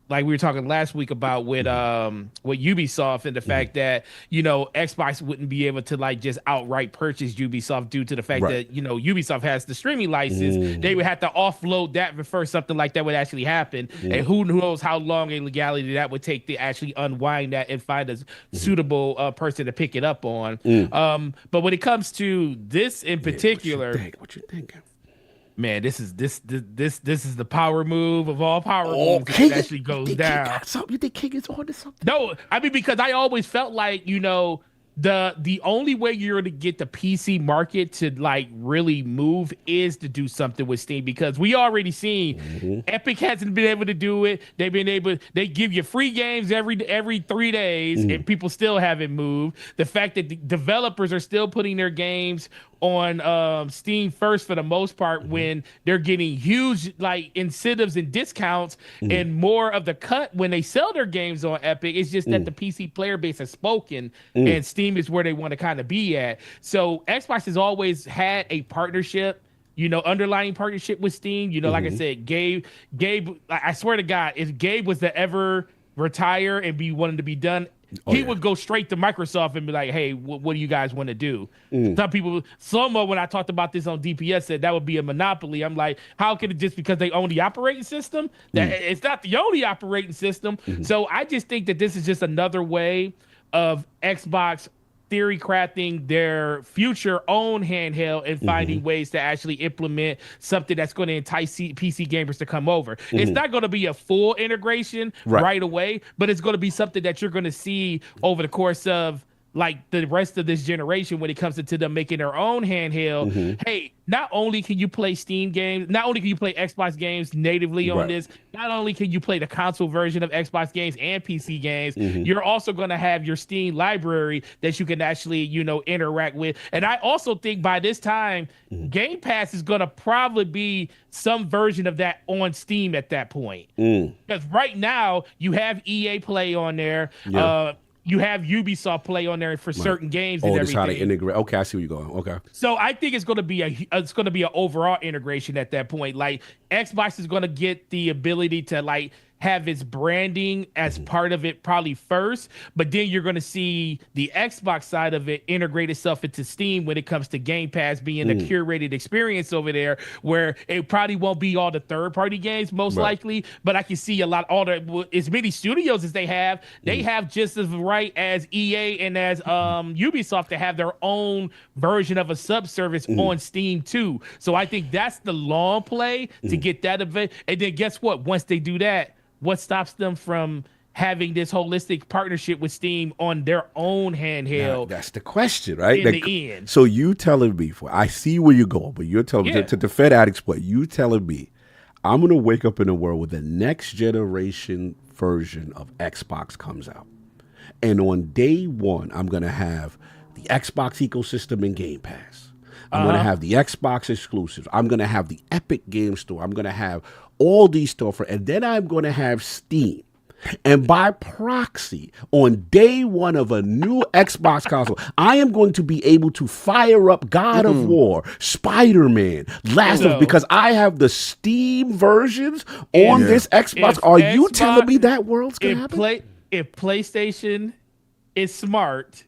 like we were talking last week about with Ubisoft and the fact that, you know, Xbox wouldn't be able to like just outright purchase Ubisoft due to the fact that, you know, Ubisoft has the streaming license. They would have to offload that before something like that would actually happen. And who knows how long in legality that would take to actually unwind that and find a suitable person to pick it up on. But when it comes to this in particular, what you thinking? Man, this is the power move of all power moves that actually goes down. You think King is on to something? No, I mean, because I always felt like, you know, the only way you're to get the PC market to like really move is to do something with Steam, because we already seen Epic hasn't been able to do it. They give you free games every 3 days and people still haven't moved. The fact that the developers are still putting their games on Steam first for the most part when they're getting huge like incentives and discounts and more of the cut when they sell their games on Epic. It's just that the PC player base has spoken and Steam is where they want to kind of be at. So Xbox has always had a partnership, you know, underlying partnership with Steam. You know, like I said, Gabe, I swear to God, if Gabe was to ever retire and be wanting to be done, he would go straight to Microsoft and be like, hey, what do you guys want to do? Some people, Slomo, when I talked about this on DPS, said that would be a monopoly. I'm like, how can it just because they own the operating system? That it's not the only operating system. So I just think that this is just another way of Xbox theory crafting their future own handheld and finding ways to actually implement something that's going to entice PC gamers to come over. It's not going to be a full integration right away, but it's going to be something that you're going to see over the course of like the rest of this generation when it comes to them making their own handheld. Hey, not only can you play Steam games, not only can you play Xbox games natively on this, not only can you play the console version of Xbox games and PC games, you're also going to have your Steam library that you can actually, you know, interact with. And I also think by this time, Game Pass is going to probably be some version of that on Steam at that point. Because right now, you have EA Play on there. You have Ubisoft Play on there for certain games and everything. How to integrate. Okay, I see where you're going. Okay. So I think it's going to be an overall integration at that point. Like Xbox is going to get the ability to like have its branding as part of it probably first, but then you're going to see the Xbox side of it integrate itself into Steam when it comes to Game Pass being a curated experience over there, where it probably won't be all the third-party games most likely, but I can see as many studios as they have just as right as EA and as Ubisoft to have their own version of a sub-service on Steam too. So I think that's the long play to get that event. And then guess what? Once they do that, what stops them from having this holistic partnership with Steam on their own handheld? Now, that's the question, right? In the end. So you telling me, I see where you're going, but you're telling me to defend Addict's point, you telling me I'm going to wake up in a world where the next generation version of Xbox comes out. And on day one, I'm going to have the Xbox ecosystem and Game Pass. I'm going to have the Xbox exclusives. I'm going to have the Epic Game Store. I'm going to have all these stuff, and then I'm going to have Steam. And by proxy, on day one of a new Xbox console, I am going to be able to fire up God of War, Spider-Man, because I have the Steam versions on this Xbox. Are you telling me that world's going to happen? If PlayStation is smart,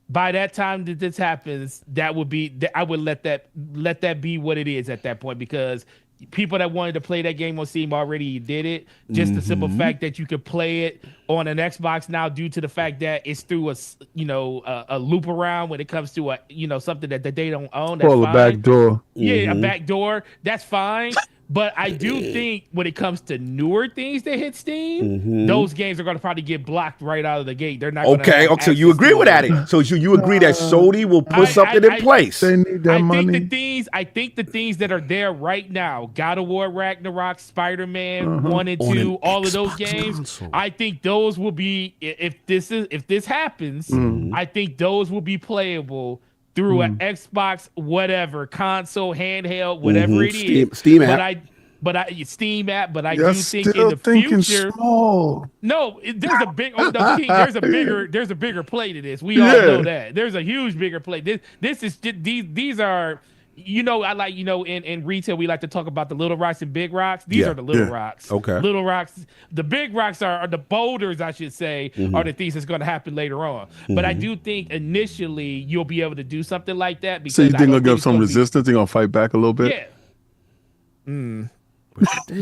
by that time that this happens, I would let that be what it is at that point, because people that wanted to play that game on Steam already did it. Just the simple fact that you could play it on an Xbox now, due to the fact that it's through a loop around when it comes to something that they don't own. That's fine. A back door. Yeah, a back door. That's fine. But I do think when it comes to newer things that hit Steam, those games are going to probably get blocked right out of the gate. They're not. Okay. So you agree with that? So you agree that Sony will put something in place? They need that money. I think the things that are there right now, God of War, Ragnarok, Spider-Man 1 and 2, all of those games, console. I think those will be, if this happens, I think those will be playable through an Xbox, whatever, console, handheld, whatever it is. Steam app. Steam app, but I do think in the future. Small. No, there's a bigger play to this. We all know that. There's a huge bigger play. These are I like, in retail, we like to talk about the little rocks and big rocks. These are the little rocks. Okay. Little rocks. The big rocks are the boulders, I should say, are the things that's going to happen later on. But I do think initially you'll be able to do something like that. Because So you think they'll give some resistance? They're going to fight back a little bit? Yeah.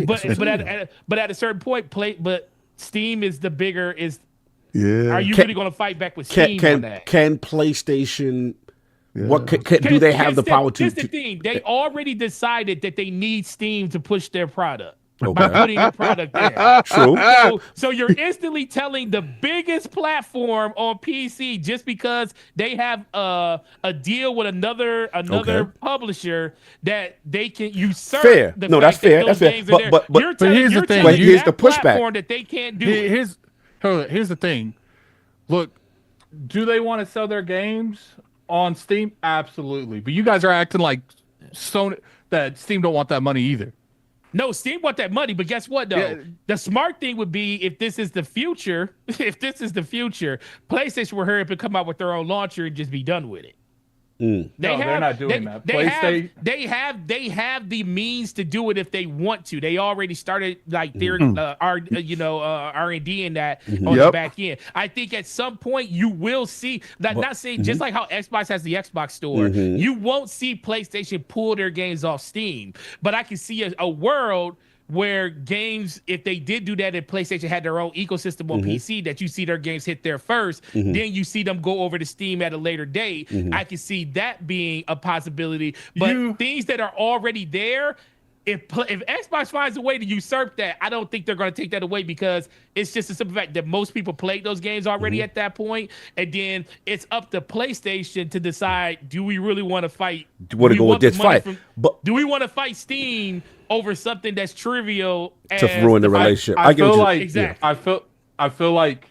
But at a certain point, but Steam is the bigger Are you really going to fight back with Steam on that? Can PlayStation? Yeah. What do they have the power to? Here's the thing: they already decided that they need Steam to push their product by putting the product there. True. So you're instantly telling the biggest platform on PC just because they have a deal with another publisher that they can usurp. Fair. The No, fact that's fair. That those games are there. But here's the thing. But here's the pushback platform that they can't do. Here's the thing. Look, do they want to sell their games on Steam? Absolutely. But you guys are acting like Sony that Steam don't want that money either. No, Steam want that money, but guess what though? Yeah. The smart thing would be if this is the future, PlayStation will hurry up and come out with their own launcher and just be done with it. They're not doing that. They have the means to do it if they want to. They already started like their R&D in that on the back end. I think at some point you will see that. Not saying just like how Xbox has the Xbox store, you won't see PlayStation pull their games off Steam. But I can see a world where games, if they did do that, if PlayStation had their own ecosystem on PC, that you see their games hit there first, then you see them go over to Steam at a later date. I can see that being a possibility. But things that are already there, if Xbox finds a way to usurp that, I don't think they're going to take that away because it's just a simple fact that most people played those games already at that point, and then it's up to PlayStation to decide: do we really want to fight? Do we want to go with this fight? Do we want to fight Steam over something that's trivial to ruin the relationship? I feel like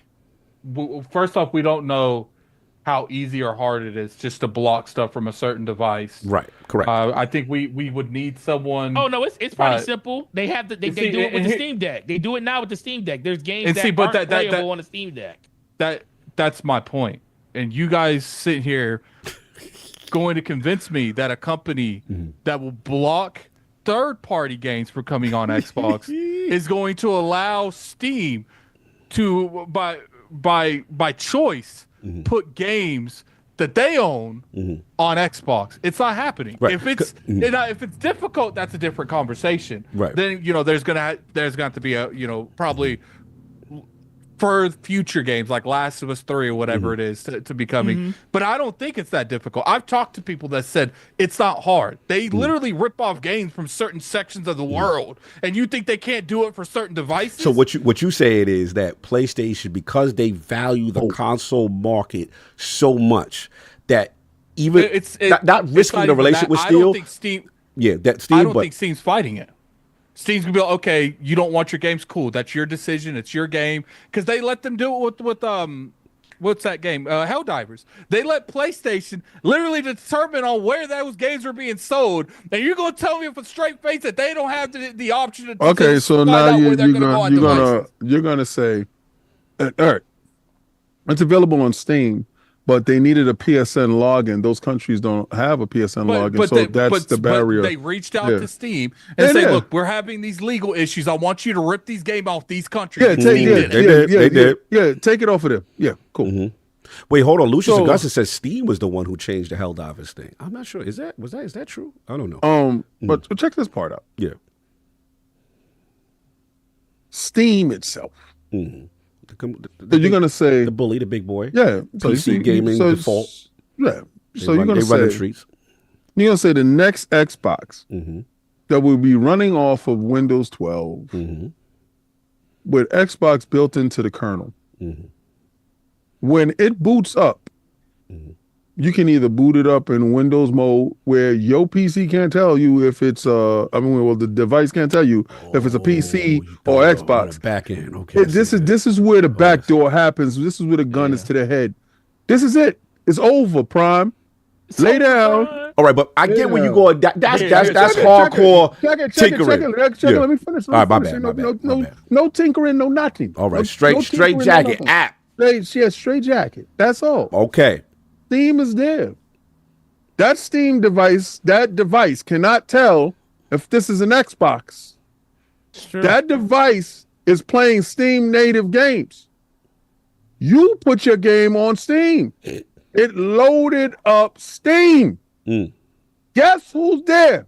first off, we don't know how easy or hard it is just to block stuff from a certain device. Right. Correct. I think we would need someone. Oh no, it's pretty simple. They have they do it with the Steam Deck. They do it now with the Steam Deck. There's games that aren't playable on the Steam Deck. That's my point. And you guys sit here going to convince me that a company that will block third-party games from coming on Xbox is going to allow Steam to by choice put games that they own on Xbox. It's not happening. Right. If it's difficult, that's a different conversation. Right. Then there's gonna have to be a probably for future games like Last of Us 3 or whatever it is to be coming. But I don't think it's that difficult. I've talked to people that said it's not hard. They literally rip off games from certain sections of the world, and you think they can't do it for certain devices? So what you saying is that PlayStation, because they value the console market so much, that even not risking the relationship with Steel. I don't think Steam. Yeah, I don't think Steam's fighting it. Steam's gonna be like, okay, you don't want your games, cool. That's your decision. It's your game. Because they let them do it with what's that game? Helldivers. They let PlayStation literally determine on where those games are being sold. And you're gonna tell me with a straight face that they don't have the option to okay, so now you're gonna say, all right, it's available on Steam. But they needed a PSN login. Those countries don't have a PSN login, so that's the barrier. But they reached out to Steam and said, "Look, we're having these legal issues. I want you to rip these games off these countries." Yeah, they did. Yeah, take it off of them. Yeah, cool. Wait, hold on. Lucius Augustus says Steam was the one who changed the Helldivers thing. I'm not sure. Is that true? I don't know. But check this part out. Yeah. Steam itself. You're gonna say the bully, the big boy. Yeah. PC gaming default. Yeah. So you're gonna say run the streets. You're gonna say the next Xbox that will be running off of Windows 12 with Xbox built into the kernel. When it boots up, you can either boot it up in Windows mode where your PC can't tell you if it's the device can't tell you if it's a PC or Xbox. Back end, okay. This is where the back door happens. This is where the gun is to the head. This is it. It's over, Prime. Lay down. All right, but I get where you going. That's hardcore tinkering. Check it. Let me finish. All right, my bad. No tinkering, no nothing. All right, straight jacket app. Straight jacket. That's all. Okay. Steam is there. that Steam device, that device cannot tell if this is an Xbox. That device is playing Steam native games. You put your game on Steam. It loaded up Steam. Guess who's there?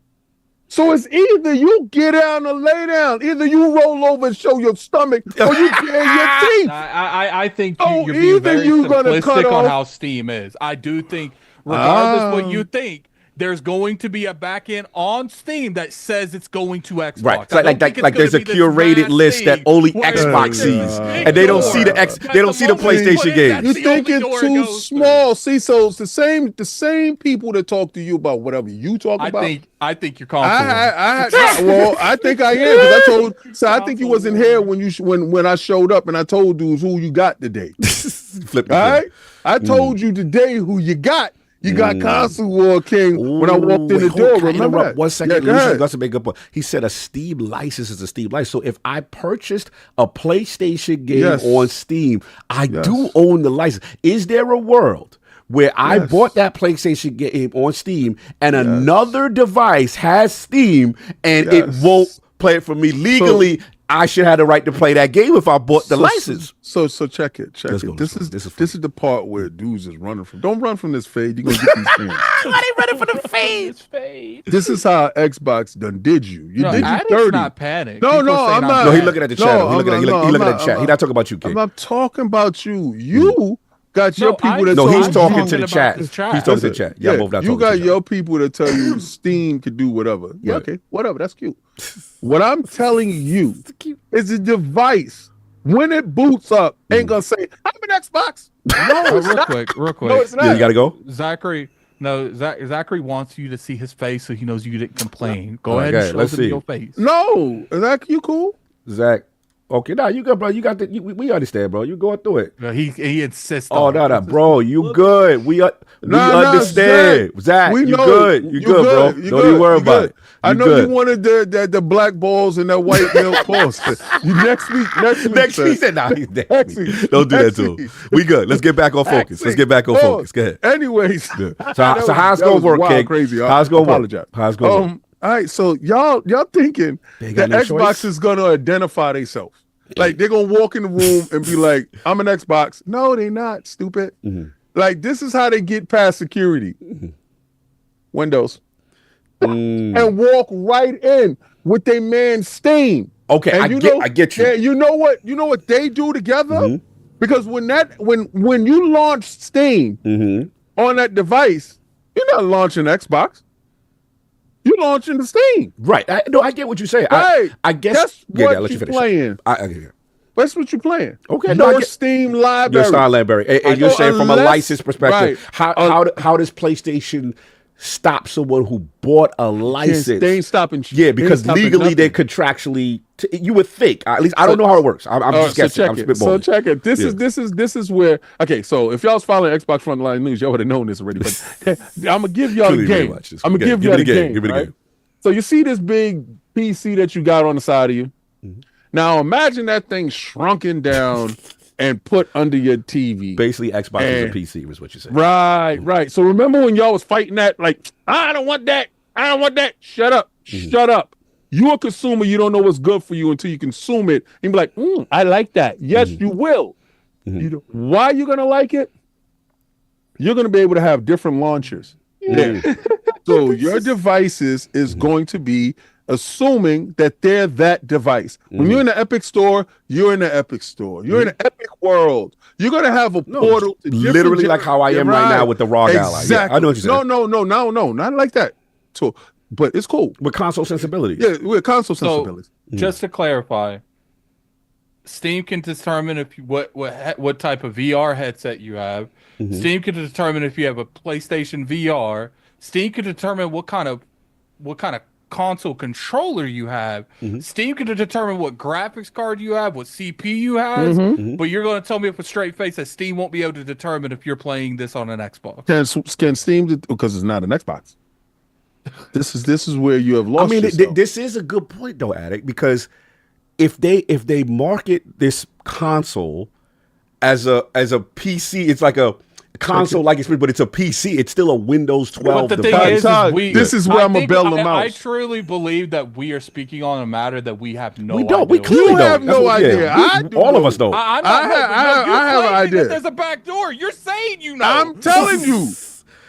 So it's either you get down or lay down. Either you roll over and show your stomach, or you bare your teeth. I think So you're being very either you gonna cut simplistic on off- how Steam is. I do think, regardless what you think, there's going to be a back end on Steam that says it's going to Xbox. Right, I don't like think it's there's a gonna be this curated mass list that thing only where Xbox it's sees, big and they don't door. see the At they don't see the moment you put PlayStation it, games. You that's the think only it's door it too goes small? See, so it's the same people that talk to you about whatever you talk through. about. I think you're confident. I think I am, because I think you wasn't here when I showed up and I told dudes who you got today. Flip All right, I told you today who you got. You got Console War King when I walked in the door. Remember that? 1 second. Yeah, go ahead. That's a big point. He said a Steam license is a Steam license. So if I purchased a PlayStation game on Steam, I do own the license. Is there a world where I bought that PlayStation game on Steam and another device has Steam and it won't play it for me legally? I should have the right to play that game if I bought the license. So check it. Check Let's it. go, This let's is go. the part where dudes is running from. Don't run from this fade. You're gonna get these things. Somebody running for the fade. This is how Xbox done did you. You No, did you Addict's dirty. not panic. No, People no, are saying I'm not. No, he looking at the chat. No, He looking at the chat. He not talking about you, I'm kid. not talking about you. You got your No, people that No, tell he's you- talking to the about chat. the He's chat. talking to the chat. Y'all both not you talking got to the your people that tell you Steam could do whatever. Yeah. Okay, whatever. That's cute. What I'm telling you is the device, when it boots up, ain't gonna say, I'm an Xbox. No, it's real not. quick. No, it's not. Yeah, you gotta go. Zachary, Zachary wants you to see his face so he knows you didn't complain. Go ahead Okay, and show let's him see. your face. No, Zach, you cool? Zach. Okay, nah, you good, bro. You got the. We understand, bro. You going through it. He insists. Oh, on no, it. bro. You good. We understand. Zach, we you know good. You good, bro. You Don't even worry You about good. it. I You know good. you wanted the black balls and that white milk pulse. You next week. Next sir. week, he said, nah, he's next Next week. week. Don't do Next that to him. week. We good. Let's get back on focus. Let's get back on focus. Go ahead. Anyways, So how's it gonna work, King? Crazy. How's it gonna work? Apologize. How's it gonna work? All right, so y'all thinking They that got no Xbox choice? is gonna identify themselves. Like they're gonna walk in the room and be like, I'm an Xbox. No, they not, stupid. Mm-hmm. Like, this is how they get past security. Windows. And walk right in with their man Steam. Okay, And I get you. Yeah, you know what they do together? Because when you launch Steam on that device, you're not launching Xbox. You're launching the Steam. Right. I get what you're saying. Right. I guess. That's Yeah, what let you you're finish. playing. I That's what you're playing. Okay, no, I Your get- Steam Your library. style library. And you're So saying from a unless- license perspective, right. how does PlayStation stop someone who bought a license? They ain't stopping. Yeah, they ain't because stopping legally nothing. they contractually. You would think. At least I don't know how it works. I'm just guessing. I'm So check it. So spitballing. check it. This is where. Okay, so if y'all's following Xbox Frontline News, y'all would have known this already. But I'm gonna give y'all the Clearly very game. much. I'm gonna Okay, give give y'all me the the game. game. Give me the right? game. So you see this big PC that you got on the side of you. Now imagine that thing shrunken down and put under your TV. Basically, Xbox is a And- PC, is what you said. Right. So remember when y'all was fighting that? Like, I don't want that. I don't want that. Shut up. Shut up. You a consumer. You don't know what's good for you until you consume it. And be like, I like that. Yes, you will. You know, why you gonna like it? You're gonna be able to have different launchers. Yeah. So your devices is going to be assuming that they're that device. When you're in the Epic Store, you're in the Epic Store. You're in the Epic world. You're gonna have a portal to different Literally like how I am right now with the ROG Ally. Yeah, Exactly. I know what you're saying. No, not like that. So, but it's cool. With console sensibilities. Yeah, with console So sensibilities. just to clarify, Steam can determine if you, what type of VR headset you have. Steam can determine if you have a PlayStation VR. Steam can determine what kind of console controller you have. Steam can determine what graphics card you have, what CPU you have. But you're going to tell me with a straight face that Steam won't be able to determine if you're playing this on an Xbox. Can Steam because it's not an Xbox. This is where you have lost. I mean, yourself. this is a good point though, Addict, because if they market this console as a PC, it's like console like experience, but it's a PC. It's still a Windows 12 But the thing device. is this is where I'm gonna bell them out. I truly believe that we are speaking on a matter that we have no We don't. idea. We clearly You don't. have That's no what- idea. I do all of know. us don't. I'm I not, have you're an claiming idea. that there's a back door. You're saying you know. I'm telling you.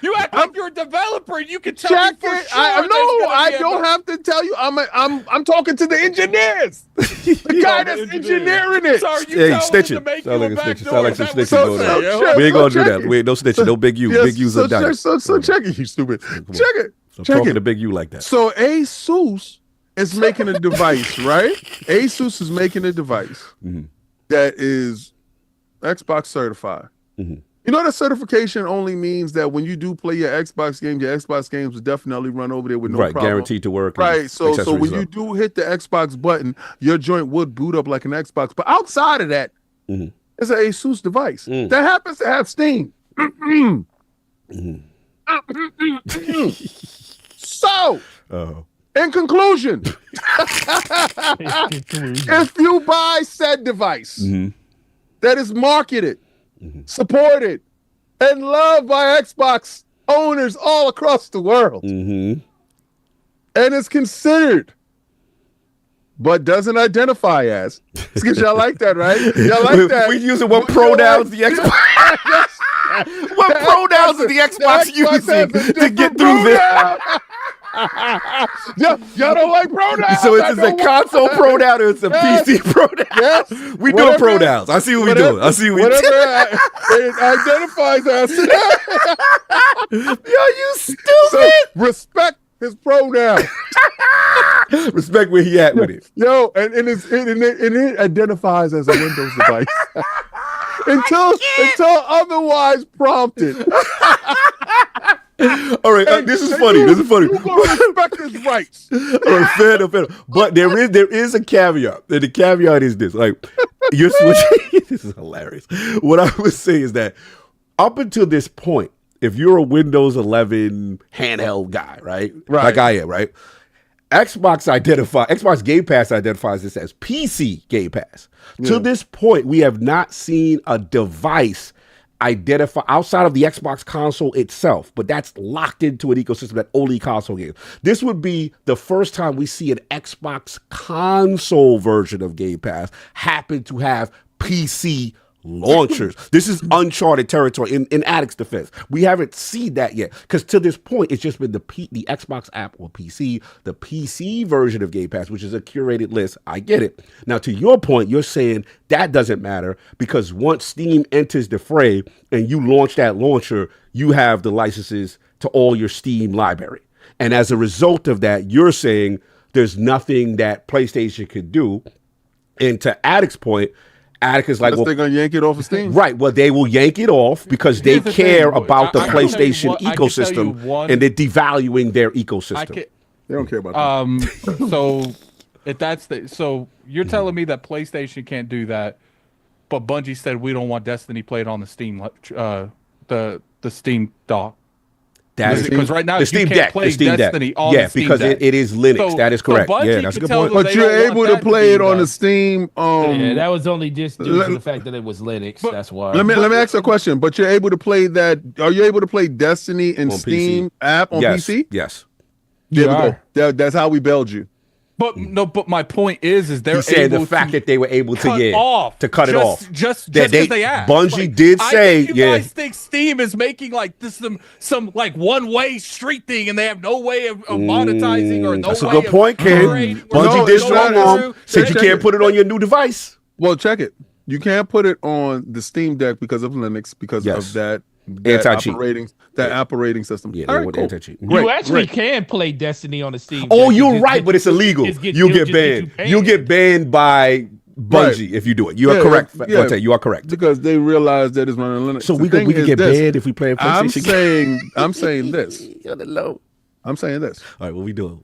You act like you're a developer and you can tell Check me for it. sure. I don't have to tell you. I'm talking to the engineers. The guy that's engineering it. So are you Hey, telling snitching. them to make Sound you like a a back snitching. door? Sound like Is some that what snitching you're going on. saying? We ain't gonna do check that. it. We ain't no snitching. No big U. Yes, Big U's so a diet. check it, you stupid. Check it. Stop Check talking it. to Big U like that. So ASUS is making a device, right? ASUS is making a device that is Xbox certified. You know that certification only means that when you do play your Xbox games will definitely run over there with no problem. Guaranteed to work. and Right. So when accessories you up. do hit the Xbox button, your joint would boot up like an Xbox. But outside of that, it's an ASUS device that happens to have Steam. So, in conclusion, if you buy said device that is marketed, supported, and loved by Xbox owners all across the world, and is considered, but doesn't identify as, because y'all like that, right? Y'all like that. We using what pronouns the Xbox. What pronouns is the Xbox using to get through this? Y'all don't like pronouns. So it's a console pronoun or it's a PC pronoun? Yes. We doing pronouns. I see what we doing. I see what we doing. Whatever it identifies as. Yo, you stupid. So respect his pronoun. Respect where he at with it. Yo, and it identifies as a Windows device. until otherwise prompted. All right, this is funny. This is funny. You gonna respect his rights. All right, fair enough, fair enough. But there is a caveat. And the caveat is this: like you're switching. This is hilarious. What I would say is that up until this point, if you're a Windows 11 handheld guy, right, like I am, right, Xbox Game Pass identifies this as PC Game Pass. Yeah. To this point, we have not seen a device identify outside of the Xbox console itself, but that's locked into an ecosystem that only console games. This would be the first time we see an Xbox console version of Game Pass happen to have PC launchers. This is uncharted territory in Addict's defense. We haven't seen that yet because to this point, it's just been the Xbox app or PC, the PC version of Game Pass, which is a curated list. I get it. Now, to your point, you're saying that doesn't matter because once Steam enters the fray and you launch that launcher, you have the licenses to all your Steam library. And as a result of that, you're saying there's nothing that PlayStation could do. And to Addict's point, Addict is like, well, they're gonna yank it off of Steam, right? Well, they will yank it off because they care about the PlayStation ecosystem, and they're devaluing their ecosystem. They don't care about that. So if that's so you're telling me that PlayStation can't do that, but Bungie said we don't want Destiny played on the Steam, the Steam dock. Because right now the Steam you can't Deck, play the Steam Destiny Deck. on the Steam because Deck. it is Linux. So- that is correct. so Bungie Yeah, that's a can good tell point. them But they you're don't able want to that play be it on done. the Steam. Yeah, that was only just due to the fact that it was Linux. That's why. Let me ask you a question. But you're able to play that. Are you able to play Destiny and On Steam PC. app on Yes, PC? yes. There we go. That's how we bailed you. But no, but my point is they're He said able the fact to that they were able to cut cut off it off. Just That because they asked. Bungie did I say, think you yeah. guys think Steam is making like this some like one-way street thing, and they have no way of monetizing or no That's a way good of point, Ken. generating or Bungie No, did it's strong not. arm. Said you can't put it on your new device. Well, check it. You can't put it on the Steam Deck because of Linux, because Yes. of that Anti-cheat. operating system. Yeah, All they right, want cool. anti-cheat. You actually can play Destiny on the Steam. Oh, Deck. you're right, but it's illegal. You get banned. You get banned by Bungie if you do it. You are correct. Forte, you are correct. Because they realize that it's running Linux. So The we thing can is get this. banned if we play a PlayStation. I'm saying this. You're the low. I'm saying this. All right, what we doing?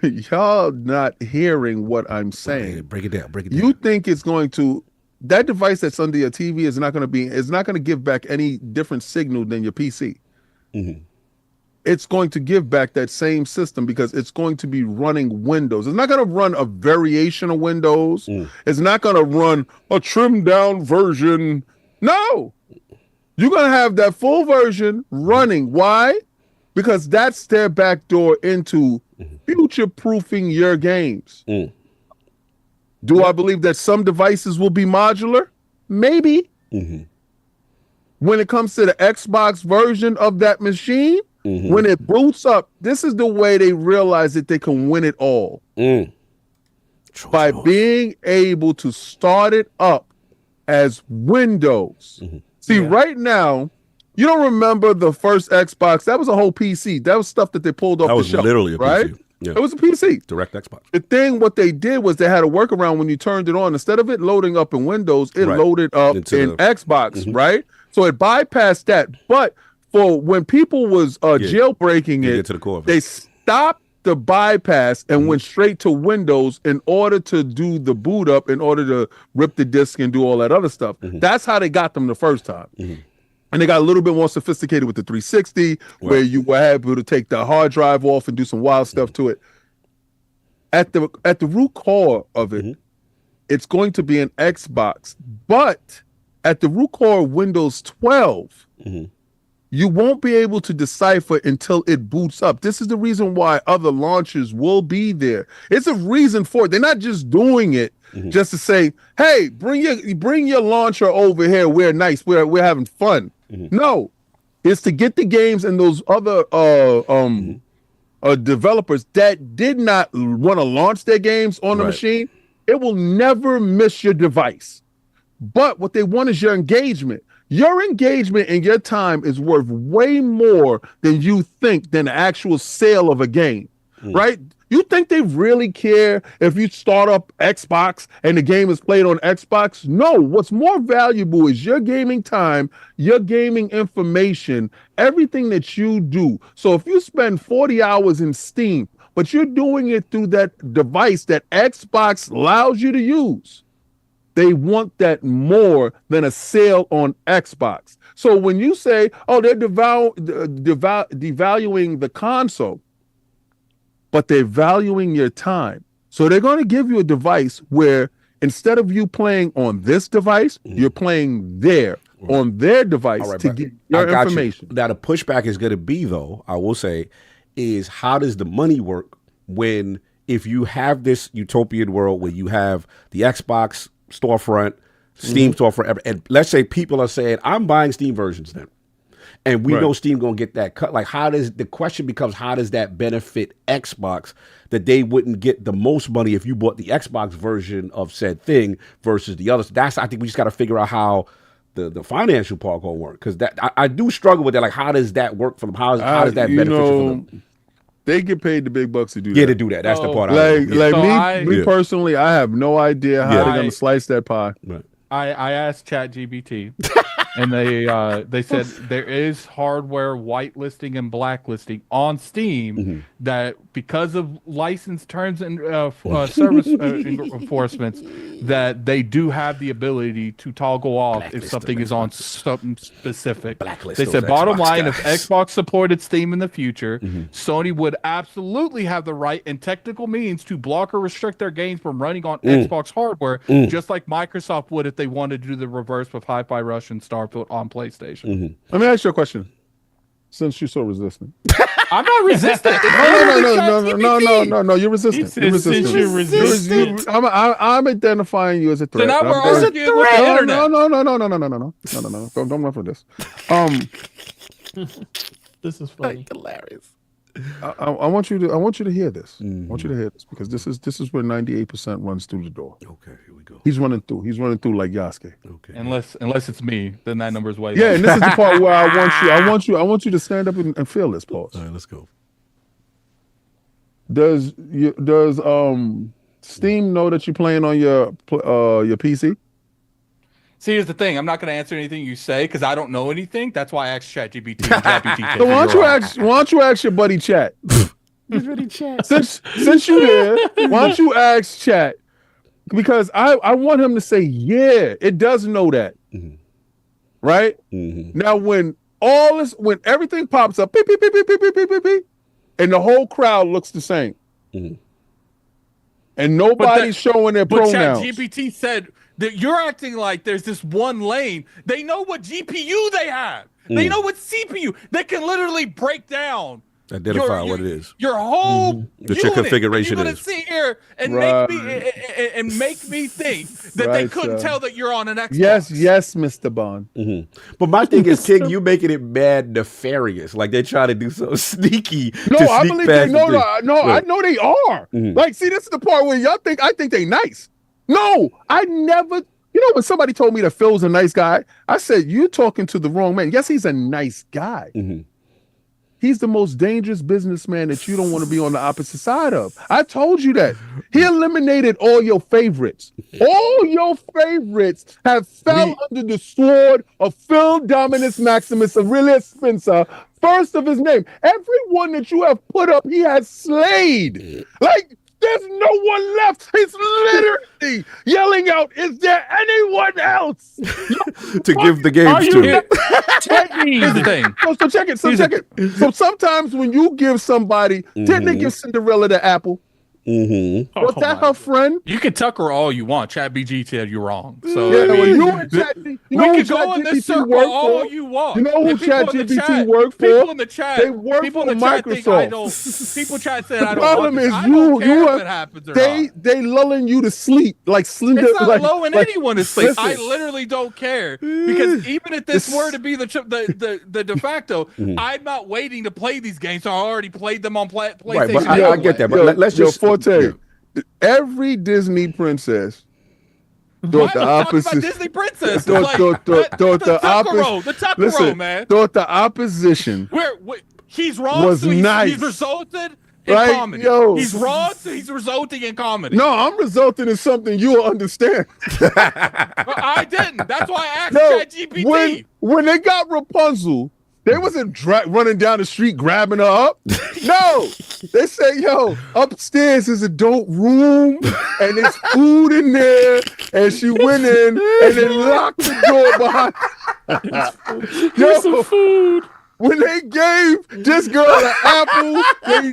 Y'all not hearing what I'm saying. Break it down. Break it down. You think it's going to, that device that's under your TV is not going to give back any different signal than your PC. Mm-hmm. It's going to give back that same system because it's going to be running Windows. It's not going to run a variation of Windows. It's not going to run a trimmed down version. No, You're going to have that full version running. Why? Because that's their backdoor into future-proofing your games. Do I believe that some devices will be modular? Maybe. When it comes to the Xbox version of that machine, when it boots up, this is the way they realize that they can win it all. By being able to start it up as Windows. See, right now, you don't remember the first Xbox. That was a whole PC. That was stuff that they pulled off the shelf. That was literally a PC. Yeah. It was a PC. Direct Xbox. The thing, what they did was they had a workaround when you turned it on. Instead of it loading up in Windows, it loaded up in Xbox, right? So it bypassed that. But for when people was jailbreaking it, to the core they stopped the bypass and went straight to Windows in order to do the boot up, in order to rip the disk and do all that other stuff. That's how they got them the first time. And they got a little bit more sophisticated with the 360, where you were able to take the hard drive off and do some wild stuff to it. At the root core of it, it's going to be an Xbox. But at the root core of Windows 12, you won't be able to decipher until it boots up. This is the reason why other launchers will be there. It's a reason for it. They're not just doing it just to say, hey, bring your launcher over here. We're nice. We're having fun. No, it's to get the games and those other developers that did not want to launch their games on the machine. It will never miss your device. But what they want is your engagement. Your engagement and your time is worth way more than you think than the actual sale of a game, right? You think they really care if you start up Xbox and the game is played on Xbox? No, what's more valuable is your gaming time, your gaming information, everything that you do. So if you spend 40 hours in Steam, but you're doing it through that device that Xbox allows you to use, they want that more than a sale on Xbox. So when you say, oh, they're devaluing the console, but they're valuing your time. So they're going to give you a device where instead of you playing on this device, you're playing there on their device to get your information. Now, the pushback is going to be, though, I will say, is how does the money work when if you have this utopian world where you have the Xbox storefront, Steam storefront, and let's say people are saying, I'm buying Steam versions then. And we know Steam gonna get that cut. Like, the question becomes, how does that benefit Xbox that they wouldn't get the most money if you bought the Xbox version of said thing versus the others? I think we just got to figure out how the financial part gonna work, because that I do struggle with that. Like, how does that work for them? How does that beneficial for them? They get paid the big bucks to do that. Yeah, to do that. That's the part. Me personally, I have no idea how they're gonna slice that pie. Right. I asked ChatGPT, and they said there is hardware whitelisting and blacklisting on Steam that because of license terms and service enforcements, that they do have the ability to toggle off if something is on something specific. They said bottom line, if Xbox supported Steam in the future, Sony would absolutely have the right and technical means to block or restrict their games from running on Xbox hardware, just like Microsoft would if they wanted to do the reverse with Hi-Fi Rush and Starfield on PlayStation. Let me ask you a question. Since you're so resistant. I'm not resistant. No, you're resistant. Since you're resistant. I'm identifying you as a threat. So now we're arguing with the internet. No. Don't run for this. This is funny. Hilarious. I want you to hear this. I want you to hear this, because this is where 98% runs through the door. Okay, here we go. He's running through like Yasuke. Okay. Unless it's me, then that number is way low. And this is the part where I want you to stand up and feel this, pause. All right, let's go. Does Steam know that you're playing on your PC? See, here's the thing. I'm not going to answer anything you say because I don't know anything. That's why I asked ChatGPT. So why don't you ask your buddy Chat? Since you're there, why don't you ask Chat? Because I want him to say, yeah, it does know that. Right? Now, when everything pops up, beep, beep, beep, beep, beep, beep, beep, beep, beep, and the whole crowd looks the same. And nobody's showing their pronouns. But ChatGPT said You're acting like there's this one lane. They know what GPU they have. They know what CPU. They can literally break down. Identify what it is. Your whole What your configuration you're is. You're gonna sit here and make me think that they couldn't tell that you're on an Xbox. Yes, Mr. Bond. But my thing is, King, you making it mad nefarious. Like they try to do so sneaky. No, to I sneak believe past they. the thing. I know they are. Like, see, this is the part where y'all think I think they nice. No, I never. You know, when somebody told me that Phil's a nice guy, I said, you're talking to the wrong man. Yes, he's a nice guy. He's the most dangerous businessman that you don't want to be on the opposite side of. I told you that. He eliminated all your favorites. All your favorites have fell under the sword of Phil Dominus Maximus Aurelius Spencer, first of his name. Everyone that you have put up, he has slayed. Like, there's no one left. He's literally yelling out, is there anyone else to give the games to? Here's the thing. So check it. So sometimes when you give somebody, didn't they give Cinderella the apple? Was that her friend? You can Tucker all you want. ChatBG said you're wrong. So yeah, I mean, well, you and Chat, you know we who can go in this ChatGPT circle work all for? you want. You know who And people in the ChatGPT chat- work for? People in the chat. They work people for in the chat think I don't. Microsoft. People chat said The I don't. problem want is this. I don't care you if have- it happens or not. They lulling you to sleep like Slender. It's not like, lowering like, anyone to sleep. I listen. literally don't care because even if this were to be the de facto, I'm not waiting to play these games. So I already played them on PlayStation. Right, but I get that. But Yo, let's yo, just Forte. Every Disney princess thought the opposite. Disney princess. Thought the opposite. The Tucker Listen, man. thought the opposition Where he's wrong. was so he's nice. resulted in Right, comedy. yo. He's wrong. So he's resulting in comedy. No, I'm resulting in something you'll understand. But I didn't. That's why I asked No, ChatGPT. when they got Rapunzel, they wasn't running down the street grabbing her up. No, they say, yo, upstairs is adult room and there's food in there. And she went in and then locked the door behind. Yo, some food. When they gave this girl an apple,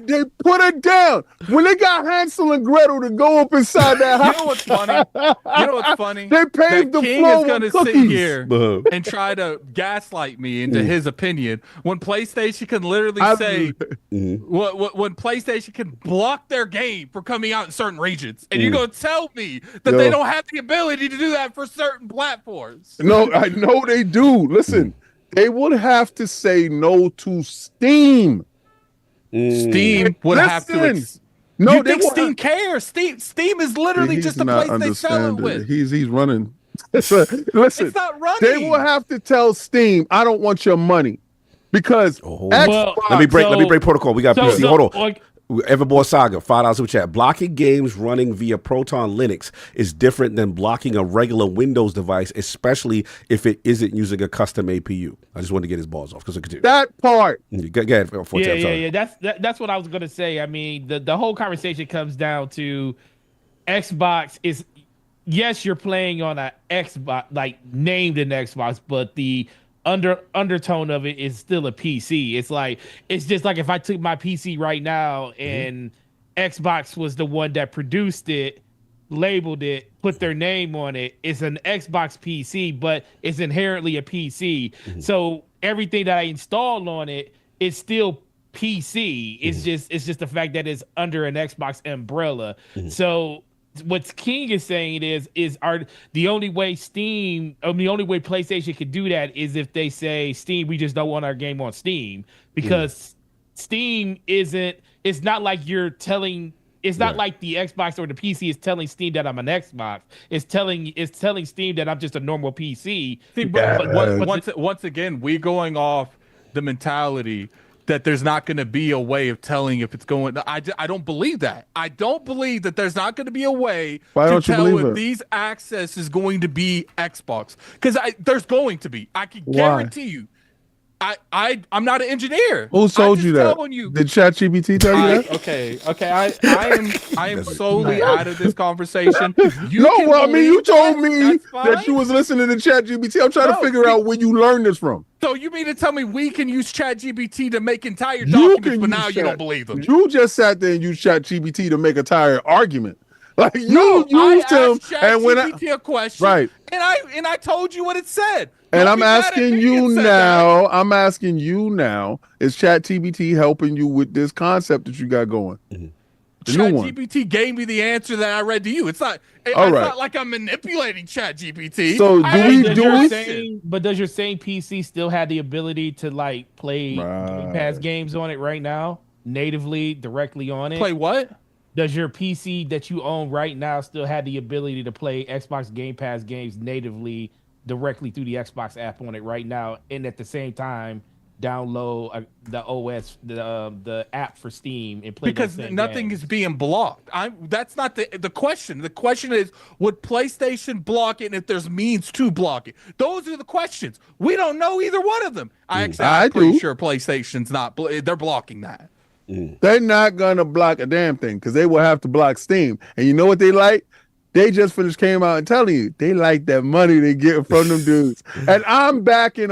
they put her down. When they got Hansel and Gretel to go up inside that house, You know what's funny? You know what's funny? They paved the King floor is gonna with sit cookies. here and try to gaslight me into his opinion when PlayStation can literally say when PlayStation can block their game from coming out in certain regions, and you're gonna tell me that they don't have the ability to do that for certain platforms. No, I know they do. Listen, they would have to say no to Steam. Steam would have to. No, You they think won't Steam have- cares? Steam is literally He's just a not place they sell it understanding. with. He's running. Listen, It's not running. they will have to tell Steam, I don't want your money. Because Xbox, Let me break protocol. We got PC. Hold on. Like, Everboard Saga, $5 super chat. Blocking games running via Proton Linux is different than blocking a regular Windows device, especially if it isn't using a custom APU. I just wanted to get his balls off because I continue. that part. Go ahead, Forte, I'm sorry. That's what I was gonna say. I mean, the whole conversation comes down to Xbox is, yes, you're playing on a Xbox, like named an Xbox, but the undertone of it is still a PC. It's just like if I took my PC right now and Xbox was the one that produced it, labeled it, put their name on it. It's an Xbox PC, but it's inherently a PC. So everything that I installed on it is still PC. It's just the fact that it's under an Xbox umbrella. So what King is saying is the only way PlayStation could do that is if they say, Steam, we just don't want our game on Steam, because Steam it's not like you're telling. It's not like the Xbox or the PC is telling Steam that I'm an Xbox. It's telling Steam that I'm just a normal PC. See, but once again, we're going off the mentality that there's not going to be a way of telling if it's going. I don't believe that. I don't believe that there's not going to be a way to tell if these access is going to be Xbox, because there's going to be. I can guarantee you. I'm not an engineer. Who told you that? Did ChatGPT tell you that? Okay. I am solely out of this conversation. You told me that you was listening to ChatGPT. I'm trying to figure out where you learned this from. So you mean to tell me we can use ChatGPT to make entire documents, but now you don't believe them? You just sat there and used ChatGPT to make a entire argument. Like you No, used I him, asked and when I ChatGPT a question, right. and I told you what it said. And Don't I'm be mad at asking me you and said that. now. I'm asking you now. Is ChatGPT helping you with this concept that you got going? The new one. ChatGPT gave me the answer that I read to you. It's not. All It's right. not like I'm manipulating ChatGPT. So I do asked we the do your we? question. But does your same PC still have the ability to like play Game Pass Right. games on it right now, natively, directly on it? Play what? Does your PC that you own right now still have the ability to play Xbox Game Pass games natively, directly through the Xbox app on it right now, and at the same time download the app for Steam and play? Because those same nothing games? is being blocked. That's not the question. The question is, would PlayStation block it, and if there's means to block it? Those are the questions. We don't know either one of them. I'm pretty do. sure PlayStation's not. They're blocking that. They're not gonna block a damn thing because they will have to block Steam. And you know what they like? They just came out and telling you they like that money they get from them dudes. And I'm banking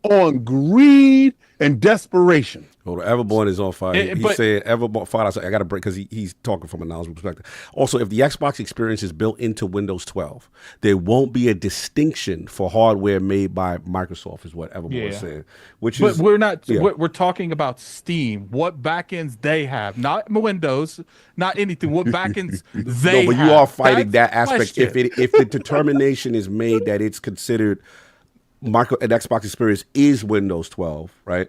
on greed and desperation. Hold on, Everborn is on fire. He's but- saying Everborn. I got to break because he's talking from a knowledge perspective. Also, if the Xbox experience is built into Windows 12, there won't be a distinction for hardware made by Microsoft, is what Everborn is saying. But we're not. We're talking about Steam. What backends they have, not Windows, not anything. What backends they no, but have. you are fighting That's that the aspect. question. If the determination is made that it's considered an Xbox experience is Windows 12, right?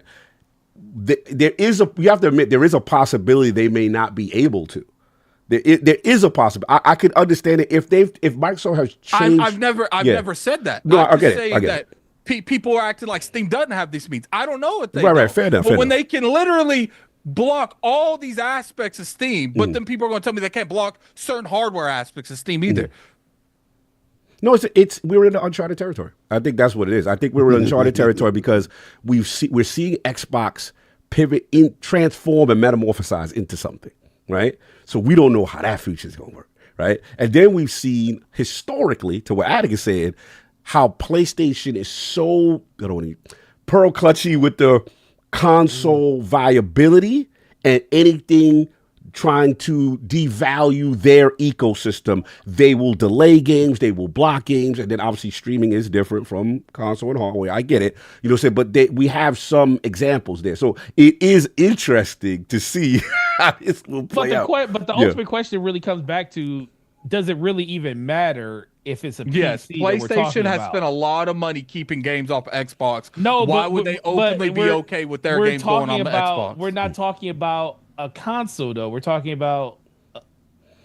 You have to admit there is a possibility they may not be able to. There is a possibility. I could understand it if Microsoft has changed. I've never said that. No, I'm I get just it. saying I get that people are acting like Steam doesn't have these means. I don't know what they Right, know. fair enough, But fair when enough. they can literally block all these aspects of Steam, but then people are going to tell me they can't block certain hardware aspects of Steam either. No, we're in the uncharted territory. I think that's what it is. I think we're in uncharted territory because we're seeing Xbox pivot, transform, and metamorphosize into something, right? So we don't know how that future is going to work, right? And then we've seen historically, to what Addict is saying, how PlayStation is so pearl clutchy with the console viability and anything trying to devalue their ecosystem. They will delay games, they will block games, and then obviously streaming is different from console and hardware. I get it, but we have some examples there. So it is interesting to see how this will play out. But the ultimate question really comes back to, does it really even matter if it's a PC? Yes, that we're talking PlayStation has about? spent a lot of money keeping games off Xbox. No, why would they openly be okay with their games going on the Xbox? We're not talking about a console though. We're talking about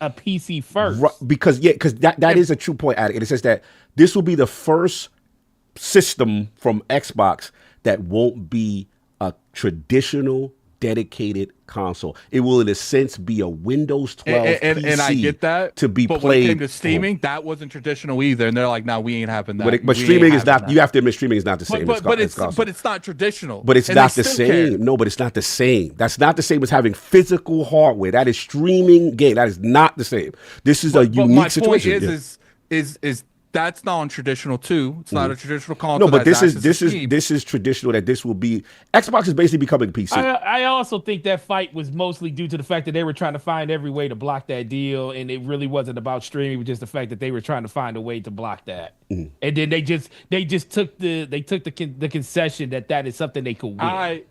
a PC first. Right, because that is a true point, Addict. And it says that this will be the first system from Xbox that won't be a traditional dedicated console. It will, in a sense, be a Windows 12 PC and I get that to be but played. When it came to streaming, that wasn't traditional either. And they're like, "No, we ain't having that." But streaming is not. You have to admit, streaming is not the same. But it's not traditional. But it's and not they the still same. care. No, but it's not the same. That's not the same as having physical hardware. That is streaming game. That is not the same. This is a unique my situation. Point is that's non-traditional too. It's not a traditional console. No, but that has this access to Steam. is traditional. That this will be Xbox is basically becoming PC. I also think that fight was mostly due to the fact that they were trying to find every way to block that deal, and it really wasn't about streaming. It was just the fact that they were trying to find a way to block that, and then they just took the concession that is something they could win.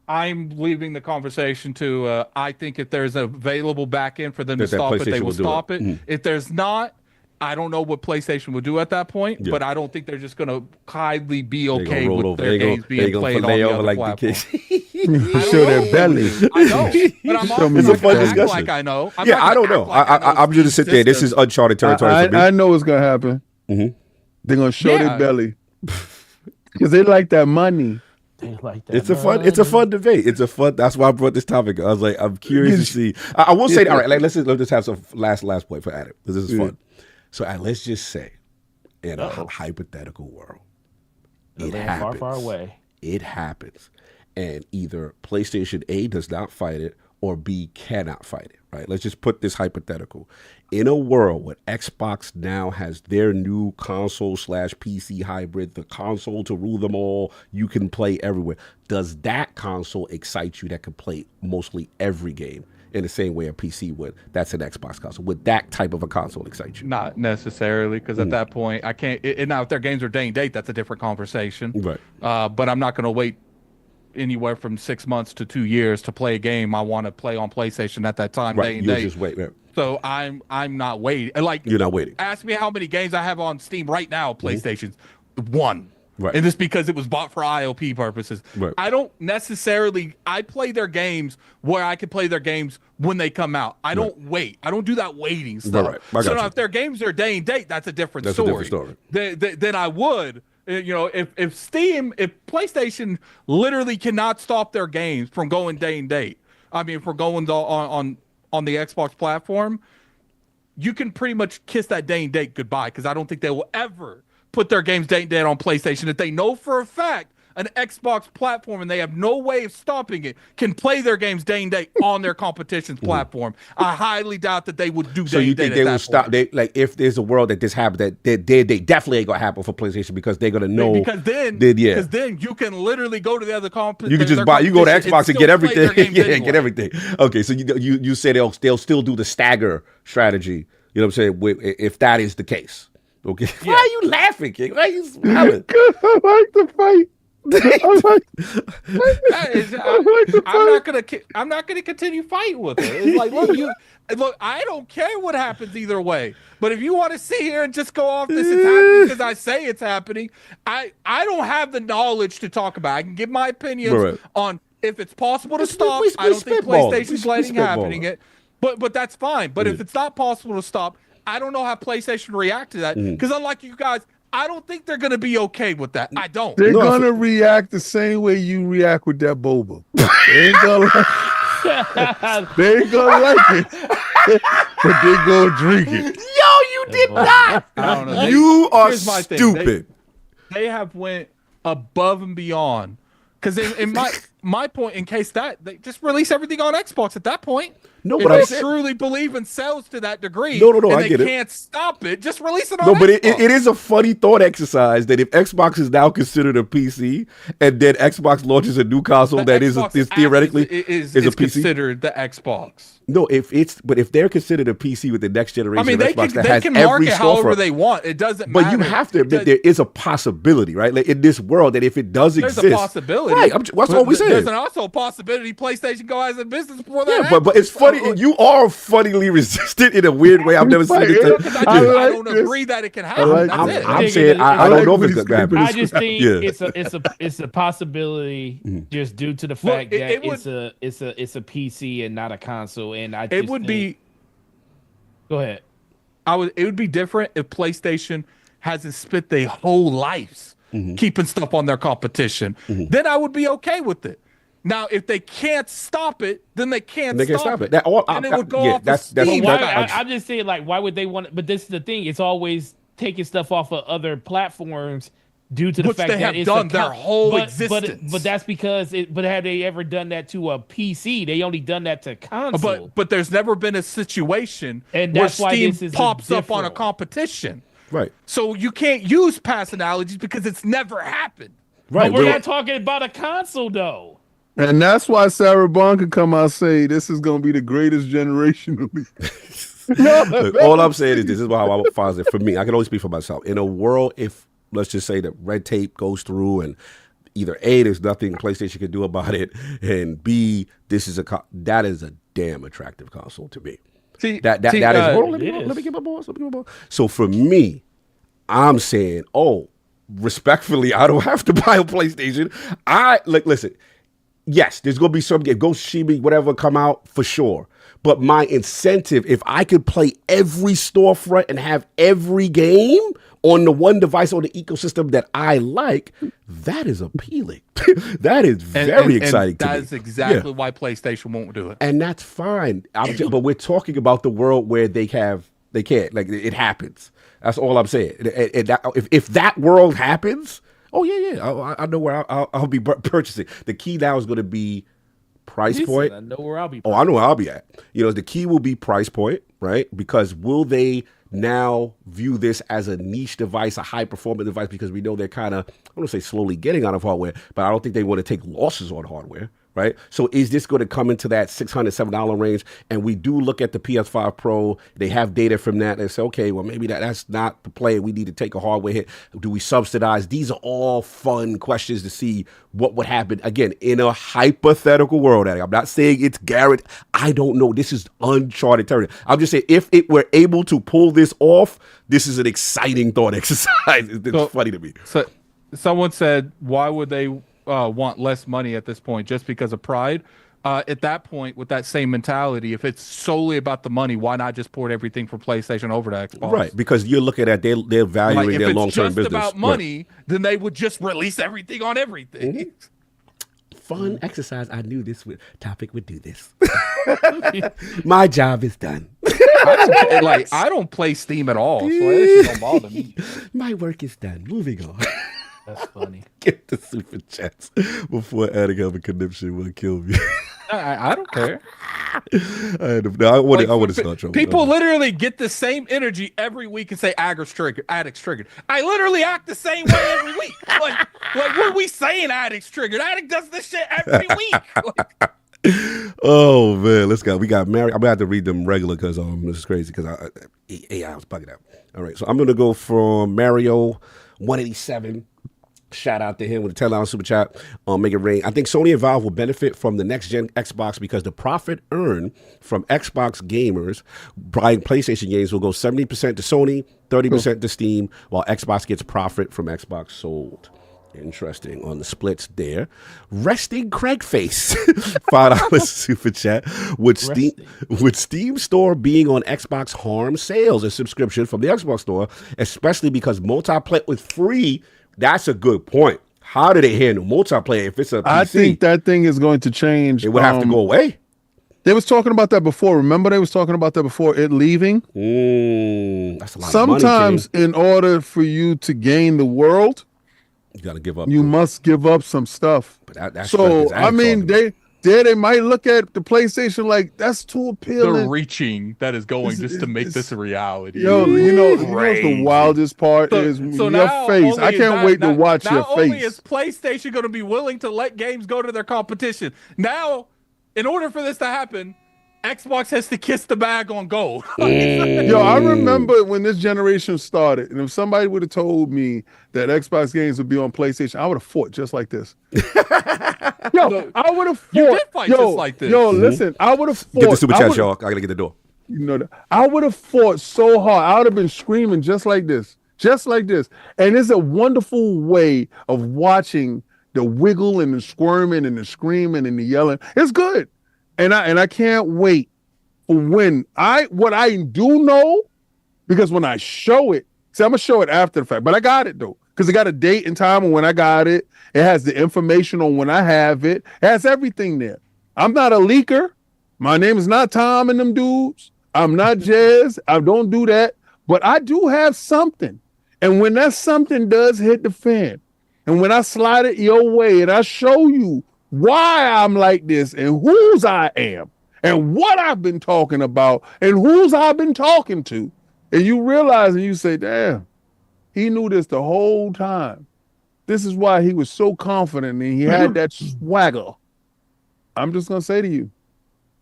I'm leaving the conversation to I think if there's an available back end for them to stop it, they will stop it. If there's not, I don't know what PlayStation will do at that point, but I don't think they're just going to kindly be okay with their games being played on the other platform. Show their belly. I know, but I'm also It's a fun act discussion. like I know. I'm Yeah, not I don't gonna know. act like I know I'm just sit there. This is uncharted territory for me. I know what's gonna happen. They're gonna show their belly because they like that money. Like that, It's a fun debate. That's why I brought this topic. I was like, I'm curious to see. I will say, all right, like, let's just have some last point for Addict, because this is fun. So let's just say, in a hypothetical world, it happens. Far away. It happens, and either PlayStation A does not fight it, or B cannot fight it. Right? Let's just put this hypothetical. In a world where Xbox now has their new console/PC hybrid, the console to rule them all, you can play everywhere. Does that console excite you that can play mostly every game? in the same way a PC would. That's an Xbox console. Would that type of a console excite you? Not necessarily, because at that point, I can't. Now, if their games are day and date, that's a different conversation. Right. But I'm not going to wait anywhere from 6 months to 2 years to play a game I want to play on PlayStation at that time, day and You'll date. just wait. Right. So I'm not waiting. Like, You're not waiting. Ask me how many games I have on Steam right now. PlayStation's one. Right. And it's because it was bought for IOP purposes. Right. I don't necessarily. I play their games where I can play their games when they come out. I don't wait. I don't do that waiting stuff. Right. I got So you. now if their games are day and date, that's a different That's a story. different story. Then I would. If PlayStation literally cannot stop their games from going day and date. I mean, from going on the Xbox platform, you can pretty much kiss that day and date goodbye, because I don't think they will ever put their games day and date on PlayStation if they know for a fact an Xbox platform and they have no way of stopping it can play their games day and date on their competition's platform. I highly doubt that they would do So day you and date think they at will that stop? point. They like if there's a world that this happens, that they definitely ain't gonna happen for PlayStation, because they're gonna know. Because then you can literally go to the other competition. You can just buy. You go to Xbox and get everything. Yeah, get everything. Okay, so you say they'll still do the stagger strategy. You know what I'm saying? If that is the case. Okay. Yeah. Why are you laughing, King? Why are you smiling? Because I like to fight. I'm not gonna continue fighting with it. It's like, look, I don't care what happens either way. But if you want to sit here and just go off this is happening because I say it's happening, I don't have the knowledge to talk about. I can give my opinions on if it's possible to stop. I don't think PlayStation's letting happening it. But that's fine. But if it's not possible to stop, I don't know how PlayStation react to that. Because unlike you guys, I don't think they're gonna be okay with that. I don't. They're gonna react the same way you react with that boba. They ain't gonna like it, but they gonna drink it. Yo, you did not. I don't know. You are Here's my thing. stupid. They have went above and beyond. Because in my point, in case that they just release everything on Xbox at that point. No, if but they I'm saying, truly believe in sales to that degree, No, and I they get it. can't stop it, just release it on no, Xbox. but it is a funny thought exercise that if Xbox is now considered a PC, and then Xbox launches a new console that is theoretically is a PC, considered the Xbox. No, if they're considered a PC with the next generation I mean, of they Xbox can, that they has can every market however storefront. they want. It doesn't matter. But you have to admit there is a possibility, right? Like in this world, that if it does There's exist, a possibility. right? That's what we saying. There's also a possibility PlayStation go as a business before that. Yeah, but it's funny. You are funnily resistant in a weird way. I've never seen it. I don't agree that it can happen. I'm saying I don't know if it's gonna happen. I just think it's a possibility just due to the fact that it's a PC and not a console, and it would be. Go ahead. It would be different if PlayStation hasn't spent their whole lives keeping stuff on their competition. Then I would be okay with it. Now, if they can't stop it, then they can't stop it. And it would go off the Steam. I'm just saying, like, why would they want it? But this is the thing. It's always taking stuff off of other platforms due to the fact they that have done their whole existence. But that's because but have they ever done that to a PC? They only done that to console. But there's never been a situation and where that's why Steam this is pops up on a competition. Right. So you can't use past analogies because it's never happened. Right. But we're not talking about a console though. And that's why Sarah Bond could come out and say this is gonna be the greatest generation of me. Look, all I'm saying is this is how I would find it. For me, I can only speak for myself. In a world, if let's just say that red tape goes through and either A, there's nothing PlayStation can do about it, and B, that is a damn attractive console to me. That is. Hold on, let me get my boss. So for me, I'm saying, respectfully, I don't have to buy a PlayStation. Listen. Yes, there's gonna be some game, Ghost Shimi, whatever come out for sure. But my incentive, if I could play every storefront and have every game on the one device on the ecosystem that I like, that is appealing. That is very exciting to me. That is exactly why PlayStation won't do it. And that's fine. But we're talking about the world where they can't. Like it happens. That's all I'm saying. If that world happens. Oh, yeah. I know where I'll be purchasing. The key now is going to be price point. I know where I'll be. Oh, I know where I'll be at. The key will be price point, right? Because will they now view this as a niche device, a high-performance device? Because we know they're kind of, I don't want to say slowly getting out of hardware, but I don't think they want to take losses on hardware, right? So is this going to come into that $600, $700 range? And we do look at the PS5 Pro. They have data from that and say, okay, well, maybe that's not the play. We need to take a hardware hit. Do we subsidize? These are all fun questions to see what would happen. Again, in a hypothetical world, I'm not saying it's guaranteed. I don't know. This is uncharted territory. I'm just saying if it were able to pull this off, this is an exciting thought exercise. It's funny to me. So, someone said, why would they want less money at this point just because of pride? At that point, with that same mentality, if it's solely about the money, why not just port everything from PlayStation over to Xbox? Right, because you're looking at they're valuing their long-term business. If it's just about money, then they would just release everything on everything. Mm-hmm. Fun exercise. I knew this topic would do this. My job is done. I don't play Steam at all, so that don't bother me. My work is done. Moving on. That's funny. Get the super chats before adding up a conniption will kill me. I don't care. I want to start trouble. People literally get the same energy every week and say Addict's triggered. I literally act the same way every week. Like what are we saying? Addict's triggered. Addict does this shit every week. Oh man, let's go. We got Mary. I'm gonna have to read them regular because this is crazy because I was bugging out. All right, so I'm gonna go from Mario 187. Shout out to him with a $10 super chat. Make it rain. I think Sony and Valve will benefit from the next gen Xbox because the profit earned from Xbox gamers buying PlayStation games will go 70% to Sony, 30% to Steam, while Xbox gets profit from Xbox sold. Interesting on the splits there. Resting Craig face. $5 super chat. Would Steam Store being on Xbox harm sales and subscription from the Xbox Store, especially because multiplayer was free? That's a good point. How do they handle multiplayer if it's a PC? I think that thing is going to change. It would have to go away. They was talking about that before. Remember they was talking about that before it leaving? That's a lot Sometimes of money, in order for you to gain the world, you got to give up. You must give up some stuff. But that's so, I mean, they might look at the PlayStation like that's too appealing. The reaching that is going just to make this a reality. Yo, you know the wildest part is your face. I can't wait to watch your face. Not only is PlayStation going to be willing to let games go to their competition, now, in order for this to happen, Xbox has to kiss the bag on gold. Yo, I remember when this generation started, and if somebody would have told me that Xbox games would be on PlayStation, I would have fought just like this. Yo, I would have fought. You did fight just like this. Yo, listen, I would have fought. Get the super chat, y'all. I gotta get the door. You know that I would have fought so hard. I would have been screaming just like this. And it's a wonderful way of watching the wiggle and the squirming and the screaming and the yelling. It's good. And I can't wait for what I do know, because when I show it, see, I'm gonna show it after the fact, but I got it though, because it got a date and time on when I got it. It has the information on when I have it. It has everything there. I'm not a leaker. My name is not Tom and them dudes. I'm not Jez. I don't do that, but I do have something. And when that something does hit the fan, and when I slide it your way and I show you why I'm like this and whose I am and what I've been talking about and whose I've been talking to, and you realize and you say, damn, he knew this the whole time. This is why he was so confident and he had that swagger. I'm just going to say to you,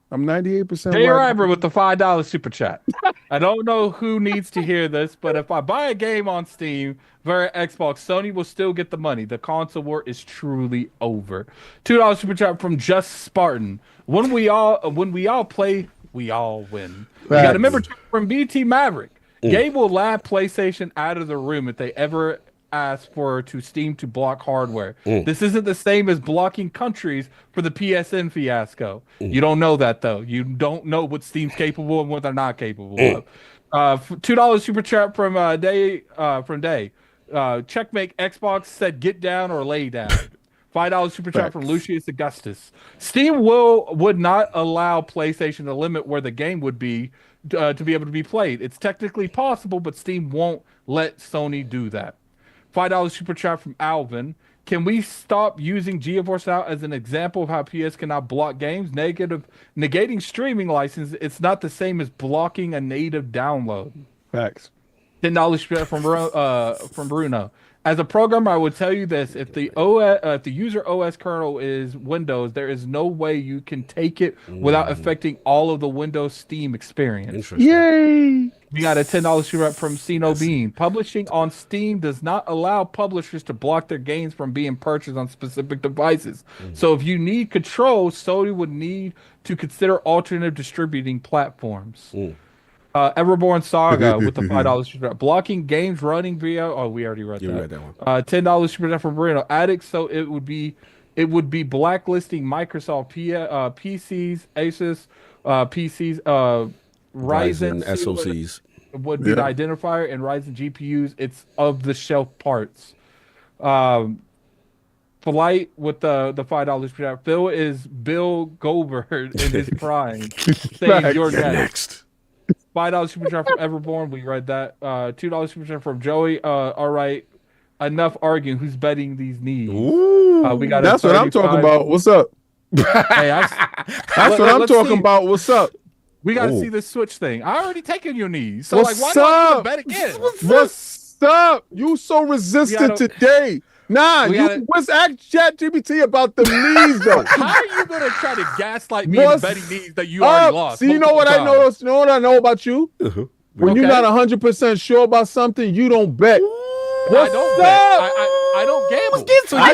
I'm 98%. Jay Riber with the $5 super chat. I don't know who needs to hear this, but if I buy a game on Steam via Xbox, Sony will still get the money. The console war is truly over. $2 super chat from Just Spartan. When we all play, we all win. We got a member from BT Maverick. Gabe will laugh PlayStation out of the room if they ever ask for Steam to block hardware. This isn't the same as blocking countries for the PSN fiasco. You don't know that though. You don't know what Steam's capable and what they're not capable of. $2 super chat from Day. Checkmate Xbox said get down or lay down. $5 super chat from Lucius Augustus. Steam would not allow PlayStation to limit where the game would be to be able to be played. It's technically possible, but Steam won't let Sony do that. $5 super chat from Alvin. Can we stop using GeForce Now as an example of how PS cannot block games? Negating streaming license, it's not the same as blocking a native download. Facts. $10 super chat from Bruno. As a programmer, I would tell you this: if the if the user OS kernel is Windows, there is no way you can take it without affecting all of the Windows Steam experience. Interesting. Yay! We got a $10 super up from Sino Bean. Publishing on Steam does not allow publishers to block their games from being purchased on specific devices. So if you need control, Sony would need to consider alternative distributing platforms. Everborn Saga with the $5 super chat. Blocking games running via. Oh, we already read that. You read that one. $10 super chat from Bruno. Addict. So it would be blacklisting Microsoft PCs, Asus PCs, Ryzen SoCs would be the identifier, and Ryzen GPUs. It's of the shelf parts. Flight with the $5 per chat. Phil is Bill Goldberg in his prime. Saying you're next. $5 super chat from Everborn. We read that. $2 super chat from Joey. All right. Enough arguing. Who's betting these needs? We got. That's what I'm talking about. What's up? Hey, that's what I'm talking about. What's up? We got to see this Switch thing. I already taken your knees. So what's like, why not bet again? What's up? You so resistant today. Nah, let's ask ChatGPT about the knees though. How are you gonna try to gaslight me into betting needs that you already lost? See, you know what I know? You know what I know about you? When you're not 100% sure about something, you don't bet. What's I don't gamble. So I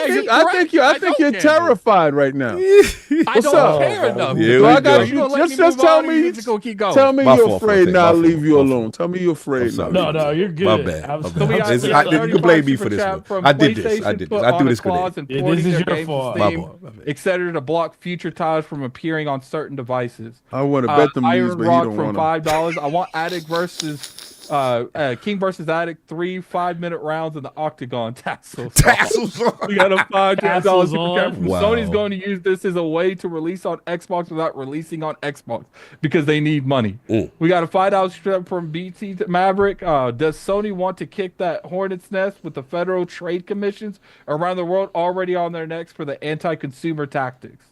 think you're terrified right now. I don't care enough. So I got you. Just tell me. Tell me you're afraid now. I'll leave you alone. Tell me you're afraid now. No, you're good. My bad. You can blame me for this one. I did this. I do this good. This is your fault. Etc. to block future titles from appearing on certain devices. I want to bet them these, but you don't from $5. I want Addict versus King versus Addict 3 5-minute rounds in the Octagon tassels. We got a $5 super from Sony's going to use this as a way to release on Xbox without releasing on Xbox because they need money. We got a $5 super from BT Maverick. Does Sony want to kick that hornet's nest with the federal trade commissions around the world already on their necks for the anti-consumer tactics?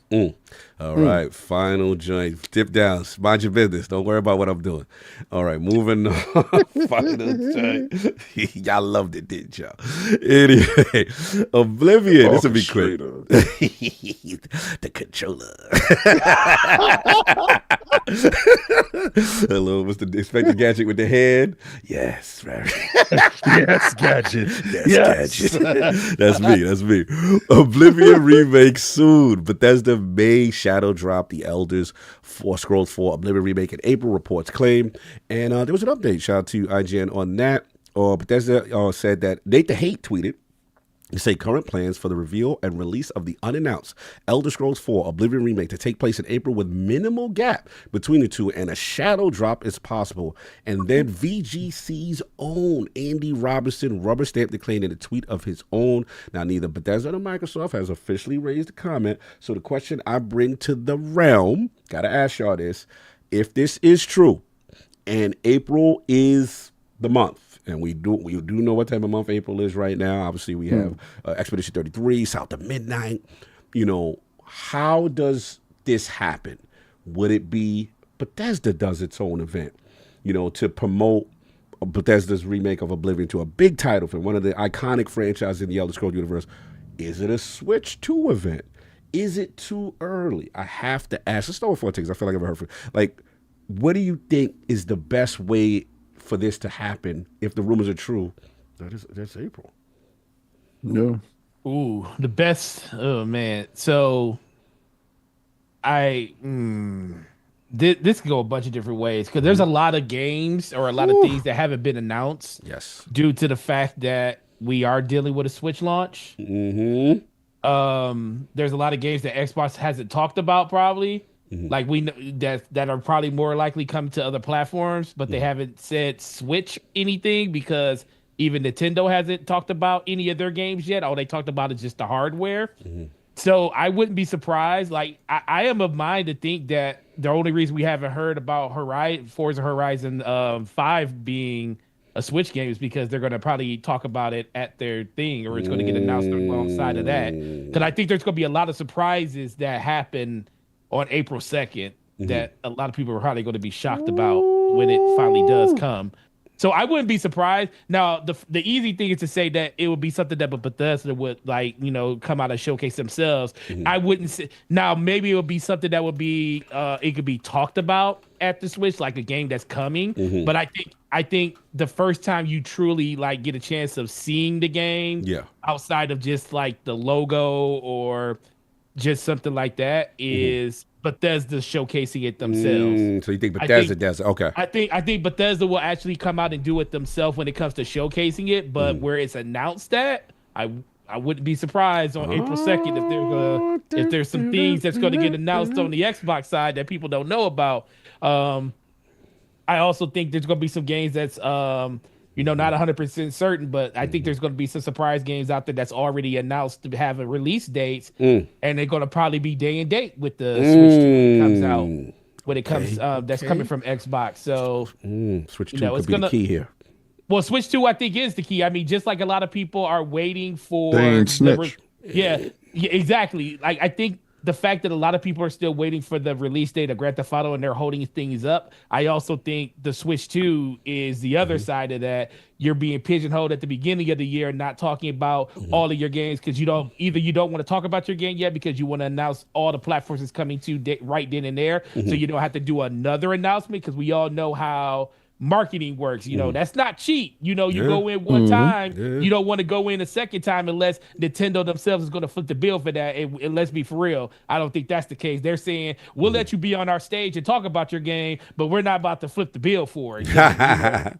All right, final joint. Dip down. Mind your business. Don't worry about what I'm doing. All right, moving on. Final joint. Y'all loved it, didn't y'all? Anyway, Oblivion. This will be quick. The controller. Hello, Mr. Inspector Gadget with the head. Yes, right. Yes, Gadget. Yes, Gadget. That's me. Oblivion Remake soon. Bethesda may shadow drop the Elders Scrolls 4 Oblivion Remake in April, reports claim. And there was an update. Shout out to IGN on that. Bethesda said that Nathan Haight tweeted, to say current plans for the reveal and release of the unannounced Elder Scrolls 4 Oblivion Remake to take place in April with minimal gap between the two, and a shadow drop is possible. And then VGC's own Andy Robinson rubber stamped the claim in a tweet of his own. Now, neither Bethesda nor Microsoft has officially raised a comment. So the question I bring to the realm, gotta ask y'all this, if this is true and April is the month, and we do know what time of month April is right now. Obviously, we have Expedition 33, South of Midnight. You know, how does this happen? Would it be Bethesda does its own event, you know, to promote Bethesda's remake of Oblivion to a big title for one of the iconic franchises in the Elder Scrolls universe? Is it a Switch 2 event? Is it too early? I have to ask. Let's start with 4 things. I feel like I've heard from. Like, what do you think is the best way for this to happen if the rumors are true? That's April. No. Ooh, the best. Oh man. So this could go a bunch of different ways because there's a lot of games or a lot of things that haven't been announced. Yes. Due to the fact that we are dealing with a Switch launch. Mm-hmm. There's a lot of games that Xbox hasn't talked about probably. Mm-hmm. Like we know that are probably more likely come to other platforms, but they haven't said Switch anything because even Nintendo hasn't talked about any of their games yet. All they talked about is just the hardware. Mm-hmm. So I wouldn't be surprised. Like I am of mind to think that the only reason we haven't heard about Forza Horizon 5 being a Switch game is because they're going to probably talk about it at their thing, or it's going to get announced alongside of that. Because I think there's going to be a lot of surprises that happen on April 2nd that a lot of people are probably going to be shocked about when it finally does come. So I wouldn't be surprised. Now, the easy thing is to say that it would be something that Bethesda would come out and showcase themselves. I wouldn't say. Now, maybe it would be something that would be it could be talked about at the Switch, like a game that's coming. But I think the first time you truly get a chance of seeing the game, outside of just like the logo or just something like that, is Bethesda showcasing it themselves. So you think Bethesda does it? Okay. I think Bethesda will actually come out and do it themselves when it comes to showcasing it. But where it's announced at, I wouldn't be surprised on April 2nd if there's some things that's going to get announced on the Xbox side that people don't know about. I also think there's going to be some games that's not 100% certain, but I think there's going to be some surprise games out there that's already announced to have a release dates, and they're going to probably be day and date with the Switch 2 comes out. When it comes, that's coming from Xbox. So Switch 2 could be the key here. Well, Switch 2, I think, is the key. I mean, just like a lot of people are waiting for. They ain't snitch. Yeah, exactly. Like I think the fact that a lot of people are still waiting for the release date of Grand Theft Auto and they're holding things up, I also think the Switch 2 is the other side of that. You're being pigeonholed at the beginning of the year, not talking about all of your games because you don't want to talk about your game yet because you want to announce all the platforms it's coming to right then and there, so you don't have to do another announcement because we all know how marketing works. That's not cheap. You go in one time, you don't want to go in a second time unless Nintendo themselves is going to flip the bill for that. And let's be for real, I don't think that's the case. They're saying we'll let you be on our stage and talk about your game, but we're not about to flip the bill for it.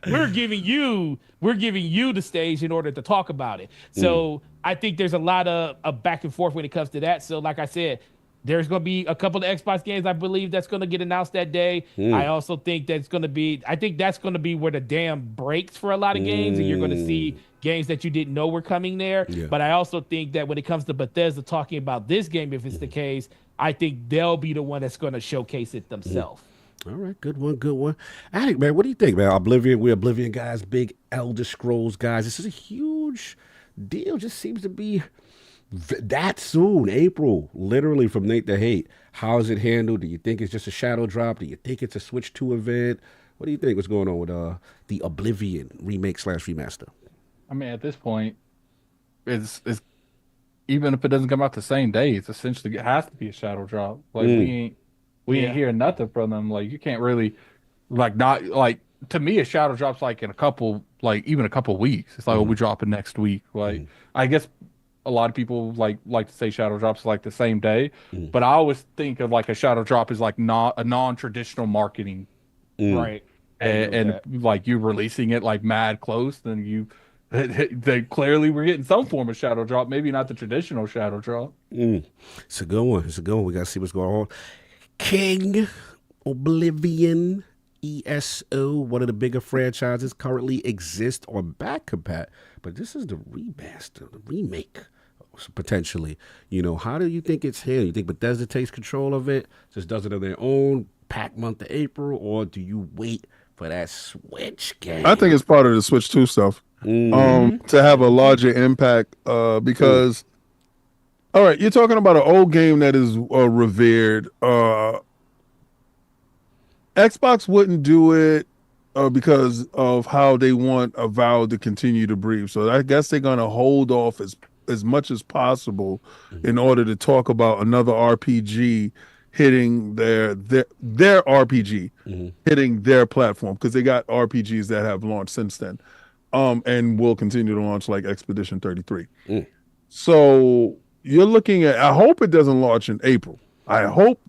We're giving you the stage in order to talk about it. So I think there's a lot of back and forth when it comes to that. So like I said, there's going to be a couple of Xbox games, I believe, that's going to get announced that day. I also think that's going to be where the dam breaks for a lot of games, and you're going to see games that you didn't know were coming there. But I also think that when it comes to Bethesda talking about this game, if it's the case, I think they'll be the one that's going to showcase it themselves. All right, good one. Addict, man, what do you think, man? We're Oblivion guys, big Elder Scrolls guys. This is a huge deal. Just seems to be that soon, April, literally from Nate to Hate. How is it handled? Do you think it's just a shadow drop? Do you think it's a Switch 2 event? What do you think? What's going on with the Oblivion remake / remaster? I mean, at this point, it's even if it doesn't come out the same day, it's essentially it has to be a shadow drop. Like we ain't hearing nothing from them. Like you can't really to me a shadow drop's like in even a couple weeks. It's like we drop it next week. Like I guess a lot of people like to say shadow drops like the same day, but I always think of like a shadow drop as like not a non-traditional marketing, right? And like you releasing it like mad close, then they clearly were getting some form of shadow drop, maybe not the traditional shadow drop. It's a good one. We gotta see what's going on. King Oblivion ESO, one of the bigger franchises, currently exist on back compat, but this is the remaster, the remake. Potentially, how do you think it's here? You think Bethesda takes control of it, just does it on their own, pack month of April, or do you wait for that Switch game? I think it's part of the Switch 2 stuff to have a larger impact because, all right, you're talking about an old game that is revered. Xbox wouldn't do it because of how they want Avowed to continue to breathe. So I guess they're going to hold off as much as possible in order to talk about another RPG hitting their RPG hitting their platform, because they got RPGs that have launched since then and will continue to launch, like Expedition 33. So you're looking at, I hope it doesn't launch in April. I hope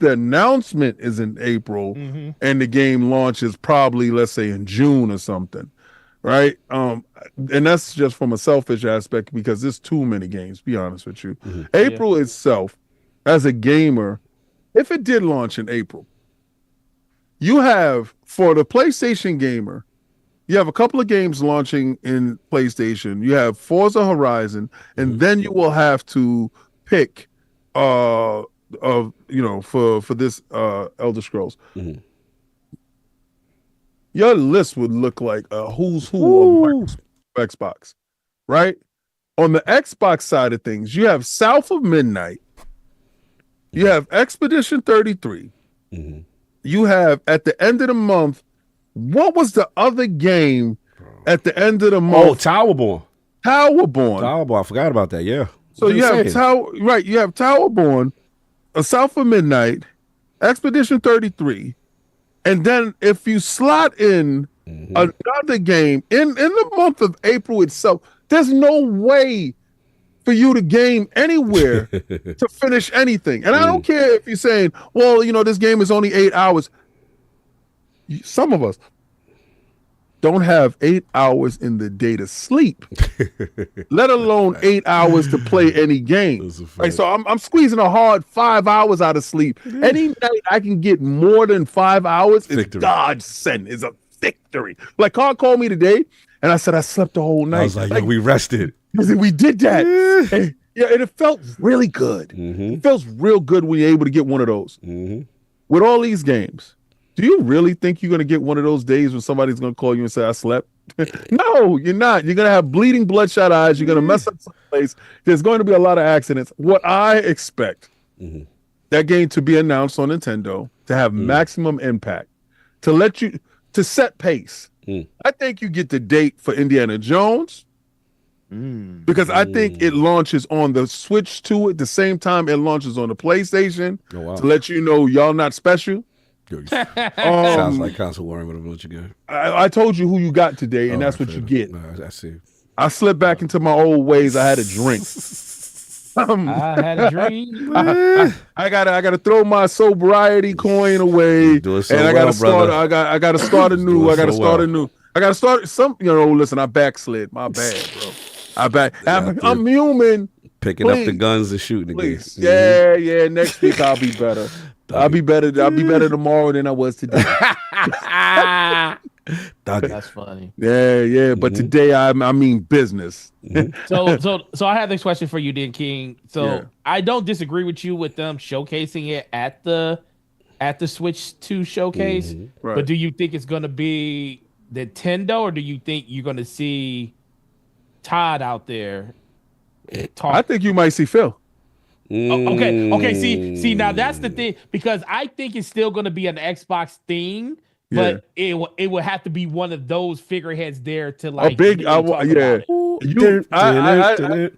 the announcement is in April and the game launches probably, let's say, in June or something. Right. And that's just from a selfish aspect because there's too many games, be honest with you. April itself, as a gamer, if it did launch in April, you have, for the PlayStation gamer, you have a couple of games launching in PlayStation. You have Forza Horizon, and then you will have to pick for this Elder Scrolls. Your list would look like a who's who of Xbox, right? On the Xbox side of things, you have South of Midnight. You have Expedition 33. You have, at the end of the month, What was the other game at the end of the Oh, month? Towerborn. Towerborn. I forgot about that. Yeah. So you have insane. You have Towerborn, A South of Midnight, Expedition 33, and then if you slot in another game in the month of April itself, there's no way for you to game anywhere to finish anything. And I don't care if you're saying, well, this game is only 8 hours. Some of us don't have 8 hours in the day to sleep, let alone 8 hours to play any game. Right, so I'm squeezing a hard 5 hours out of sleep. Any night I can get more than 5 hours is godsend, is a victory. Like Carl called me today, and I said I slept the whole night. I was like, yo, we rested. We did that. And it felt really good. It feels real good when you're able to get one of those. With all these games, do you really think you're going to get one of those days when somebody's going to call you and say, I slept? No, you're not. You're going to have bleeding bloodshot eyes. You're going to mess up someplace. There's going to be a lot of accidents. What I expect that game to be announced on Nintendo, to have maximum impact, to set pace. I think you get the date for Indiana Jones, because I think it launches on the Switch 2 at the same time it launches on the PlayStation, to let you know y'all not special. Sounds like console warring with a bunch of good. I told you who you got today, and that's what you get. I see. I slipped back into my old ways. I had a drink. I had a dream. I gotta throw my sobriety coin away, and I gotta start. I gotta start anew. I gotta start some. Listen, I backslid. My bad, bro. I'm human. Picking up the guns and shooting again. Yeah. Next week I'll be better. I'll be better tomorrow than I was today. That's funny. Yeah. But today I mean business. So I have this question for you, then, King. So I don't disagree with you with them showcasing it at the Switch 2 showcase. Right. But do you think it's gonna be Nintendo, or do you think you're gonna see Todd out there talk? I think you might see Phil. Okay. See, now that's the thing, because I think it's still going to be an Xbox thing, but it would have to be one of those figureheads there to like a big. talk about it.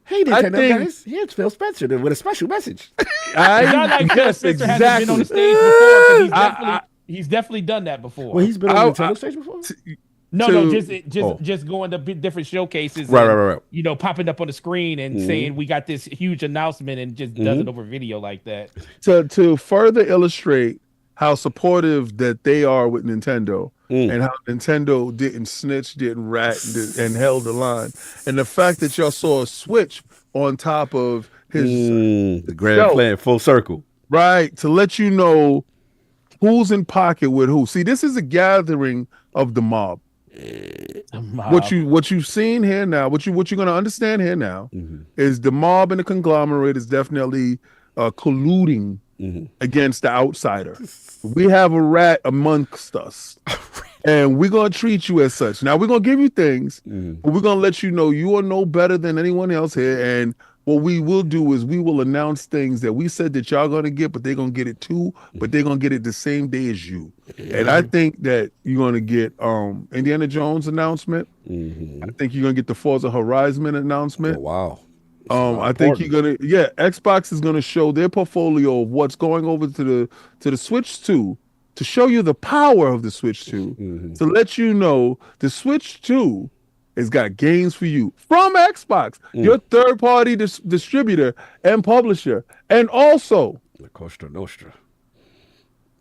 Hey, Nintendo guys, here's Phil Spencer with a special message. Not like Phil Spencer hasn't been on the stage before, 'cause he's definitely done that before. Well, he's been on the Nintendo stage before. No, just going to different showcases. Right. Popping up on the screen and saying we got this huge announcement, and just does it over video like that. To further illustrate how supportive that they are with Nintendo, and how Nintendo didn't snitch, didn't rat, and held the line, and the fact that y'all saw a Switch on top of his the grand plan, full circle, right? To let you know who's in pocket with who. See, this is a gathering of the mob. What you've seen here now, what you're going to understand here now, is the mob and the conglomerate is definitely colluding against the outsider. We have a rat amongst us, and we're going to treat you as such. Now we're going to give you things, but we're going to let you know you are no better than anyone else here. And what we will do is we will announce things that we said that y'all going to get, but they're going to get it too, but they're going to get it the same day as you. And I think that you're going to get Indiana Jones announcement. I think you're going to get the Forza Horizon announcement. Oh, wow. I think you're going to, Xbox is going to show their portfolio of what's going over to the Switch 2, to show you the power of the Switch 2, to let you know the Switch 2 has got games for you from Xbox, your third-party distributor and publisher, and also the Costa Nostra,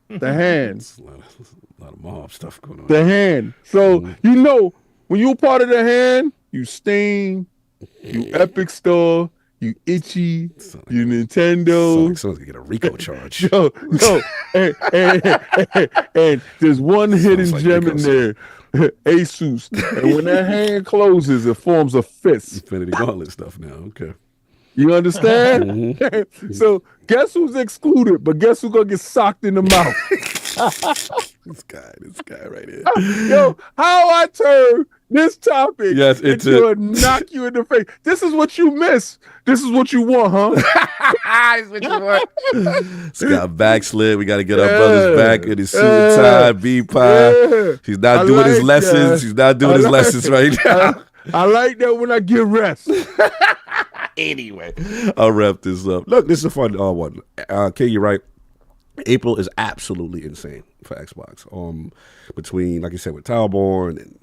the hands. A lot of mob stuff going on. The hand. So when you're part of the hand, you Steam, you Epic Store, you Itchy, you Nintendo. Someone's gonna get a RICO charge. No. And there's one hidden gem in there. Asus, and when that hand closes, it forms a fist. Infinity Gauntlet stuff now. Okay, you understand? So guess who's excluded? But guess who's gonna get socked in the mouth? this guy right here. Yo, how I turn this topic. Yes, it's gonna knock you in the face. This is what you miss. This is what you want, huh? This is what you want. It's got backslid. We got to get our brothers back in his suit and tie, B-Pie. Yeah. He's not doing his lessons. He's not doing his lessons right now. I like that when I get rest. Anyway, I'll wrap this up. Look, this is a fun one. King, you're right. April is absolutely insane for Xbox. Between, like I said, with Towerborn and,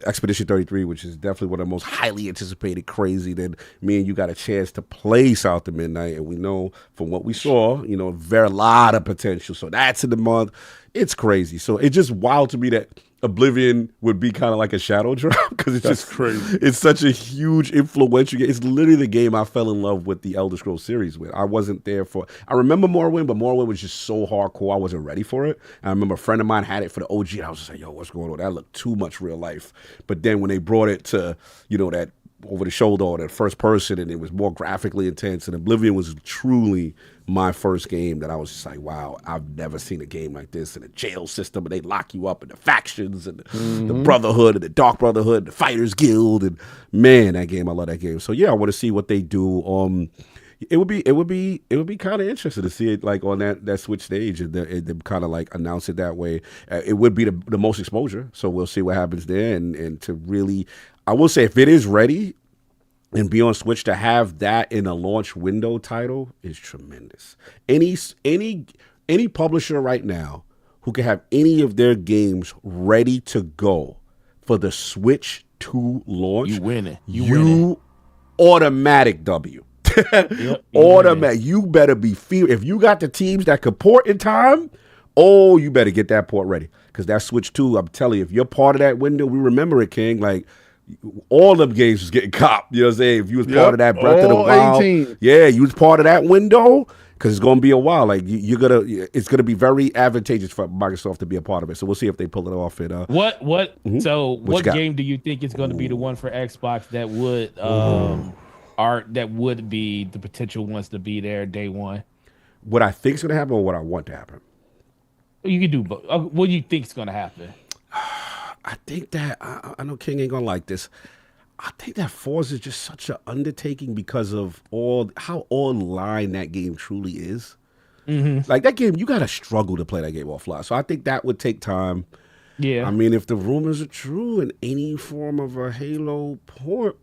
Expedition 33, which is definitely one of the most highly anticipated, crazy. Then me and you got a chance to play South of Midnight, and we know from what we saw, very lot of potential. So that's in the month. It's crazy. So it's just wild to me that Oblivion would be kind of like a shadow drop because it's just crazy. It's such a huge influential game. It's literally the game I fell in love with the Elder Scrolls series with. I wasn't there for. I remember Morrowind, but Morrowind was just so hardcore. I wasn't ready for it. And I remember a friend of mine had it for the OG, and I was just like, "Yo, what's going on?" That looked too much real life. But then when they brought it to that over the shoulder or that first person, and it was more graphically intense, and Oblivion was truly my first game that I was just like, wow, I've never seen a game like this, and a jail system, and they lock you up in the factions and the Brotherhood and the Dark Brotherhood, and the Fighters Guild, and man, that game, I love that game. So yeah, I want to see what they do. It would be kind of interesting to see it like on that Switch stage and them kind of like announce it that way. It would be the most exposure, so we'll see what happens there. And to really, I will say, if it is ready and be on Switch, to have that in a launch window title is tremendous. Any publisher right now who can have any of their games ready to go for the Switch 2 launch, You winning. You automatic W. Automatic. You better be if you got the teams that could port in time, you better get that port ready. Because that Switch 2, I'm telling you, if you're part of that window, we remember it, King, like all them games was getting copped. You know what I'm saying? If you was part of that Breath of the Wild, 18. yeah, you was part of that window, because it's going to be a while. Like it's going to be very advantageous for Microsoft to be a part of it. So we'll see if they pull it off. What game do you think is going to be the one for Xbox that would be the potential ones to be there day one? What I think is going to happen, or what I want to happen? You can do both. What do you think is going to happen? I think that I know King ain't gonna like this. I think that Forza is just such an undertaking because of how online that game truly is. Mm-hmm. Like that game, you gotta struggle to play that game offline. So I think that would take time. Yeah. I mean, if the rumors are true in any form of a Halo port,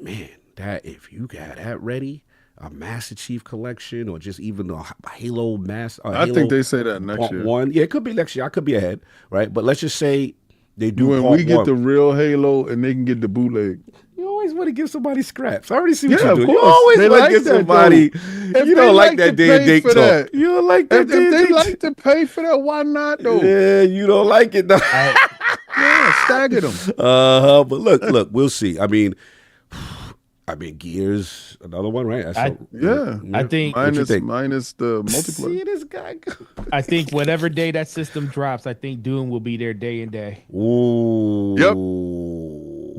man, that if you got that ready, a Master Chief Collection or just even a Halo I think they say that next year. One. Yeah, it could be next year. I could be ahead, right? But let's just say they do when we get the real Halo and they can get the bootleg. You always want to give somebody scraps. I already see what Yeah, you of do. course. You always They want to like give that, somebody. though. You don't like that day and date talk. that. You don't like that If day and they date like to pay for that, why not though? Yeah, you don't like it though. Yeah, stagger them. But look, we'll see. I mean, Gears, another one, right? I think minus the multiplayer. See this guy go. I think whatever day that system drops, I think Doom will be there day and day. Ooh.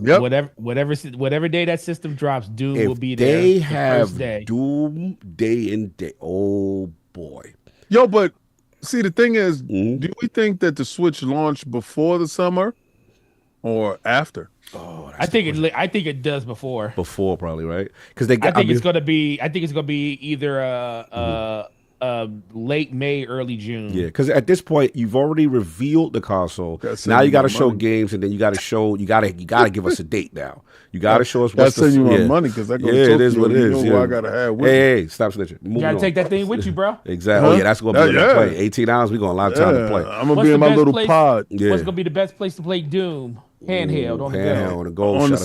Yep. Whatever day that system drops, Doom If will be there. they the have first day. Doom day and day. Oh boy. Yo, but see, the thing is, do we think that the Switch launched before the summer or after? Oh, I think it does before. Before probably, right? Because they. I think it's gonna be either late May, early June. Yeah, because at this point you've already revealed the console. Now you got to show games, and then you got to show you got to give us a date now. You got to show us what's the. That's sending you my money because it is what it is. You know what I gotta have with Hey, stop snitching. You gotta take that thing with you, bro. Exactly. Oh yeah, that's gonna be play. 18 hours. We got a lot of time to play. I'm gonna be in my little pod. Yeah. What's gonna be the best place to play Doom? Handheld on the go. On the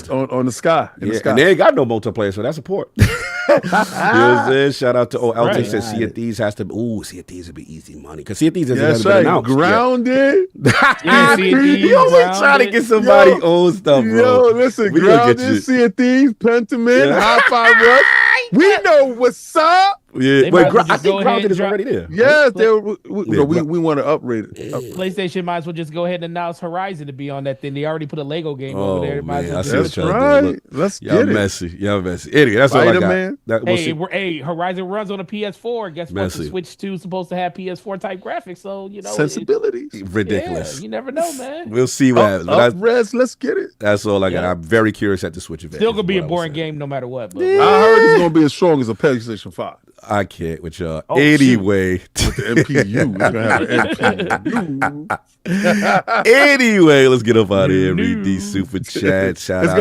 sky. In the sky. And they ain't got no multiplayer, so that's a port. You know what I'm saying? Shout out to LT says Sea of Thieves has to be. Ooh, Sea of Thieves would be easy money because Sea of Thieves hasn't been announced. Grounded. You always trying to get somebody old stuff, bro. Yo, listen, Grounded, Sea of Thieves, Pentiment, High Five Rush. We know what's up. Yeah, They but might as well I just think go ahead Grounded and is drop- already there. Yes, Yeah, we want to upgrade it. PlayStation might as well just go ahead and announce Horizon to be on that thing. They already put a Lego game over there. They might as man, well I just- see what That's y'all doing. right. Look, Let's y'all get it. messy. Y'all messy. Anyway, that's all I got. Spider-Man. We'll Hey, see. Horizon runs on a PS4. Guess what? Messy. The Switch 2 is supposed to have PS4 type graphics, so you know Sensibilities. Ridiculous. Yeah, you never know, man. We'll see what happens. But Up res, let's get it. that's all I got. Yeah. I'm very curious at the Switch event. Still is gonna be what a I was boring saying. game no matter what. But I heard it's gonna be as strong as a PlayStation 5. I can't with y'all. Oh, shoot. Anyway, The MPU. We're gonna have an MPU. anyway, let's get up out of here. Read these super chats. Shout It's out.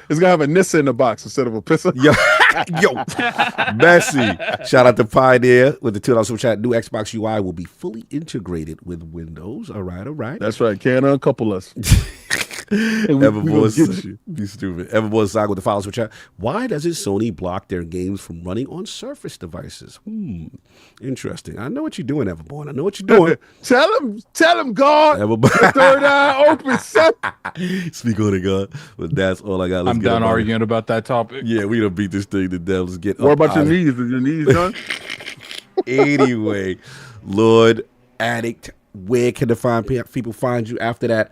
gonna have a Nissa in the box instead of a pisser. Yo, messy. Shout out to Pioneer with the $2 super chat. New Xbox UI will be fully integrated with Windows. All right. That's right. Can't uncouple us. Everboard, be stupid. Everboard Saga with the $5 super chat. Why doesn't Sony block their games from running on Surface devices? Interesting. I know what you're doing, Everboard. I know what you're doing. Tell him, God. Everboard. The third eye open. Son. Speak on it, God. But that's all I got. Let's I'm get done up out of arguing about that topic. here. Yeah, we done beat this thing to death. Let's get What up about your out of here. knees? Is your knees done? Anyway, Lord Addict, where can the people find you after that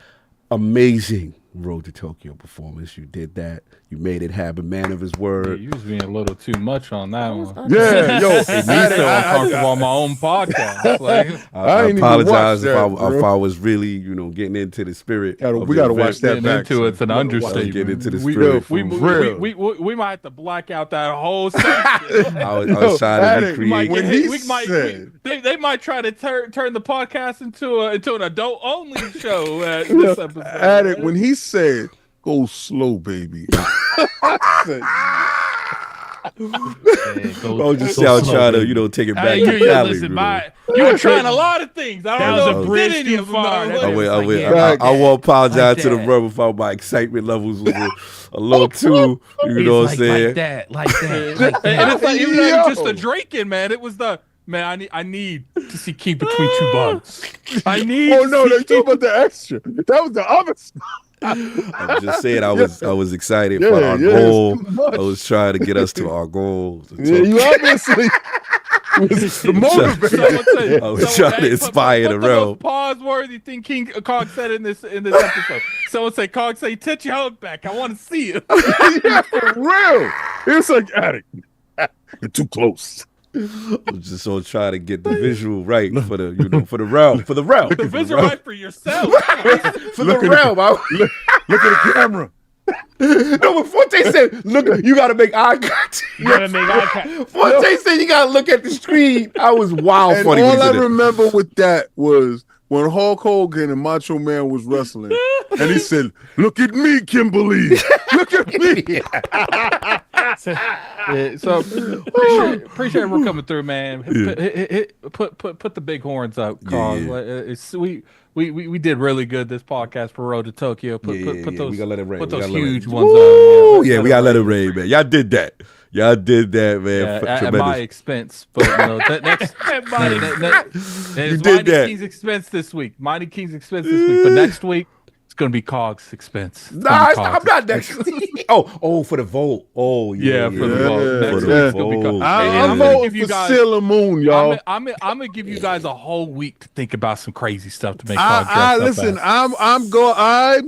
amazing Road to Tokyo performance? You did that. You made it happen. Man of his Yeah, word. you was being a little too much on that one. Yeah, yo. It made me so uncomfortable on my own podcast. Like, I ain't even apologize watched that, if bro. I was really, getting into the spirit. We gotta watch that getting back. into it's an Get understatement. into the We- spirit. We, For we, real. we might have to black out that whole section. I was trying to Addict, recreate. when he They might try to turn the podcast into an adult only show at this episode. Addict, when he said, "Go slow, baby." I said, Oh, just y'all trying to, take it back you, to Cali. listen, You were trying a lot of things. I That don't was know a if you bridge did any too of them. far. though. That I was will. like, yeah, I won't apologize like to the that. brother if my excitement levels was a little too, you know what I'm saying? Like that, like that. And it's like, even though Yo. it's just a drinking, man, it was I need to see King between two bugs. I need. "Oh to no, see they talking about the extra. That was the other stuff." I'm just saying I was excited Yeah, for our yeah, goal. it's too much. I was trying to get us to our goal. Yeah, you obviously was the motivator. Someone say- I was someone- trying to hey, inspire put the the realm. most pause-worthy thing King Kong said in this episode. Someone say, "Kong, say, touch your hug back. I want to see it." Yeah, for real. It's like, "Addict, you're too close." I'm just so trying to get the visual right for the for the realm. The visual right for yourself. For the Look at realm. Look at the camera. No, but Forte said, look, you gotta make eye contact. You gotta make eye contact. Forte said you gotta look at the screen. I was wild And funny. all when he I said it. remember with that was when Hulk Hogan and Macho Man was wrestling, and he said, "Look at me, Kimberly. Look at me." Yeah, so appreciate everyone coming through, man. Put the big horns up, Kong. Yeah. It's we did really good this podcast for Road to Tokyo. Put those we gotta let it rain. Put We those gotta let it huge rain. ones Woo! up. Yeah, we gotta let it rain, man. Y'all did that. Man. At Tremendous. my expense, but that's You did Mighty that. King's expense this week. Mighty King's expense this week, but next week it's gonna be Cog's expense. It's gonna Nah, be it's not, Cog's I'm not next. Oh, for the vote. Oh, Yeah, for the Yeah. vote. Next For week the it's gonna be vote. Cog. I'm I'm gonna voting give you for guys. Sailor Moon, y'all. I'm gonna give you guys a whole week to think about some crazy stuff to make Cog dress I up listen. as. I'm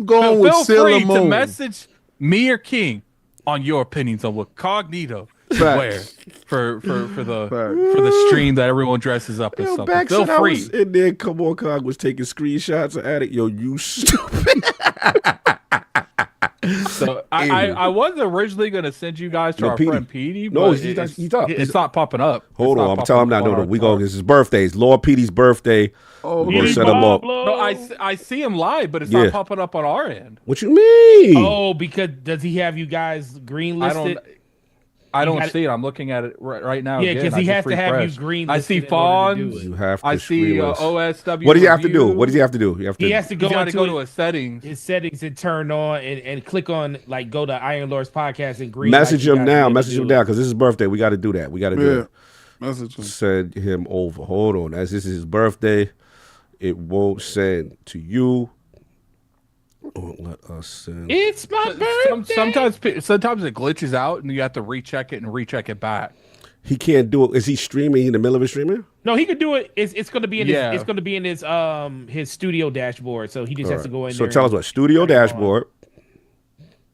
going with Feel Sailor free to Moon. message me or King on your opinions on what Cognito should Facts. wear for the stream that everyone dresses up as Yo, something. back Feel when I free. was in there, come on, Cog was taking screenshots of Addict. Yo, you stupid. So I was originally gonna send you guys to No, our Petey. friend Petey, No, but he's up. it's not popping up. Hold It's on, not I'm popping telling him up now. on No, our we go. part. It's his birthday. It's Lord Petey's birthday. Oh, We're gonna set him up. No, I see him live, but it's Yeah. not popping up on our end. What you mean? Oh, because does he have you guys greenlisted? I don't gotta- see it. I'm looking at it right now. Yeah, again. because I he just has to have you refreshed. green. I see in order to do Fawns. it. You have to I see screenless. OSW. What does he have to do? review. What does he have to do? He has to go He's got to into go to his settings. his settings and turn on and click on go to Iron Lord's podcast and green. Message him now. Message him now because this is his birthday. We got to do that. We got to do Yeah. it. Message him. Send him over. Hold on. As this is his birthday, it won't send to you. Oh, let us send. It's my birthday. Sometimes it glitches out and you have to recheck it and recheck it back. He can't do it. Is he streaming in the middle of his streaming? No, he could do it. It's going to be in Yeah. his. It's going to be in his studio dashboard. So he just has to go in So there. tell us what studio dashboard.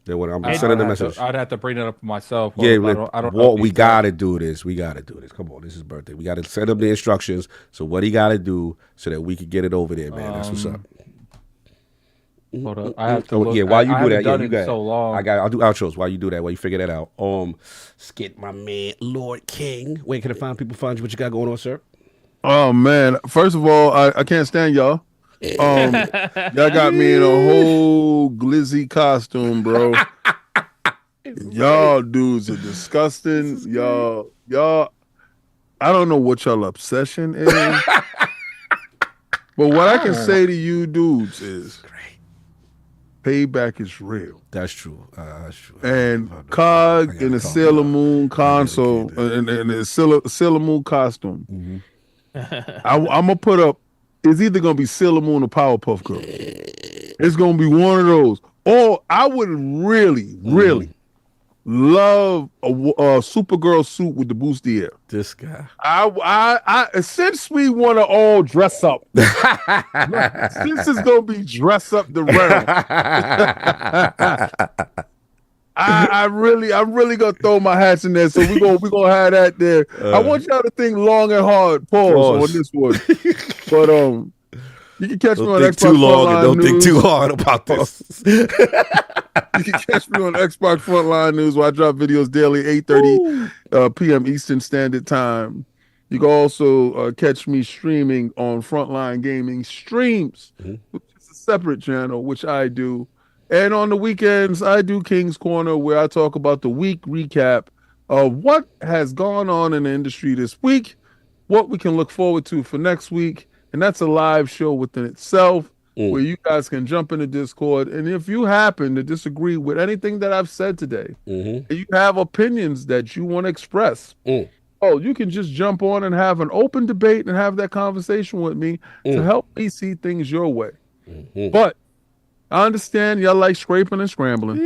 Then what I'm sending the message. I'd have to bring it up myself. Yeah, I don't know Walt, if we he's gotta do this. We gotta do this. Come on, this is his birthday. We gotta send him the instructions. So what he gotta do so that we can get it over there, man. That's what's up. Hold up. I have to Oh, look. yeah, while you I do that, haven't done you it got so long. I'll do outros while you do that. While you figure that out. Skit my man, Lord King. Where can I find people? Find you? What you got going on, sir? Oh man! First of all, I can't stand y'all. Y'all got me in a whole glizzy costume, bro. Y'all dudes are disgusting. Y'all. I don't know what y'all obsession is, but what I can say to you dudes is, payback is real. That's true. That's true. And Cog in the Sailor Moon console, in the Sailor Moon costume. I'm gonna put up. It's either gonna be Sailor Moon or Powerpuff Girl. It's gonna be one of those. Or I would really love a Supergirl suit with the bustier. This guy. I since we want to all dress up, since it's gonna be dress up the realm. I'm really gonna throw my hats in there. So we gonna have that there. I want y'all to think long and hard. Pause on this one. But you can catch me on Xbox too long Frontline and don't News. think too hard about this. You can catch me on Xbox Frontline News where I drop videos daily, 8:30 p.m. Eastern Standard Time. You can also catch me streaming on Frontline Gaming Streams, which is a separate channel, which I do. And on the weekends, I do King's Corner, where I talk about the week recap of what has gone on in the industry this week, what we can look forward to for next week. And that's a live show within itself where you guys can jump into Discord. And if you happen to disagree with anything that I've said today, and you have opinions that you want to express, you can just jump on and have an open debate and have that conversation with me to help me see things your way. But I understand y'all like scraping and scrambling.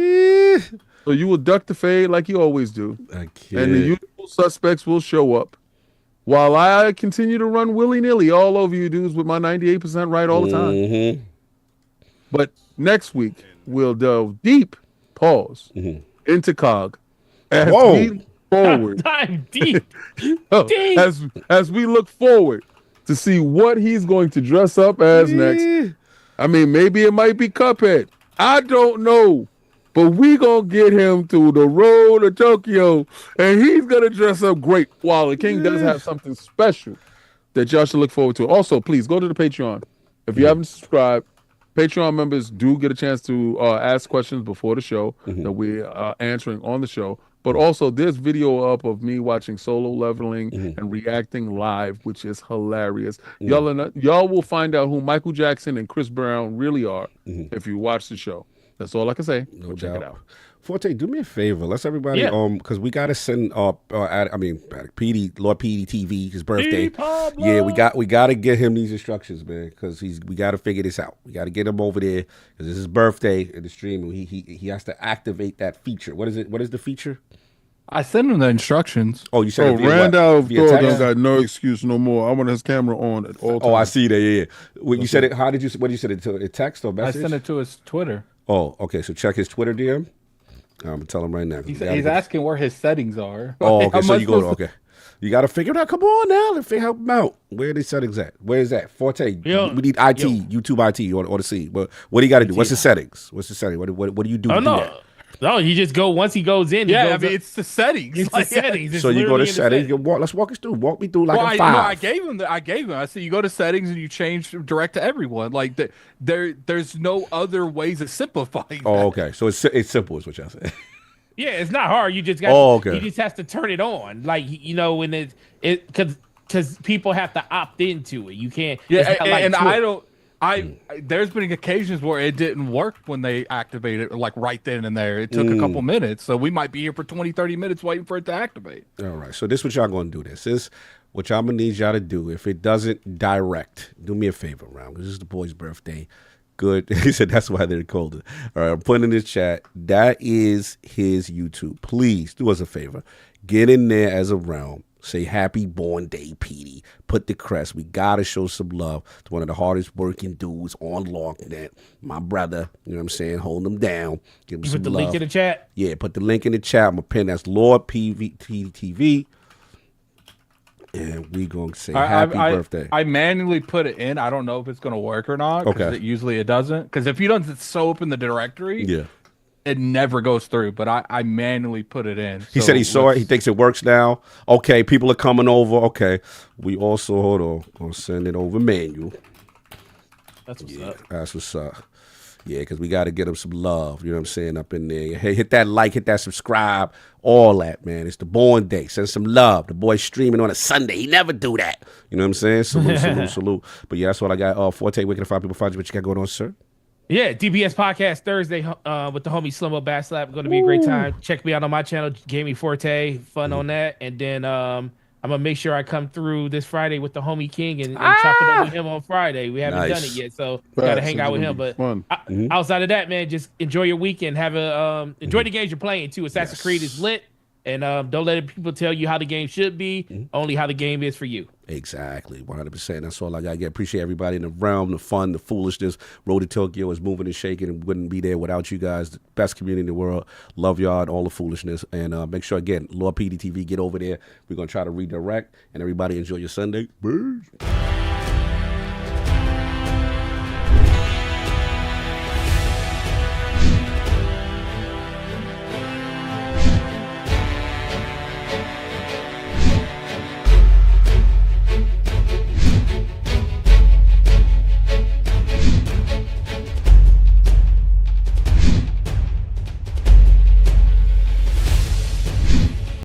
So you will duck the fade like you always do. And the usual suspects will show up. While I continue to run willy-nilly all over you dudes with my 98% right all the time. But next week, we'll delve deep, into COG. As we look forward. Dive deep. As we look forward to see what he's going to dress up as next. I mean, maybe it might be Cuphead. I don't know. But we gonna get him to the road to Tokyo, and he's gonna dress up great. While the King does have something special that y'all should look forward to. Also, please go to the Patreon. If you haven't subscribed, Patreon members do get a chance to ask questions before the show that we are answering on the show. But also, there's video up of me watching Solo Leveling and reacting live, which is hilarious. Y'all will find out who Michael Jackson and Chris Brown really are if you watch the show. That's all I can say. Go check it out. Forte, do me a favor. Let's everybody, because we got to send Lord PD TV, his birthday. Yeah, we got to get him these instructions, man, because we got to figure this out. We got to get him over there because it's his birthday in the stream. He has to activate that feature. What is it? What is the feature? I sent him the instructions. Oh, you said Randolph Thornton got no excuse no more. I want his camera on at all times. Oh, I see that. Yeah. Well, you said it. What did you send it to? A text or message? I sent it to his Twitter. Oh, okay. So check his Twitter DM. I'm gonna tell him right now. He's asking where his settings are. Oh, okay. So you go. Okay. You got to figure it out. Come on now. Let's help him out. Where are the settings at? Where is that? Forte. We need IT, YouTube IT, or the C. But what do you got to do? What's the settings? What's the setting? What do you do? No, you just go once he goes in. Yeah, it's the settings. It's the settings. It's so you go to settings. Let's walk us through. Walk me through a 5. I gave him. I said you go to settings and you change direct to everyone. Like there's no other ways of simplifying. Oh, okay. So it's simple, is what y'all say. Yeah, it's not hard. You just got. Okay. You just have to turn it on, like when it because people have to opt into it. You can't. Yeah, and I don't. There's been occasions where it didn't work when they activated it, like right then and there. It took a couple minutes. So we might be here for 20, 30 minutes waiting for it to activate. All right. So this is what y'all going to do. This is what y'all going to need y'all to do. If it doesn't direct, do me a favor, Round, because this is the boy's birthday. Good. He said that's why they're called it. All right. I'm putting in this chat. That is his YouTube. Please do us a favor. Get in there as a Round Say happy born day, Petey. Put the crest. We gotta show some love to one of the hardest working dudes on LongNet. My brother, you know what I'm saying? Hold him down. Give him You some put the love. link in the chat. Yeah, put the link in the chat. I'm gonna pin that's Lord PVTV. And we gonna say happy birthday. I manually put it in. I don't know if it's gonna work or not. Okay. Usually it doesn't. Because if you don't sew up in the directory, Yeah. it never goes through. But I manually put it in. He said he saw it. He thinks it works now. Okay, people are coming over. Okay. We also, hold on, gonna send it over manual. That's what's up. That's what's up. Yeah, because we got to get him some love. You know what I'm saying? Up in there. Hey, hit that like, hit that subscribe, all that, man. It's the born day. Send some love. The boy's streaming on a Sunday. He never do that. You know what I'm saying? Salute, salute, salute. But yeah, that's what I got. Forte, where can I find people find you? What you got going on, sir? Yeah, DBS podcast Thursday with the homie Slimmo Backslap. Going to be a great time. Check me out on my channel, Gaming Forte. Fun on that. And then I'm going to make sure I come through this Friday with the homie King and chop it up with him on Friday. We haven't done it yet, so got to hang out with him. But outside of that, man, just enjoy your weekend. Have a enjoy the games you're playing, too. Assassin's Creed is lit. And don't let people tell you how the game should be, only how the game is for you. Exactly, 100%. That's all I got to get. Appreciate everybody in the realm, the fun, the foolishness. Road to Tokyo is moving and shaking and wouldn't be there without you guys. The best community in the world. Love y'all and all the foolishness. And make sure, again, Lord PDTV, get over there. We're going to try to redirect. And everybody enjoy your Sunday. Peace.